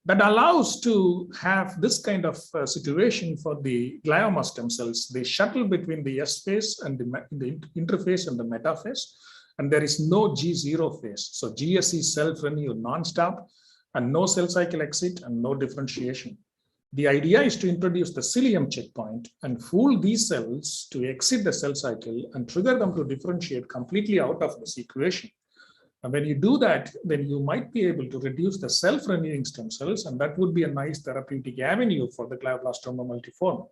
That allows to have this kind of situation for the glioma stem cells. They shuttle between the S phase and the interphase and the metaphase, and there is no G0 phase. So GS is self-renew non-stop, and no cell cycle exit and no differentiation. The idea is to introduce the cilium checkpoint and fool these cells to exit the cell cycle and trigger them to differentiate completely out of this equation. And when you do that, then you might be able to reduce the self-renewing stem cells, and that would be a nice therapeutic avenue for the glioblastoma multiforme.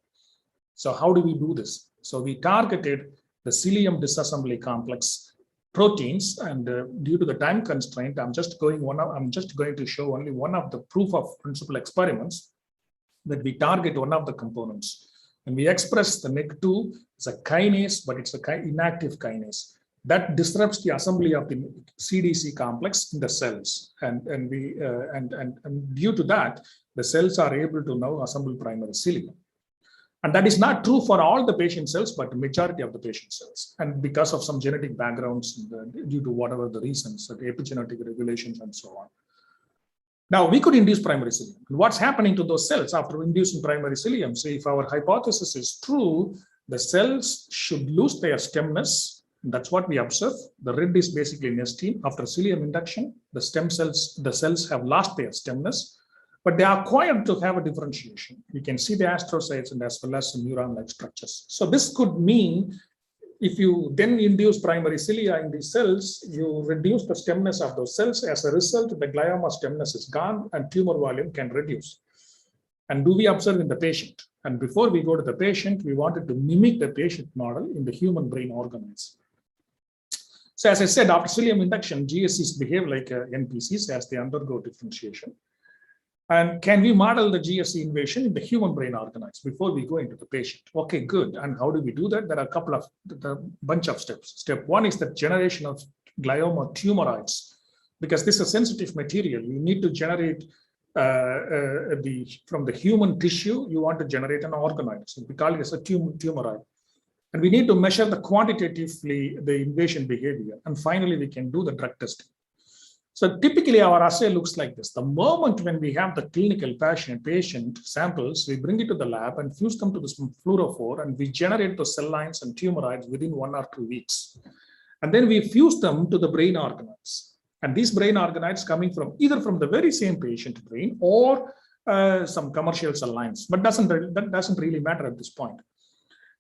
So how do we do this? So we targeted the cilium disassembly complex proteins, and due to the time constraint, I'm just going to show only one of the proof of principle experiments that we target one of the components. And we express the MEC2 as a kinase, but it's an inactive kinase that disrupts the assembly of the CDC complex in the cells. And due to that, the cells are able to now assemble primary cilium. And that is not true for all the patient cells, but the majority of the patient cells. And because of some genetic backgrounds, due to whatever the reasons, the epigenetic regulations and so on. Now, we could induce primary cilium. What's happening to those cells after inducing primary cilium? So if our hypothesis is true, the cells should lose their stemness. That's what we observe. The red is basically nestin. After cilium induction, the cells have lost their stemness, but they are acquired to have a differentiation. You can see the astrocytes and as well as the neuron-like structures. So this could mean if you then induce primary cilia in these cells, you reduce the stemness of those cells. As a result, the glioma stemness is gone and tumor volume can reduce. And do we observe in the patient? And before we go to the patient, we wanted to mimic the patient model in the human brain organoids. So as I said, after cilium induction, GSCs behave like NPCs as they undergo differentiation. And can we model the GSC invasion in the human brain organoids before we go into the patient? Okay, good. And how do we do that? There are a bunch of steps. Step one is the generation of glioma tumoroids, because this is a sensitive material. You need to generate from the human tissue, you want to generate an organoid. So we call it as a tumoroid. And we need to measure quantitatively the invasion behavior. And finally, we can do the drug testing. So typically our assay looks like this. The moment when we have the clinical patient samples, we bring it to the lab and fuse them to this fluorophore, and we generate the cell lines and tumoroids within 1 or 2 weeks. And then we fuse them to the brain organoids. And these brain organoids coming from either from the very same patient brain or some commercial cell lines, but that doesn't really matter at this point.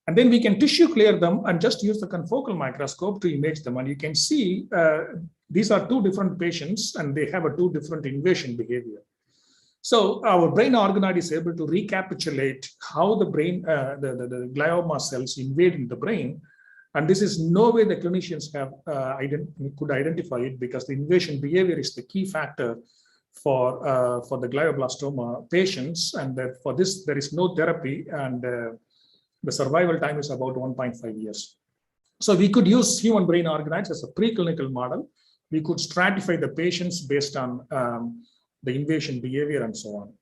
And then we can tissue clear them and just use the confocal microscope to image them. And you can see these are 2 different patients and they have a 2 different invasion behavior. So our brain organoid is able to recapitulate how the brain, the glioma cells invade in the brain. And this is no way the clinicians could identify it, because the invasion behavior is the key factor for the glioblastoma patients. And that for this, there is no therapy, and the survival time is about 1.5 years. So we could use human brain organoids as a preclinical model. We could stratify the patients based on the invasion behavior and so on.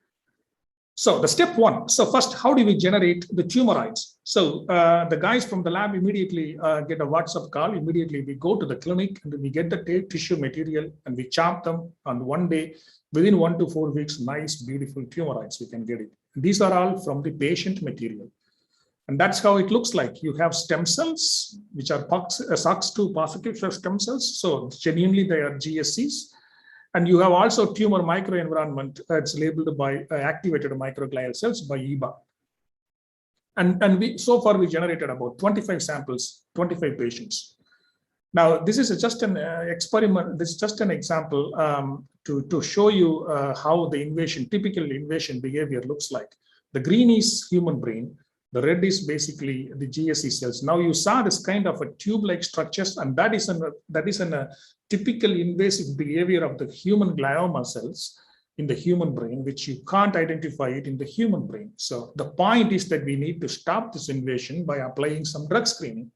So the step one. So first, how do we generate the tumoroids? So the guys from the lab immediately get a WhatsApp call. Immediately we go to the clinic and we get the tissue material and we chop them on one day. Within 1 to 4 weeks, nice, beautiful tumoroids, we can get it. These are all from the patient material. And that's how it looks like. You have stem cells, which are SOX2 positive stem cells. So genuinely they are GSCs. And you have also tumor microenvironment that's labeled by activated microglial cells by EBA. And so far we generated about 25 samples, 25 patients. Now, this is just an experiment. This is just an example to show you how the invasion, typical invasion behavior looks like. The green is human brain. The red is basically the GSE cells. Now you saw this kind of a tube-like structures, and that is a typical invasive behavior of the human glioma cells in the human brain, which you can't identify it in the human brain. So the point is that we need to stop this invasion by applying some drug screening.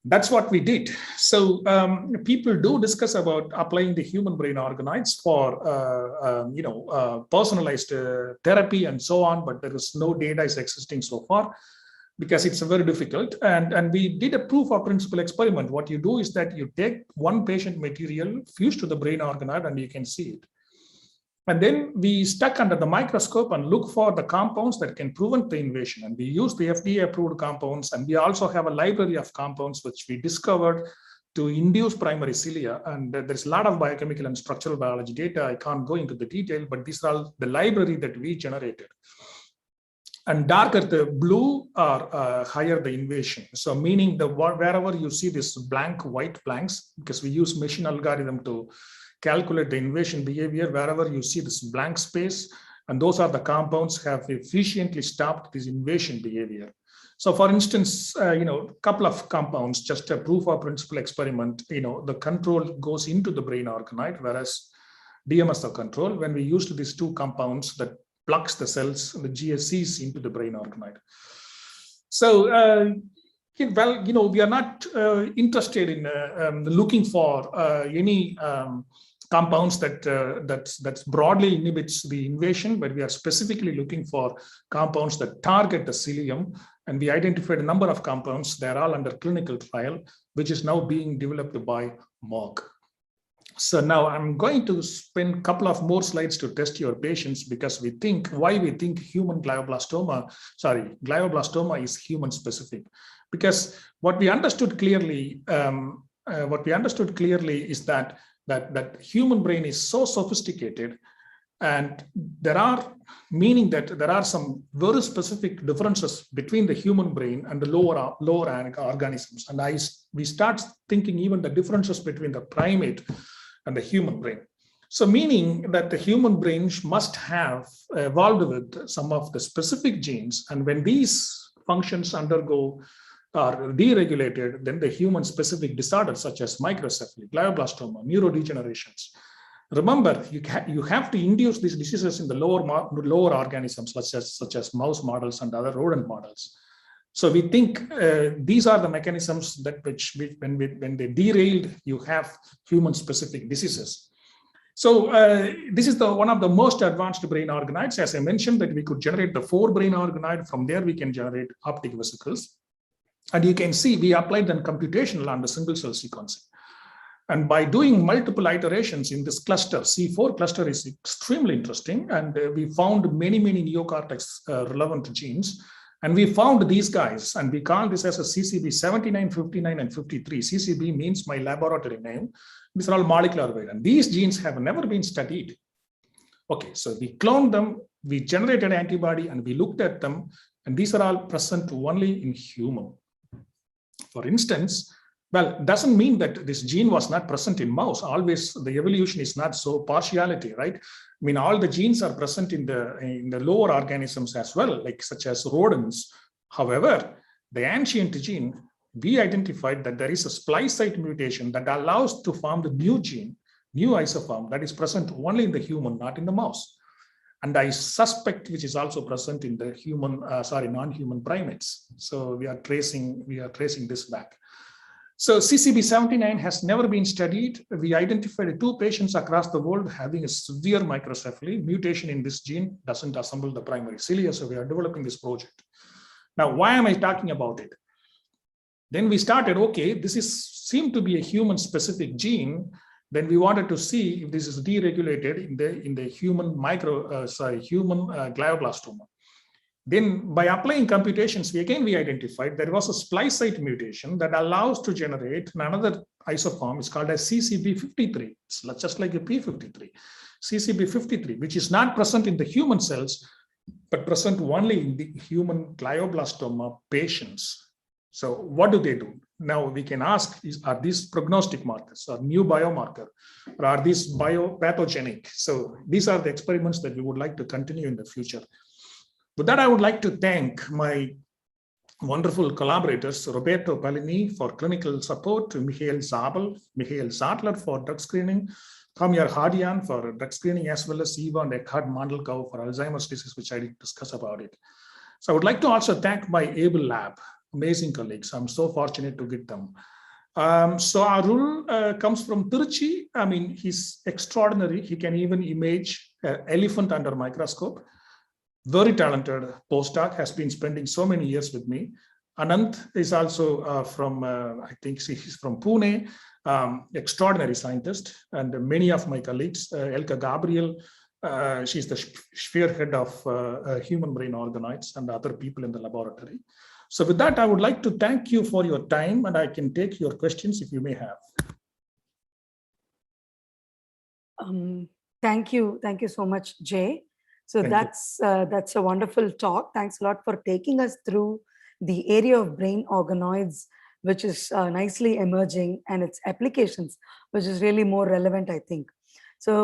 That's what we did. So people do discuss about applying the human brain organoids for personalized therapy and so on, but there is no data is existing so far because it's very difficult. And we did a proof of principle experiment. What you do is that you take one patient material fused to the brain organoid and you can see it. And then we stuck under the microscope and look for the compounds that can prevent the invasion. And we use the FDA approved compounds. And we also have a library of compounds which we discovered to induce primary cilia. And there's a lot of biochemical and structural biology data. I can't go into the detail, but these are all the library that we generated. And darker the blue are higher the invasion. So meaning wherever you see this blank white blanks, because we use machine algorithm to calculate the invasion behavior, wherever you see this blank space, and those are the compounds have efficiently stopped this invasion behavior. So for instance, couple of compounds, just a proof of principle experiment, the control goes into the brain organoid, whereas DMSO control, when we used these two compounds that plugs the cells, the GSCs into the brain organoid. So, we are not interested in looking for any compounds that broadly inhibits the invasion, but we are specifically looking for compounds that target the cilium. And we identified a number of compounds. They're all under clinical trial, which is now being developed by Merck. So now I'm going to spend a couple of more slides to test your patience, because why we think human glioblastoma is human specific. Because what we understood clearly is that human brain is so sophisticated, and there are some very specific differences between the human brain and the lower organisms. And we start thinking even the differences between the primate and the human brain. So meaning that the human brain must have evolved with some of the specific genes, and when these functions are deregulated, then the human specific disorders such as microcephaly, glioblastoma, neurodegenerations. Remember, you have to induce these diseases in the lower organisms such as mouse models and other rodent models. So we think these are the mechanisms that when they derailed, you have human specific diseases. So this is one of the most advanced brain organoids. As I mentioned, that we could generate the 4 brain organoid. From there, we can generate optic vesicles. And you can see we applied them computational on the single cell sequencing. And by doing multiple iterations in this cluster, C4 cluster is extremely interesting. And we found many neocortex relevant genes. And we found these guys, and we call this as a CCB 79, 59, and 53. CCB means my laboratory name. These are all molecular weight. And these genes have never been studied. Okay, so we cloned them, we generated antibody, and we looked at them. And these are all present only in human. For instance, well, it doesn't mean that this gene was not present in mouse. Always the evolution is not so partiality, right? I mean, all the genes are present in the lower organisms as well, like such as rodents. However, the ancient gene, we identified that there is a splice site mutation that allows to form the new gene, new isoform that is present only in the human, not in the mouse. And I suspect which is also present in the non-human primates. So we are tracing this back. So CCB79 has never been studied. We identified 2 patients across the world having a severe microcephaly. Mutation in this gene doesn't assemble the primary cilia. So we are developing this project. Now, why am I talking about it? Then we started, okay, seemed to be a human specific gene. Then we wanted to see if this is deregulated in the human glioblastoma. Then by applying computations, we identified there was a splice site mutation that allows to generate another isoform. It's called as CCB53. It's just like a P53. CCB53, which is not present in the human cells, but present only in the human glioblastoma patients. So what do they do? Now we can ask, are these prognostic markers or new biomarker, or are these biopathogenic? So these are the experiments that we would like to continue in the future. With that, I would like to thank my wonderful collaborators, Roberto Palini for clinical support, Michael Zadler for drug screening, Kamyar Hadian for drug screening, as well as Eva and Eckhard Mandelkau for Alzheimer's disease, which I didn't discuss about it. So I would like to also thank my able lab, amazing colleagues. I'm so fortunate to get them. So Arul comes from Tiruchi. I mean, he's extraordinary. He can even image an elephant under a microscope. Very talented postdoc, has been spending so many years with me. Anant is also from, I think he's from Pune, extraordinary scientist, and many of my colleagues, Elka Gabriel, she's the spearhead of human brain organoids, and other people in the laboratory. So with that, I would like to thank you for your time, and I can take your questions if you may have. Thank you so much, Jay. So that's a wonderful talk. Thanks a lot for taking us through the area of brain organoids, which is nicely emerging, and its applications, which is really more relevant, I think. So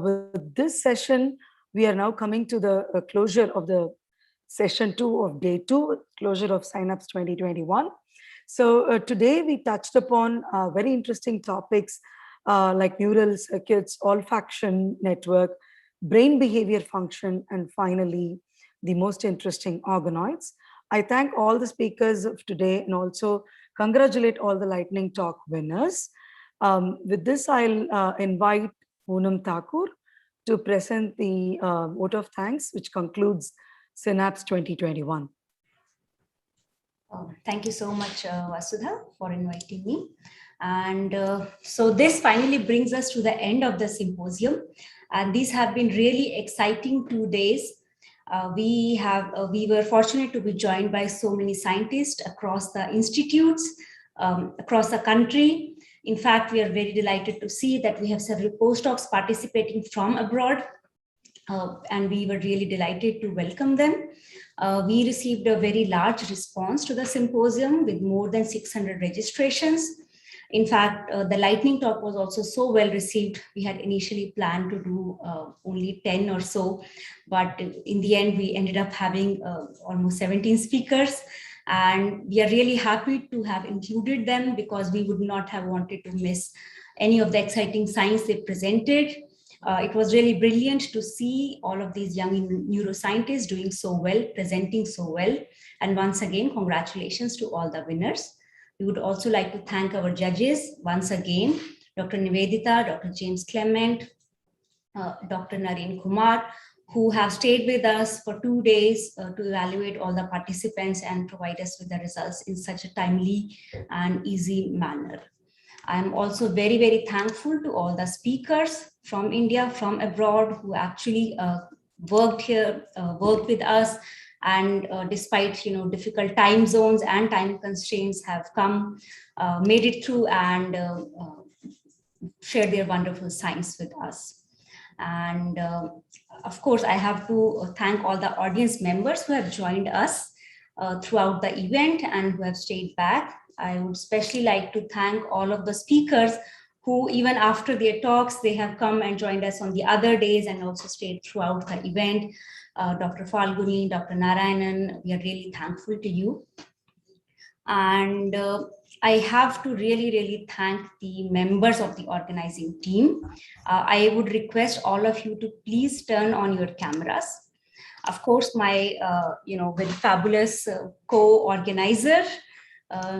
with this session, we are now coming to the closure of the session 2 of day 2, closure of Synapse 2021. So today we touched upon very interesting topics like neural circuits, olfaction network, brain behavior function, and finally, the most interesting organoids. I thank all the speakers of today and also congratulate all the lightning talk winners. With this, I'll invite Poonam Thakur to present the vote of thanks, which concludes Synapse 2021. Thank you so much, Vasudha, for inviting me. And so this finally brings us to the end of the symposium. And these have been really exciting 2 days. We were fortunate to be joined by so many scientists across the institutes, across the country. In fact, we are very delighted to see that we have several postdocs participating from abroad. And we were really delighted to welcome them. We received a very large response to the symposium with more than 600 registrations. In fact, the lightning talk was also so well received. We had initially planned to do only 10 or so, but in the end, we ended up having almost 17 speakers. And we are really happy to have included them because we would not have wanted to miss any of the exciting science they presented. It was really brilliant to see all of these young neuroscientists doing so well, presenting so well. And once again, congratulations to all the winners. We would also like to thank our judges once again, Dr. Nivedita, Dr. James Clement, Dr. Naren Kumar, who have stayed with us for 2 days to evaluate all the participants and provide us with the results in such a timely and easy manner. I'm also very, very thankful to all the speakers from India, from abroad, who actually worked here, worked with us, and despite difficult time zones and time constraints have come, made it through and shared their wonderful science with us. And of course, I have to thank all the audience members who have joined us throughout the event and who have stayed back. I would especially like to thank all of the speakers who, even after their talks, they have come and joined us on the other days and also stayed throughout the event. Dr. Falguni, Dr. Narayanan, we are really thankful to you. And I have to really, really thank the members of the organizing team. I would request all of you to please turn on your cameras. Of course, my, very fabulous co-organizer,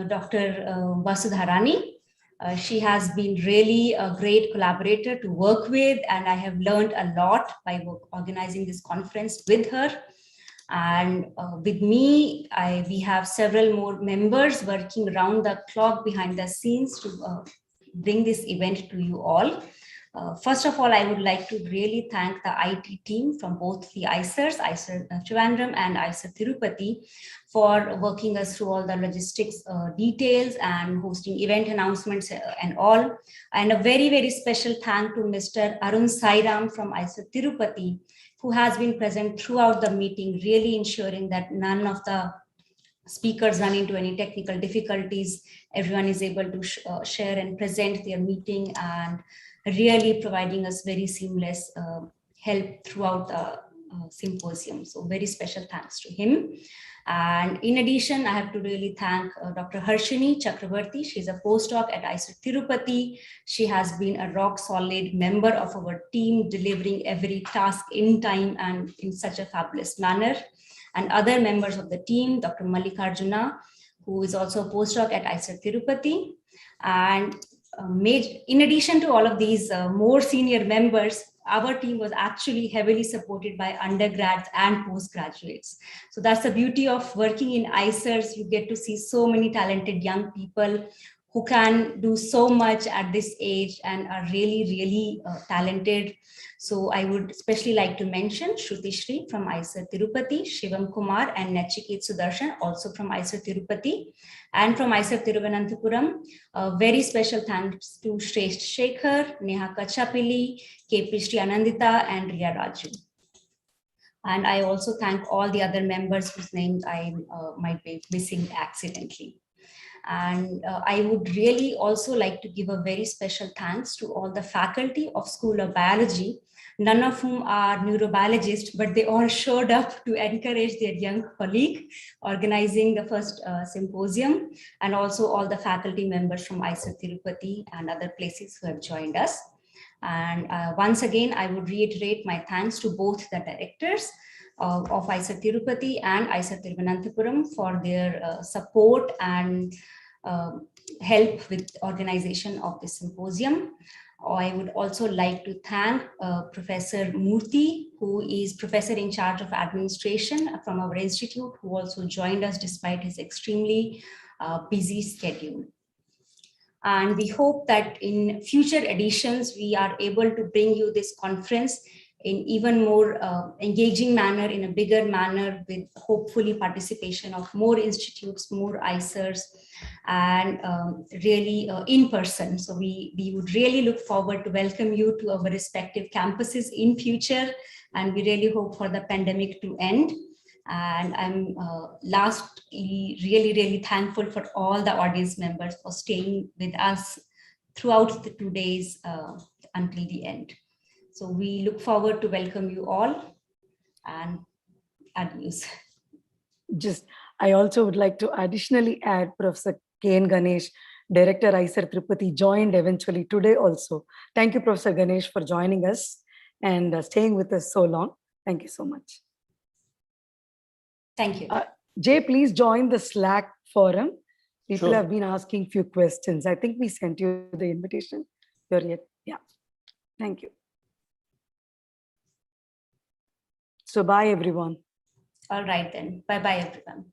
Dr. Vasudha Rani. She has been really a great collaborator to work with, and I have learned a lot by organizing this conference with her. And with me, we have several more members working around the clock behind the scenes to bring this event to you all. First of all, I would like to really thank the IT team from both the ICERs, ICER Trivandrum and ICER Tirupati, for working us through all the logistics details and hosting event announcements and all. And a very, very special thank to Mr. Arun Sairam from ICER Tirupati, who has been present throughout the meeting, really ensuring that none of the speakers run into any technical difficulties, everyone is able to share and present their meeting, and really providing us very seamless help throughout the symposium. So very special thanks to him. And in addition, I have to really thank Dr. Harshini Chakravarti. She's a postdoc at IISER Tirupati. She has been a rock solid member of our team, delivering every task in time and in such a fabulous manner. And other members of the team, Dr. Mallikarjuna, who is also a postdoc at IISER Tirupati. And in addition to all of these more senior members, our team was actually heavily supported by undergrads and postgraduates. So that's the beauty of working in IISERs. You get to see so many talented young people who can do so much at this age and are really, really talented. So I would especially like to mention Shruti Shri from IISER Tirupati, Shivam Kumar and Nachiket Sudarshan, also from IISER Tirupati, and from IISER Thiruvananthapuram. Very special thanks to Shresth Shekhar, Neha Kachapili, KP Shri Anandita, and Riya Raju. And I also thank all the other members whose names I might be missing accidentally. And I would really also like to give a very special thanks to all the faculty of School of Biology, none of whom are neurobiologists, but they all showed up to encourage their young colleague organizing the first symposium, and also all the faculty members from IISER Tirupati and other places who have joined us. And once again, I would reiterate my thanks to both the directors of IISER Tirupati and IISER Thiruvananthapuram for their support and help with organization of this symposium. I would also like to thank Professor Murthy, who is professor in charge of administration from our institute, who also joined us despite his extremely busy schedule. And we hope that in future editions, we are able to bring you this conference in even more engaging manner, in a bigger manner, with hopefully participation of more institutes, more IISERs, and really in person. So we would really look forward to welcome you to our respective campuses in future, and we really hope for the pandemic to end. And I'm lastly really thankful for all the audience members for staying with us throughout the 2 days until the end. So we look forward to welcome you all, and adios. I also would like to additionally add Professor K.N. Ganesh, Director IISER Tirupati, joined eventually today also. Thank you, Professor Ganesh, for joining us and staying with us so long. Thank you so much. Thank you. Jay, please join the Slack forum. People Sure. have been asking few questions. I think we sent you the invitation. You're yet, yeah. Thank you. So bye, everyone. All right then. Bye-bye, everyone.